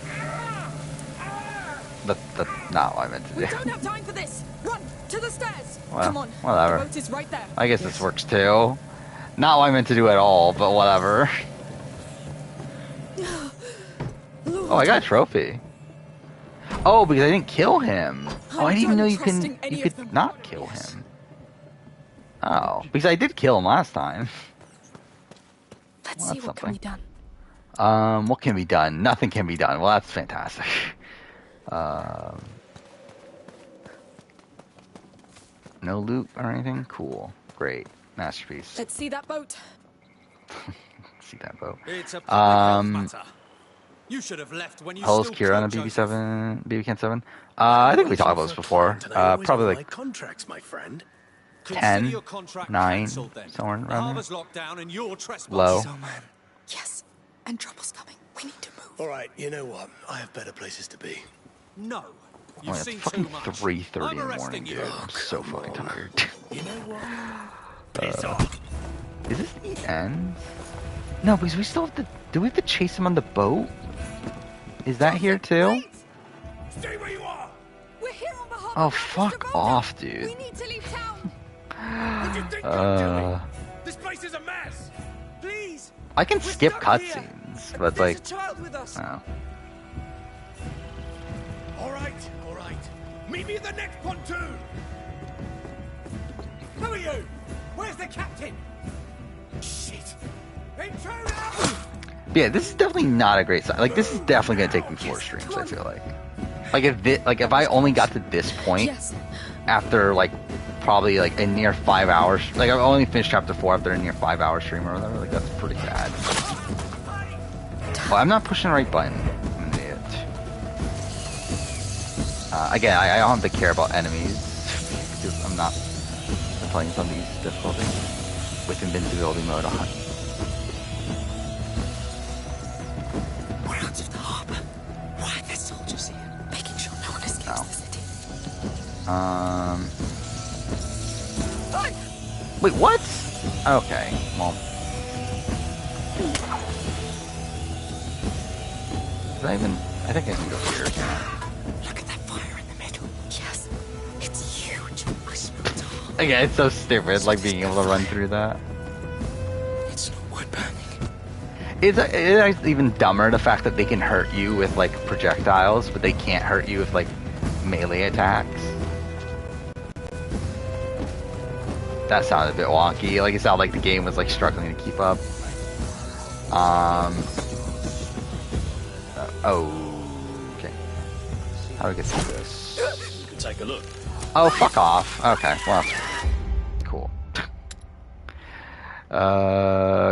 That's not what I meant to
We
do.
don't have time for this. Run to the stairs.
Well,
Come on.
whatever.
The boat is right there.
I guess this works too. Not what I meant to do at all, but whatever. Oh, I got a trophy. Oh, because I didn't kill him. Oh, I didn't even know you could not kill him. Oh, because I did kill him last time.
Let's
Well,
see
that's
what can be
something.
done.
What can be done? Nothing can be done. Well, that's fantastic. No loot or anything? Cool. Great. Masterpiece.
Let's see that boat.
See that boat.
It's a public health matter. You should have left when you
Hell's
still
Kira on a
could,
BB7, BB-Can 7. I think we talked about this before. Probably like
contracts, my friend.
10,
your contract
9,
cancelled then.
somewhere
The
around there.
harbor's locked down and you're trespassing.
Low.
So, man.
Yes, and trouble's coming. We need to move.
All right, you know what? I have better places to be.
No.
Oh,
You've
it's
seen
fucking
too much.
3:30
I'm
in the morning,
arresting
dude.
you.
I'm so fucking tired.
You know what?
Is this the end? No, because we still have to... Do we have to chase him on the boat? Is that here too?
Stay where you are!
We're here on behalf
Oh,
of
fuck
Mr.
off,
We
dude.
need to leave town.
What do you think you're doing?
Uh,
This place is a mess!
Please!
I can
We're
skip
stuck here.
cutscenes, but
There's
like...
a child with us.
Oh.
All right. Meet me at the next pontoon!
Who are you? Where's the captain?
Shit!
Intruder!
Yeah, this is definitely not a great sign. Like, this is definitely gonna take me 4 streams, I feel like. If I only got to this point
Yes.
after, like, probably, like, a near 5 hours... Like, I've only finished chapter 4 after a near 5-hour stream or whatever. Like, that's pretty bad. Oh, I'm not pushing the right button. I'm an idiot. Again, I don't have to care about enemies because I'm not playing some of these difficulties with invincibility mode on.
We're out of the harbor. Why are there soldiers here? Making sure no one escapes the city.
Wait, what? Okay, well. I think I can go here.
Look at that fire in the middle. Yes, it's huge. I smell tar.
Again, it's so stupid, like being able to run through that.
It's not wood burning.
It's even dumber the fact that they can hurt you with like projectiles, but they can't hurt you with like melee attacks. That sounded a bit wonky. Like it sounded like the game was like struggling to keep up. Okay. How do I get through this?
You can take a look.
Oh, fuck off. Okay, well, cool.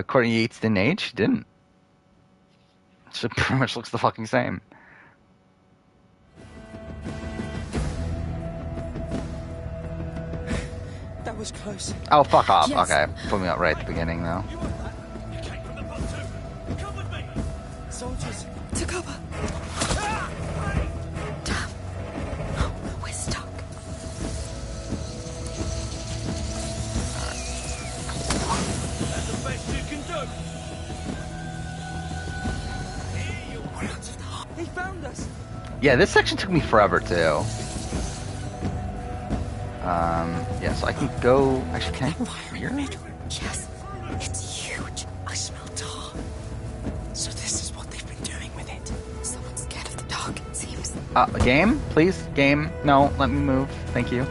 Courtney Yates didn't age? She didn't. She pretty much looks the fucking same.
That was close.
Oh, fuck off.
Yes.
Okay, put me up right at the beginning, though.
Soldiers.
To cover.
Damn. We're stuck.
That's the best you can do.
We're out of the hole. They found us.
Yeah, this section took me forever, too. Yeah, so I can go... Actually, can I go here?
Yes, it's huge. I smell tar. So this is what they've been doing with it. Someone's scared of the dark, it seems.
Game? Please? Game? No, let me move. Thank you.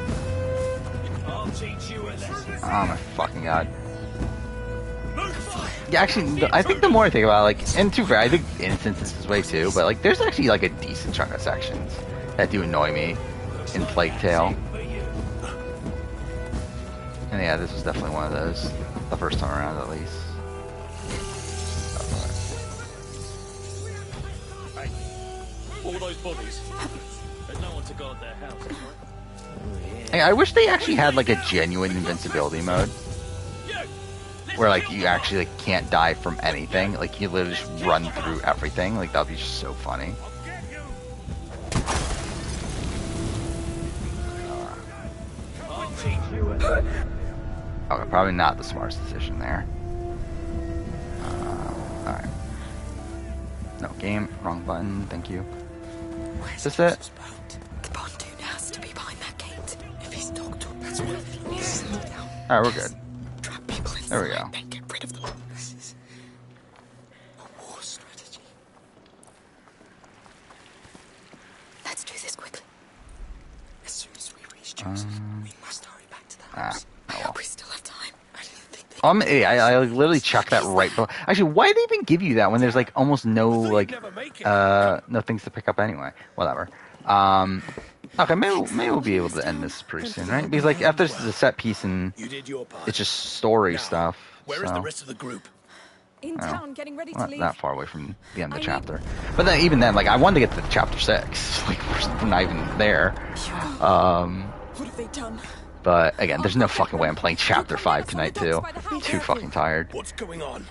I'll teach you a lesson.
Oh my fucking god. Yeah, actually, I think the more I think about it, like, and to be fair, I think Innocence is this way too, but like, there's actually like a decent chunk of sections that do annoy me in Plague Tale. And yeah, this was definitely one of those. The first time around, at least.
Hey, all those bodies. There's no one to guard their houses, right?
Hey, I wish they actually had like a genuine invincibility mode. Where like you actually like can't die from anything. Like you literally just run through everything. Like that'd be just so funny. Okay, probably not the smartest decision there. Alright. No, game, wrong button, thank you. Is this it?
The pontoon has to be behind that gate. If he's docked up, that's why they need to slow down.
Alright, we're good.
Trap people inside,
There we go.
then get rid of them. This is a war strategy. Let's do this quickly. As soon as we reach Joseph, we must hurry back to the house. I hope we still have time. I didn't think they...
I literally chucked that right before. Actually, why did they even give you that when there's like almost no like no things to pick up anyway? Whatever. Okay, maybe we'll be able to end this pretty soon, right? Because like after this is a set piece and it's just story stuff.
Where is the rest of the group?
In town, getting ready to
Not
leave.
that far away from the end of the chapter. But then even then, like I wanted to get to chapter 6. Like we're not even there.
What have they done?
But again, there's no fucking way I'm playing chapter 5 tonight too. Too fucking tired.
What's going on?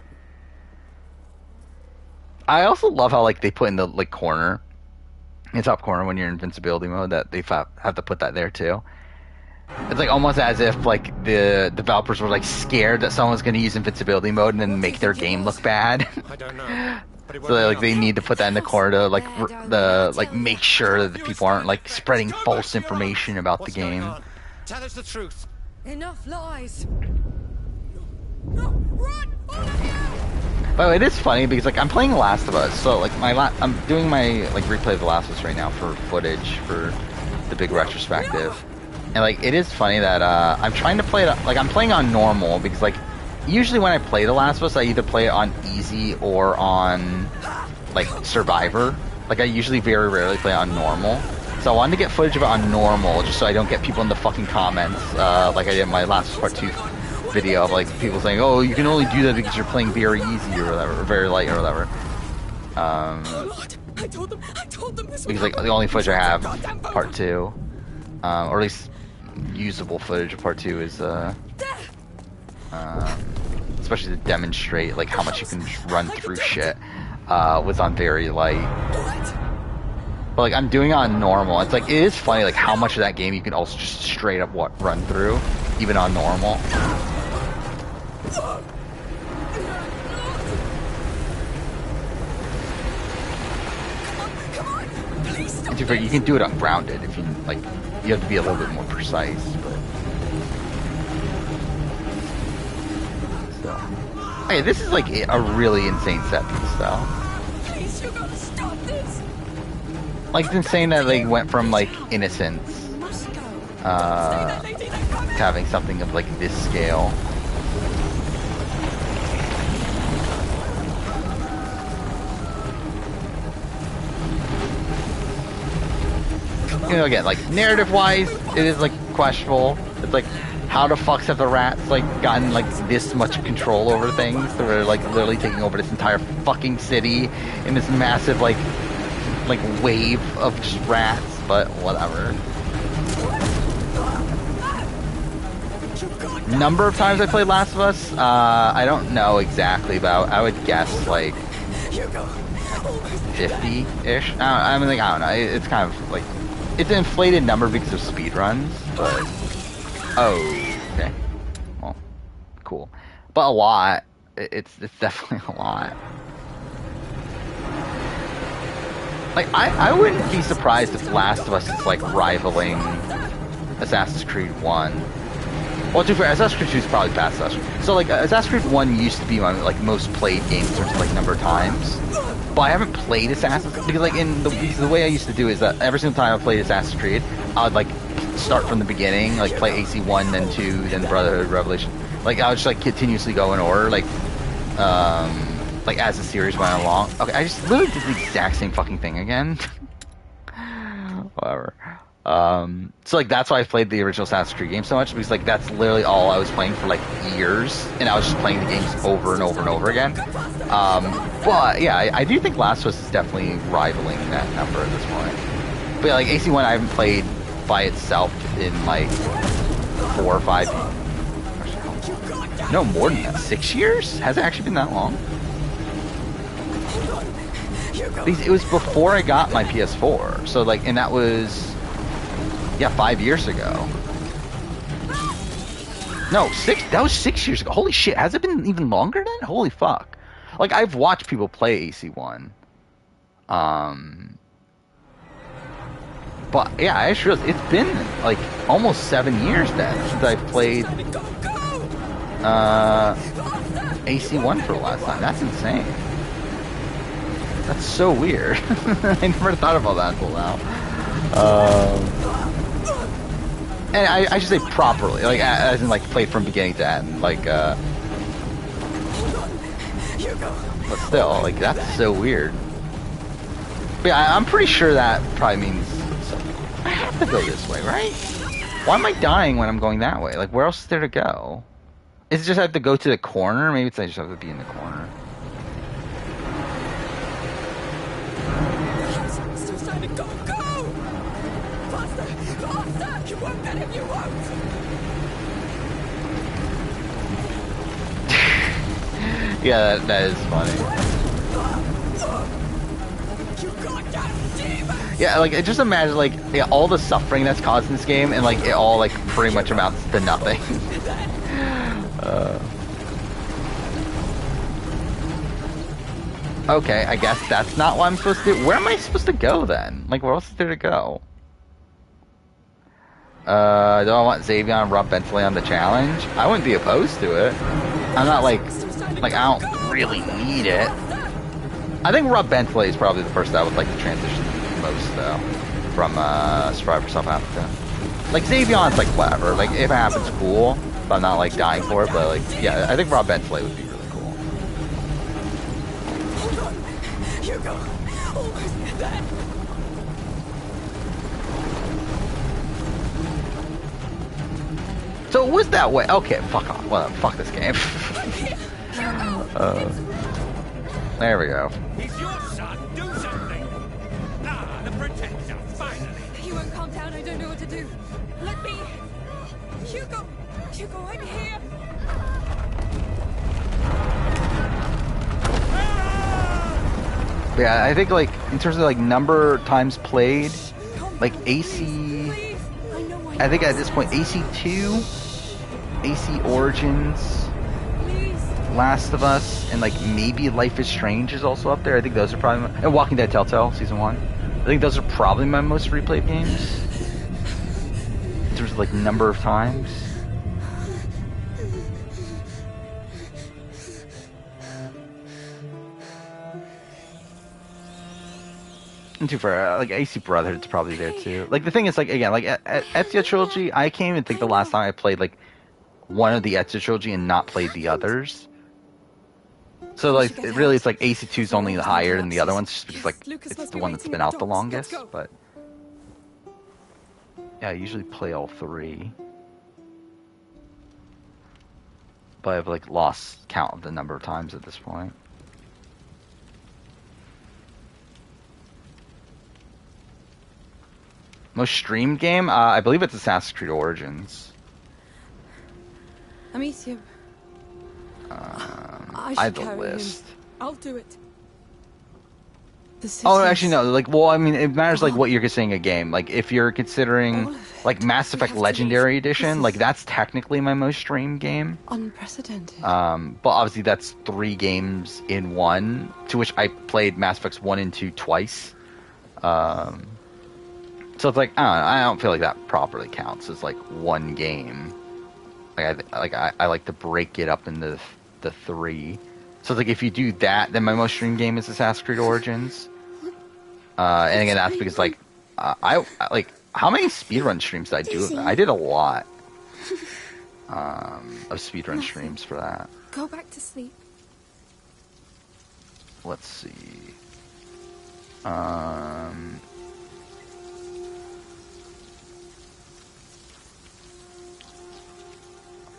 I also love how like they put in the like corner, in the top corner when you're in invincibility mode, that they have to put that there too. It's like almost as if like the developers were like scared that someone's going to use invincibility mode and then make their game look bad.
I don't know.
So like they need to put that in the corner to like make sure that the people aren't like spreading false information about the game.
Tell us the truth.
Enough lies. No, run! All of you!
But it is funny because like I'm playing The Last of Us, so like I'm doing my like replay of The Last of Us right now for footage for the big retrospective, and like it is funny that I'm trying to play it like I'm playing on normal because like usually when I play The Last of Us I either play it on easy or on like Survivor. Like I usually very rarely play on normal. So I wanted to get footage of it on normal, just so I don't get people in the fucking comments, like I did in my last part 2 video of like people saying, "Oh, you can only do that because you're playing very easy or whatever, or very light or whatever."
I told them this
Because like the only footage I have, part 2, or at least usable footage of part 2 is, especially to demonstrate like how much you can just run through shit, was on very light. But like I'm doing it on normal. It's like it is funny like how much of that game you can also just straight up run through, even on normal. And you can do it ungrounded if you like. You have to be a little bit more precise, but. So. Hey, this is like a really insane set piece, though.
Please, you gotta stop this.
Like it's insane that they went from like innocence, to having something of like this scale. You know, again, like narrative-wise, it is like questionable. It's like, how the fuck have the rats like gotten like this much control over things? They're like literally taking over this entire fucking city in this massive like wave of just rats. But whatever. Number of times I played Last of Us, I don't know exactly, but I would guess like 50-ish. I don't know. It's kind of like. It's an inflated number because of speedruns, but... Oh, okay. Well, cool. But a lot. It's definitely a lot. Like, I wouldn't be surprised if Last of Us is, like, rivaling Assassin's Creed 1. Well, to be fair, Assassin's Creed 2 is probably past Assassin's Creed. So, like, Assassin's Creed 1 used to be my, like, most played game in terms of, like, number of times. But I haven't played Assassin's Creed, because, like, because the way I used to do is that every single time I played Assassin's Creed, I would, like, start from the beginning, like, play AC1, then 2, then Brotherhood, Revelation. Like, I would just, like, continuously go in order, like, as the series went along. Okay, I just literally did the exact same fucking thing again. Whatever. So like that's why I played the original Assassin's Creed game so much, because like that's literally all I was playing for like years, and I was just playing the games over and over and over again. But yeah, I do think Last of Us is definitely rivaling that number at this point. But yeah, like AC1 I haven't played by itself in like 4 or 5 years. No, more than that. 6 years? Has it actually been that long? It was before I got my PS4, so like, and that was 5 years ago. No, 6. That was 6 years ago. Holy shit! Has it been even longer then? Holy fuck! Like I've watched people play AC1. But yeah, I just realized it's been like almost 7 years then since I played AC1 for the last time. That's insane. That's so weird. I never thought about that until now. And I should say properly, like as in like played from beginning to end, like but still, like that's so weird. But yeah, I'm pretty sure that probably means I have to go this way, right? Why am I dying when I'm going that way? Like where else is there to go? Is it just I have to go to the corner? Maybe it's I just have to be in the corner.
Go! Faster! Faster! You won't get him, you won't!
Yeah, that is funny.
You goddamn demon!
Yeah, like just imagine like all the suffering that's caused in this game, and like it all like pretty much amounts to nothing. Okay, I guess that's not what I'm supposed to do. Where am I supposed to go then? Like, where else is there to go? Do I want Xavier and Rob Bentley on the challenge? I wouldn't be opposed to it. I'm not like I don't really need it. I think Rob Bentley is probably the person I would like to transition most, though, from Survivor South Africa. Like, Xavion's like, whatever. Like, if it happens, cool. But I'm not, like, dying for it. But, like, yeah, I think Rob Bentley would be really cool.
Hugo! Almost there!
So it was that way. Okay, fuck off. Well, fuck this game. There we go.
He's your son. Do something. Ah, the protector, finally.
He won't calm down. I don't know what to do. Let me... Hugo! Hugo, I'm here!
Yeah, I think, like, in terms of, like, number of times played, like, AC... I think at this point, AC2, AC Origins, Last of Us and like maybe Life is Strange is also up there. I think those are probably and Walking Dead Telltale Season 1. I think those are probably my most replayed games in terms of like number of times. And too far, like AC Brotherhood's probably there too. Like the thing is, like again, like Ezio Trilogy, I can't even think the last time I played like one of the Ezio Trilogy and not played the others. So like really, it's like AC2 is only higher than the other ones, just because like it's the one that's been out the longest. But yeah, I usually play all three, but I've like lost count of the number of times at this point. Most streamed game? I believe it's Assassin's Creed Origins.
Amicia.
I have the list.
I'll do it.
Oh, actually, no. Like, well, I mean, it matters like what you're considering a game. Like, if you're considering like Mass Effect Legendary Edition, like that's technically my most streamed game.
Unprecedented.
But obviously that's 3 games in one, to which I played Mass Effects 1 and 2 twice. So it's like I don't feel like that properly counts as like one game. I like to break it up into the 3. So it's like if you do that, then my most streamed game is Assassin's Creed Origins. And again, that's because like I like how many speedrun streams did I do? I did a lot of speedrun streams for that.
Go back to sleep.
Let's see.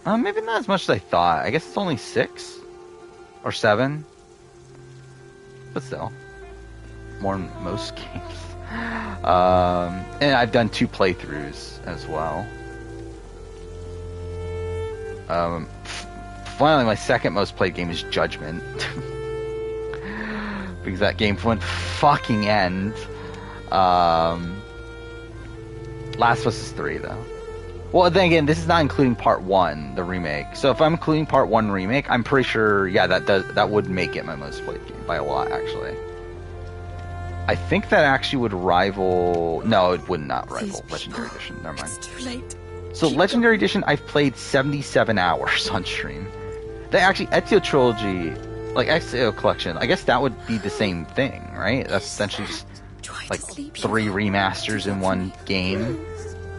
Maybe not as much as I thought. I guess it's only 6 or 7, but still more than most games. And I've done 2 playthroughs as well. Finally, my second most played game is Judgment. Because that game went fucking end. Last of Us is 3 though. Well, then again, this is not including Part 1, the remake. So if I'm including Part 1 remake, I'm pretty sure, yeah, that would make it my most played game by a lot, actually. I think that actually would rival... No, it would not rival Legendary Edition. Never mind.
It's too late.
So Legendary Edition, I've played 77 hours on stream. That actually, Ezio Trilogy, like Ezio Collection, I guess that would be the same thing, right? That's essentially just like 3 remasters in one game.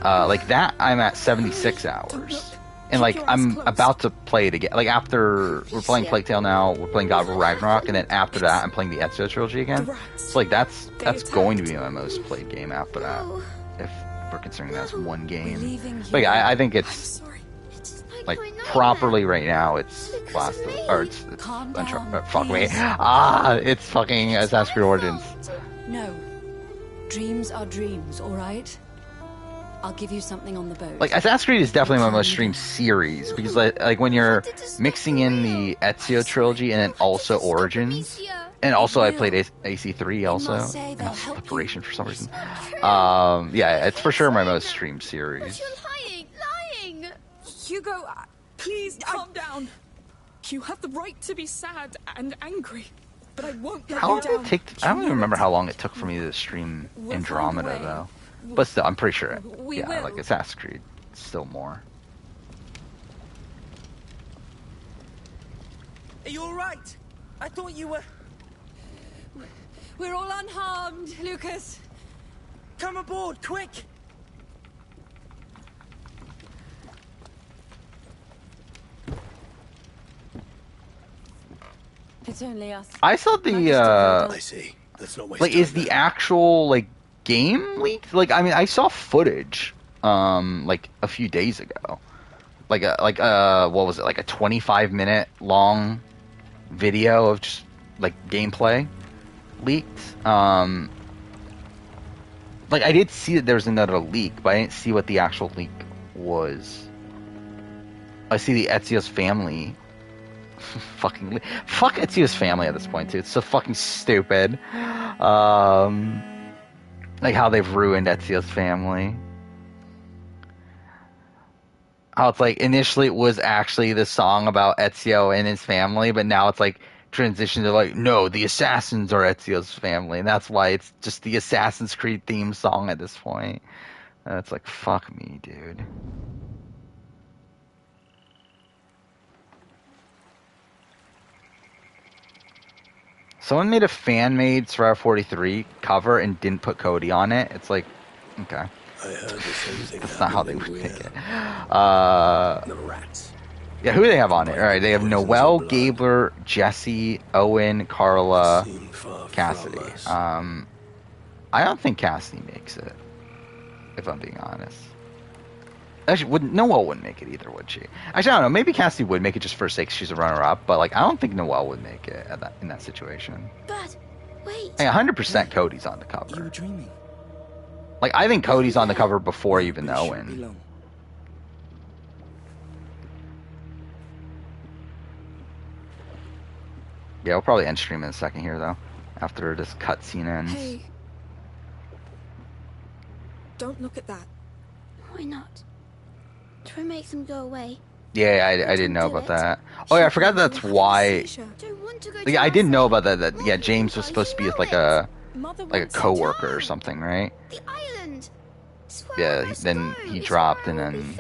Like that, I'm at 76 hours. And like, I'm about to play it again. Like after, we're playing Plague Tale now, we're playing God of War Ragnarok, and then after that, I'm playing the Ezio Trilogy again. So like, that's going to be my most played game after that. If we're considering that as one game. But yeah, I think it's, like, properly right now, it's Last of, or it's fuck me. It's fucking Assassin's Creed Origins.
No. Dreams are dreams, alright? I'll give you something on the boat.
Like, Assassin's Creed is definitely my most streamed series, because like when you're mixing in the Ezio Trilogy and then also Origins, and also I played AC3 also, Liberation for some reason. Yeah, it's for sure my most streamed series.
Lying! Hugo, please calm down. You have the right to be sad and angry, but I won't let you down.
I don't even remember how long it took for me to stream Andromeda, though. But still, I'm pretty sure, yeah, like Assassin's Creed, still more.
Are you alright? I thought you were...
We're all unharmed, Lucas.
Come aboard, quick!
It's only us.
I saw the,
I see. Let's not waste
like,
time
is the actual, like, game leaked? Like, I mean, I saw footage, like, a few days ago. Like, what was it, like a 25-minute long video of just, like, gameplay leaked. Like, I did see that there was another leak, but I didn't see what the actual leak was. I see the Ezio's family. Fuck Ezio's family at this point, too. It's so fucking stupid. Like how they've ruined Ezio's family. how it's like initially it was actually the song about Ezio and his family, but now it's like transitioned to like, no, the assassins are Ezio's family, and that's why it's just the Assassin's Creed theme song at this point. It's like, fuck me, dude. Someone made a fan-made Survivor 43 cover and didn't put Cody on it. It's like, okay.
I heard the same thing.
That's not how they would pick it.
The rats.
Yeah, who do they have on it? All right, they have Noelle, Gabler, Jesse, Owen, Carla, Cassidy. I don't think Cassidy makes it, if I'm being honest. Actually, Noelle wouldn't make it either, would she? Actually, I don't know. Maybe Cassidy would make it just for sake she's a runner-up, but like I don't think Noelle would make it in that situation.
But wait.
Like, 100% Cody's on the cover.
You were dreaming.
Like I think Cody's on the cover before even Owen. Yeah, we'll probably end stream in a second here though, after this cutscene ends.
Hey. Don't look at that.
Why not? Try and make them go away.
Yeah, I didn't know about that. Oh yeah, I forgot that's why. Yeah, I didn't know about that. That yeah, James was supposed to be like a coworker or something, right?
The island.
Yeah, then he dropped, and then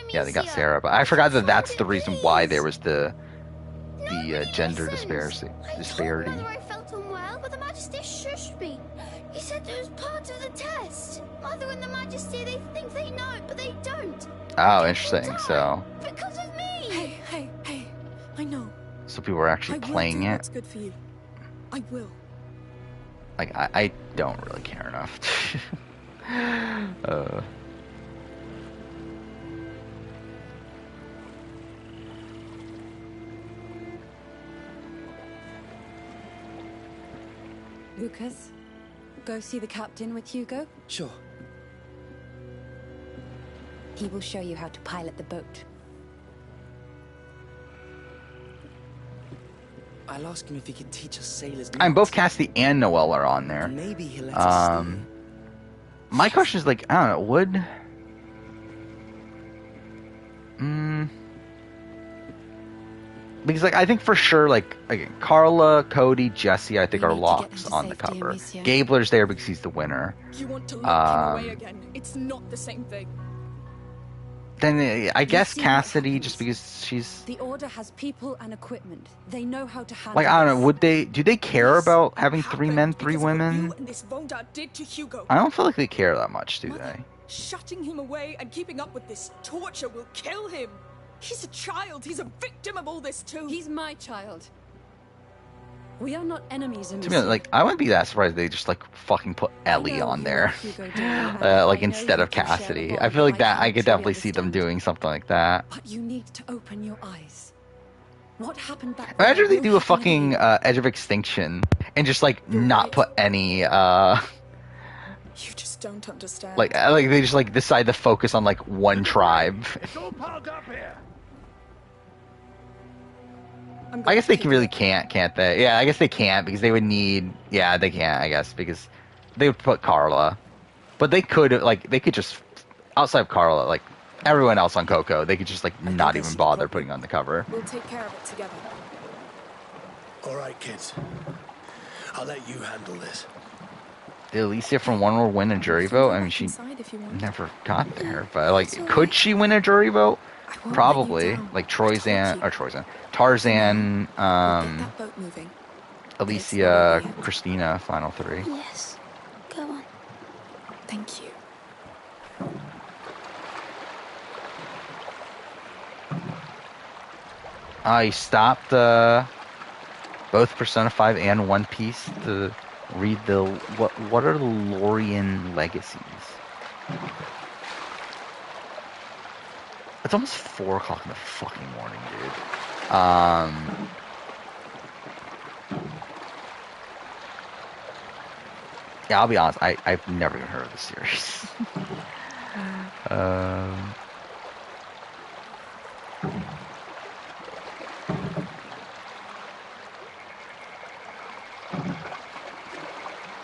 yeah, they got Sarah. But I forgot that that's the reason why there was the gender disparity.
I felt unwell, but the Majesty shushed me. He said it was part of the test. Mother and the Majesty, they think they know, but they don't.
Oh, interesting. So.
Because of me.
Hey! I know.
So people were actually playing it.
What's good for you. I will.
Like I don't really care enough.
Lucas, go see the captain with Hugo.
Sure.
He will show you how to pilot the boat.
I'll ask him if he can teach us sailors.
And both Cassidy and Noelle are on there.
Maybe he'll let us stay.
My question is like, I don't know, would because like I think for sure like again, Carla, Cody, Jesse I think are locks on the cover. Gabler's there because he's the winner.
You want to lock him away again. It's not the same thing.
Then I guess Cassidy, just because she's
the Order has people and equipment. They know how to handle.
Like I don't know, do they care about having 3 men, 3 women? I don't feel like they care that much, do they?
Shutting him away and keeping up with this torture will kill him. He's a child. He's a victim of all this too.
He's my child. We are not enemies in
To me, like I wouldn't be that surprised if they just like fucking put Ellie on there, like instead of Cassidy. I feel like that I could definitely see them doing something like that.
But you need to open your eyes. What happened back
Imagine if they do a fucking Edge of Extinction and just like not put any
You just don't understand.
like they just like decide to focus on like one tribe.
It's all piled up here.
I guess they really can't they? Yeah, I guess they can't because they would need. Yeah, they can't. I guess because they would put Carla, but they could just outside of Carla, like everyone else on Coco, they could just like not even bother putting on the cover.
We'll take care of it together.
All right, kids. I'll let you handle this.
Did Alicia from One World win a jury vote? I mean, she never got there, but like, could she win a jury vote? Probably. Like Tarzan, Alicia, Christina, final 3.
Yes. Go on.
Thank you.
I stopped both Persona 5 and One Piece to read the what are the Lorien legacies? It's almost 4 o'clock in the fucking morning, dude. Yeah, I'll be honest. I've never even heard of this series.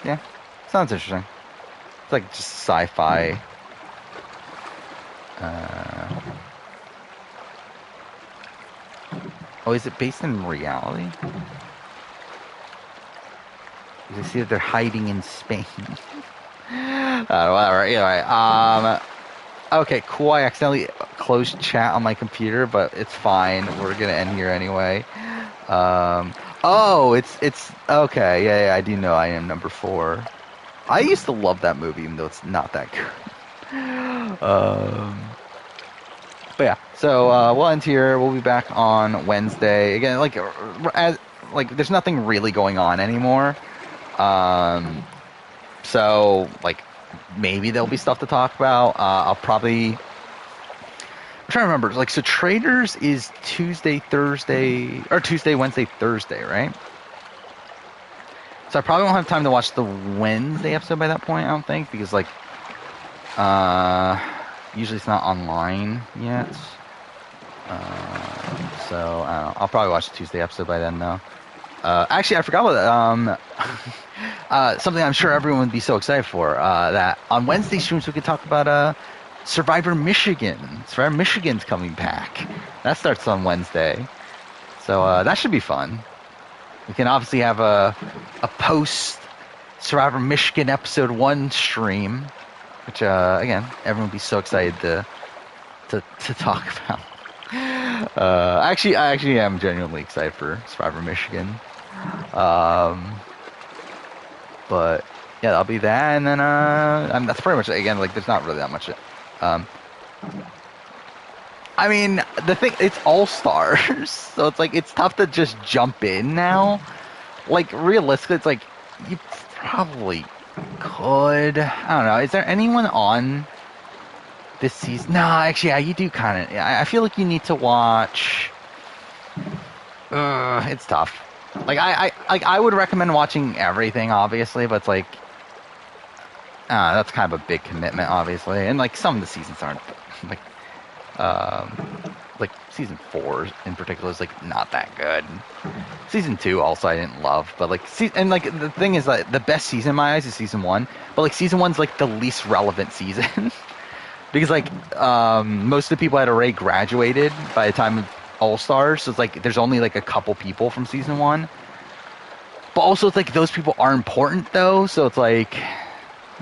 Yeah, sounds interesting. It's like just sci-fi. Oh, is it based in reality? I see that they're hiding in Spain. Whatever. Anyway, okay, cool. I accidentally closed chat on my computer, but it's fine. We're gonna end here anyway. Oh, it's okay. Yeah, I do know I am number 4. I used to love that movie, even though it's not that good. But yeah, so we'll end here. We'll be back on Wednesday again. There's nothing really going on anymore. So maybe there'll be stuff to talk about. I'm trying to remember. So Traders is Tuesday, Thursday, or Tuesday, Wednesday, Thursday, right? So I probably won't have time to watch the Wednesday episode by that point, I don't think, because usually it's not online yet. So I don't know. I'll probably watch the Tuesday episode by then, though. Actually, I forgot about something I'm sure everyone would be so excited for. That on Wednesday streams we could talk about Survivor Michigan. Survivor Michigan's coming back. That starts on Wednesday, so that should be fun. We can obviously have a post Survivor Michigan episode 1 stream, which again everyone would be so excited to talk about. I actually am genuinely excited for Survivor Michigan. But yeah, that'll be that, and then that's pretty much it. Again, there's not really that much. I mean, the thing, it's All Stars, so it's tough to just jump in now. Realistically, it's you probably could. I don't know. Is there anyone on this season? No, actually, yeah, you do kind of. I feel like you need to watch. It's tough. I would recommend watching everything, obviously, but it's that's kind of a big commitment, obviously, and some of the seasons aren't season 4 in particular is not that good. Season 2 also I didn't love, but the thing is that the best season in my eyes is season 1, but season 1's the least relevant season because most of the people had already graduated by the time of All Stars, so it's there's only a couple people from season 1, but also it's those people are important though, so it's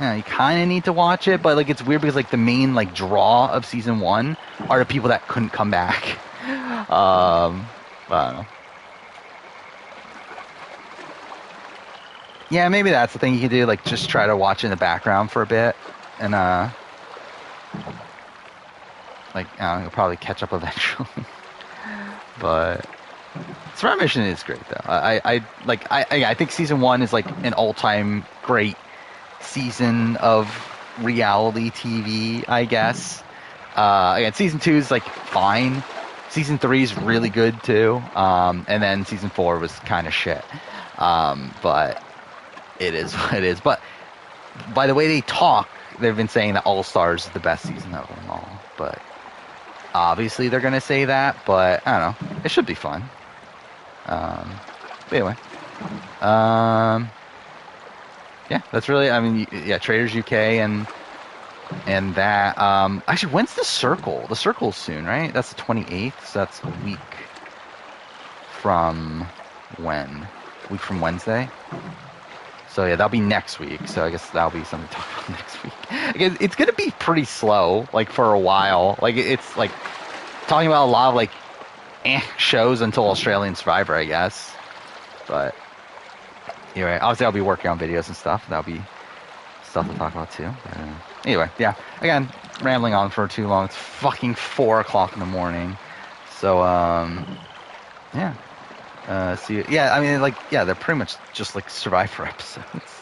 you kind of need to watch it, but it's weird because the main draw of season 1 are the people that couldn't come back. I don't know. Yeah, maybe that's the thing you can do. Just try to watch in the background for a bit, and I don't know, you'll probably catch up eventually. But Survivor Mission is great though. I think season 1 is an all-time great season of reality TV, I guess. Again, season 2 is fine. Season 3 is really good too. And then season 4 was kind of shit. But it is what it is. But by the way they talk, they've been saying that All Stars is the best season of them all. But obviously they're gonna say that. But I don't know. It should be fun. But anyway. Yeah, that's really, Traders UK and that. Actually, when's the Circle? The Circle's soon, right? That's the 28th, so that's a week from when? A week from Wednesday? So yeah, that'll be next week, so I guess that'll be something to talk about next week. Again, it's gonna be pretty slow, for a while. It's talking about a lot of shows until Australian Survivor, I guess. But anyway, obviously I'll be working on videos and stuff. That'll be stuff to talk about too. Anyway, yeah. Again, rambling on for too long. It's fucking 4 o'clock in the morning. So, yeah. See you. Yeah, I mean, they're pretty much just Survivor episodes.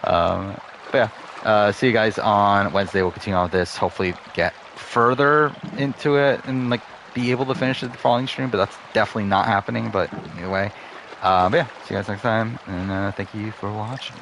But yeah, see you guys on Wednesday. We'll continue on with this. Hopefully get further into it and be able to finish it the following stream, but that's definitely not happening. But anyway. But yeah, see you guys next time, and thank you for watching.